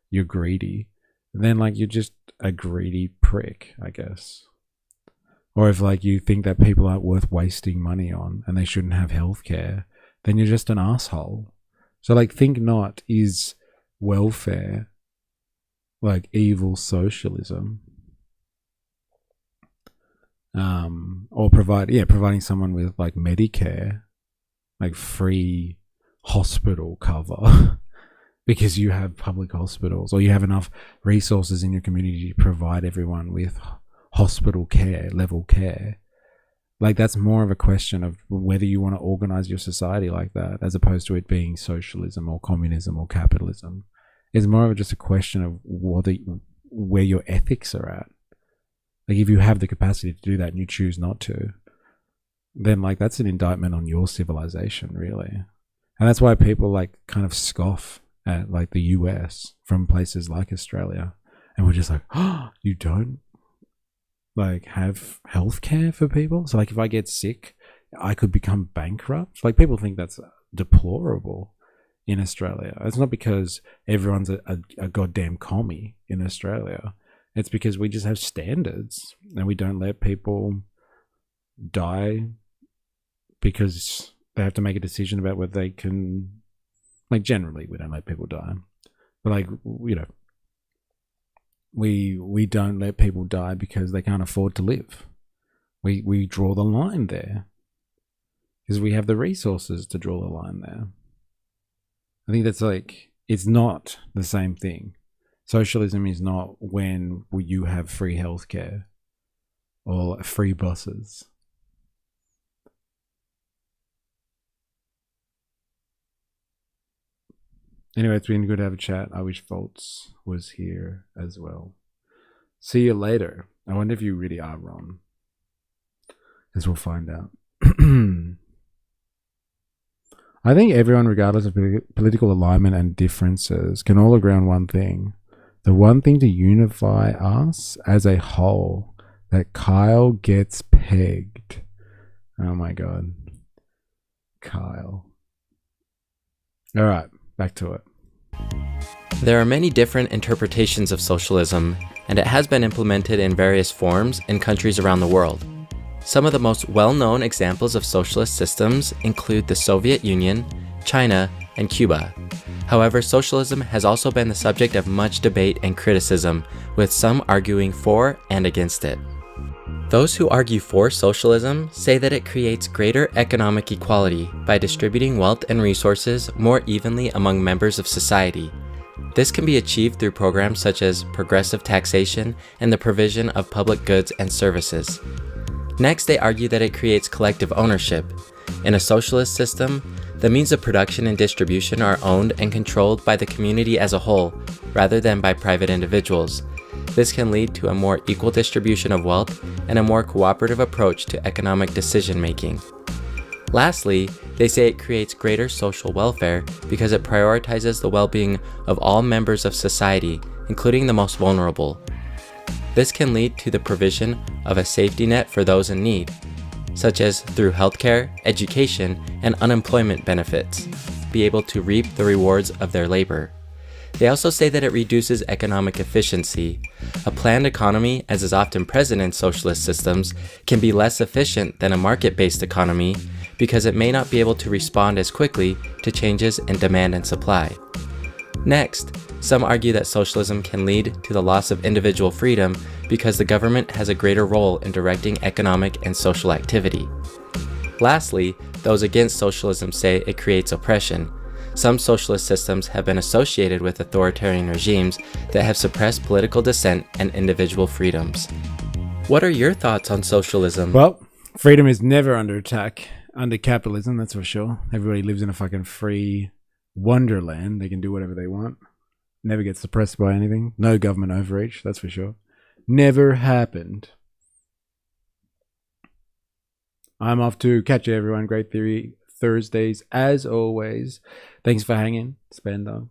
you're greedy, then, like, you're just a greedy prick, I guess. Or if, like, you think that people aren't worth wasting money on and they shouldn't have healthcare, then you're just an asshole. So, like, think not is welfare like evil socialism. Or providing someone with like Medicare, like free hospital cover because you have public hospitals, or you have enough resources in your community to provide everyone with hospital care, level care. Like, that's more of a question of whether you want to organize your society like that, as opposed to it being socialism or communism or capitalism. It's more of just a question of where your ethics are at. Like, if you have the capacity to do that and you choose not to, then, like, that's an indictment on your civilization, really. And that's why people, like, kind of scoff at, like, the US from places like Australia. And we're just like, oh, you don't, like, have healthcare for people? So, like, if I get sick, I could become bankrupt? Like, people think that's deplorable in Australia. It's not because everyone's a goddamn commie in Australia. It's because we just have standards and we don't let people die because they have to make a decision about whether they can, like, generally we don't let people die. But, like, you know, we don't let people die because they can't afford to live. We draw the line there because we have the resources to draw the line there. I think that's, like, it's not the same thing. Socialism is not when you have free healthcare or free buses. Anyway, it's been good to have a chat. I wish Foltz was here as well. See you later. I wonder if you really are Ron. Because we'll find out. I think everyone, regardless of political alignment and differences, can all agree on one thing. The one thing to unify us as a whole, that Kyle gets pegged. Oh my God. Kyle. All right, back to it. There are many different interpretations of socialism, and it has been implemented in various forms in countries around the world. Some of the most well-known examples of socialist systems include the Soviet Union, China, and Cuba. However, socialism has also been the subject of much debate and criticism, with some arguing for and against it. Those who argue for socialism say that it creates greater economic equality by distributing wealth and resources more evenly among members of society. This can be achieved through programs such as progressive taxation and the provision of public goods and services. Next, they argue that it creates collective ownership. In a socialist system, the means of production and distribution are owned and controlled by the community as a whole, rather than by private individuals. This can lead to a more equal distribution of wealth and a more cooperative approach to economic decision-making. Lastly, they say it creates greater social welfare because it prioritizes the well-being of all members of society, including the most vulnerable. This can lead to the provision of a safety net for those in need, such as through healthcare, education, and unemployment benefits, be able to reap the rewards of their labor. They also say that it reduces economic efficiency. A planned economy, as is often present in socialist systems, can be less efficient than a market-based economy because it may not be able to respond as quickly to changes in demand and supply. Next, Some argue that socialism can lead to the loss of individual freedom because the government has a greater role in directing economic and social activity. Lastly, those against socialism say it creates oppression. Some socialist systems have been associated with authoritarian regimes that have suppressed political dissent and individual freedoms. What are your thoughts on socialism? Well, freedom is never under attack under capitalism, that's for sure. Everybody lives in a fucking free wonderland. They can do whatever they want. Never get suppressed by anything. No government overreach, that's for sure. Never happened. I'm off to catch you, everyone. Great Theory Thursdays, as always. Thanks for hanging, Spandunk.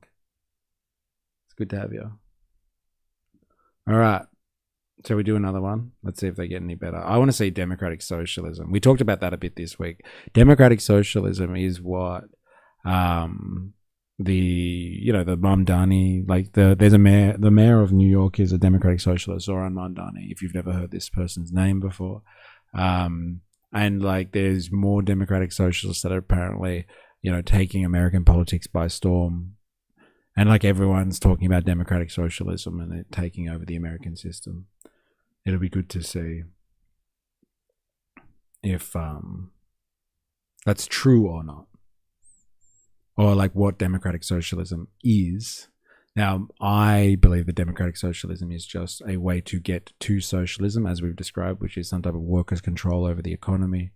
It's good to have you. All right. Shall we do another one? Let's see if they get any better. I want to say democratic socialism. We talked about that a bit this week. Democratic socialism is what the Mamdani, like there's a mayor, the mayor of New York is a democratic socialist, Zoran Mamdani, if you've never heard this person's name before. And like there's more democratic socialists that are apparently, taking American politics by storm. And like everyone's talking about democratic socialism and it taking over the American system. It'll be good to see if that's true or not. Or like what democratic socialism is. Now, I believe that democratic socialism is just a way to get to socialism, as we've described, which is some type of workers' control over the economy,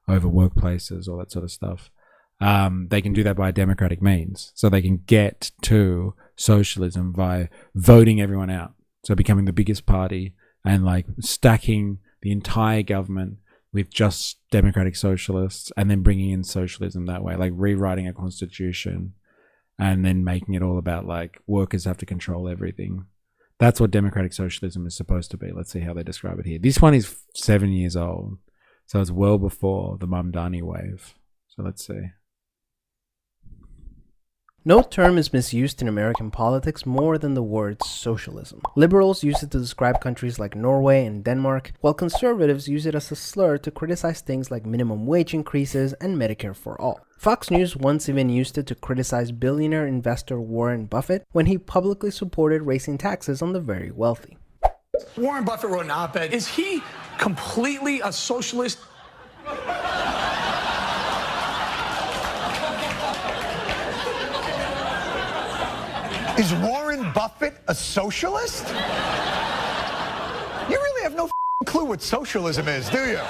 over workplaces, all that sort of stuff. They can do that by democratic means. So they can get to socialism by voting everyone out. So becoming the biggest party and like stacking the entire government with just democratic socialists and then bringing in socialism that way, like rewriting a constitution and then making it all about like workers have to control everything. That's what democratic socialism is supposed to be. Let's see how they describe it here. This one is 7 years old. So it's well before the Mamdani wave. So let's see. No term is misused in American politics more than the word socialism. Liberals use it to describe countries like Norway and Denmark, while conservatives use it as a slur to criticize things like minimum wage increases and Medicare for all. Fox News once even used it to criticize billionaire investor Warren Buffett when he publicly supported raising taxes on the very wealthy. Warren Buffett wrote an op-ed. Is he completely a socialist? Is Warren Buffett a socialist? You really have no clue what socialism is, do you?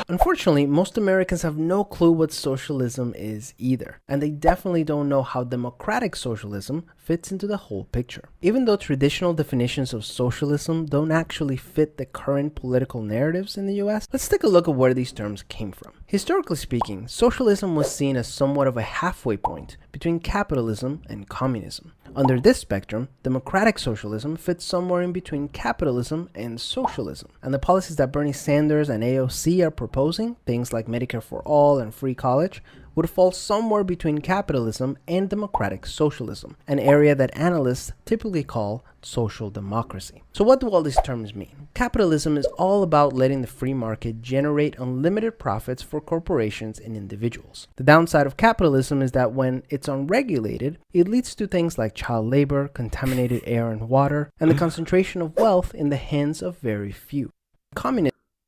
Unfortunately, most Americans have no clue what socialism is either, and they definitely don't know how democratic socialism fits into the whole picture. Even though traditional definitions of socialism don't actually fit the current political narratives in the US, let's take a look at where these terms came from. Historically speaking, socialism was seen as somewhat of a halfway point between capitalism and communism. Under this spectrum, democratic socialism fits somewhere in between capitalism and socialism, and the policies that Bernie Sanders and AOC are proposing, things like Medicare for all and free college, would fall somewhere between capitalism and democratic socialism, an area that analysts typically call social democracy. So what do all these terms mean? Capitalism is all about letting the free market generate unlimited profits for corporations and individuals. The downside of capitalism is that when it's unregulated, it leads to things like child labor, contaminated air and water, and the concentration of wealth in the hands of very few.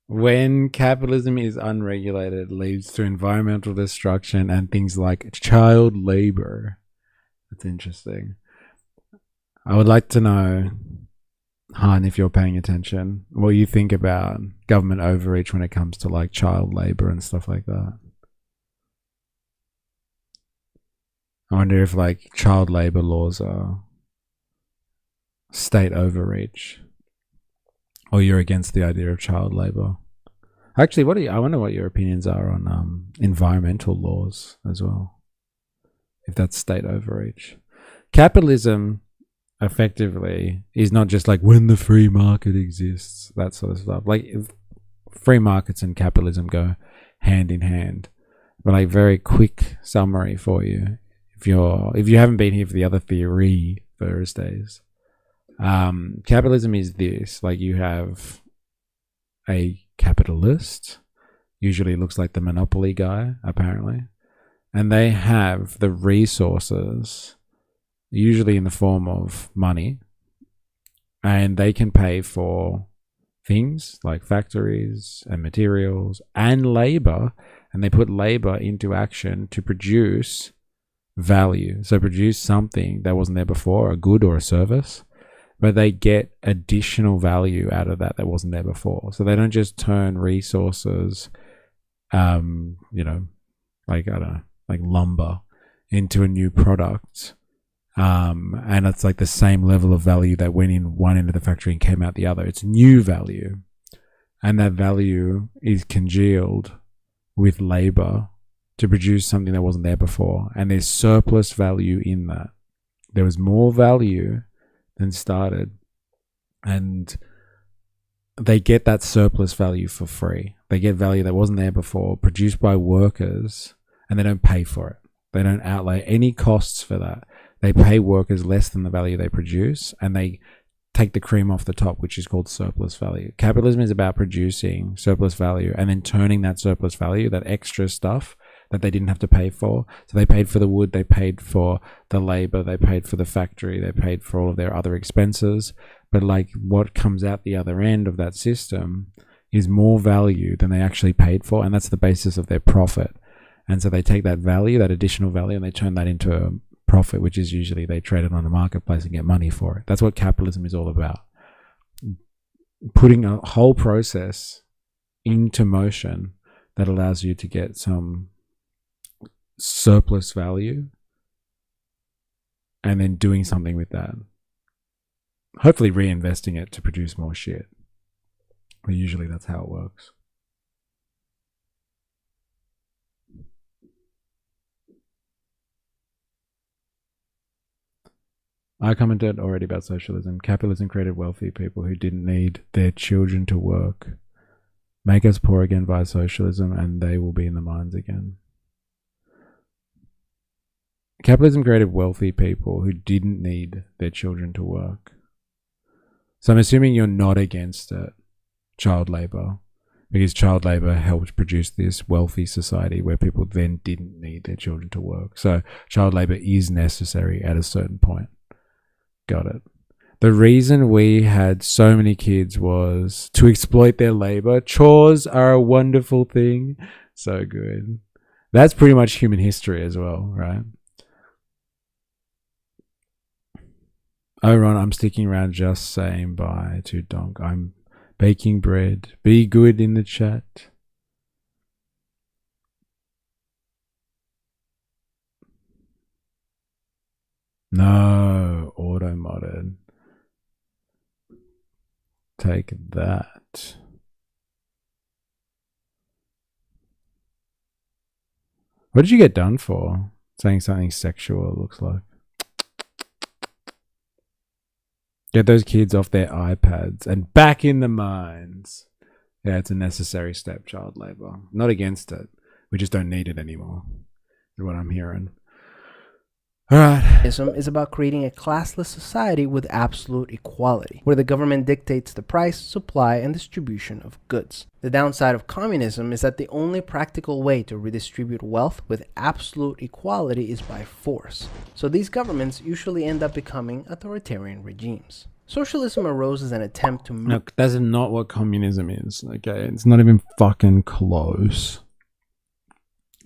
When capitalism is unregulated, it leads to environmental destruction and things like child labor. That's interesting. I would like to know, Han, if you're paying attention, what you think about government overreach when it comes to like child labor and stuff like that. I wonder if like child labor laws are state overreach. Or you're against the idea of child labor. Actually, I wonder what your opinions are on environmental laws as well. If that's state overreach. Capitalism, effectively, is not just like when the free market exists, that sort of stuff. Like free markets and capitalism go hand in hand. But like very quick summary for you. If you haven't been here for the other theory Thursdays. Capitalism is this, like you have a capitalist, usually looks like the monopoly guy, apparently, and they have the resources usually in the form of money, and they can pay for things like factories and materials and labor, and they put labor into action to produce value. So produce something that wasn't there before, a good or a service, but they get additional value out of that wasn't there before. So they don't just turn resources, like, I don't know, like lumber into a new product. And it's like the same level of value that went in one end of the factory and came out the other. It's new value. And that value is congealed with labor to produce something that wasn't there before. And there's surplus value in that. There was more value than started. And they get that surplus value for free. They get value that wasn't there before, produced by workers, and they don't pay for it. They don't outlay any costs for that. They pay workers less than the value they produce, and they take the cream off the top, which is called surplus value. Capitalism is about producing surplus value and then turning that surplus value, that extra stuff that they didn't have to pay for. So they paid for the wood, they paid for the labor, they paid for the factory, they paid for all of their other expenses. But like what comes out the other end of that system is more value than they actually paid for, and that's the basis of their profit. And so they take that value, that additional value, and they turn that into a profit, which is usually they trade it on a marketplace and get money for it. That's what capitalism is all about. Putting a whole process into motion that allows you to get some surplus value and then doing something with that. Hopefully reinvesting it to produce more shit. But usually that's how it works. I commented already about socialism. Capitalism created wealthy people who didn't need their children to work. Make us poor again via socialism, and they will be in the mines again. Capitalism created wealthy people who didn't need their children to work. So I'm assuming you're not against it, child labor, because child labor helped produce this wealthy society where people then didn't need their children to work. So child labor is necessary at a certain point. Got it. The reason we had so many kids was to exploit their labor. Chores are a wonderful thing. So good. That's pretty much human history as well, right? Oh, Ron, I'm sticking around just saying bye to Donk. I'm baking bread. Be good in the chat. No, auto-modded. Take that. What did you get done for? Saying something sexual, it looks like. Get those kids off their iPads and back in the mines. Yeah, it's a necessary step, child labor. Not against it. We just don't need it anymore, is what I'm hearing. All right. Is about creating a classless society with absolute equality, where the government dictates the price, supply, and distribution of goods. The downside of communism is that the only practical way to redistribute wealth with absolute equality is by force. So these governments usually end up becoming authoritarian regimes. Socialism arose as an attempt to... No, that's not what communism is, okay? It's not even fucking close.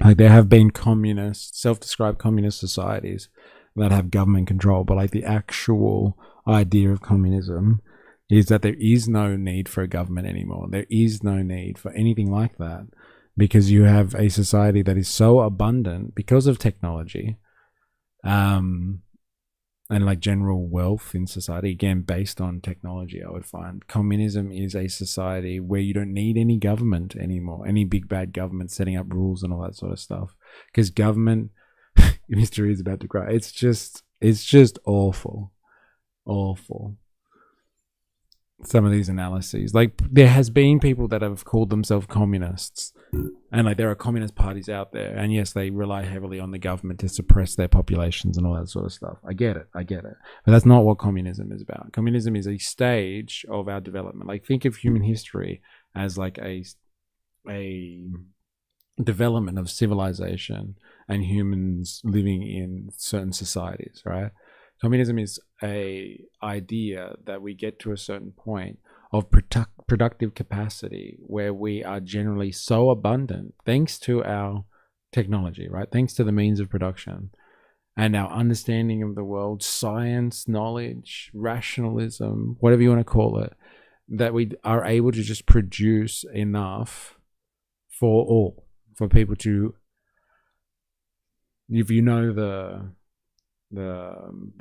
Like, there have been communist, self-described communist societies that have government control, but like the actual idea of communism is that there is no need for a government anymore. There is no need for anything like that because you have a society that is so abundant because of technology, and like general wealth in society, again, based on technology. I would find communism is a society where you don't need any government anymore, any big bad government setting up rules and all that sort of stuff, because government history is about to cry. It's just awful. Some of these analyses, like there has been people that have called themselves communists, and like there are communist parties out there, and yes, they rely heavily on the government to suppress their populations and all that sort of stuff. I get it, but that's not what communism is about. Communism is a stage of our development. Like, think of human history as like a development of civilization and humans living in certain societies, right? Communism is a idea that we get to a certain point of productive capacity where we are generally so abundant thanks to our technology, right? Thanks to the means of production and our understanding of the world, science, knowledge, rationalism, whatever you want to call it, that we are able to just produce enough for all, for people to, if you know the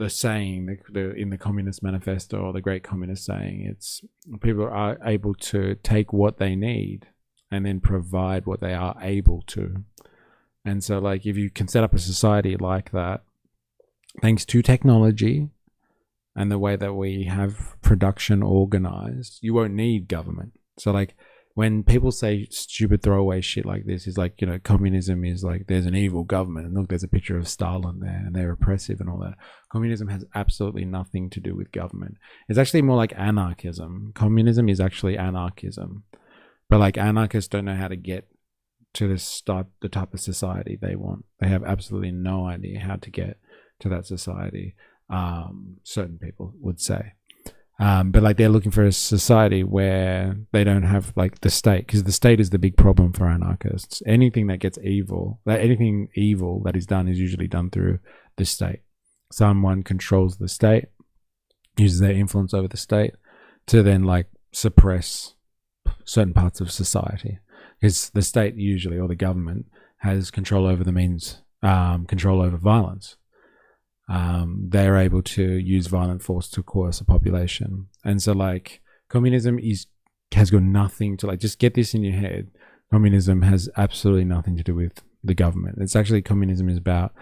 saying in the Communist Manifesto, or the Great Communist Saying, it's people are able to take what they need and then provide what they are able to. And so, like, if you can set up a society like that, thanks to technology and the way that we have production organized, you won't need government. So, like, when people say stupid throwaway shit like this, is like, you know, communism is like, there's an evil government, and look, there's a picture of Stalin there, and they're oppressive and all that. Communism has absolutely nothing to do with government. It's actually more like anarchism. Communism is actually anarchism, but like, anarchists don't know how to get to the type of society they want. They have absolutely no idea how to get to that society. Certain people would say. But like, they're looking for a society where they don't have like the state, because the state is the big problem for anarchists. Anything that gets evil, anything evil that is done is usually done through the state. Someone controls the state, uses their influence over the state to then like suppress certain parts of society, because the state usually, or the government, has control over the means, control over violence. They're able to use violent force to coerce a population. And so like, communism has got nothing to, like, just get this in your head. Communism has absolutely nothing to do with the government. It's actually, communism is about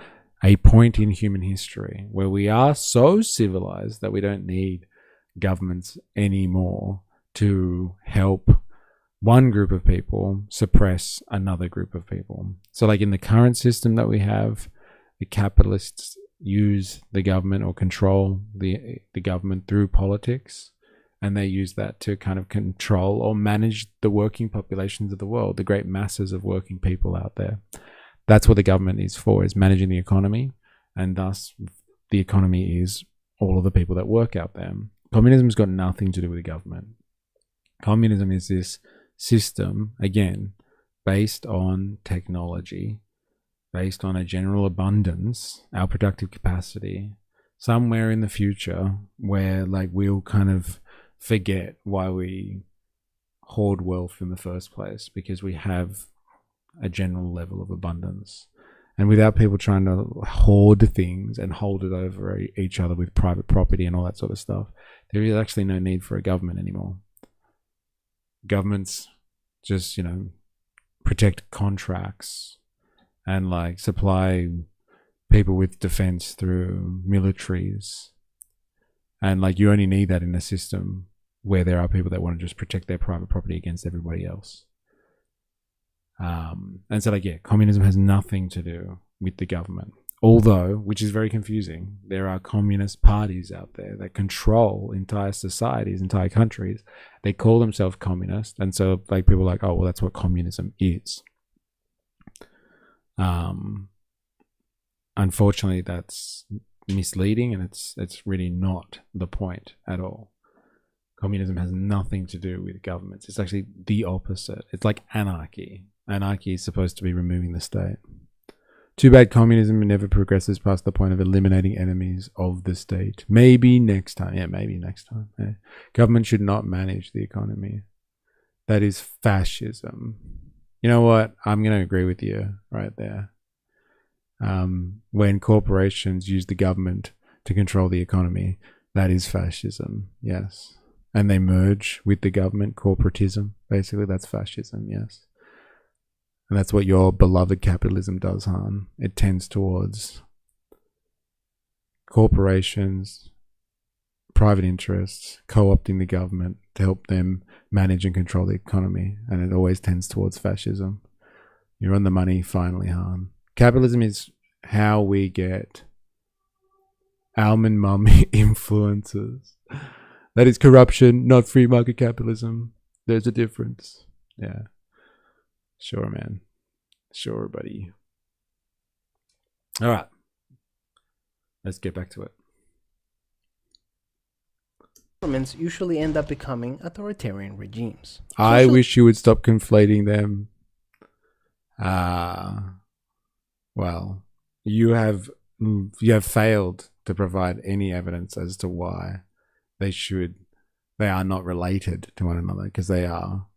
a point in human history where we are so civilized that we don't need governments anymore to help one group of people suppress another group of people. So like, in the current system that we have, the capitalists use the government, or control the government through politics, and they use that to kind of control or manage the working populations of the world, the great masses of working people out there. That's what the government is for, is managing the economy, and thus the economy is all of the people that work out there. Communism's got nothing to do with the government. Communism is this system, again, based on technology, based on a general abundance, our productive capacity, somewhere in the future where like, we'll kind of forget why we hoard wealth in the first place, because we have a general level of abundance. And without people trying to hoard things and hold it over each other with private property and all that sort of stuff, there is actually no need for a government anymore. Governments just, you know, protect contracts and like supply people with defense through militaries. And like, you only need that in a system where there are people that want to just protect their private property against everybody else. And so like, yeah, communism has nothing to do with the government. Although, which is very confusing, there are communist parties out there that control entire societies, entire countries. They call themselves communist. And so like, people are like, oh, well, that's what communism is. Unfortunately, that's misleading, and it's really not the point at all. Communism has nothing to do with governments. It's actually the opposite. It's like anarchy. Anarchy is supposed to be removing the state. Too bad communism never progresses past the point of eliminating enemies of the state. Maybe next time. Yeah, maybe next time. Yeah. Government should not manage the economy. That is fascism. You know what? I'm going to agree with you right there. When corporations use the government to control the economy, that is fascism, yes. And they merge with the government, corporatism, basically, that's fascism, yes. And that's what your beloved capitalism does, Han. It tends towards corporations, private interests, co-opting the government to help them manage and control the economy. And it always tends towards fascism. You're on the money finally, Han. Capitalism is how we get almond mum influences. That is corruption, not free market capitalism. There's a difference. Yeah. Sure, man. Sure, buddy. All right. Let's get back to it. governments usually end up becoming authoritarian regimes. I wish you would stop conflating them. Well, you have failed to provide any evidence as to why they are not related to one another, because they are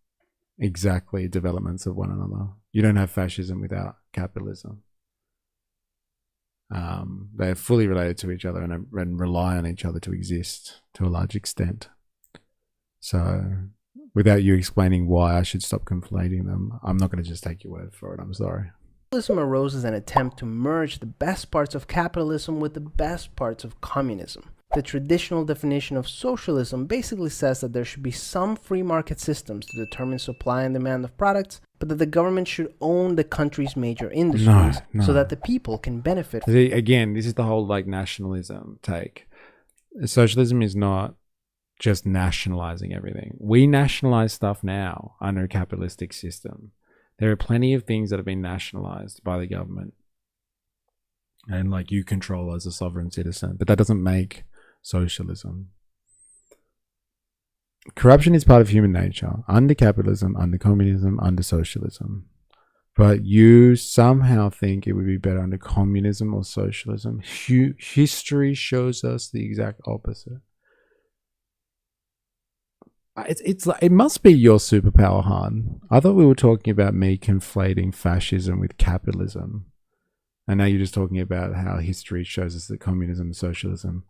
exactly developments of one another. You don't have fascism without capitalism. They're fully related to each other and rely on each other to exist to a large extent. So without you explaining why I should stop conflating them, I'm not going to just take your word for it. I'm sorry. Socialism arose as an attempt to merge the best parts of capitalism with the best parts of communism. The traditional definition of socialism basically says that there should be some free market systems to determine supply and demand of products, but that the government should own the country's major industries so that the people can benefit. See, again, this is the whole like nationalism take. Socialism is not just nationalizing everything. We nationalize stuff now under a capitalistic system. There are plenty of things that have been nationalized by the government and like you control as a sovereign citizen, but that doesn't make socialism. Corruption is part of human nature, under capitalism, under communism, under socialism. But you somehow think it would be better under communism or socialism. History shows us the exact opposite. It's like, it must be your superpower, Han. I thought we were talking about me conflating fascism with capitalism. And now you're just talking about how history shows us that communism and socialism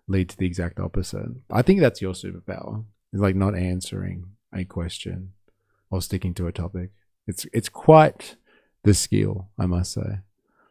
lead to the exact opposite. I think that's your superpower. It's like not answering a question or sticking to a topic. It's quite the skill, I must say.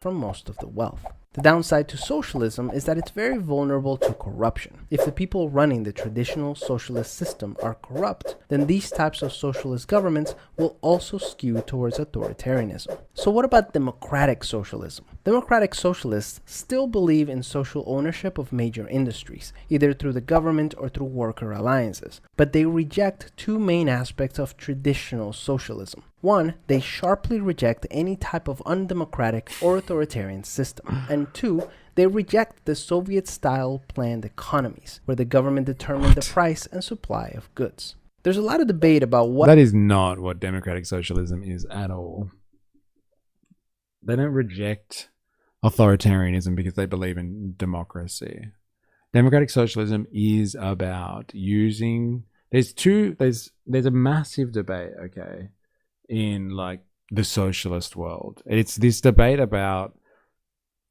From most of the wealth. The downside to socialism is that it's very vulnerable to corruption. If the people running the traditional socialist system are corrupt, then these types of socialist governments will also skew towards authoritarianism. So what about democratic socialism? Democratic socialists still believe in social ownership of major industries, either through the government or through worker alliances. But they reject two main aspects of traditional socialism. One, they sharply reject any type of undemocratic or authoritarian system. And two, they reject the Soviet-style planned economies, where the government determined the price and supply of goods. There's a lot of debate about what... That is not what democratic socialism is at all. They don't reject authoritarianism because they believe in democracy. Democratic socialism is about using... There's a massive debate, okay, in like the socialist world. It's this debate about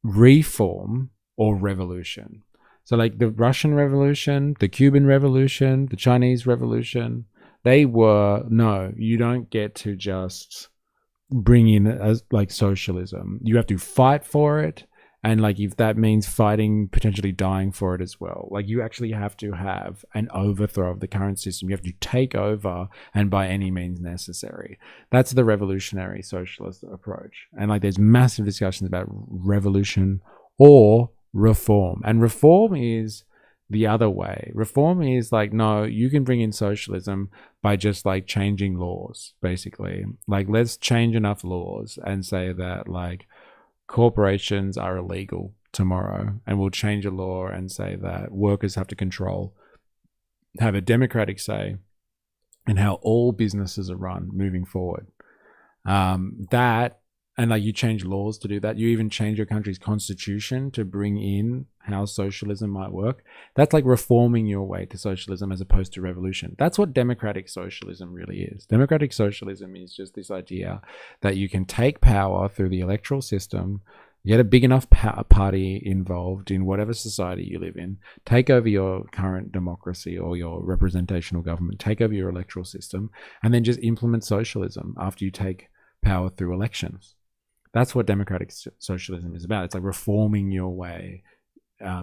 reform or revolution. So like the Russian Revolution, the Cuban Revolution, the Chinese Revolution, they were, no, you don't get to just bring in as like socialism. You have to fight for it. And like if that means fighting, potentially dying for it as well. Like you actually have to have an overthrow of the current system. You have to take over and by any means necessary. That's the revolutionary socialist approach. And like there's massive discussions about revolution or reform. And reform is the other way. Reform is like, no, you can bring in socialism by just like changing laws, basically. Like let's change enough laws and say that like corporations are illegal tomorrow, and we'll change a law and say that workers have to have a democratic say in how all businesses are run moving forward. And like you change laws to do that. You even change your country's constitution to bring in how socialism might work. That's like reforming your way to socialism as opposed to revolution. That's what democratic socialism really is. Democratic socialism is just this idea that you can take power through the electoral system, get a big enough party involved in whatever society you live in, take over your current democracy or your representational government, take over your electoral system, and then just implement socialism after you take power through elections. That's what democratic socialism is about. It's like reforming your way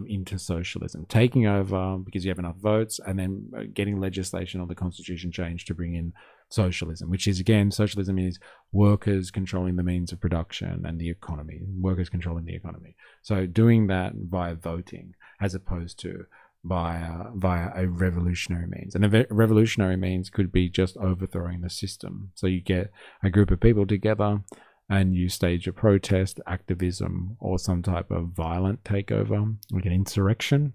into socialism, taking over because you have enough votes, and then getting legislation or the constitution changed to bring in socialism, which is, again, socialism is workers controlling the means of production and the economy, workers controlling the economy. So doing that via voting as opposed to via a revolutionary means. And a revolutionary means could be just overthrowing the system. So you get a group of people together and you stage a protest, activism, or some type of violent takeover, like an insurrection,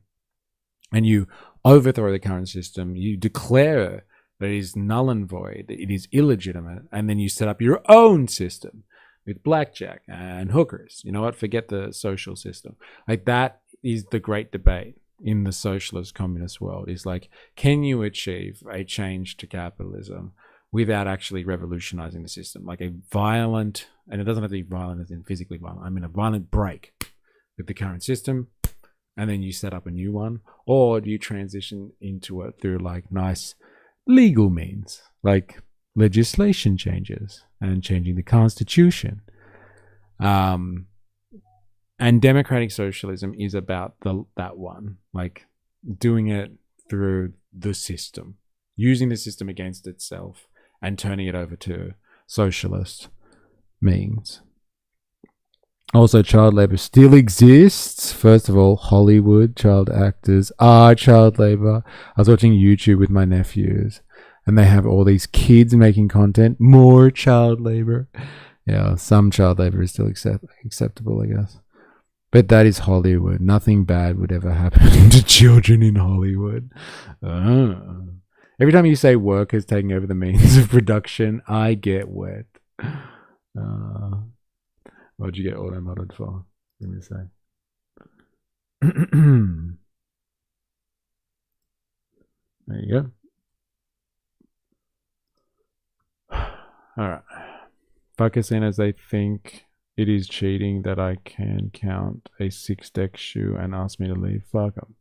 and you overthrow the current system, you declare that it is null and void, that it is illegitimate, and then you set up your own system with blackjack and hookers. You know what? Forget the social system. Like, that is the great debate in the socialist communist world, is like, can you achieve a change to capitalism without actually revolutionizing the system? Like a violent, and it doesn't have to be violent as in physically violent, I mean a violent break with the current system, and then you set up a new one? Or do you transition into it through like nice legal means, like legislation changes and changing the constitution? And democratic socialism is about that one, like doing it through the system, using the system against itself and turning it over to socialist means. Also, child labor still exists. First of all, Hollywood child actors are child labor. I was watching YouTube with my nephews, and they have all these kids making content. More child labor. Yeah, some child labor is still acceptable, I guess. But that is Hollywood. Nothing bad would ever happen to children in Hollywood. Every time you say workers taking over the means of production, I get wet. What'd you get auto-modded for? Give me a sec. There you go. Alright. Focus in as they think it is cheating that I can count a 6-deck shoe and ask me to leave. Fuck them.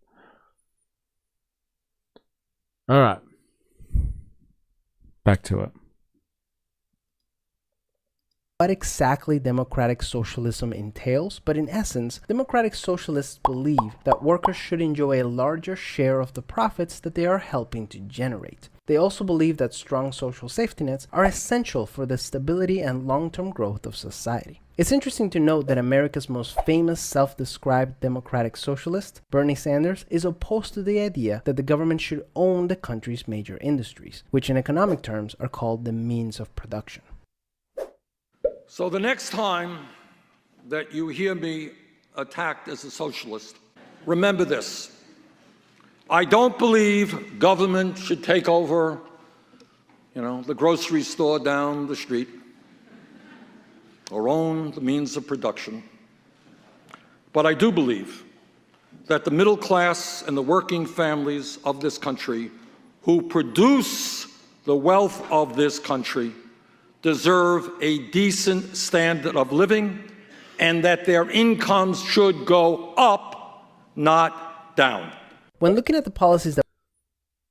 Alright. Back to it. What exactly democratic socialism entails, but in essence, democratic socialists believe that workers should enjoy a larger share of the profits that they are helping to generate. They also believe that strong social safety nets are essential for the stability and long-term growth of society. It's interesting to note that America's most famous self-described democratic socialist, Bernie Sanders, is opposed to the idea that the government should own the country's major industries, which in economic terms are called the means of production. So the next time that you hear me attacked as a socialist, remember this. I don't believe government should take over, the grocery store down the street or own the means of production. But I do believe that the middle class and the working families of this country who produce the wealth of this country deserve a decent standard of living, and that their incomes should go up, not down. When looking at the policies that...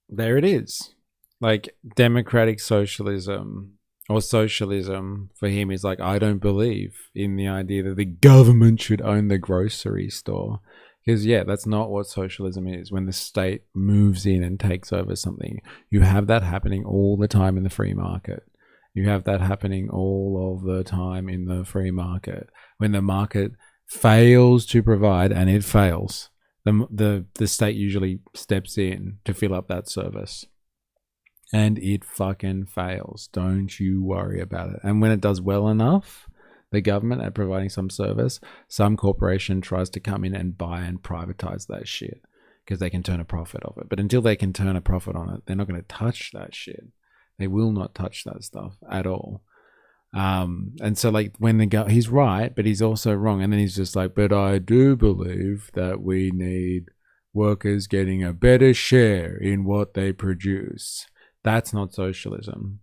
There it is. Like, democratic socialism or socialism for him is like, I don't believe in the idea that the government should own the grocery store. Because, yeah, that's not what socialism is. When the state moves in and takes over something, you have that happening all the time in the free market. You have that happening all of the time in the free market. When the market fails to provide, and it fails, the state usually steps in to fill up that service. And it fucking fails. Don't you worry about it. And when it does well enough, the government at providing some service, some corporation tries to come in and buy and privatize that shit because they can turn a profit off it. But until they can turn a profit on it, they're not going to touch that shit. They will not touch that stuff at all. And so, like, when he's right, but he's also wrong. And then he's just like, but I do believe that we need workers getting a better share in what they produce. That's not socialism.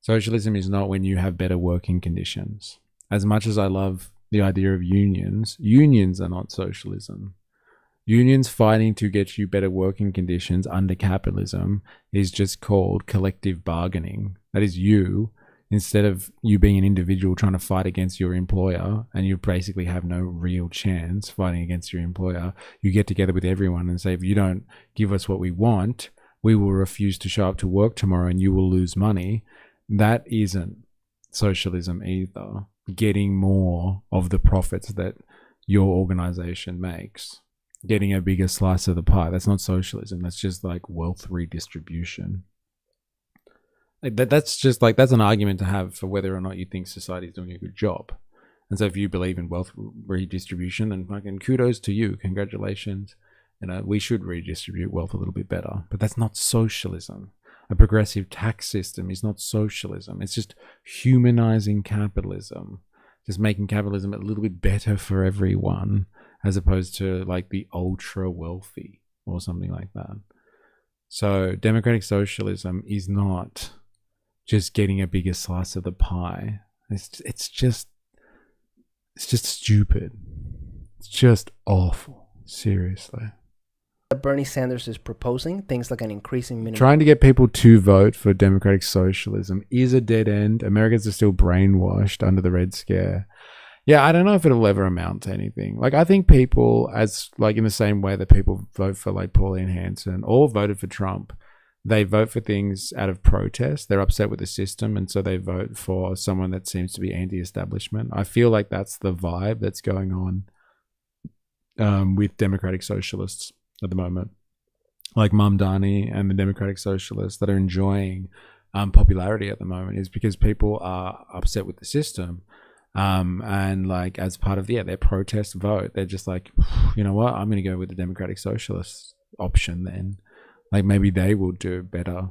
Socialism is not when you have better working conditions. As much as I love the idea of unions, unions are not socialism. Unions fighting to get you better working conditions under capitalism is just called collective bargaining. That is you, instead of you being an individual trying to fight against your employer, and you basically have no real chance fighting against your employer, you get together with everyone and say, if you don't give us what we want, we will refuse to show up to work tomorrow and you will lose money. That isn't socialism either. Getting more of the profits that your organization makes. Getting a bigger slice of the pie. That's not socialism. That's just like wealth redistribution. That's an argument to have for whether or not you think society is doing a good job. And so if you believe in wealth redistribution, then fucking kudos to you. Congratulations. You know, we should redistribute wealth a little bit better, but that's not socialism. A progressive tax system is not socialism. It's just humanizing capitalism, just making capitalism a little bit better for everyone, as opposed to like the ultra wealthy or something like that. So democratic socialism is not just getting a bigger slice of the pie. It's just stupid. It's just awful. Seriously. Bernie Sanders is proposing, things like an increasing minimum. Trying to get people to vote for democratic socialism is a dead end. Americans are still brainwashed under the Red Scare. Yeah, I don't know if it'll ever amount to anything. Like, I think people, as like in the same way that people vote for like Pauline Hanson or voted for Trump, they vote for things out of protest. They're upset with the system, and so they vote for someone that seems to be anti-establishment. I feel like that's the vibe that's going on with democratic socialists at the moment, like Mamdani and the democratic socialists that are enjoying popularity at the moment, is because people are upset with the system, and like as part of their protest vote, they're just like, you know what, I'm going to go with the democratic socialist option then. Like maybe they will do better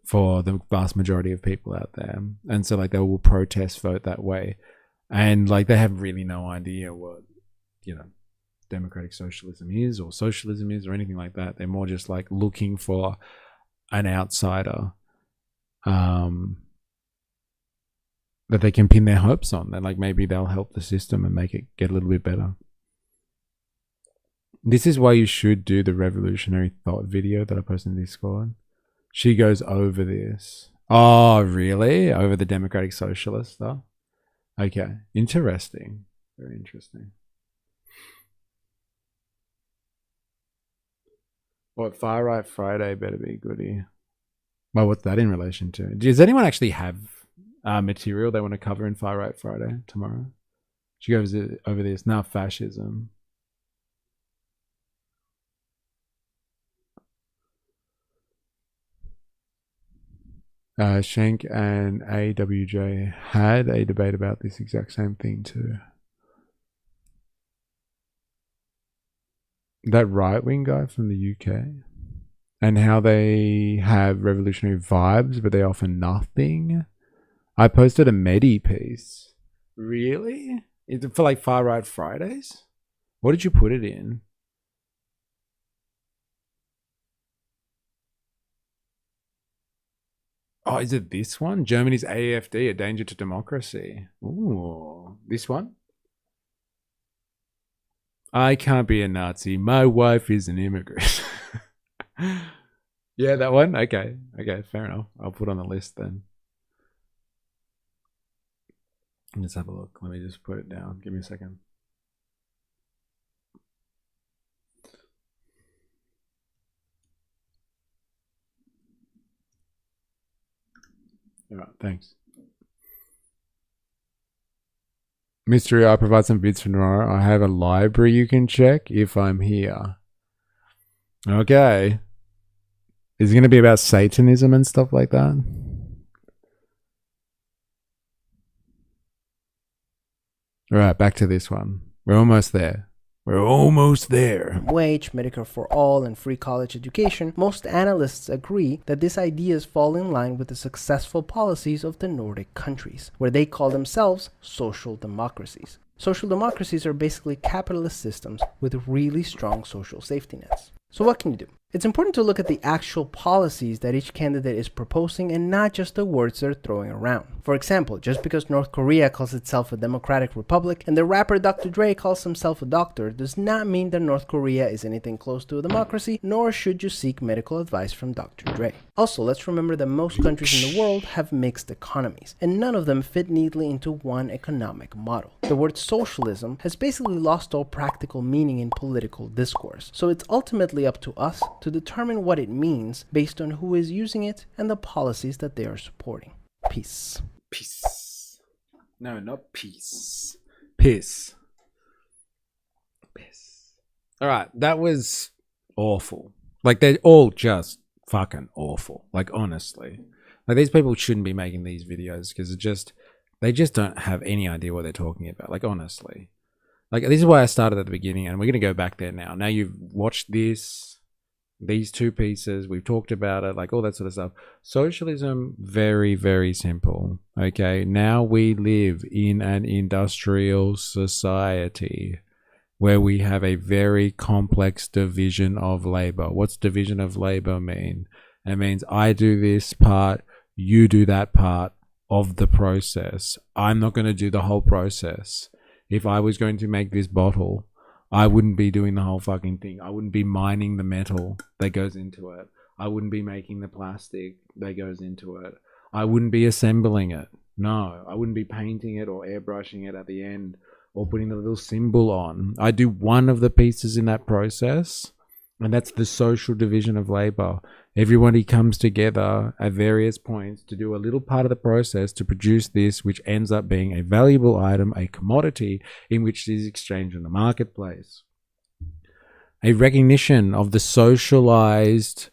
for the vast majority of people out there, and so like they will protest vote that way, and like they have really no idea what, you know, democratic socialism is or socialism is or anything like that. They're more just like looking for an outsider that they can pin their hopes on, that like maybe they'll help the system and make it get a little bit better. This is why you should do the revolutionary thought video that I posted in Discord. She goes over this. Oh, really? Over the democratic socialist stuff? Okay. Interesting. Very interesting. What, Far Right Friday better be goodie. Well, what's that in relation to? Does anyone actually have material they want to cover in Far Right Friday tomorrow? She goes over this. Now fascism. Shank and AWJ had a debate about this exact same thing too. That right-wing guy from the UK, and how they have revolutionary vibes, but they offer nothing. I posted a Medi piece. Really? Is it for like Far Right Fridays? What did you put it in? Oh, is it this one? Germany's AfD, a danger to democracy. Ooh, this one? I can't be a Nazi. My wife is an immigrant. Yeah, that one? Okay. Okay, fair enough. I'll put on the list then. Let's have a look. Let me just put it down. Give me a second. All right, thanks. Mystery, I provide some bits for tomorrow. I have a library you can check if I'm here. Okay. Is it going to be about Satanism and stuff like that? All right, back to this one. We're almost there. We're almost there. Wage, Medicare for all, and free college education, most analysts agree that these ideas fall in line with the successful policies of the Nordic countries, where they call themselves social democracies. Social democracies are basically capitalist systems with really strong social safety nets. So what can you do? It's important to look at the actual policies that each candidate is proposing and not just the words they're throwing around. For example, just because North Korea calls itself a democratic republic and the rapper Dr. Dre calls himself a doctor does not mean that North Korea is anything close to a democracy, nor should you seek medical advice from Dr. Dre. Also, let's remember that most countries in the world have mixed economies, and none of them fit neatly into one economic model. The word socialism has basically lost all practical meaning in political discourse, so it's ultimately up to us to determine what it means based on who is using it and the policies that they are supporting. Peace. Peace. No, not peace. Piss. Piss. All right, that was awful. Like, they're all just fucking awful. Like, honestly. Like, these people shouldn't be making these videos because they just don't have any idea what they're talking about. Like, honestly. Like, this is why I started at the beginning, and we're going to go back there now. Now you've watched these two pieces, we've talked about it, like all that sort of stuff. Socialism, very, very simple. Okay, now we live in an industrial society where we have a very complex division of labor. What's division of labor mean? It means I do this part, you do that part of the process. I'm not going to do the whole process. If I was going to make this bottle, I wouldn't be doing the whole fucking thing. I wouldn't be mining the metal that goes into it. I wouldn't be making the plastic that goes into it. I wouldn't be assembling it. No, I wouldn't be painting it or airbrushing it at the end or putting the little symbol on. I do one of the pieces in that process, and that's the social division of labor. Everybody comes together at various points to do a little part of the process to produce this, which ends up being a valuable item, a commodity in which it is exchanged in the marketplace. A recognition of the socialized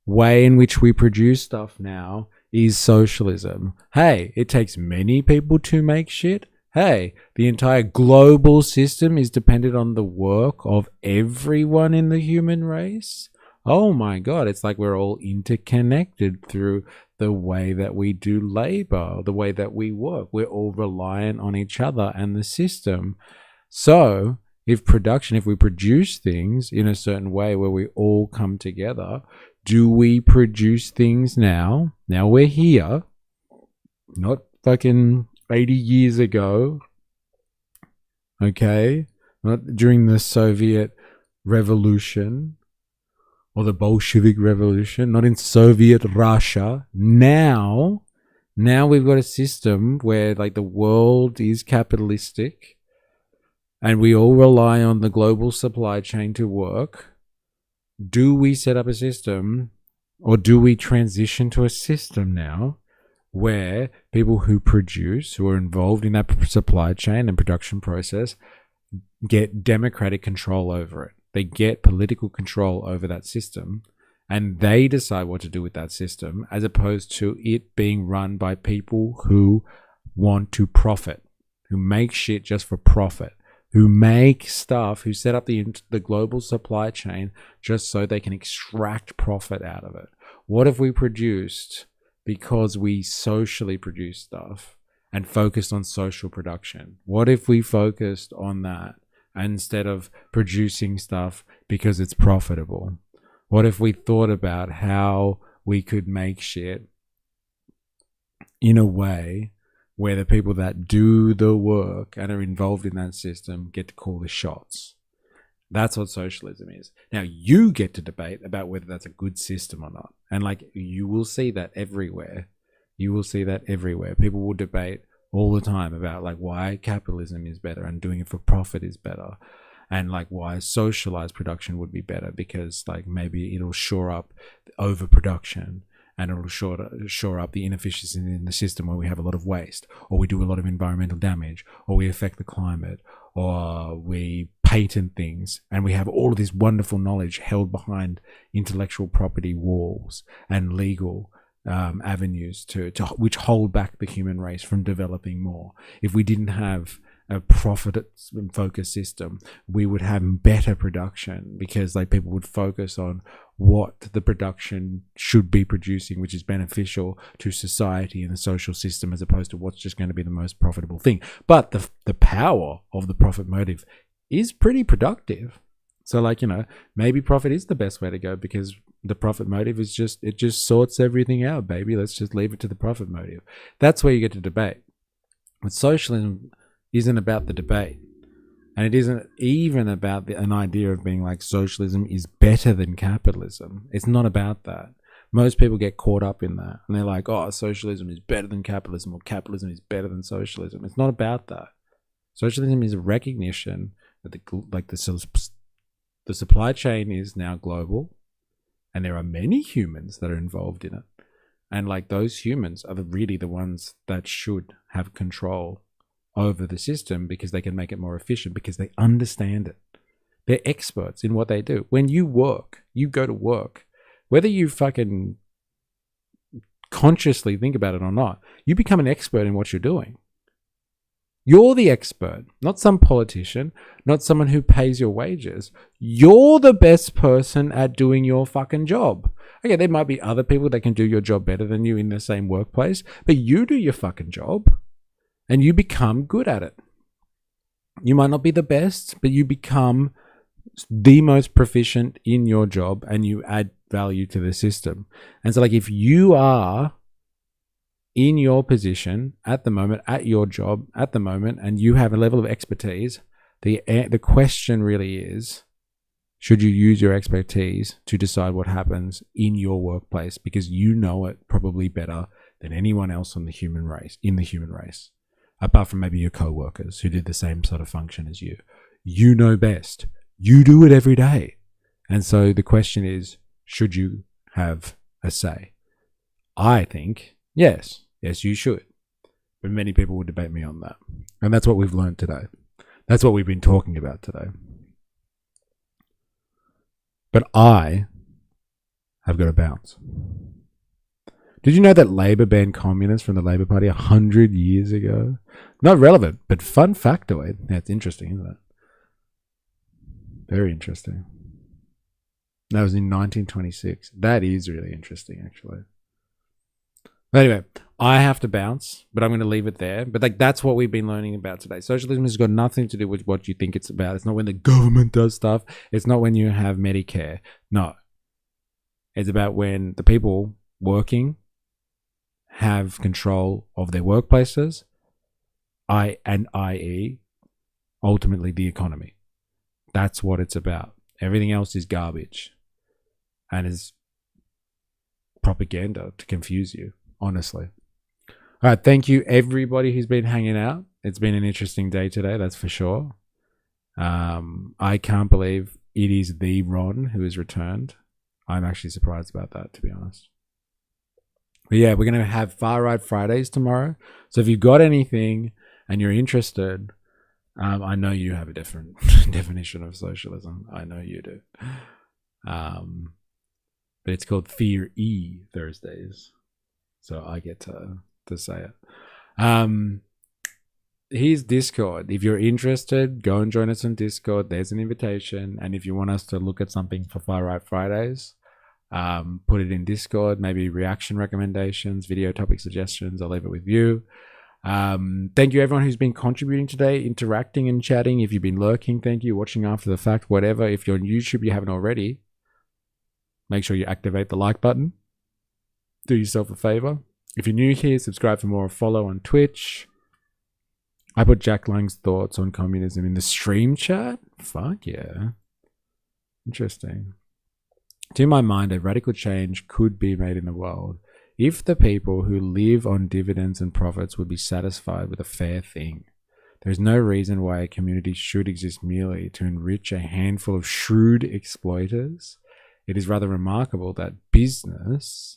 way in which we produce stuff now is socialism. Hey, it takes many people to make shit. Hey, the entire global system is dependent on the work of everyone in the human race. Oh my God, it's like we're all interconnected through the way that we do labor, the way that we work. We're all reliant on each other and the system. So if we produce things in a certain way where we all come together, do we produce things now? Now we're here, not fucking 80 years ago, okay? Not during the Soviet Revolution or the Bolshevik Revolution, not in Soviet Russia. Now we've got a system where like the world is capitalistic and we all rely on the global supply chain to work. Do we set up a system, or do we transition to a system now where people who produce, who are involved in that supply chain and production process, get democratic control over it? They get political control over that system, and they decide what to do with that system, as opposed to it being run by people who want to profit, who make shit just for profit, who make stuff, who set up the global supply chain just so they can extract profit out of it. What if we produced, because we socially produce stuff and focused on social production? What if we focused on that instead of producing stuff because it's profitable? What if we thought about how we could make shit in a way where the people that do the work and are involved in that system get to call the shots? That's what socialism is. Now, you get to debate about whether that's a good system or not. And like, you will see that everywhere. You will see that everywhere. People will debate all the time about like why capitalism is better and doing it for profit is better, and like why socialized production would be better, because like maybe it'll shore up overproduction and it'll shore up the inefficiency in the system where we have a lot of waste, or we do a lot of environmental damage, or we affect the climate, or we patent things, and we have all of this wonderful knowledge held behind intellectual property walls and legal avenues to which hold back the human race from developing more. If we didn't have a profit-focused system, we would have better production, because like people would focus on what the production should be producing, which is beneficial to society and the social system, as opposed to what's just going to be the most profitable thing. But the power of the profit motive is pretty productive. So like, you know, maybe profit is the best way to go, because the profit motive is just sorts everything out, baby. Let's just leave it to the profit motive. That's where you get to debate. But socialism isn't about the debate. And it isn't even about an idea of being like socialism is better than capitalism. It's not about that. Most people get caught up in that. And they're like, oh, socialism is better than capitalism, or capitalism is better than socialism. It's not about that. Socialism is a recognition that the supply chain is now global, and there are many humans that are involved in it. And like those humans are really the ones that should have control over the system, because they can make it more efficient, because they understand it. They're experts in what they do. When you work, you go to work, whether you fucking consciously think about it or not, you become an expert in what you're doing. You're the expert, not some politician, not someone who pays your wages. You're the best person at doing your fucking job. Okay, there might be other people that can do your job better than you in the same workplace, but you do your fucking job and you become good at it. You might not be the best, but you become the most proficient in your job and you add value to the system. And so, like, if you are in your position at the moment, at your job at the moment, and you have a level of expertise, the question really is, should you use your expertise to decide what happens in your workplace, because you know it probably better than anyone else in the human race, apart from maybe your co-workers who did the same sort of function as you. You know best. You do it every day. And so the question is, should you have a say? I think yes, you should. But many people would debate me on that. And that's what we've learned today. That's what we've been talking about today. But I have got to bounce. Did you know that Labour banned communists from the Labour Party 100 years ago? Not relevant, but fun factoid. That's interesting, isn't it? Very interesting. That was in 1926. That is really interesting, actually. But anyway, I have to bounce, but I'm going to leave it there. But like, that's what we've been learning about today. Socialism has got nothing to do with what you think it's about. It's not when the government does stuff. It's not when you have Medicare. No. It's about when the people working have control of their workplaces, i.e. ultimately the economy. That's what it's about. Everything else is garbage and is propaganda to confuse you, honestly. All right, thank you everybody who's been hanging out. It's been an interesting day today, that's for sure. I can't believe it is the Ron who has returned. I'm actually surprised about that, to be honest. But yeah, we're going to have Far Right Fridays tomorrow. So if you've got anything and you're interested, I know you have a different definition of socialism. I know you do. But it's called Fear E Thursdays. So I get to say it. Here's Discord. If you're interested, go and join us on Discord. There's an invitation. And if you want us to look at something for Far Right Fridays, put it in Discord, maybe reaction recommendations, video topic suggestions. I'll leave it with you. Thank you everyone who's been contributing today, interacting and chatting. If you've been lurking, thank you. Watching after the fact, whatever. If you're on YouTube, you haven't already, make sure you activate the like button. Do yourself a favor. If you're new here, subscribe for more, follow on Twitch. I put Jack Lang's thoughts on communism in the stream chat. Fuck yeah. Interesting. To my mind, a radical change could be made in the world if the people who live on dividends and profits would be satisfied with a fair thing. There is no reason why a community should exist merely to enrich a handful of shrewd exploiters. It is rather remarkable that business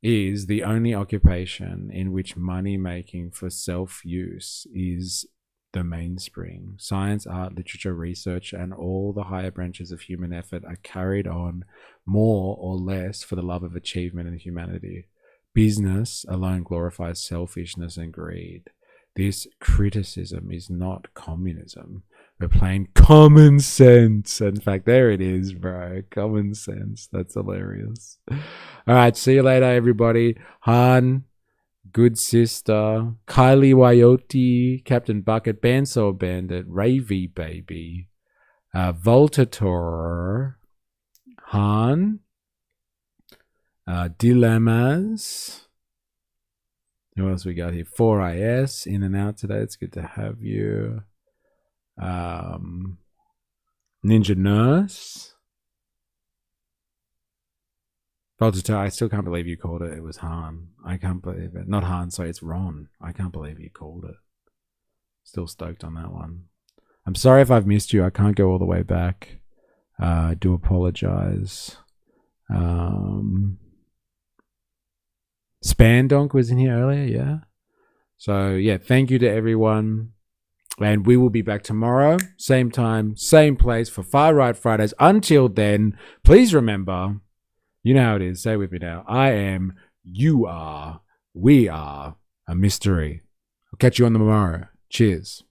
is the only occupation in which money making for self-use is the mainspring. Science, art, literature, research, and all the higher branches of human effort are carried on more or less for the love of achievement and humanity. Business alone glorifies selfishness and greed. This criticism is not communism, but plain common sense. In fact, there it is, bro. Common sense. That's hilarious. All right, see you later, everybody. Han, Good Sister, Kylie Wyote, Captain Bucket, Bandsaw Bandit, Ravy Baby, Voltator, Han, Dilemmas. Who else we got here? 4IS, in and out today. It's good to have you. Ninja Nurse. Voltator, I still can't believe you called it. It was Han. I can't believe it. Not Han, sorry, it's Ron. I can't believe you called it. Still stoked on that one. I'm sorry if I've missed you. I can't go all the way back. I do apologize. Spandonk was in here earlier, yeah. So, yeah, thank you to everyone. And we will be back tomorrow, same time, same place for Far Right Fridays. Until then, please remember, you know how it is. Say it with me now. I am, you are, we are a mystery. I'll catch you on the morrow. Cheers.